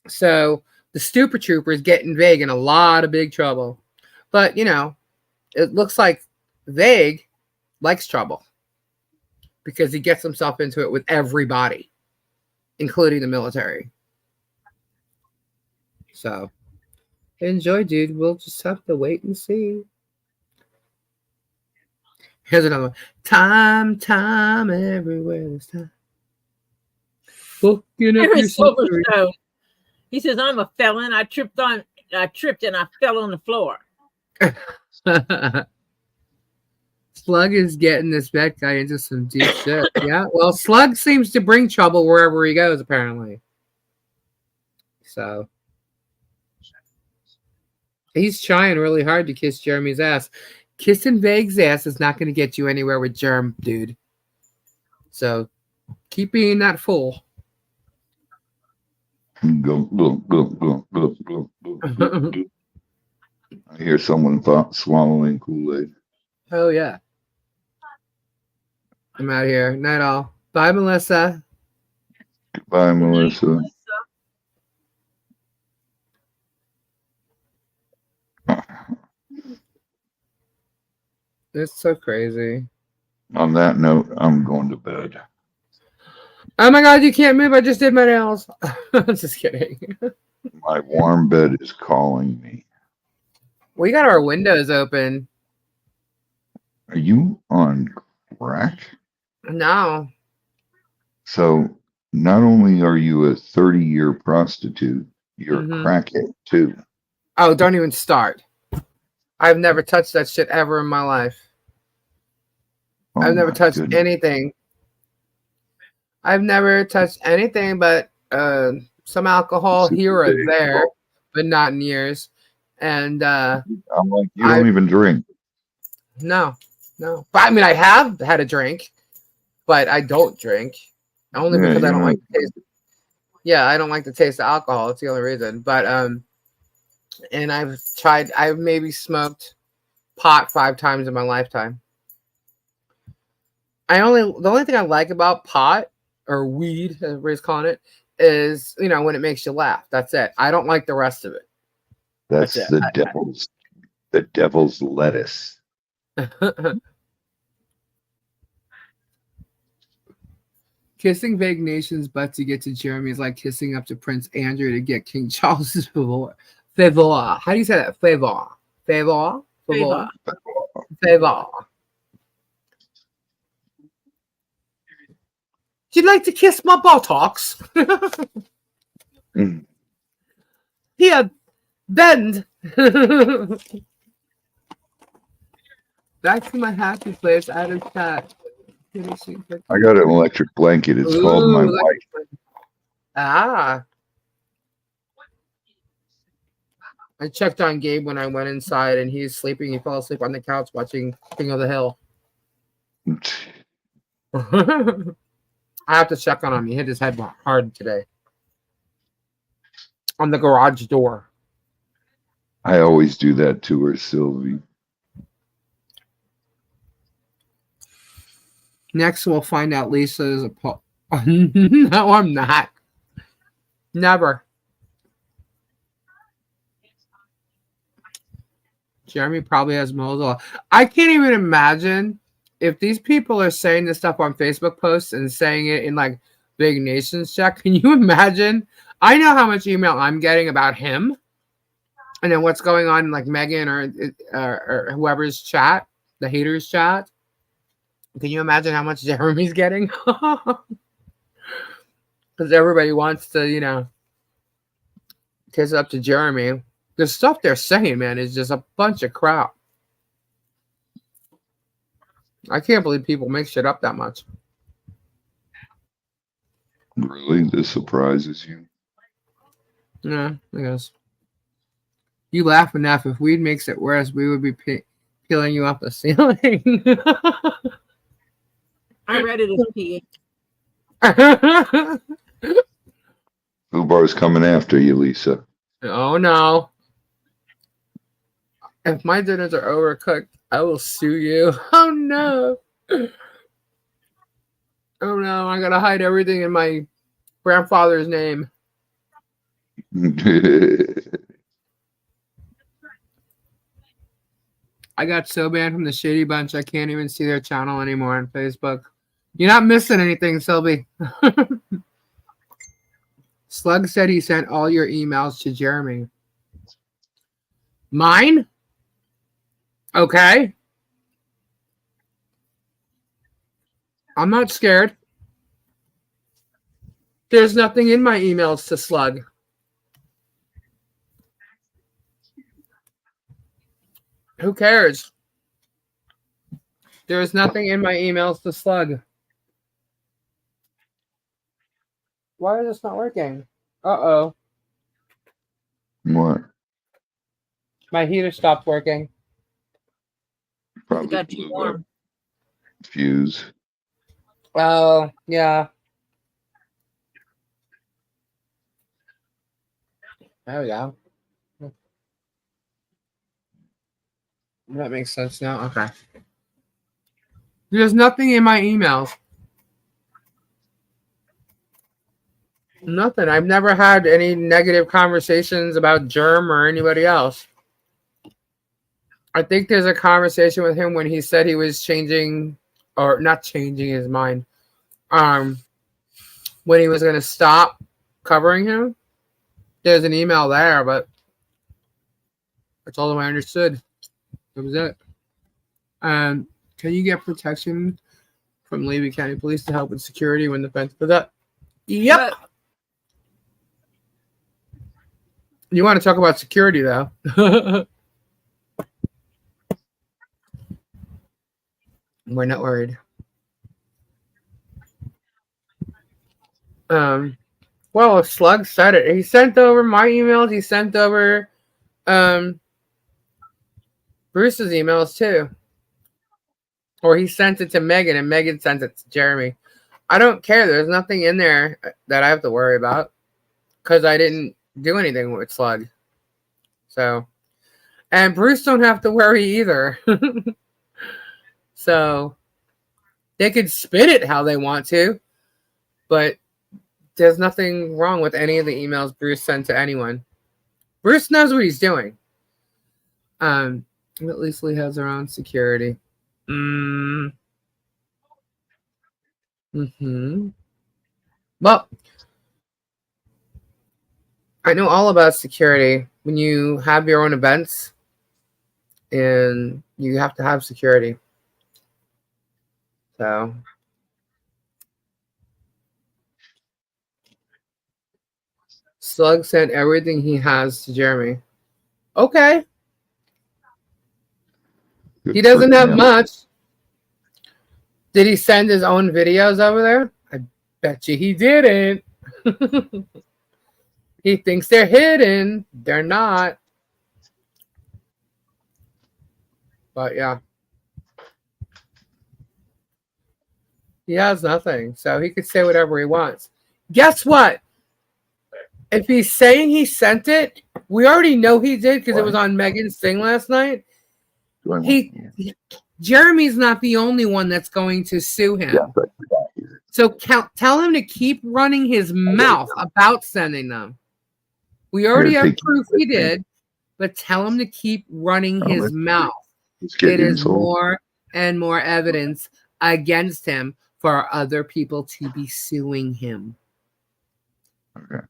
So the Super Trooper is getting Vague in a lot of big trouble. But, it looks like Vague likes trouble because he gets himself into it with everybody, including the military. So, enjoy, dude. We'll just have to wait and see. Here's another one. Time, everywhere this time. Booking up your Silverstone. He says, I'm a felon. I tripped and I fell on the floor. Slug is getting this bad guy into some deep shit. Yeah, well, Slug seems to bring trouble wherever he goes, apparently. So he's trying really hard to kiss Jeremy's ass. Kissing Vague's ass is not going to get you anywhere with Germ, dude. So keep being that fool. Go. I hear someone swallowing Kool-Aid. Oh, yeah. I'm out of here. Night all. Bye, Melissa. Goodbye, Melissa. It's so crazy. On that note, I'm going to bed. Oh my God, you can't move. I just did my nails. I'm just kidding. My warm bed is calling me. We got our windows open. Are you on crack? No. So not only are you a 30-year prostitute, you're a crackhead too. Oh, don't even start. I've never touched that shit ever in my life. Oh, I've never touched goodness. anything. I've never touched anything but some alcohol here or there, but not in years. And I'm like, you don't even drink. No. But I mean, I have had a drink, but I don't drink. Only because I don't like the taste. Yeah, I don't like the taste of alcohol. It's the only reason. But and I've maybe smoked pot 5 times in my lifetime. The only thing I like about pot or weed, as everybody's calling it, is, you know, when it makes you laugh. That's it. I don't like the rest of it. That's the devil's lettuce. Kissing Vague Nation's butt to get to Jeremy is like kissing up to Prince Andrew to get King Charles's favor. How do you say that? Favor. You'd like to kiss my buttocks? Here, bend. Back to my happy place. Out of chat. I got an electric blanket. It's called my wife. Ah. I checked on Gabe when I went inside, and he's sleeping. He fell asleep on the couch watching King of the Hill. I have to check on him. He hit his head hard today on the garage door. I always do that to her, Sylvie. Next, we'll find out Lisa is a No, I'm not. Never. Jeremy probably has moles. I can't even imagine if these people are saying this stuff on Facebook posts and saying it in like Big Nations chat. Can you imagine? I know how much email I'm getting about him, and then what's going on in like Megan or whoever's chat, the haters chat. Can you imagine how much Jeremy's getting? Because everybody wants to, you know, kiss up to Jeremy. The stuff they're saying, man, is just a bunch of crap. I can't believe people make shit up that much. Really? This surprises you? Yeah, I guess. You laugh enough. If weed makes it worse, we would be peeling you off the ceiling. I read it as pee. Fubar's coming after you, Lisa. Oh, no. If my dinners are overcooked, I will sue you. Oh, no. Oh, no. I got to hide everything in my grandfather's name. I got so banned from the Shady Bunch, I can't even see their channel anymore on Facebook. You're not missing anything, Sylvie. Slug said he sent all your emails to Jeremy. Mine? Okay. I'm not scared. There's nothing in my emails to Slug. Who cares? There is nothing in my emails to Slug. Why is this not working? Uh-oh. What? My heater stopped working. Probably got too blew up. warm. Fuse. Oh, yeah. There we go. That makes sense now. Okay. There's nothing in my emails. Nothing. I've never had any negative conversations about Germ or anybody else. I think there's a conversation with him when he said he was changing, or not changing his mind. When he was going to stop covering him. There's an email there, but that's all I understood. That was it. Can you get protection from Levy County Police to help with security when the fence was up? Yep. You want to talk about security, though. We're not worried. Well, if Slug said it, he sent over my emails. He sent over Bruce's emails too, or he sent it to Megan, and Megan sent it to Jeremy. I don't care. There's nothing in there that I have to worry about because I didn't do anything with Slug. So, and Bruce don't have to worry either. So they could spin it how they want to, but there's nothing wrong with any of the emails Bruce sent to anyone. Bruce knows what he's doing. At least Lee has her own security. Well, I know all about security. When you have your own events, and you have to have security. So Slug sent everything he has to Jeremy. Okay. Good He doesn't for have him. much. Did he send his own videos over there? I bet you he didn't. He thinks they're hidden. They're not. But yeah. He has nothing. So he could say whatever he wants. Guess what? If he's saying he sent it, we already know he did because it was on Megan's thing last night. Jeremy's not the only one that's going to sue him. So tell him to keep running his mouth about sending them. We already have proof he did, but tell him to keep running his mouth. It is more and more evidence against him for other people to be suing him. Okay.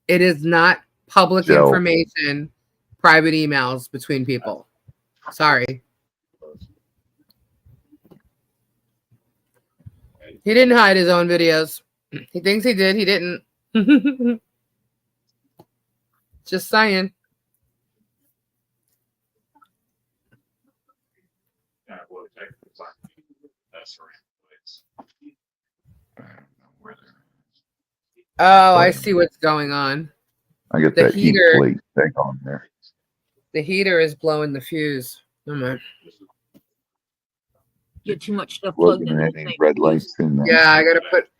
It is not public information, private emails between people. Sorry. He didn't hide his own videos. He thinks he did. He didn't. Just saying. Oh, I see what's going on. I get that heat plate thing on there. The heater is blowing the fuse. Oh my. Get too much stuff plugged in. Any red lights in there? Yeah, I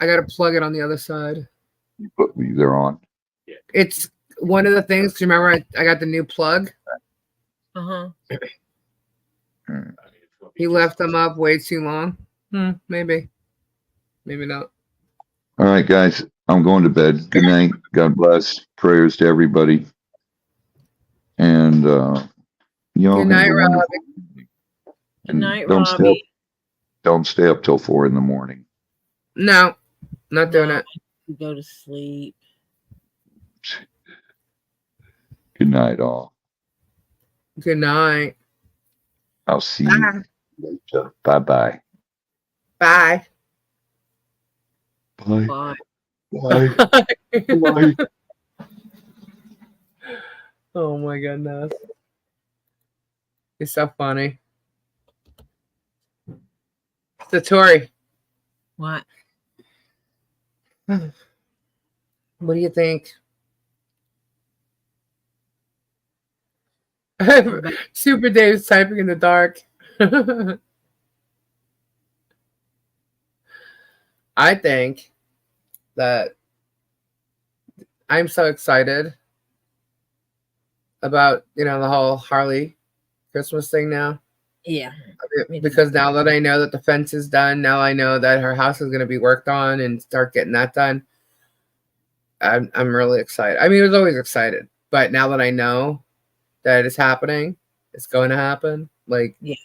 gotta plug it on the other side. You put these on. It's one of the things. Do you remember I got the new plug? He left them up way too long. Maybe not. All right, guys. I'm going to bed. Good night. God bless. Prayers to everybody. And good night, Robbie. Good night, Robbie. Don't stay up till 4 a.m. No, not doing it. Go to sleep. Good night, all. Good night. I'll see you later. Bye-bye. Bye. Bye. Bye. Bye. Bye. Oh my goodness. It's so funny. Satori. What? What do you think? Super Dave's typing in the dark. I think that I'm so excited about, the whole Harley Christmas thing now. Yeah. Because now that I know that the fence is done, now I know that her house is going to be worked on and start getting that done. I'm really excited. I mean, I was always excited, but now that I know that it's happening, it's going to happen. Like, yeah,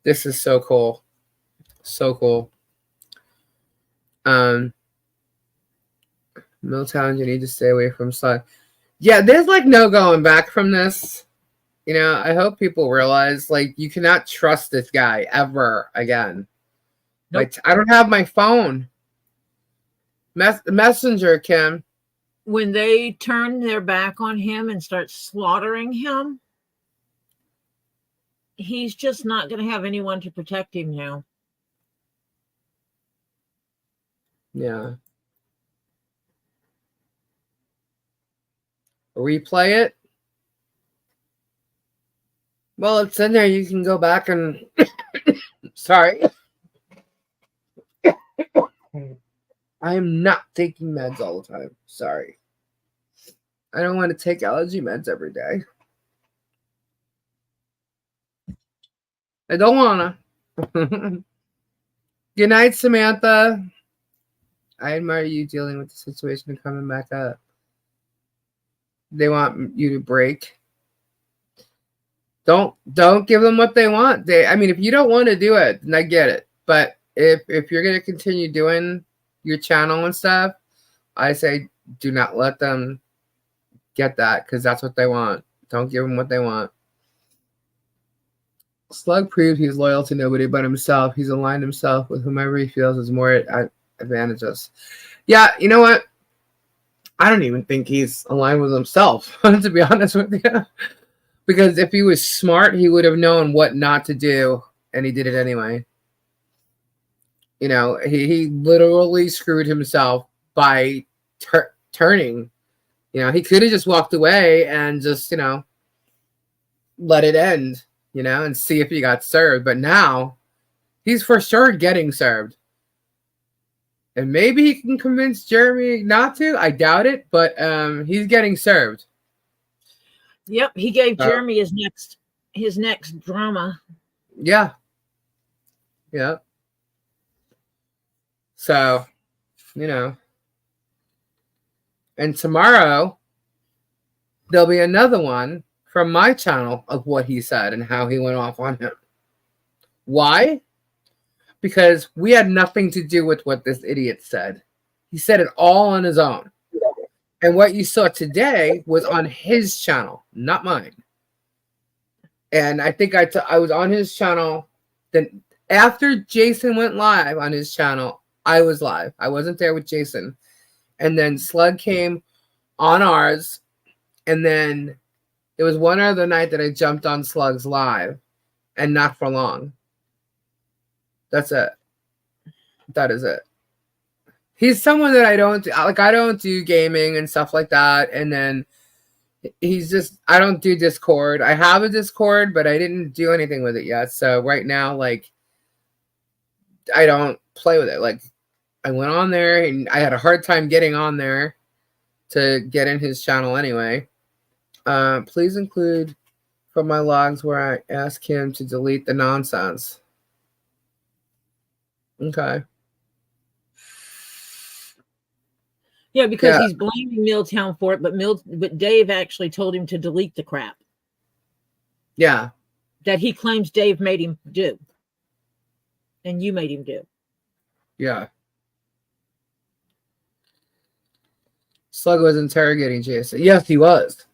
this is so cool. So cool. Milltown, you need to stay away from Slug. Yeah, there's like no going back from this. I hope people realize, like, you cannot trust this guy ever again. Nope. Like, I don't have my phone. Messenger, Kim. When they turn their back on him and start slaughtering him, he's just not going to have anyone to protect him now. Yeah. Replay it. Well, it's in there. You can go back and... Sorry. I am not taking meds all the time. Sorry. I don't want to take allergy meds every day. I don't want to. Good night, Samantha. I admire you dealing with the situation and coming back up. They want you to break. Don't give them what they want. If you don't want to do it, then I get it. But if you're gonna continue doing your channel and stuff, I say do not let them get that, because that's what they want. Don't give them what they want. Slug proved he's loyal to nobody but himself. He's aligned himself with whomever he feels is more advantageous. Yeah, you know what? I don't even think he's aligned with himself, to be honest with you. Because if he was smart, he would have known what not to do, and he did it anyway. He literally screwed himself by turning. He could have just walked away and just, let it end, and see if he got served. But now he's for sure getting served. And maybe he can convince Jeremy not to. I doubt it, but he's getting served. Yep, he gave Jeremy his next drama. Yeah. Yep. So, and tomorrow there'll be another one from my channel of what he said and how he went off on him. Why? Because we had nothing to do with what this idiot said. He said it all on his own. And what you saw today was on his channel, not mine. And I think I was on his channel. Then after Jason went live on his channel, I was live. I wasn't there with Jason. And then Slug came on ours. And then there was one other night that I jumped on Slug's live. And not for long. That's it. That is it. He's someone that I don't do gaming and stuff like that. And then I don't do Discord. I have a Discord, but I didn't do anything with it yet. So right now, I don't play with it. I went on there and I had a hard time getting on there to get in his channel anyway. Please include from my logs where I ask him to delete the nonsense. Okay. Yeah, because he's blaming Milltown for it, but Dave actually told him to delete the crap. Yeah. That he claims Dave made him do. And you made him do. Yeah. Slug was interrogating Jason. Yes, he was.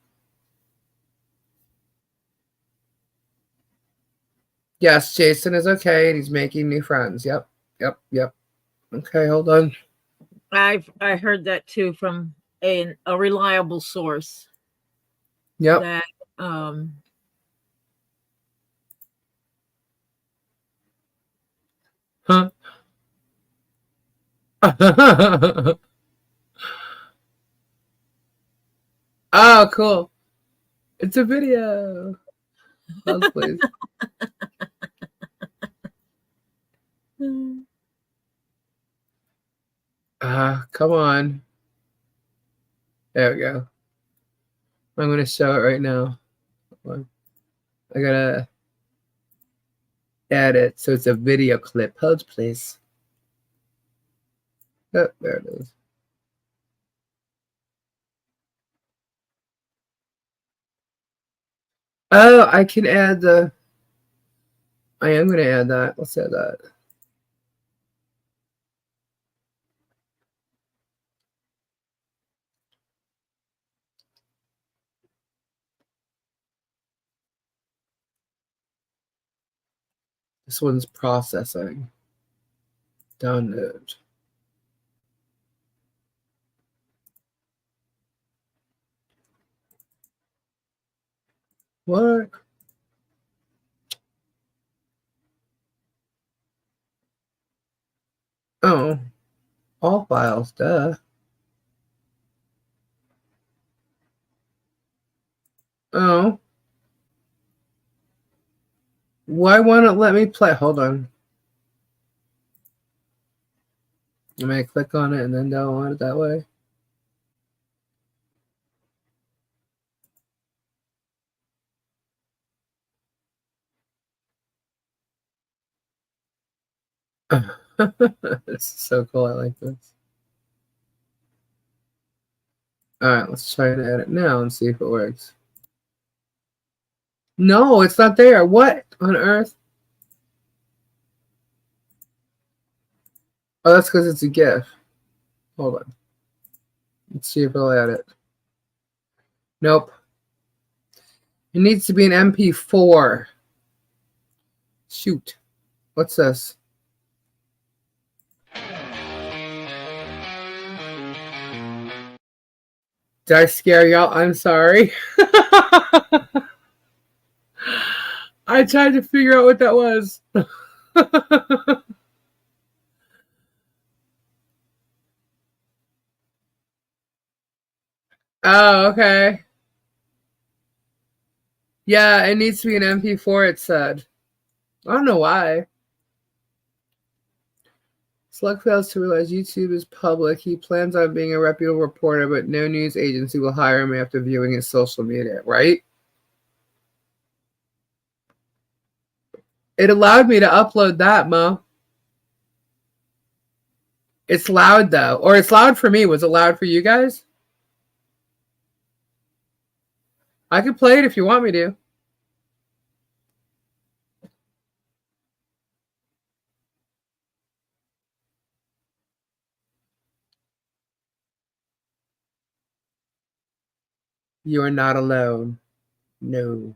Yes, Jason is okay, and he's making new friends. Yep. Okay, hold on. I heard that too from a reliable source. Yep. That Huh? Oh, cool. It's a video. Pause, please. Come on. There we go. I'm going to show it right now. I gotta add it so it's a video clip. Hold, please. Oh, there it is. Oh, I can add the. I am going to add that. Let's add that. This one's processing. Download. What? Oh, all files, duh. Oh. Why won't it let me play? Hold on. I'm going to click on it and then download it that way. This is so cool. I like this. All right, let's try to edit now and see if it works. No, it's not there. What on earth? Oh, that's because it's a GIF. Hold on. Let's see if it'll add it. Nope. It needs to be an MP4. Shoot. What's this? Did I scare y'all? I'm sorry. I tried to figure out what that was. Oh, okay. Yeah, it needs to be an MP4, it said. I don't know why. Slug fails to realize YouTube is public. He plans on being a reputable reporter, but no news agency will hire him after viewing his social media, right? It allowed me to upload that, Mo. It's loud, though. Or it's loud for me. Was it loud for you guys? I could play it if you want me to. You are not alone. No.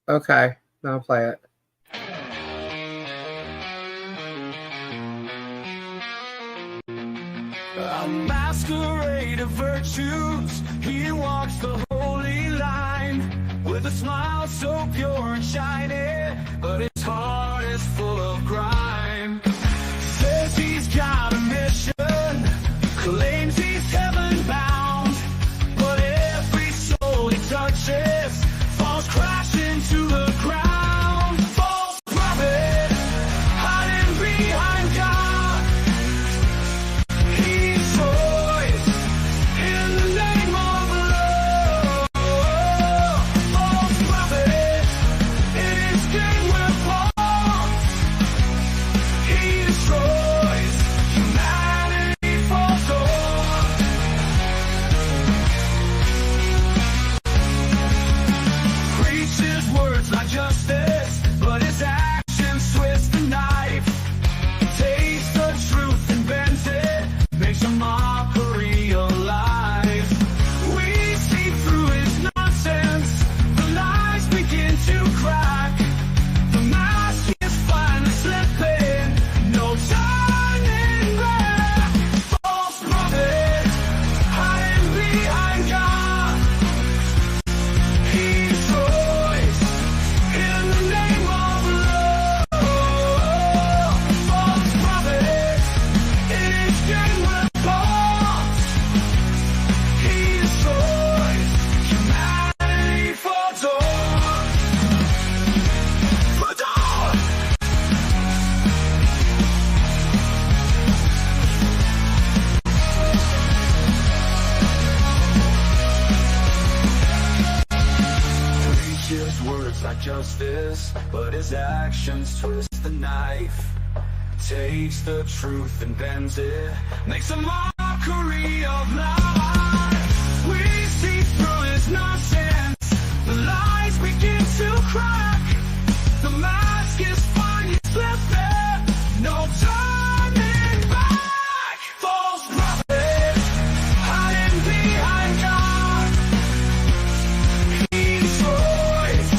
Okay, now I'll play it. A masquerade of virtues, he walks the holy line with a smile so pure and shiny, but his heart is full of grime. Says he's got a mission, claims he's heaven bound, but every soul he touches falls crashing to the ground. False prophet, hiding behind God. He destroys in the name of love. like justice, but his actions twist the knife. Takes the truth and bends it, makes a mockery of life. We see through his nonsense, the lies begin to crack. The mask is finally slipping, no turning back. False prophets hiding behind God. He destroys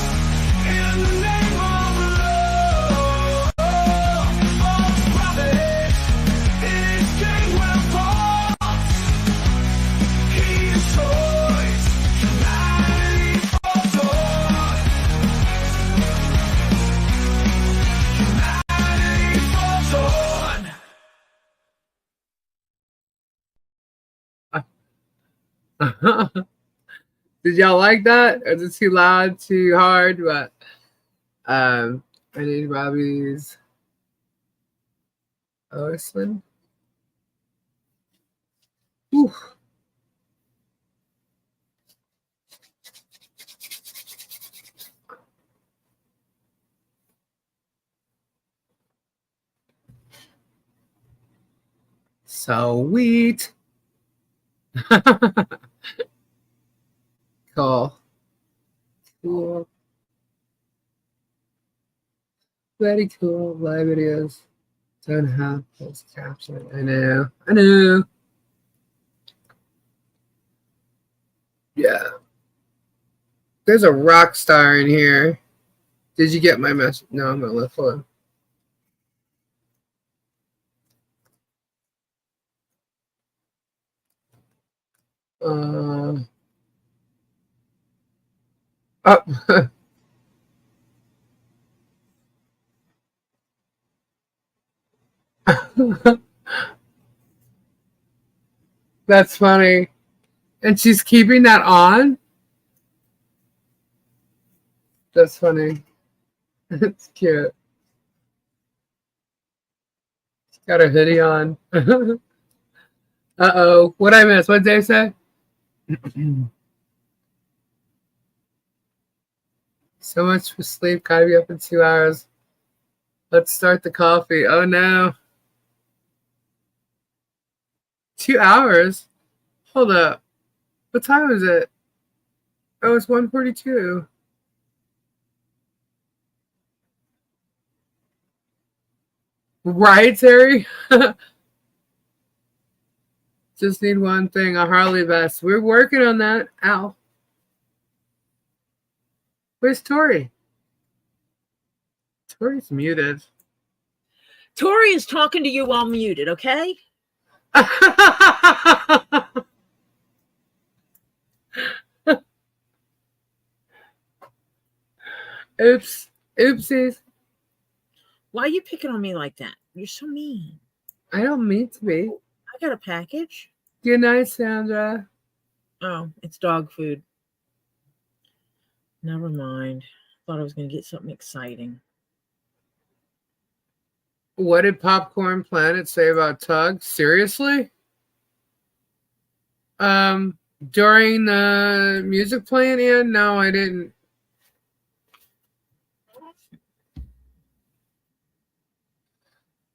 in the name of love. False prophets in his game will fall. He destroys humanity for dawn. Humanity for dawn. Did y'all like that? Is it too loud, too hard? But I need Robbie's Orsland. Whew. Sweet. Cool. Cool. Very cool. Live videos. Don't have closed caption. I know. I know. Yeah. There's a rock star in here. Did you get my message? No, I'm gonna look for him. Oh. That's funny. And she's keeping that on? That's funny. It's cute. She's got her hoodie on. Uh-oh. What'd I miss? What'd Dave say? So much for sleep. Gotta be up in 2 hours. Let's start the coffee. Oh, no. 2 hours? Hold up. What time is it? Oh, it's 1:42. Right, Terry? Just need one thing, a Harley vest. We're working on that. Ow. Where's Tori? Tori's muted. Tori is talking to you while muted, okay? Oops. Oopsies. Why are you picking on me like that? You're so mean. I don't mean to be. I got a package. Good night, Sandra. Oh, it's dog food. Never mind. Thought I was going to get something exciting. What did Popcorn Planet say about Tug? Seriously? During the music playing, Ian? No, I didn't.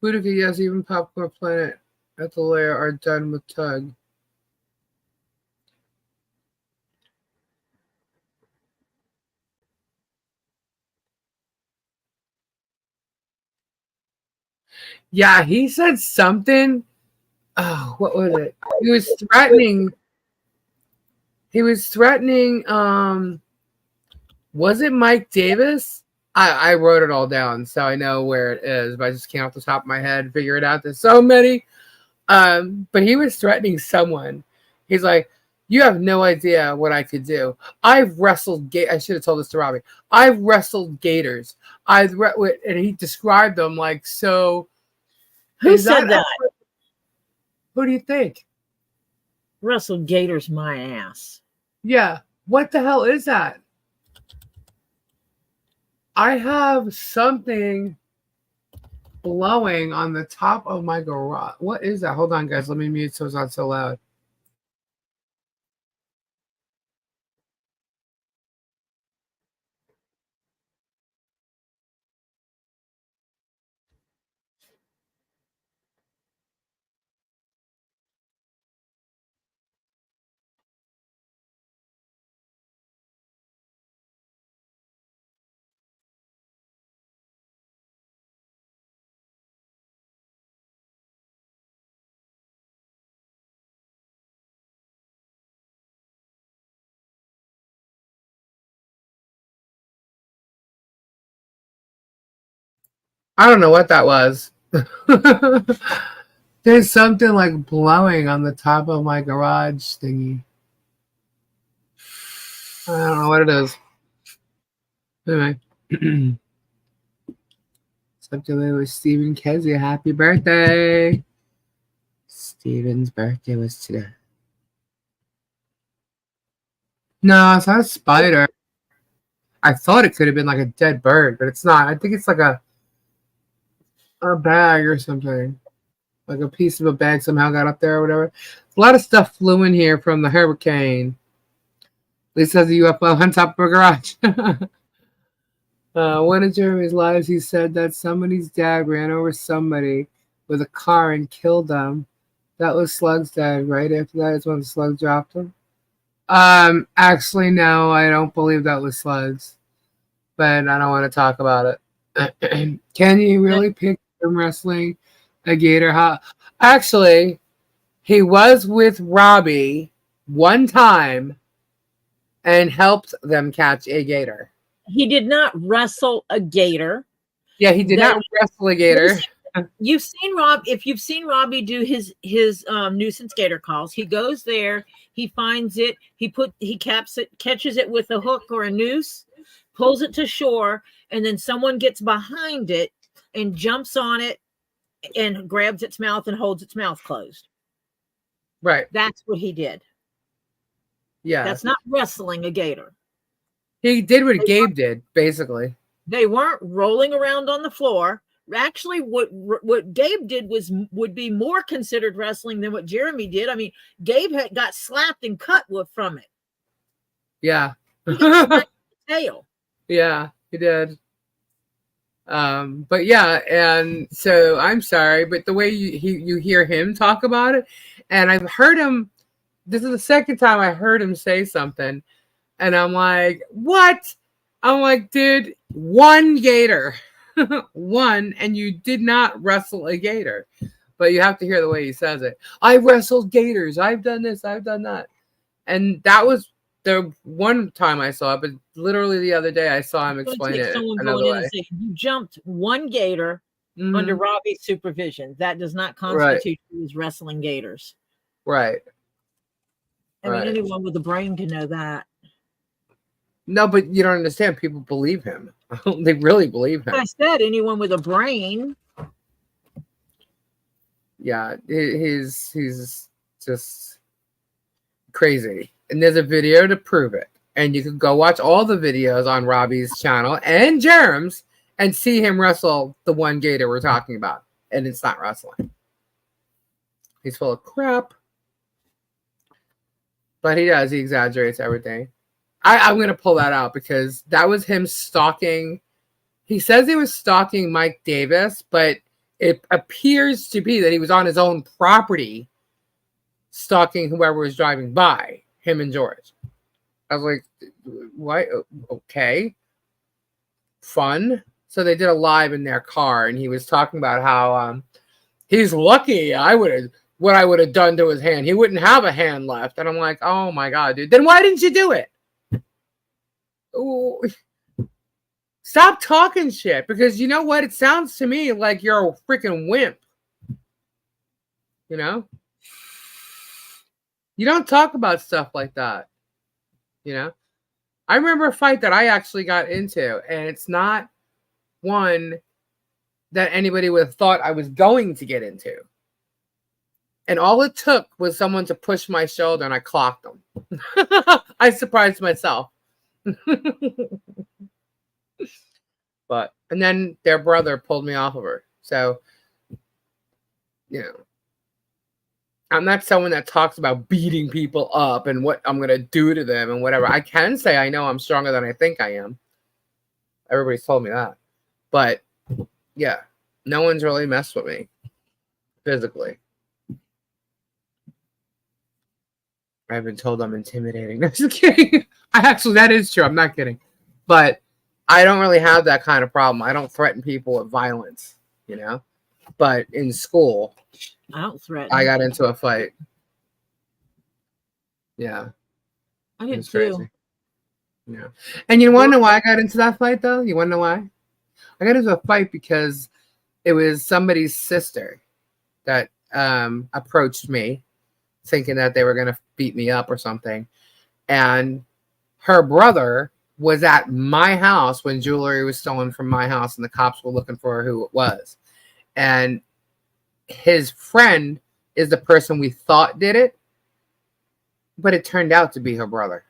Boudica, yes, even Popcorn Planet at the lair are done with Tug. Yeah, he said something. Oh, what was it? He was threatening. Was it Mike Davis? I wrote it all down, so I know where it is, but I just can't off the top of my head figure it out. There's so many. But he was threatening someone. He's like, you have no idea what I could do. I've wrestled I should have told this to Robbie. I've wrestled gators. And he described them like so. Who said that? Who do you think? Wrestled gators my ass. Yeah. What the hell is that? I have something blowing on the top of my garage. What is that? Hold on, guys. Let me mute so it's not so loud. I don't know what that was. There's something like blowing on the top of my garage thingy. I don't know what it is. Anyway. Something with Stephen Kezia. Happy birthday. Steven's birthday was today. No, it's not a spider. I thought it could have been like a dead bird, but it's not. I think it's like a bag or something. Like a piece of a bag somehow got up there or whatever. A lot of stuff flew in here from the hurricane. At least has a UFO on top of a garage. One of Jeremy's lives, he said that somebody's dad ran over somebody with a car and killed them. That was Slug's dad. Right after that is when Slug dropped him. Actually, no, I don't believe that was Slug's, but I don't want to talk about it. Can you really pick him wrestling a gator? Actually, he was with Robbie one time and helped them catch a gator. He did not wrestle a gator. Yeah, he did not wrestle a gator. You've seen Rob. If you've seen Robbie do his nuisance gator calls, he goes there, he finds it, he catches it with a hook or a noose, pulls it to shore, and then someone gets behind it and jumps on it and grabs its mouth and holds its mouth closed. Right. That's what he did. Yeah. That's not wrestling a gator. He did what Gabe did, basically. They weren't rolling around on the floor. Actually, what Gabe did would be more considered wrestling than what Jeremy did. I mean, Gabe got slapped and cut from it. Yeah. He got slapped in the tail. Yeah, he did. But yeah, and so I'm sorry, but the way you hear him talk about it, and I've heard him. This is the second time I heard him say something, and I'm like, what? I'm like, dude, one gator. One, and you did not wrestle a gator, but you have to hear the way he says it. I wrestled gators. I've done this. I've done that. And that was the one time I saw it, but literally the other day I saw him explain it another way. Say, you jumped one gator under Robbie's supervision. That does not constitute you as wrestling gators. Right. I mean, anyone with a brain can know that. No, but you don't understand. People believe him. They really believe him. I said anyone with a brain. Yeah, he's just crazy. And there's a video to prove it. And you can go watch all the videos on Robbie's channel and Jerem's and see him wrestle the one gator we're talking about. And it's not wrestling. He's full of crap. But he does. He exaggerates everything. I'm going to pull that out because that was him stalking. He says he was stalking Mike Davis, but it appears to be that he was on his own property stalking whoever was driving by, him and George. I was like, what? Okay. Fun. So they did a live in their car, and he was talking about how he's lucky what I would have done to his hand. He wouldn't have a hand left. And I'm like, oh my God, dude. Then why didn't you do it? Ooh. Stop talking shit, because you know what? It sounds to me like you're a freaking wimp. You know? You don't talk about stuff like that. You know? I remember a fight that I actually got into, and it's not one that anybody would have thought I was going to get into. And all it took was someone to push my shoulder, and I clocked them. I surprised myself. And then their brother pulled me off of her. So, you know, I'm not someone that talks about beating people up and what I'm going to do to them and whatever. I can say I know I'm stronger than I think I am. Everybody's told me that. But, yeah, no one's really messed with me physically. I've been told I'm intimidating. No, just kidding. Actually, that is true. I'm not kidding. But I don't really have that kind of problem. I don't threaten people with violence, you know? But in school, I don't threaten. I got into a fight. Yeah. I did too. Yeah. And you want to know why I got into that fight, though? You want to know why? I got into a fight because it was somebody's sister that approached me thinking that they were going to beat me up or something. And her brother was at my house when jewelry was stolen from my house and the cops were looking for who it was. And his friend is the person we thought did it, but it turned out to be her brother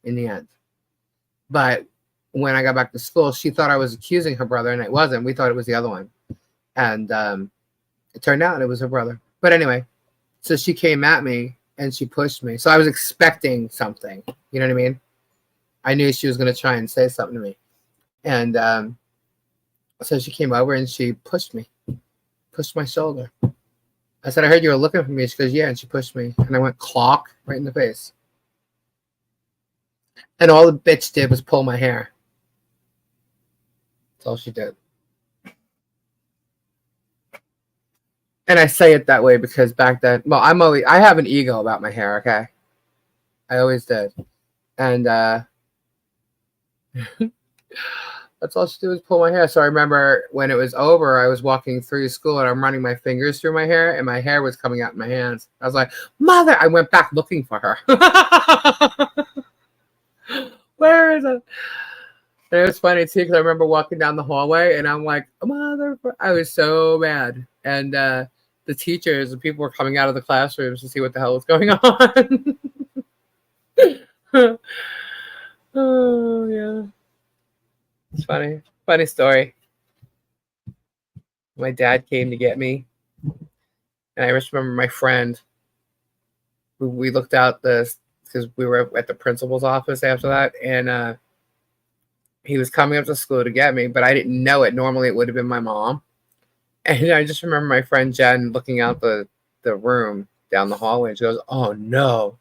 in the end. But when I got back to school, she thought I was accusing her brother, and it wasn't. We thought it was the other one. And it turned out it was her brother. But anyway, so she came at me and she pushed me. So I was expecting something. You know what I mean? I knew she was going to try and say something to me. And so she came over and she pushed me, pushed my shoulder. I said, I heard you were looking for me. She goes, yeah. And she pushed me. And I went clock right in the face. And all the bitch did was pull my hair. That's all she did. And I say it that way because back then, well, I have an ego about my hair, okay? I always did. And that's all she did was pull my hair. So I remember when it was over, I was walking through school and I'm running my fingers through my hair and my hair was coming out in my hands. I was like, mother, I went back looking for her. Where is it? And it was funny too because I remember walking down the hallway and I'm like, mother, I was so mad. And the teachers and people were coming out of the classrooms to see what the hell was going on. Oh, yeah. It's funny. Funny story. My dad came to get me. And I just remember my friend. We looked out because we were at the principal's office after that. And he was coming up to school to get me, but I didn't know it. Normally it would have been my mom. And I just remember my friend Jen looking out the room down the hallway. And she goes, oh, no.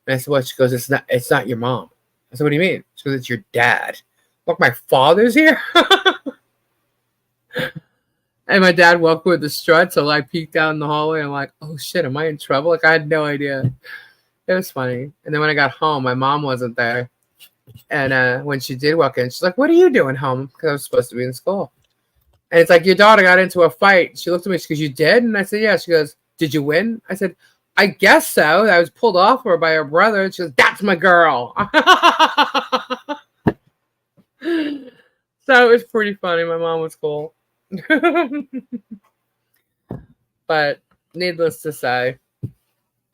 And I said, what? She goes, it's not your mom. I said, what do you mean? She goes, it's your dad. Look, my father's here. And my dad walked with the strut. So I peeked down the hallway. And I'm like, oh, shit, am I in trouble? Like, I had no idea. It was funny. And then when I got home, my mom wasn't there. And when she did walk in, she's like, what are you doing home? Because I was supposed to be in school. And it's like, your daughter got into a fight. She looked at me. She goes, you did? And I said, yeah. She goes, did you win? I said, I guess so. I was pulled off her by her brother. And she goes, that's my girl. So it was pretty funny. My mom was cool. But needless to say,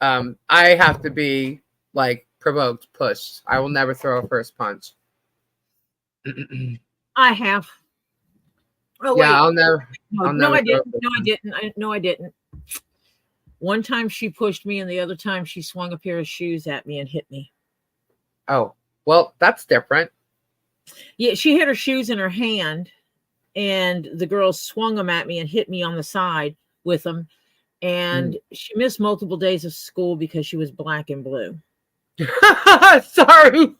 I have to be like provoked, pushed. I will never throw a first punch. I have. Oh, yeah, wait. I'll never. No, I didn't. No, I didn't. One time she pushed me, and the other time she swung a pair of shoes at me and hit me. Oh, well, that's different. Yeah, she had her shoes in her hand, and the girl swung them at me and hit me on the side with them. And she missed multiple days of school because she was black and blue. Sorry.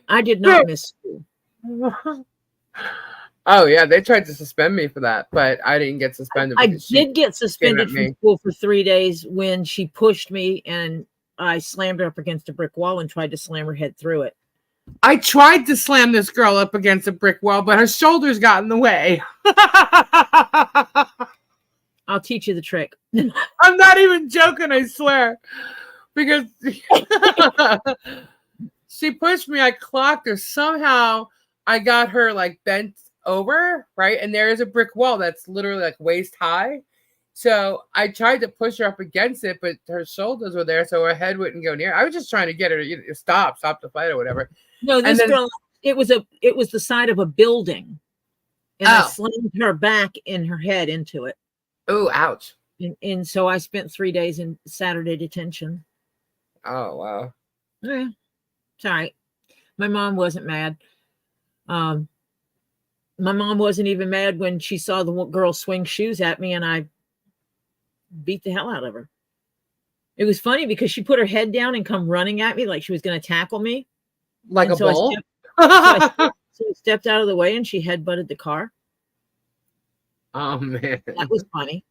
I did not miss school. Oh, yeah, they tried to suspend me for that, but I didn't get suspended. I did get suspended from school for 3 days when she pushed me and I slammed her up against a brick wall and tried to slam her head through it. I tried to slam this girl up against a brick wall, but her shoulders got in the way. I'll teach you the trick. I'm not even joking, I swear. Because she pushed me, I clocked her. Somehow I got her like bent over, right? And there is a brick wall that's literally like waist high. So I tried to push her up against it, but her shoulders were there, so her head wouldn't go near. I was just trying to get her to stop the fight or whatever. No, this girl, it was the side of a building. And I slammed her back in her head into it. Oh, ouch. And so I spent 3 days in Saturday detention. Oh, wow. Yeah. It's all right. My mom wasn't mad. My mom wasn't even mad when she saw the girl swing shoes at me and I beat the hell out of her. It was funny because she put her head down and come running at me like she was going to tackle me. Like and a bull? So I stepped out of the way and she headbutted the car. Oh, man. That was funny.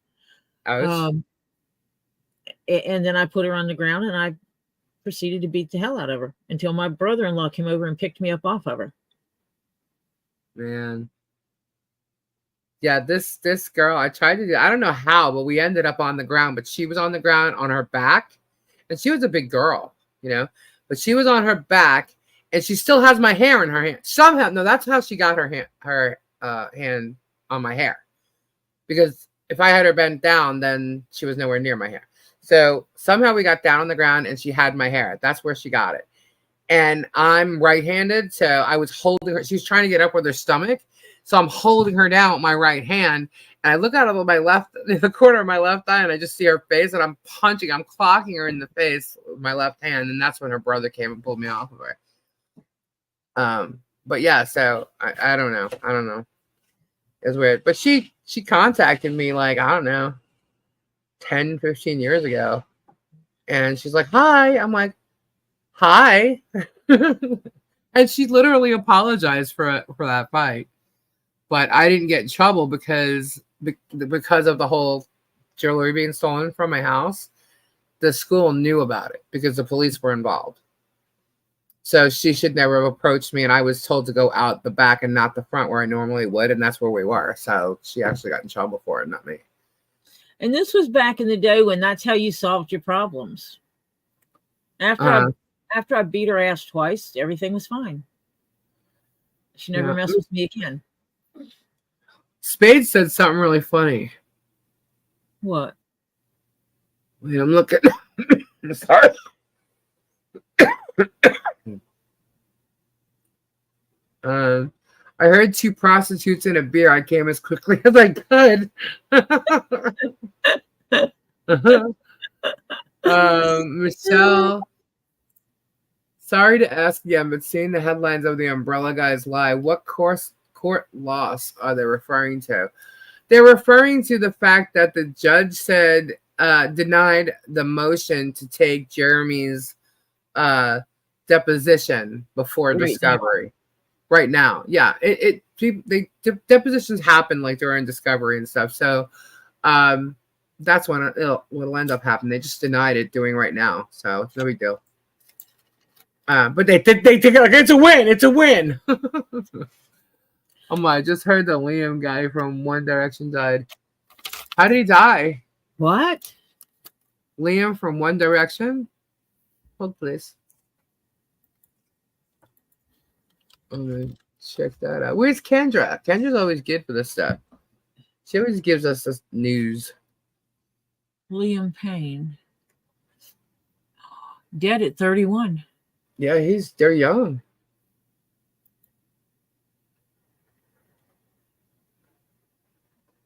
Ouch. And then I put her on the ground and I proceeded to beat the hell out of her until my brother-in-law came over and picked me up off of her. Man. Yeah, this girl, I tried to do, I don't know how, but we ended up on the ground, but she was on the ground on her back, and she was a big girl, you know, but she was on her back, and she still has my hair in her hand. Somehow, no, that's how she got her hand on my hair, because if I had her bent down, then she was nowhere near my hair. So somehow we got down on the ground, and she had my hair. That's where she got it. And I'm right-handed, so I was holding her. She was trying to get up with her stomach. So I'm holding her down with my right hand, and I look out of the corner of my left eye, and I just see her face, and I'm clocking her in the face with my left hand, and that's when her brother came and pulled me off of her. But yeah, so I don't know. It's weird. But she contacted me like, I don't know, 10, 15 years ago. And she's like, hi. I'm like, hi. And she literally apologized for that fight. But I didn't get in trouble because of the whole jewelry being stolen from my house. The school knew about it because the police were involved. So she should never have approached me, and I was told to go out the back and not the front where I normally would, and that's where we were. So she actually got in trouble for it, not me. And this was back in the day when that's how you solved your problems. After I beat her ass twice, everything was fine. She never messed with me again. Spade said something really funny. What? Wait, I'm looking. Sorry. I heard 2 prostitutes in a beer. I came as quickly as I could. Michelle, sorry to ask again, but seeing the headlines of the Umbrella Guys lie, what court loss are they referring to? They're referring to the fact that the judge said denied the motion to take Jeremy's deposition before discovery. Right now, yeah, depositions happen like during discovery and stuff. So, that's when it'll end up happening. They just denied it doing right now, so it's no big deal. But they take it like it's a win. It's a win. I just heard the Liam guy from One Direction died. How did he die? What? Liam from One Direction. Hold, please. I'm gonna check that out. Where's Kendra? Kendra's always good for this stuff. She always gives us this news. Liam Payne. Dead at 31. Yeah, they're young.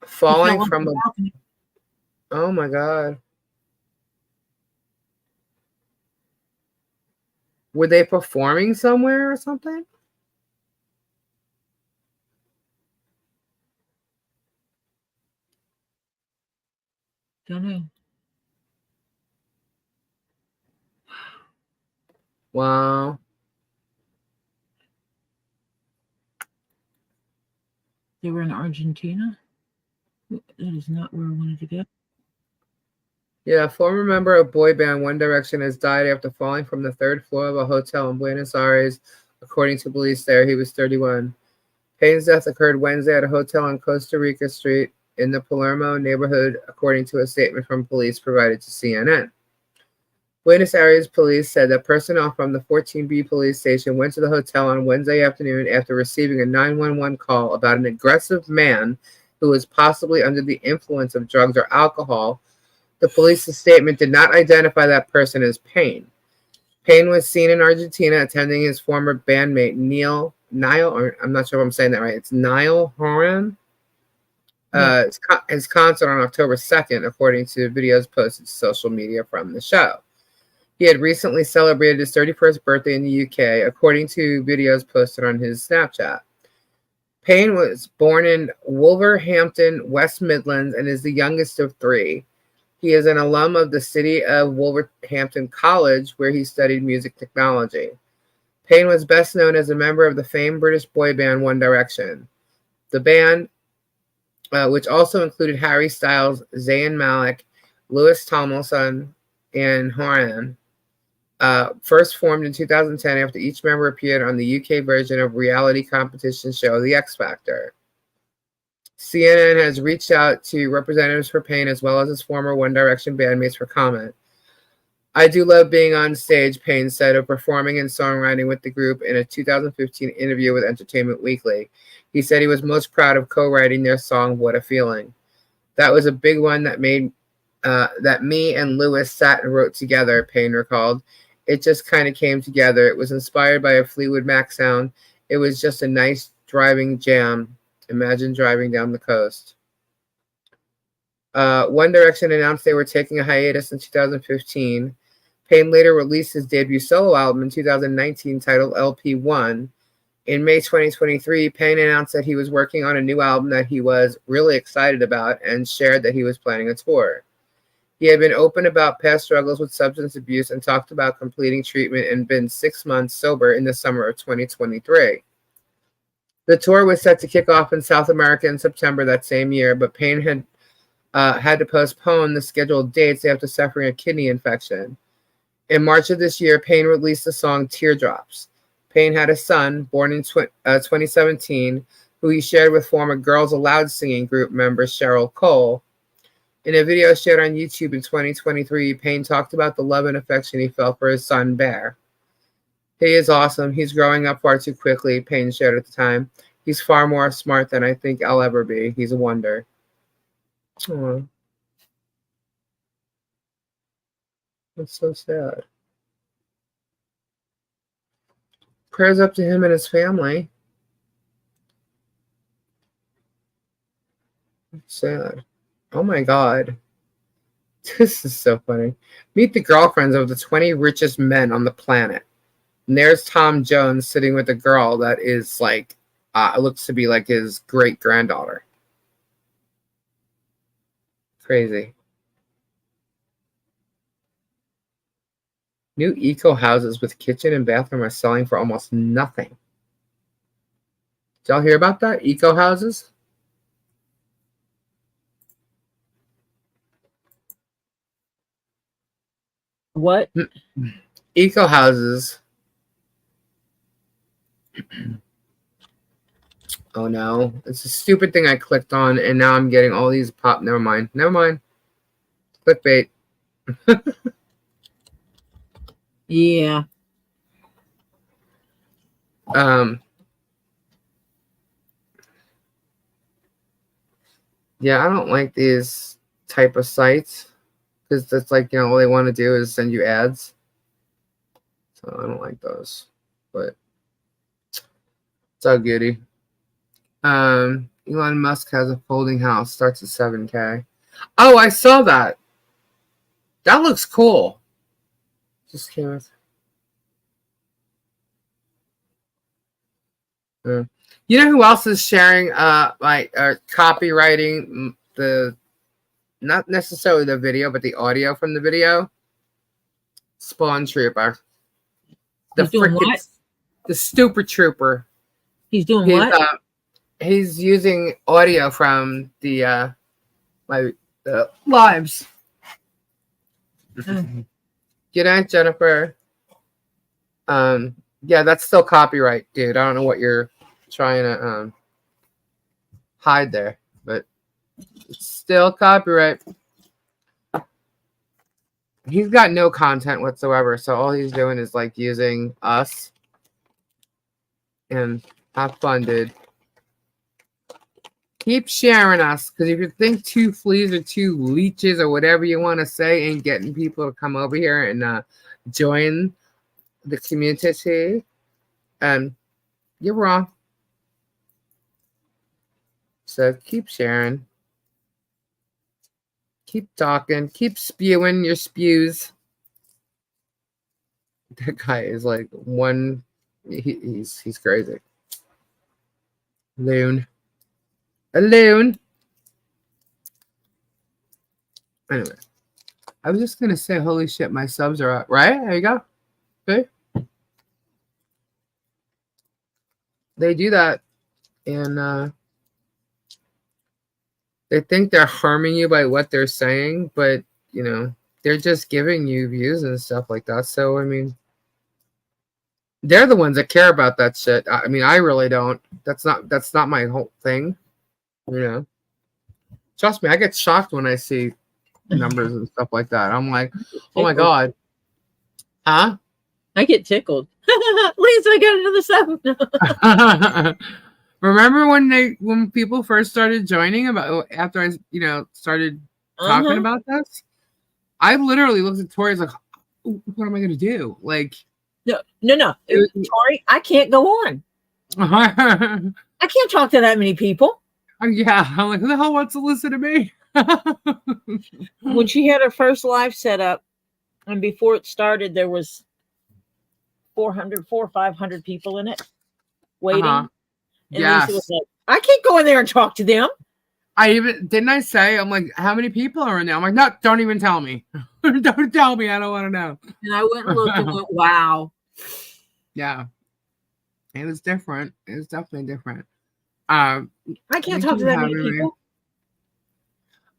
Falling from a balcony. Oh my God. Were they performing somewhere or something? Don't know. Wow. They were in Argentina? That is not where I wanted to go. Yeah, a former member of boy band One Direction has died after falling from the 3rd floor of a hotel in Buenos Aires, according to police there. He was 31. Payne's death occurred Wednesday at a hotel on Costa Rica Street in the Palermo neighborhood, according to a statement from police provided to CNN. Buenos Aires police said that personnel from the 14B police station went to the hotel on Wednesday afternoon after receiving a 911 call about an aggressive man who was possibly under the influence of drugs or alcohol. The police's statement did not identify that person as Payne. Payne was seen in Argentina attending his former bandmate Niall, or I'm not sure if I'm saying that right. It's Niall Horan. His concert on October 2nd, according to videos posted to social media from the show. He had recently celebrated his 31st birthday in the UK, according to videos posted on his Snapchat. Payne was born in Wolverhampton, West Midlands, and is the youngest of 3. He is an alum of the City of Wolverhampton College, where he studied music technology. Payne was best known as a member of the famed British boy band One Direction. The band, which also included Harry Styles, Zayn Malik, Louis Tomlinson, and Horan, first formed in 2010 after each member appeared on the UK version of reality competition show The X Factor. CNN has reached out to representatives for Payne as well as his former One Direction bandmates for comment. I do love being on stage, Payne said of performing and songwriting with the group in a 2015 interview with Entertainment Weekly. He said he was most proud of co-writing their song, What a Feeling. That was a big one that made that me and Lewis sat and wrote together, Payne recalled. It just kind of came together. It was inspired by a Fleetwood Mac sound. It was just a nice driving jam. Imagine driving down the coast. One Direction announced they were taking a hiatus in 2015. Payne later released his debut solo album in 2019 titled LP1. In May 2023, Payne announced that he was working on a new album that he was really excited about and shared that he was planning a tour. He had been open about past struggles with substance abuse and talked about completing treatment and been 6 months sober in the summer of 2023. The tour was set to kick off in South America in September that same year, but Payne had to postpone the scheduled dates after suffering a kidney infection. In March of this year, Payne released the song Teardrops. Payne had a son, born in 2017, who he shared with former Girls Aloud singing group member Cheryl Cole. In a video shared on YouTube in 2023, Payne talked about the love and affection he felt for his son, Bear. He is awesome. He's growing up far too quickly, Payne shared at the time. He's far more smart than I think I'll ever be. He's a wonder. Aww. That's so sad. Prayers up to him and his family. It's sad. Oh my God. This is so funny. Meet the girlfriends of the 20 richest men on the planet. And there's Tom Jones sitting with a girl that is like, looks to be like his great-granddaughter. Crazy. New eco houses with kitchen and bathroom are selling for almost nothing. Did y'all hear about that? Eco houses? What? Eco houses. Oh no. It's a stupid thing I clicked on and now I'm getting all these pop. Never mind. Never mind. Clickbait. Yeah. Yeah, I don't like these type of sites because that's like, all they want to do is send you ads. So I don't like those. But it's all goody. Elon Musk has a folding house, starts at $7K. Oh, I saw that. That looks cool. Just came with. You know who else is sharing copywriting the not necessarily the video, but the audio from the video? Spawn Trooper. The Stupid Trooper. He's doing what? He's using audio from the lives. Good night, Jennifer. Yeah, that's still copyright, dude. I don't know what you're trying to hide there, but it's still copyright. He's got no content whatsoever, so all he's doing is like using us. And have fun, dude. Keep sharing us, because if you think 2 fleas or 2 leeches or whatever you want to say ain't getting people to come over here and join the community, you're wrong. So keep sharing. Keep talking. Keep spewing your spews. That guy is like one. He's crazy. Loon. A loon. Anyway, I was just gonna say, holy shit, my subs are up. Right? There you go. Okay. They do that, and they think they're harming you by what they're saying, but they're just giving you views and stuff like that. So I mean, they're the ones that care about that shit. I mean, I really don't. That's not my whole thing. Trust me, I get shocked when I see numbers and stuff like that. I'm like, oh my God. Huh? I get tickled. At least I got another 7. Remember when people first started joining after I started talking about this? I literally looked at Tori like, what am I gonna do? Like, no. Tori, I can't go on. I can't talk to that many people. Yeah, I'm like, who the hell wants to listen to me? When she had her first live set up, and before it started, there was 400 or 500 people in it waiting. And yes. Lisa was like, I can't go in there and talk to them. Didn't I say, I'm like, how many people are in there? I'm like, no, don't even tell me. Don't tell me. I don't want to know. And I went and looked and went, wow. Yeah. It was different. It was definitely different. I can't talk to that many people.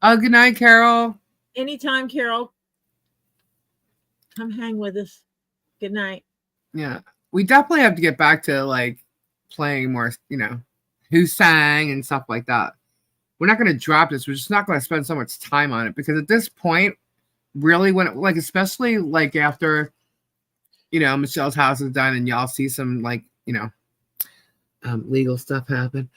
Good night, Carol. Anytime, Carol. Come hang with us. Good night. Yeah. We definitely have to get back to like playing more, who sang and stuff like that. We're not going to drop this. We're just not going to spend so much time on it because at this point, really, especially like after, Michelle's house is done and y'all see some legal stuff happen.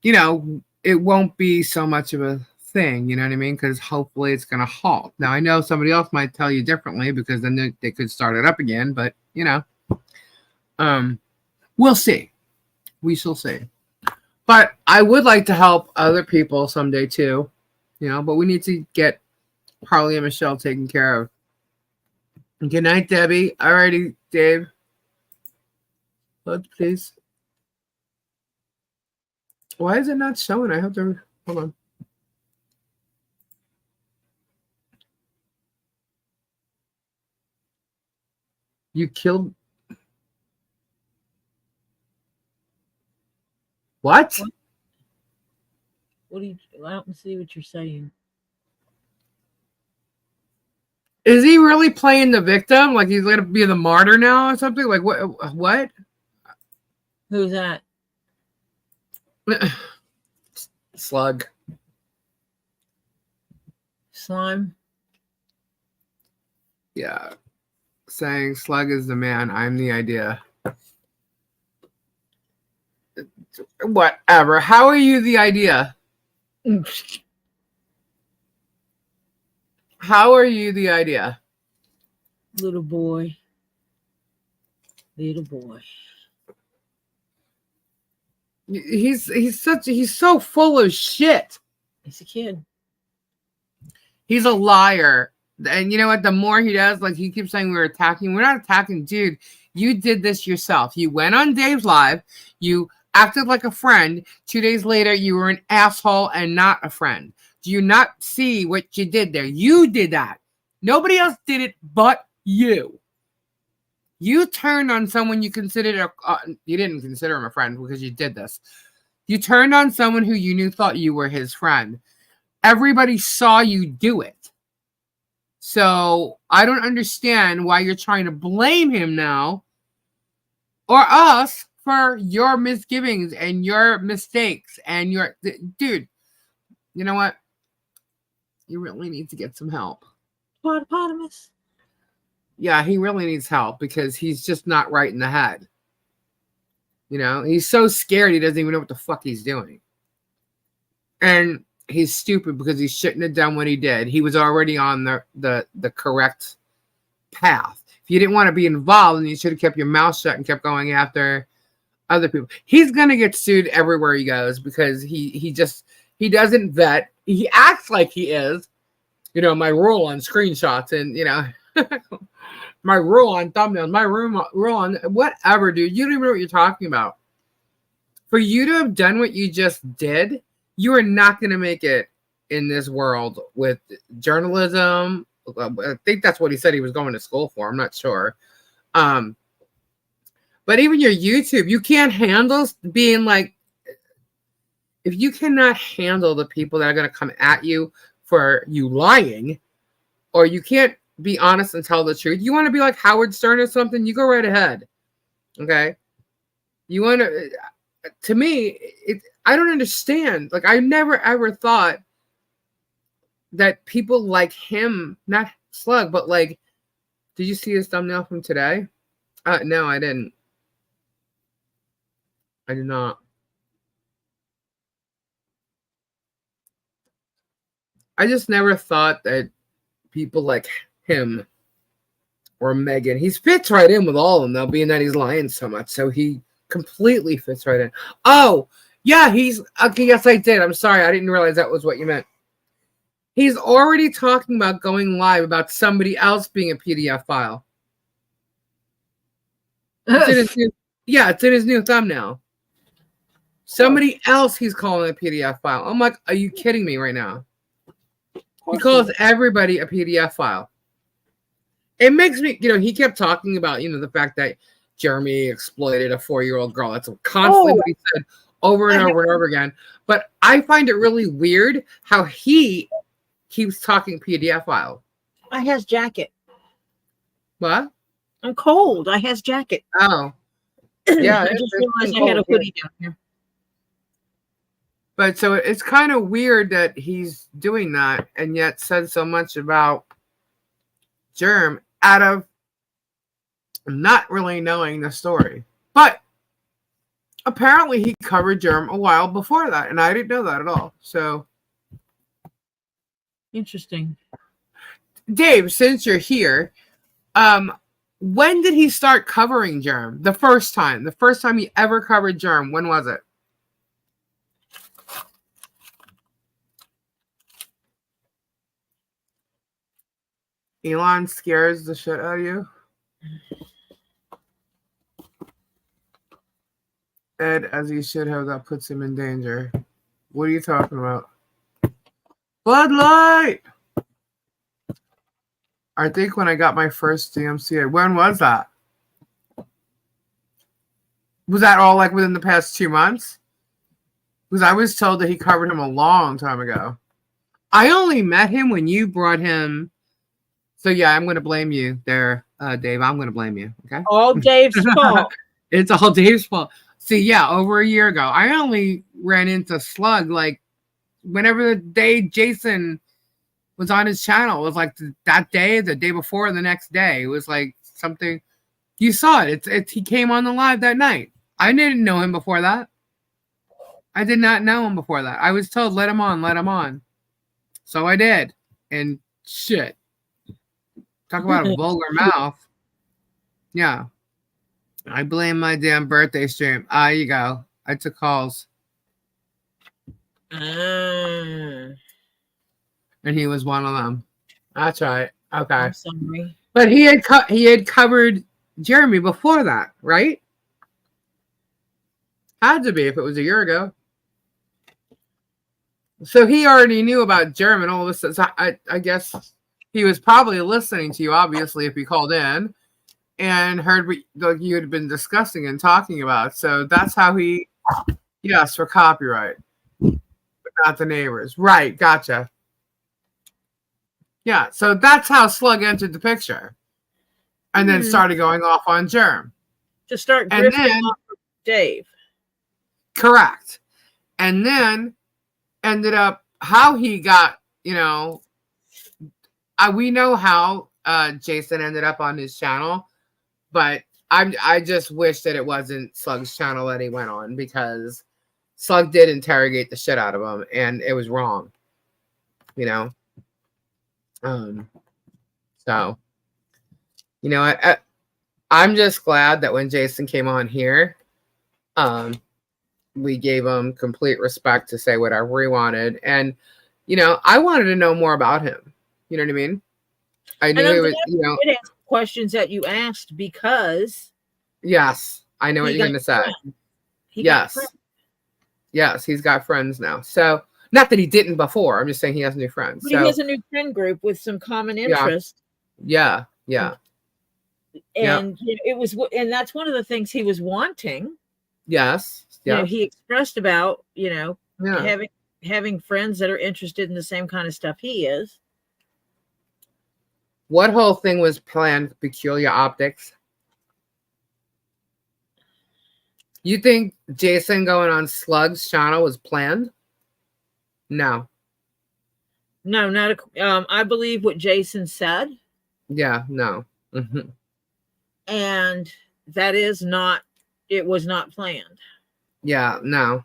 It won't be so much of a thing, you know what I mean? Because hopefully it's going to halt. Now, I know somebody else might tell you differently because then they could start it up again, but, we'll see. We shall see. But I would like to help other people someday too, but we need to get Harley and Michelle taken care of. Good night, Debbie. Alrighty, Dave. Please. Why is it not showing? I have to hold on. You killed. What? What do you? I don't see what you're saying. Is he really playing the victim? Like he's gonna be the martyr now or something? Like what? Who's that? Slug. Slime. Yeah. Saying Slug is the man, I'm the idea. Whatever. How are you the idea? How are you the idea? Little boy. Little boy. He's so full of shit. He's a kid. He's a liar. And you know what? The more he does, like he keeps saying we're attacking. We're not attacking, dude. You did this yourself. You went on Dave's live. You acted like a friend. 2 days later, you were an asshole and not a friend. Do you not see what you did there? You did that. Nobody else did it but you. You turned on someone you considered you didn't consider him a friend because you did this. You turned on someone who you knew thought you were his friend. Everybody saw you do it. So I don't understand why you're trying to blame him now or us for your misgivings and your mistakes and your dude. You know what? You really need to get some help. Hippopotamus. Yeah, he really needs help because he's just not right in the head. He's so scared he doesn't even know what the fuck he's doing. And he's stupid because he shouldn't have done what he did. He was already on the correct path. If you didn't want to be involved, then you should have kept your mouth shut and kept going after other people. He's gonna get sued everywhere he goes because he doesn't vet. He acts like he is. My rule on screenshots and my rule on thumbnails, my rule on whatever, dude. You don't even know what you're talking about. For you to have done what you just did, you are not going to make it in this world with journalism. I think that's what he said he was going to school for. I'm not sure. But even your YouTube, you can't handle being like, if you cannot handle the people that are going to come at you for you lying, or you can't be honest and tell the truth, you want to be like Howard Stern or something, you go right ahead. Okay? You want to me, I don't understand. Like, I never ever thought that people like him, not Slug, but like, did you see his thumbnail from today? No, I didn't. I did not. I just never thought that people like him or Megan, he fits right in with all of them, though, being that he's lying so much. So he completely fits right in. Oh, yeah, he's okay. Yes, I did. I'm sorry. I didn't realize that was what you meant. He's already talking about going live about somebody else being a PDF file. It's in his new thumbnail. Somebody else he's calling a PDF file. I'm like, are you kidding me right now? He calls everybody a PDF file. It makes me, he kept talking about, the fact that Jeremy exploited a 4-year-old girl. That's constantly what he said over and over and over again. But I find it really weird how he keeps talking PDF file. I has jacket. What? I'm cold. I has jacket. Oh. Yeah. I just realized I had a hoodie down here. But so it's kind of weird that he's doing that and yet said so much about Germ out of not really knowing the story. But apparently he covered Germ a while before that, and I didn't know that at all. So interesting. Dave, since you're here, when did he start covering Germ? The first time he ever covered Germ, when was it? Elon scares the shit out of you. Ed, as he should have, that puts him in danger. What are you talking about? Bud Light! I think when I got my first DMCA. When was that? Was that all like within the past 2 months? Because I was told that he covered him a long time ago. I only met him when you brought him. So yeah, I'm going to blame you there, Dave. I'm going to blame you. Okay. All Dave's fault. It's all Dave's fault. See, yeah, over a year ago, I only ran into Slug like whenever the day Jason was on his channel. It was like that day, the day before, the next day. It was like something. You saw it. He came on the live that night. I didn't know him before that. I did not know him before that. I was told, let him on. So I did. And shit. Talk about a vulgar mouth. Yeah. I blame my damn birthday stream. You go. I took calls. And he was one of them. That's right. Okay. I'm sorry. But he had covered Jeremy before that, right? Had to be if it was a year ago. So he already knew about Jeremy and all this. So I guess he was probably listening to you, obviously, if he called in and heard what you had been discussing and talking about. So that's how he, yes, for copyright, but not the neighbors. Right, gotcha. Yeah, so that's how Slug entered the picture and then started going off on Germ. To start grifting off of Dave. Correct. And then ended up how he got, we know how Jason ended up on his channel, but I just wish that it wasn't Slug's channel that he went on, because Slug did interrogate the shit out of him and it was wrong, so I'm just glad that when Jason came on here, we gave him complete respect to say whatever he wanted. And, I wanted to know more about him. You know what I mean? I knew it was, questions that you asked because. Yes, I know what you're going to say. Yes. Yes, he's got friends now. So, not that he didn't before. I'm just saying he has new friends. But he has a new friend group with some common interest. Yeah. And it was, and that's one of the things he was wanting. Yes. He expressed about, having friends that are interested in the same kind of stuff he is. What whole thing was planned? Peculiar optics. You think Jason going on Slug's channel was planned? No. No, not a, I believe what Jason said. Yeah, no. Mm-hmm. And that is not, it was not planned. Yeah, no.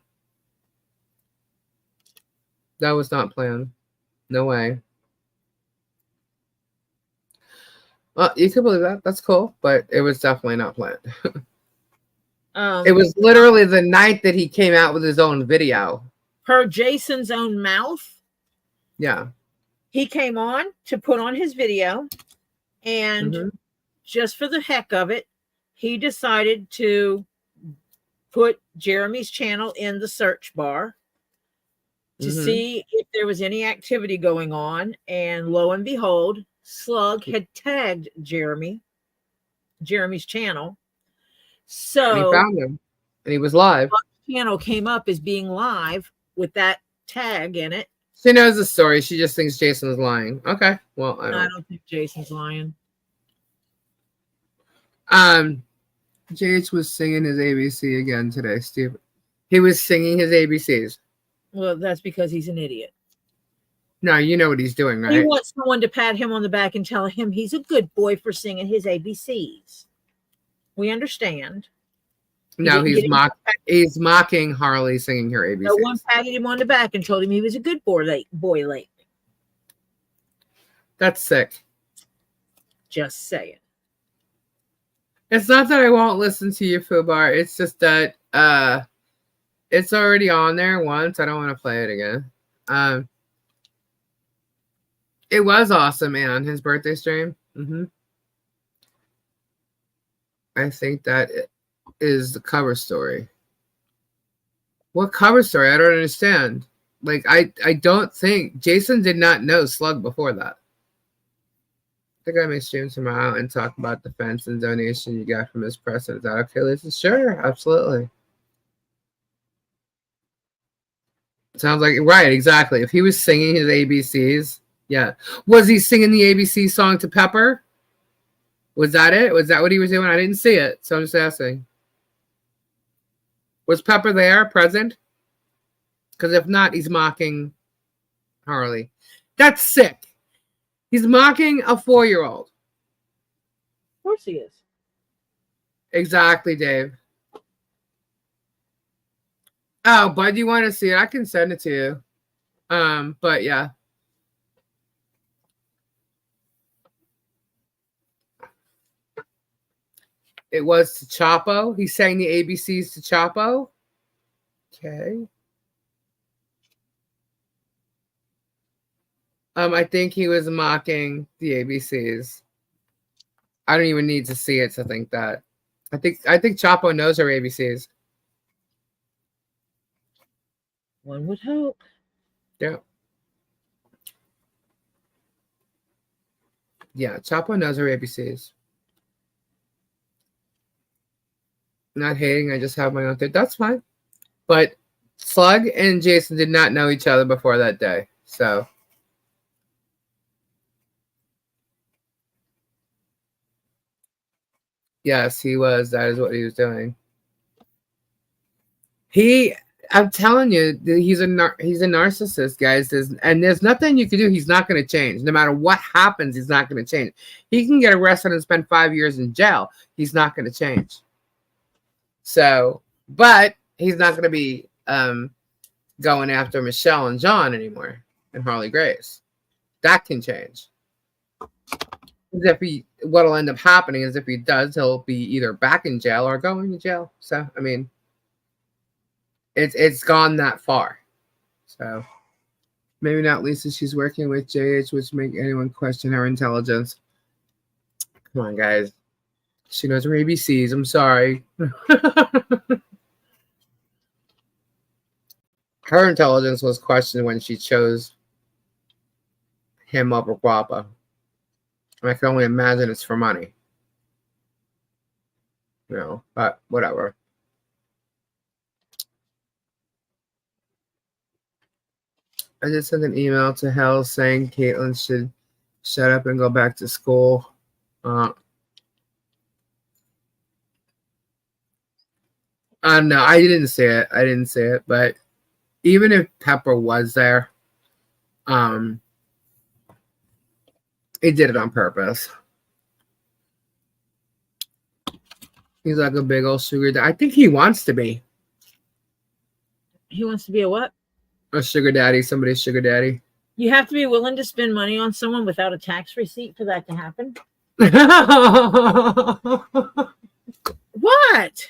That was not planned. No way. Well, you could believe that. That's cool, but it was definitely not planned. It was literally the night that he came out with his own video. Per Jason's own mouth. Yeah. He came on to put on his video, and just for the heck of it, he decided to put Jeremy's channel in the search bar to see if there was any activity going on. And lo and behold, Slug had tagged Jeremy's channel. So and he found him, and he was live. Slug's channel came up as being live with that tag in it. She knows the story. She just thinks Jason is lying. Okay. Well, I don't think Jason's lying. JH was singing his ABC again today, Steve. He was singing his ABCs. Well, that's because he's an idiot. No, you know what he's doing, right? He wants someone to pat him on the back and tell him he's a good boy for singing his ABCs. We understand. No, he's mocking Harley singing her ABCs. No one patted him on the back and told him he was a good boy lately. That's sick. Just saying. It's not that I won't listen to you, Fubar. It's just that it's already on there once. I don't want to play it again. It was awesome, man. His birthday stream. I think that is the cover story. What cover story? I don't understand. Like, I don't think Jason did not know Slug before that. I think I may stream tomorrow and talk about the fence and donation you got from his press. Is that okay, Lisa? Sure, absolutely. Sounds like right, exactly. If he was singing his ABCs, yeah. Was he singing the ABC song to Pepper? Was that it? Was that what he was doing? I didn't see it, so I'm just asking. Was Pepper there, present? Because if not, he's mocking Harley. That's sick. He's mocking a 4-year-old. Of course he is. Exactly, Dave. Oh, Bud, you want to see it? I can send it to you. But yeah. It was to Chapo. He sang the ABCs to Chapo. Okay. I think he was mocking the ABCs. I don't even need to see it to think that. I think Chapo knows her ABCs. One would hope. Yeah. Yeah, Chapo knows her ABCs. Not hating, I just have my own thing. That's fine. But Slug and Jason did not know each other before that day. So yes, he was. That is what he was doing. I'm telling you, he's a narcissist, guys. There's nothing you can do. He's not going to change. No matter what happens, he's not going to change. He can get arrested and spend 5 years in jail. He's not going to change. So, but he's not going to be going after Michelle and John anymore and Harley Grace. That can change. What'll end up happening is if he does, he'll be either back in jail or going to jail. So, I mean, it's gone that far. So, maybe not Lisa. She's working with JH, which make anyone question her intelligence. Come on, guys. She knows her ABCs. I'm sorry. Her intelligence was questioned when she chose him over Guapa. I can only imagine it's for money. You know, but whatever. I just sent an email to Hell saying Caitlin should shut up and go back to school. No, I didn't say it. I didn't say it. But even if Pepper was there, he did it on purpose. He's like a big old sugar daddy. I think he wants to be. He wants to be a what? A sugar daddy, somebody's sugar daddy. You have to be willing to spend money on someone without a tax receipt for that to happen. What?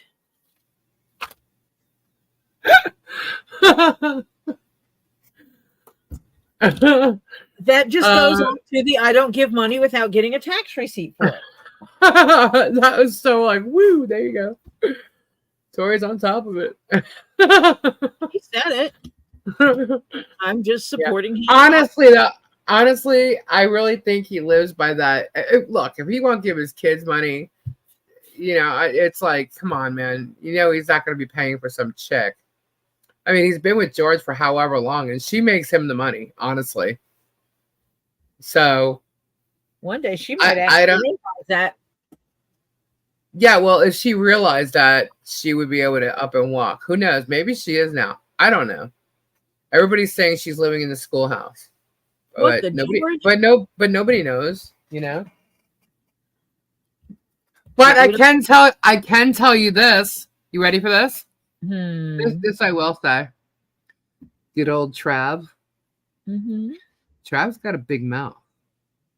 That just goes on to the I don't give money without getting a tax receipt for it. That was so like, woo, there you go. Tori's on top of it. He said it. I'm just supporting him. Honestly, I really think he lives by that. Look, if he won't give his kids money, it's like, come on, man. He's not going to be paying for some chick. I mean, he's been with George for however long, and she makes him the money, honestly. So one day she might actually realize that. Yeah, well, if she realized that, she would be able to up and walk. Who knows? Maybe she is now. I don't know. Everybody's saying she's living in the schoolhouse. What, But nobody knows, But I can tell you this. You ready for this? This I will say. Good old Trav. Mm-hmm. Trav's got a big mouth.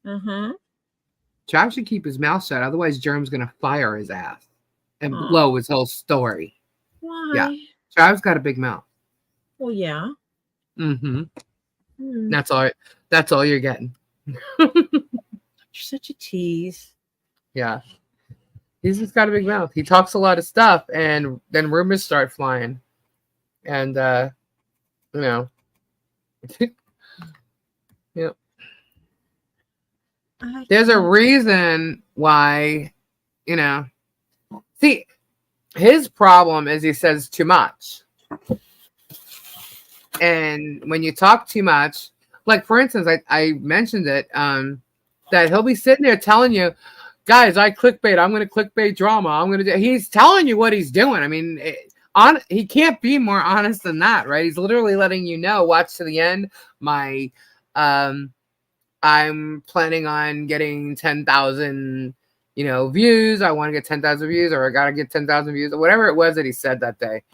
Mm-hmm. Trav should keep his mouth shut, otherwise Germ's gonna fire his ass and blow his whole story. Why? Yeah. Trav's got a big mouth. Well, yeah. Mm-hmm. That's all you're getting. You're such a tease. Yeah. He's just got a big mouth. He talks a lot of stuff, and then rumors start flying. And, yeah. There's a reason why, See, his problem is he says too much. And when you talk too much, like, for instance, I mentioned it, that he'll be sitting there telling you, guys, I clickbait. I'm going to clickbait drama. He's telling you what he's doing. I mean, he can't be more honest than that, right? He's literally letting you know, watch to the end. I'm planning on getting 10,000, views. I want to get 10,000 views, or I got to get 10,000 views, or whatever it was that he said that day.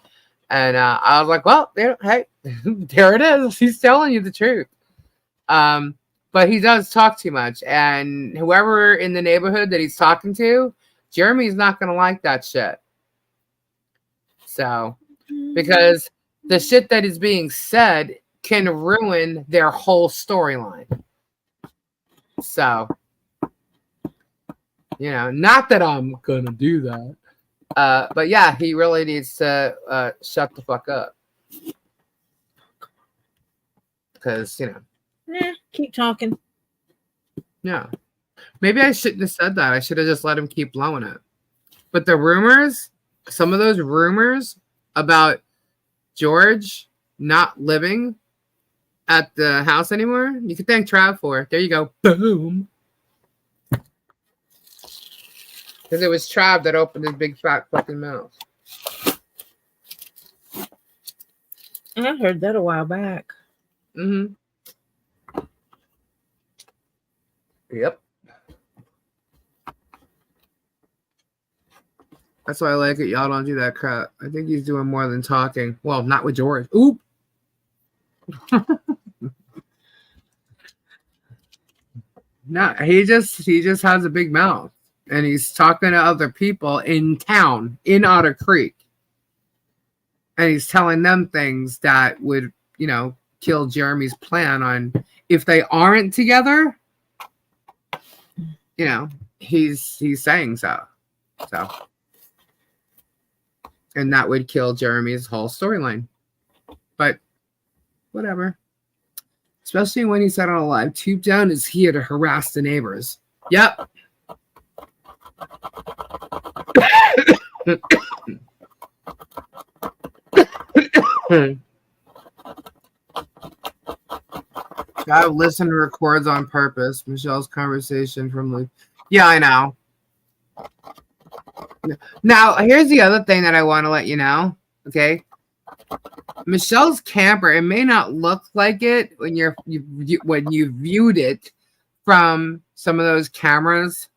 And I was like, well, hey, there it is. He's telling you the truth. But he does talk too much. And whoever in the neighborhood that he's talking to, Jeremy's not going to like that shit. So, because the shit that is being said can ruin their whole storyline. So, not that I'm going to do that. But yeah, he really needs to shut the fuck up. Because, keep talking. Yeah. Maybe I shouldn't have said that. I should have just let him keep blowing it. But the rumors, some of those rumors about George not living at the house anymore, you can thank Trav for it. There you go. Boom. Because it was Trav that opened his big fat fucking mouth. I heard that a while back. Mm-hmm. Yep. That's why I like it. Y'all don't do that crap. I think he's doing more than talking. Well, not with George. Oop. No, he just has a big mouth. And he's talking to other people in town, in Otter Creek. And he's telling them things that would, kill Jeremy's plan on if they aren't together. He's saying so. So. And that would kill Jeremy's whole storyline. But whatever. Especially when he said on a live, Tube Down is here to harass the neighbors. Yep. God, listen to records on purpose. Michelle's conversation from the... Yeah, I know. Now, here's the other thing that I want to let you know. Okay, Michelle's camper. It may not look like it when when you viewed it from some of those cameras,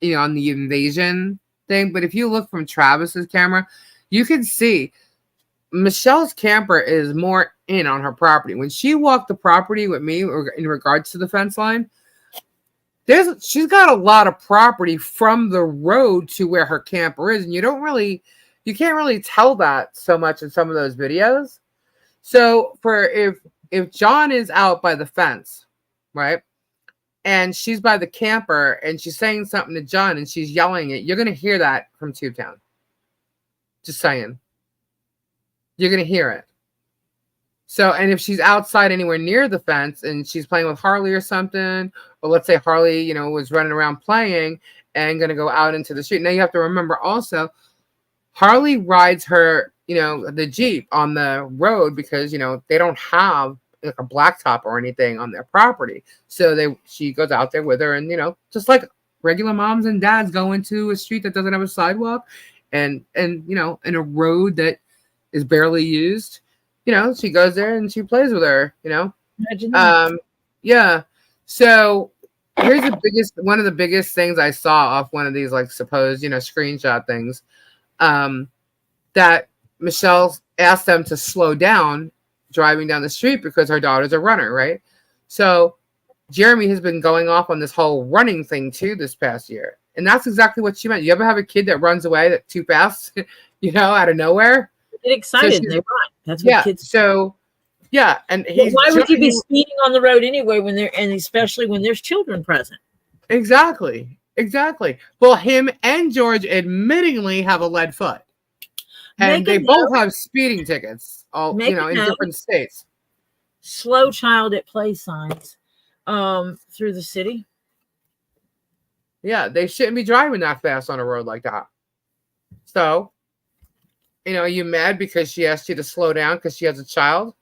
on the invasion thing. But if you look from Travis's camera, you can see Michelle's camper is more in on her property. When she walked the property with me in regards to the fence line, she's got a lot of property from the road to where her camper is, and you can't really tell that so much in some of those videos. So if John is out by the fence, right, and she's by the camper and she's saying something to John and she's yelling it, you're gonna hear that from Tubetown. Just saying. You're going to hear it. So, and if she's outside anywhere near the fence and she's playing with Harley or something, or let's say Harley, was running around playing and going to go out into the street. Now you have to remember also, Harley rides her, the Jeep on the road because, they don't have like a blacktop or anything on their property. So she goes out there with her and, just like regular moms and dads go into a street that doesn't have a sidewalk and in a road that is barely used, she goes there and she plays with her, Imagine yeah. So here's one of the biggest things I saw off one of these like supposed, screenshot things, that Michelle asked them to slow down driving down the street because her daughter's a runner, right? So Jeremy has been going off on this whole running thing too this past year. And that's exactly what she meant. You ever have a kid that runs away too fast, out of nowhere? Get excited and they run. That's what kids. So and why would you be speeding on the road anyway and especially when there's children present? Exactly. Well, him and George admittingly have a lead foot, and they both have speeding tickets. All in different states. Slow child at play signs, through the city. Yeah, they shouldn't be driving that fast on a road like that. So. Are you mad because she asked you to slow down because she has a child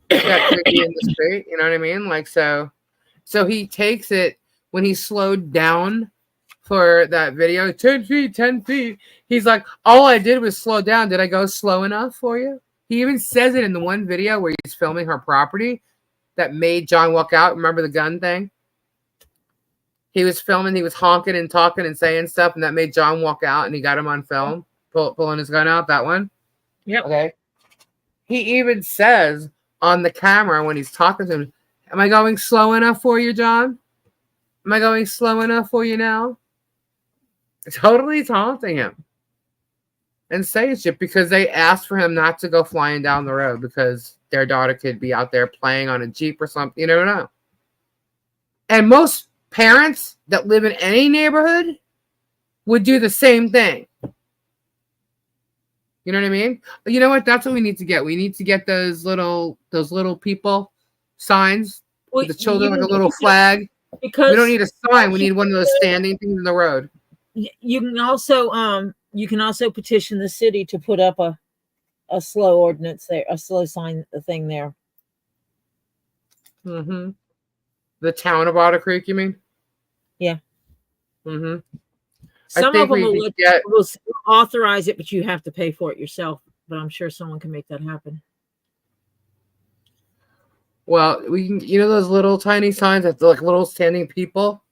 that could be in the street? You know what I mean? Like, so he takes it when he slowed down for that video, 10 feet. He's like, all I did was slow down. Did I go slow enough for you? He even says it in the one video where he's filming her property that made John walk out. Remember the gun thing? He was filming, he was honking and talking and saying stuff, and that made John walk out, and he got him on film. Pulling his gun out, that one? Yep. Okay. He even says on the camera when he's talking to him, am I going slow enough for you, John? Am I going slow enough for you now? Totally taunting him. And saying shit because they asked for him not to go flying down the road because their daughter could be out there playing on a Jeep or something. You never know. And most parents that live in any neighborhood would do the same thing. You know what I mean? You know what? That's what we need to get. We need to get those little people signs with the children, like a little flag. Because we don't need a sign. We need one of those standing things in the road. You can also petition the city to put up a slow ordinance there, a slow sign thing there. Mm-hmm. The town of Otter Creek, you mean? Yeah. Mm-hmm. Some of them will authorize it, but you have to pay for it yourself. But I'm sure someone can make that happen. Well, we can, those little tiny signs that like little standing people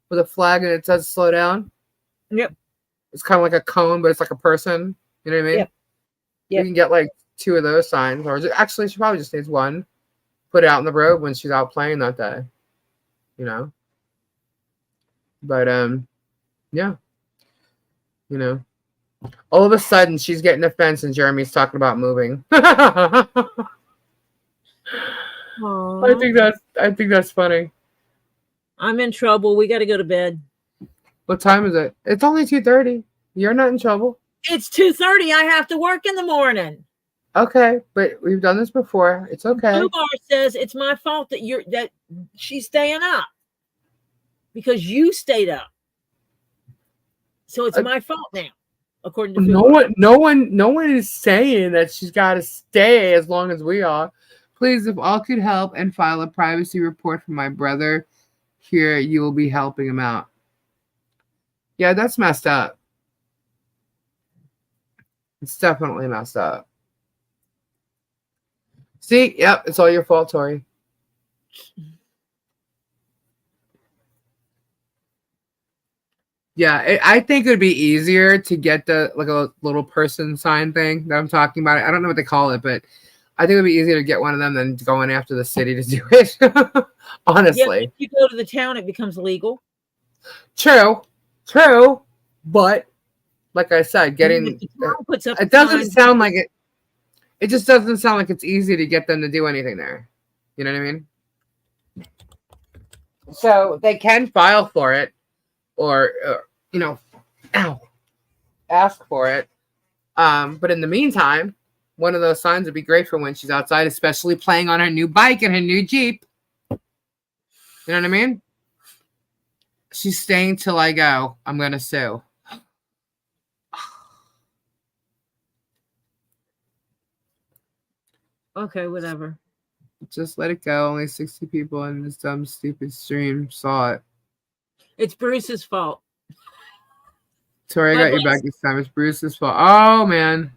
with a flag and it says slow down. Yep. It's kind of like a cone, but it's like a person. You know what I mean? Yep. You can get like 2 of those signs, or actually, she probably just needs one. Put it out in the road when she's out playing that day. But yeah. All of a sudden she's getting a fence and Jeremy's talking about moving. I think that's funny. I'm in trouble. We got to go to bed. What time is it? It's only 2:30. You're not in trouble. It's 2:30. I have to work in the morning. Okay, but we've done this before. It's okay. Blue Bar says it's my fault that she's staying up because you stayed up. So it's my fault now, according to no one is saying that she's got to stay as long as we are. Please, if all could help and file a privacy report for my brother here, you will be helping him out. Yeah, that's messed up. It's definitely messed up. See, yep, it's all your fault, Tori. Yeah, I think it would be easier to get the like a little person sign thing that I'm talking about. I don't know what they call it, but I think it would be easier to get one of them than going after the city to do it. Honestly. Yeah, if you go to the town, it becomes legal. True, but like I said, getting it doesn't sound like it. It just doesn't sound like it's easy to get them to do anything there. You know what I mean? So they can file for it, or you know, ask for it. But in the meantime, one of those signs would be great for when she's outside, especially playing on her new bike and her new Jeep. You know what I mean? She's staying till I go. I'm gonna sue. Okay, whatever. Just let it go. Only 60 people in this dumb, stupid stream saw it. It's Bruce's fault. Tori, I got you back this time. It's Bruce's fault. Oh, man.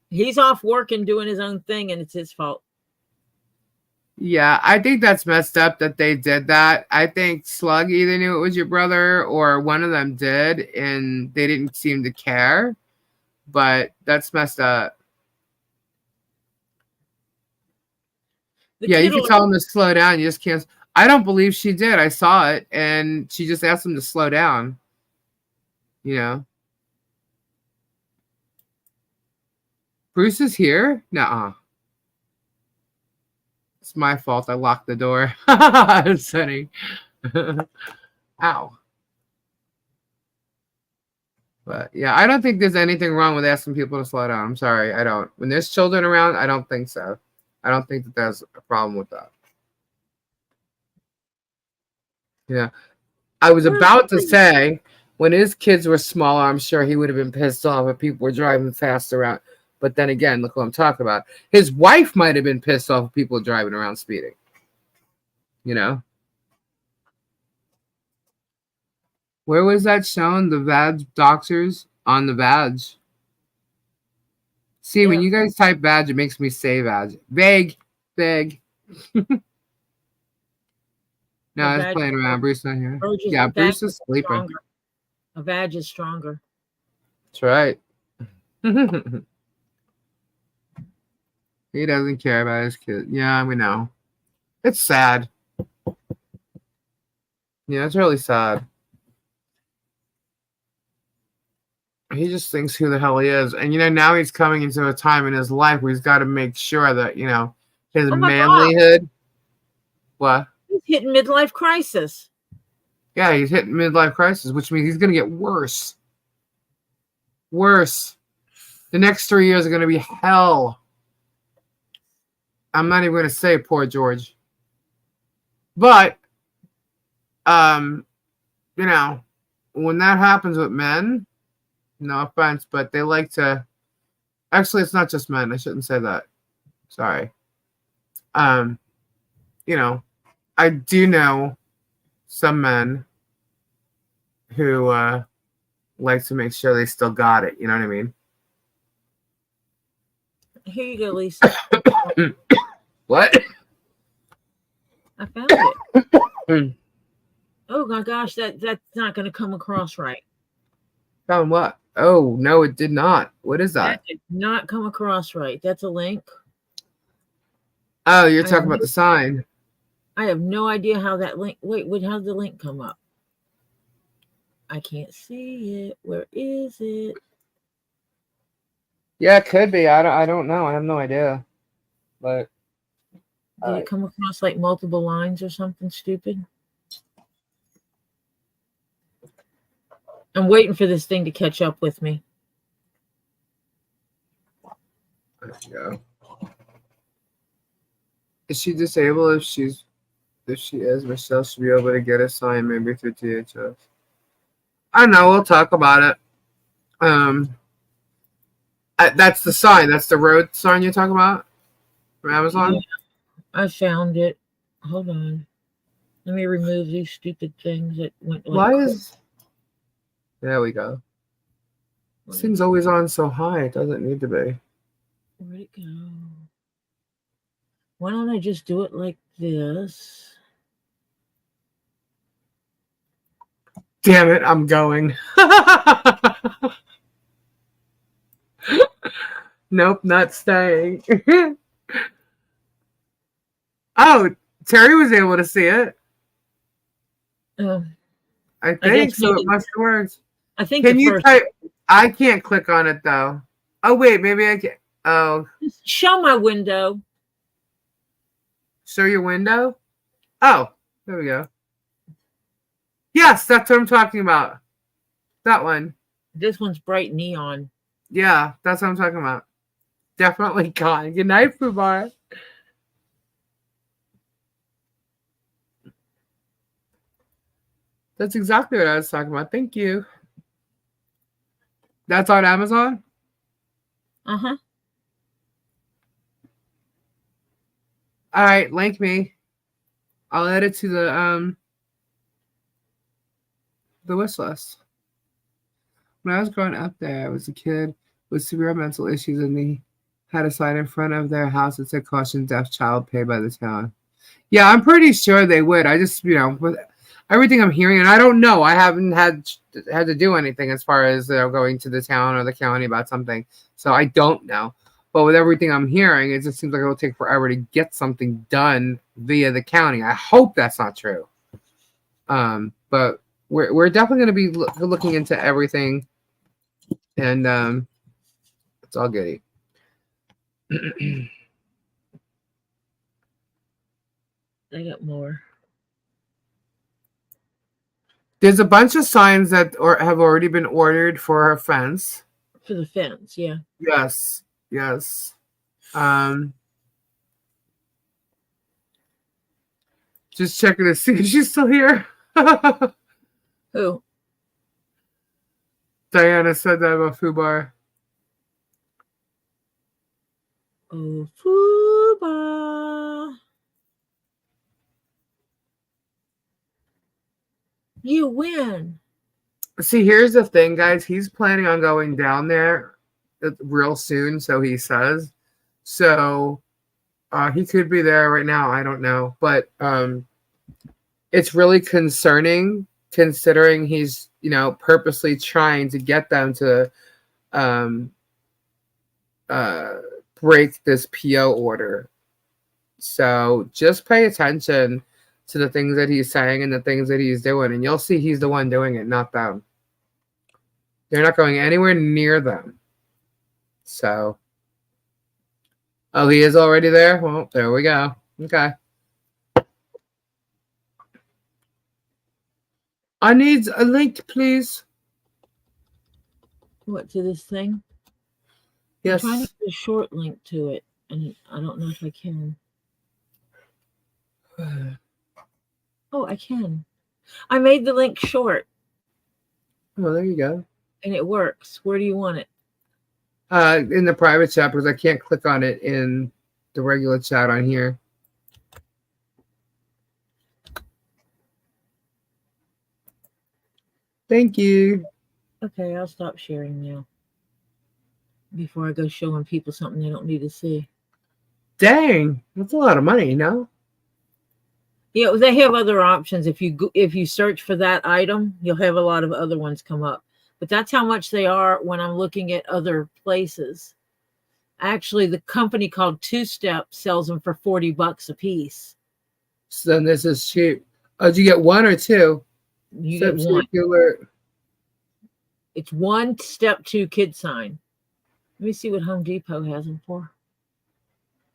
He's off working, doing his own thing, and it's his fault. Yeah, I think that's messed up that they did that. I think Slug either knew it was your brother or one of them did, and they didn't seem to care. But that's messed up. Yeah, you can tell him to slow down. You just can't. I don't believe she did. I saw it, and she just asked him to slow down. You know. Bruce is here? Nuh-uh. It's my fault. I locked the door. Sunny. Ow. But yeah, I don't think there's anything wrong with asking people to slow down. I'm sorry. I don't. When there's children around, I don't think so. I don't think that there's a problem with that. Yeah. I was about to say, when his kids were smaller, I'm sure he would have been pissed off if people were driving fast around. But then again, look what I'm talking about. His wife might have been pissed off if people driving around speeding. You know? Where was that shown? The badge doctors on the badge. See, yeah. When you guys type badge, it makes me say badge. Vague. No, I was playing around. Bruce not here. Yeah, Bruce is sleeping. A badge is stronger. That's right. He doesn't care about his kid. Yeah, we know. It's sad. Yeah, it's really sad. He just thinks who the hell he is. And, you know, now he's coming into a time in his life where he's got to make sure that, you know, his manlyhood. God. What? He's hitting midlife crisis. Yeah, he's hitting midlife crisis, which means he's going to get worse. Worse. The next 3 years are going to be hell. I'm not even going to say poor George. But, you know, when that happens with men, no offense, but they like to. Actually, it's not just men. I shouldn't say that. Sorry. You know, I do know some men who like to make sure they still got it. You know what I mean? Here you go, Lisa. What? I found it. Oh my gosh, that's not going to come across right. Found what? Oh, no, it did not. What is that? That did not come across right. That's a link. Oh, you're talking about the sign. I have no idea how that link. Wait, how did the link come up? I can't see it. Where is it? Yeah, it could be. I don't know. I have no idea. But did it come across like multiple lines or something stupid? I'm waiting for this thing to catch up with me. There you go. Is she disabled? If she is, Michelle should be able to get a sign maybe through THS. I don't know. We'll talk about it. That's the sign. That's the road sign you're talking about from Amazon? Yeah, I found it. Hold on. Let me remove these stupid things that went like There we go. This Where'd thing's always on so high. It doesn't need to be. it go? Why don't I just do it like this? Damn it, I'm going. Nope, not staying. Oh, Terry was able to see it. I think guess so. It maybe- must have worked. I think Can the you first type? I can't click on it though. Oh wait, maybe I can. Oh, show my window. show your window. Oh, there we go. Yes, that's what I'm talking about. That one. This one's bright neon. Yeah, that's what I'm talking about. Definitely gone. Good night, Fubar. That's exactly what I was talking about. Thank you. That's on Amazon? Uh-huh. All right, link me. I'll add it to the wish list. When I was growing up there, I was a kid with severe mental issues, and they had a sign in front of their house that said "Caution: Deaf Child Paid by the Town." Yeah, I'm pretty sure they would. I just, with everything I'm hearing, and I don't know. I haven't had to do anything as far as going to the town or the county about something, so I don't know. But with everything I'm hearing, it just seems like it will take forever to get something done via the county. I hope that's not true. But we're definitely going to be looking into everything, and it's all goody. I got more. There's a bunch of signs that have already been ordered for our fence. For the fence, yeah. Yes. Just checking to see if she's still here. Who? Diana said that about Fubar. Oh, Fuba. You win. See, here's the thing, guys. He's planning on going down there real soon, so he says. So he could be there right now. I don't know. But it's really concerning considering he's, purposely trying to get them to break this PO order. So just pay attention to the things that he's saying and the things that he's doing, and you'll see he's the one doing it, not them. They're not going anywhere near them. So, oh, he is already there? Well, there we go. Okay. I need a link, please. What, to this thing? Yes. I'm trying to put a short link to it, and I don't know if I can. Oh, I can. I made the link short. Oh, there you go. And it works. Where do you want it? In the private chat, because I can't click on it in the regular chat on here. Thank you. Okay, I'll stop sharing now. Before I go showing people something they don't need to see. Dang, that's a lot of money, no? Yeah, they have other options. If you search for that item, you'll have a lot of other ones come up. But that's how much they are when I'm looking at other places. Actually, the company called Two Step sells them for $40 a piece. So then this is cheap. Oh, did you get one or two? You get one. It's one Step 2 kid sign. Let me see what Home Depot has them for.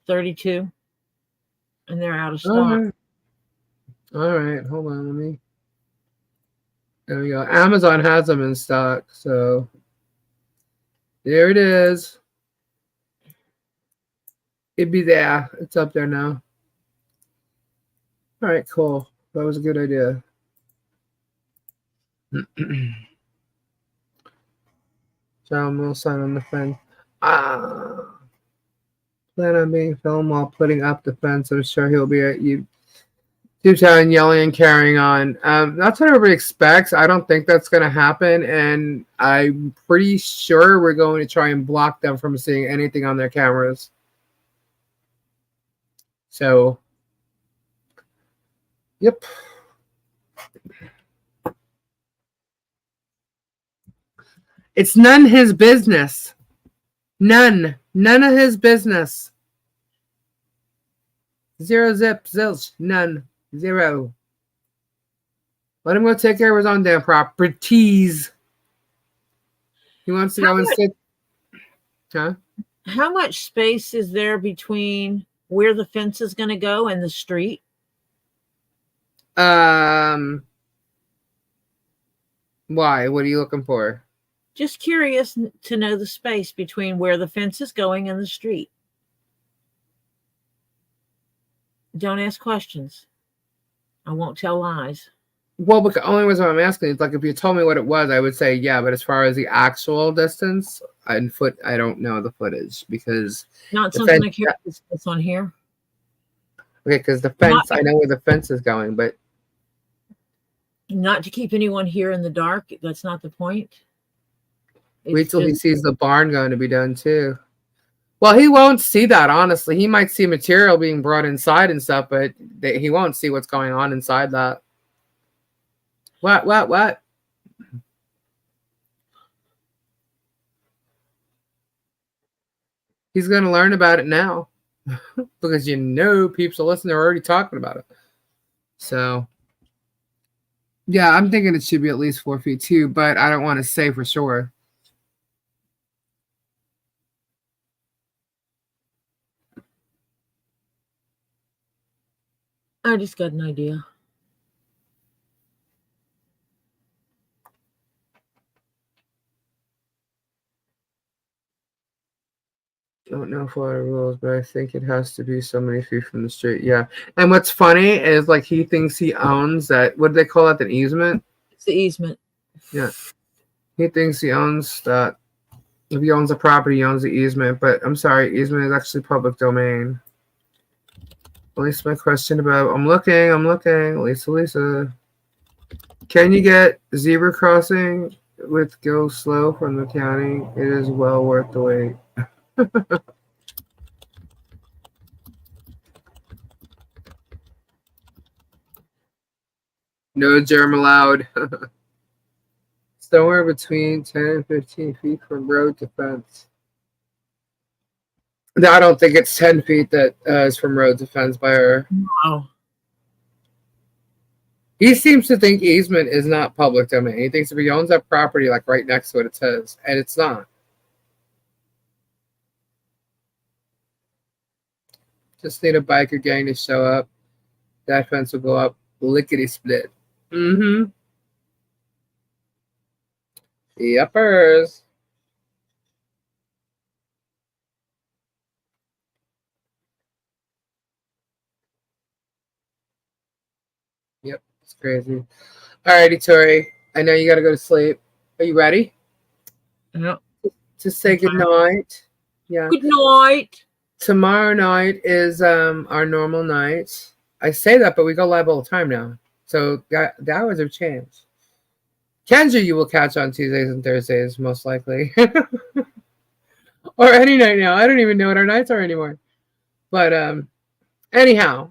32. And they're out of stock. All right, hold on, let me. There we go. Amazon has them in stock, so there it is. It'd be there. It's up there now. All right, cool. That was a good idea. John will sign on the fence. Plan on being filmed while putting up the fence. I'm sure he'll be at you. Two-Town yelling and carrying on. That's what everybody expects. I don't think that's going to happen, and I'm pretty sure we're going to try and block them from seeing anything on their cameras. So, yep. It's none his business. None of his business. Zero zip zilch. None. Zero. Let him go take care of his own damn properties. He wants to go and sit. Huh? How much space is there between where the fence is going to go and the street? Why? What are you looking for? Just curious to know the space between where the fence is going and the street. Don't ask questions. I won't tell lies. Well, the only reason I'm asking is, like, if you told me what it was, I would say yeah. But as far as the actual distance and foot, I don't know the footage because Not something I care to discuss on here. Okay, because the fence, I know where the fence is going, but not to keep anyone here in the dark. That's not the point. Wait till he sees the barn going to be done too. Well, he won't see that, honestly. He might see material being brought inside and stuff, but he won't see what's going on inside that. What? He's going to learn about it now. Because peeps are listening, they're already talking about it. So, yeah, I'm thinking it should be at least 4 feet too, but I don't want to say for sure. I just got an idea. Don't know Florida rules, but I think it has to be so many feet from the street. Yeah. And what's funny is, like, he thinks he owns that. What do they call that? An easement? It's the easement. Yeah. He thinks he owns that. If he owns a property, he owns the easement. But I'm sorry, easement is actually public domain. At least my question about. I'm looking. Lisa. Can you get zebra crossing with go slow from the county? It is well worth the wait. No germ allowed. Somewhere between 10 and 15 feet from road to fence. No, I don't think it's 10 feet that is from road to fence by her. Wow. He seems to think easement is not public domain. He thinks if he owns that property, like right next to it, it says, and it's not. Just need a biker gang to show up. That fence will go up lickety split. Mm-hmm. Yuppers. Yep, it's crazy. Alrighty, Tori. I know you gotta go to sleep. Are you ready? Yep. To say good night. Yeah. Good night. Tomorrow night is our normal night. I say that, but we go live all the time now. So the hours have changed. Kendra, you will catch on Tuesdays and Thursdays, most likely. Or any night now. I don't even know what our nights are anymore. But anyhow,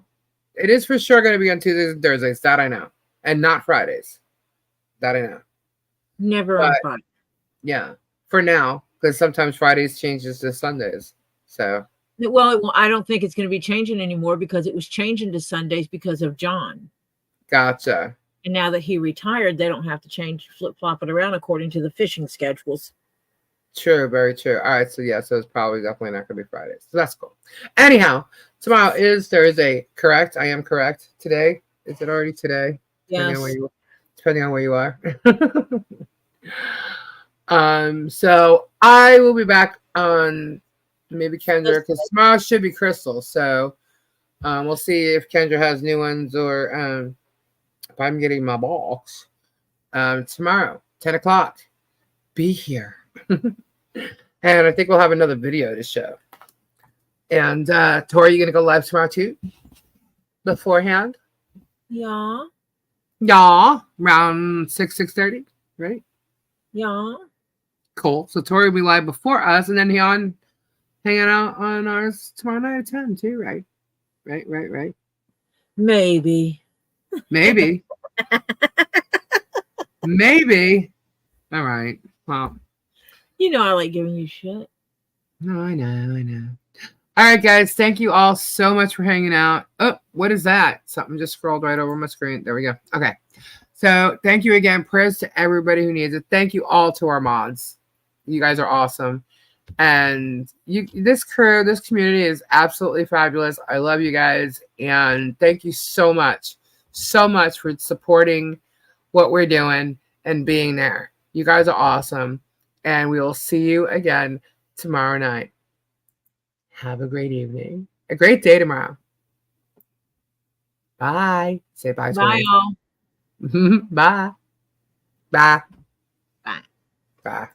it is for sure going to be on Tuesdays and Thursdays. That I know. And not Fridays. That I know. Never on Friday. Yeah. For now. Because sometimes Fridays changes to Sundays. So. Well, I don't think it's going to be changing anymore because it was changing to Sundays because of John. Gotcha. And now that he retired, they don't have to flip-flop it around according to the fishing schedules. True, very true. All right, so yeah, so it's probably definitely not going to be Fridays. So that's cool. Anyhow, tomorrow is Thursday, correct? I am correct. Today? Is it already today? Yes. Depending on where you are. So I will be back on maybe Kendra, because tomorrow should be Crystal. So we'll see if Kendra has new ones or if I'm getting my box. Tomorrow, 10 o'clock. Be here. And I think we'll have another video to show. And Tori, you going to go live tomorrow too? Beforehand? Yeah. Yeah, around 6:30, right? Yeah. Cool. So Tori will be live before us, and then he on hanging out on ours tomorrow night at 10 too, right? Right. Maybe. Maybe. Maybe. All right. Well, You know I like giving you shit. no, I know. All right, guys. Thank you all so much for hanging out. Oh, what is that? Something just scrolled right over my screen. There we go. Okay. So thank you again. Prayers to everybody who needs it. Thank you all to our mods. You guys are awesome. And this crew, this community is absolutely fabulous. I love you guys. And thank you so much for supporting what we're doing and being there. You guys are awesome. And we will see you again tomorrow night. Have a great evening. A great day tomorrow. Bye. Say bye. Bye, y'all. Bye. Bye. Bye. Bye.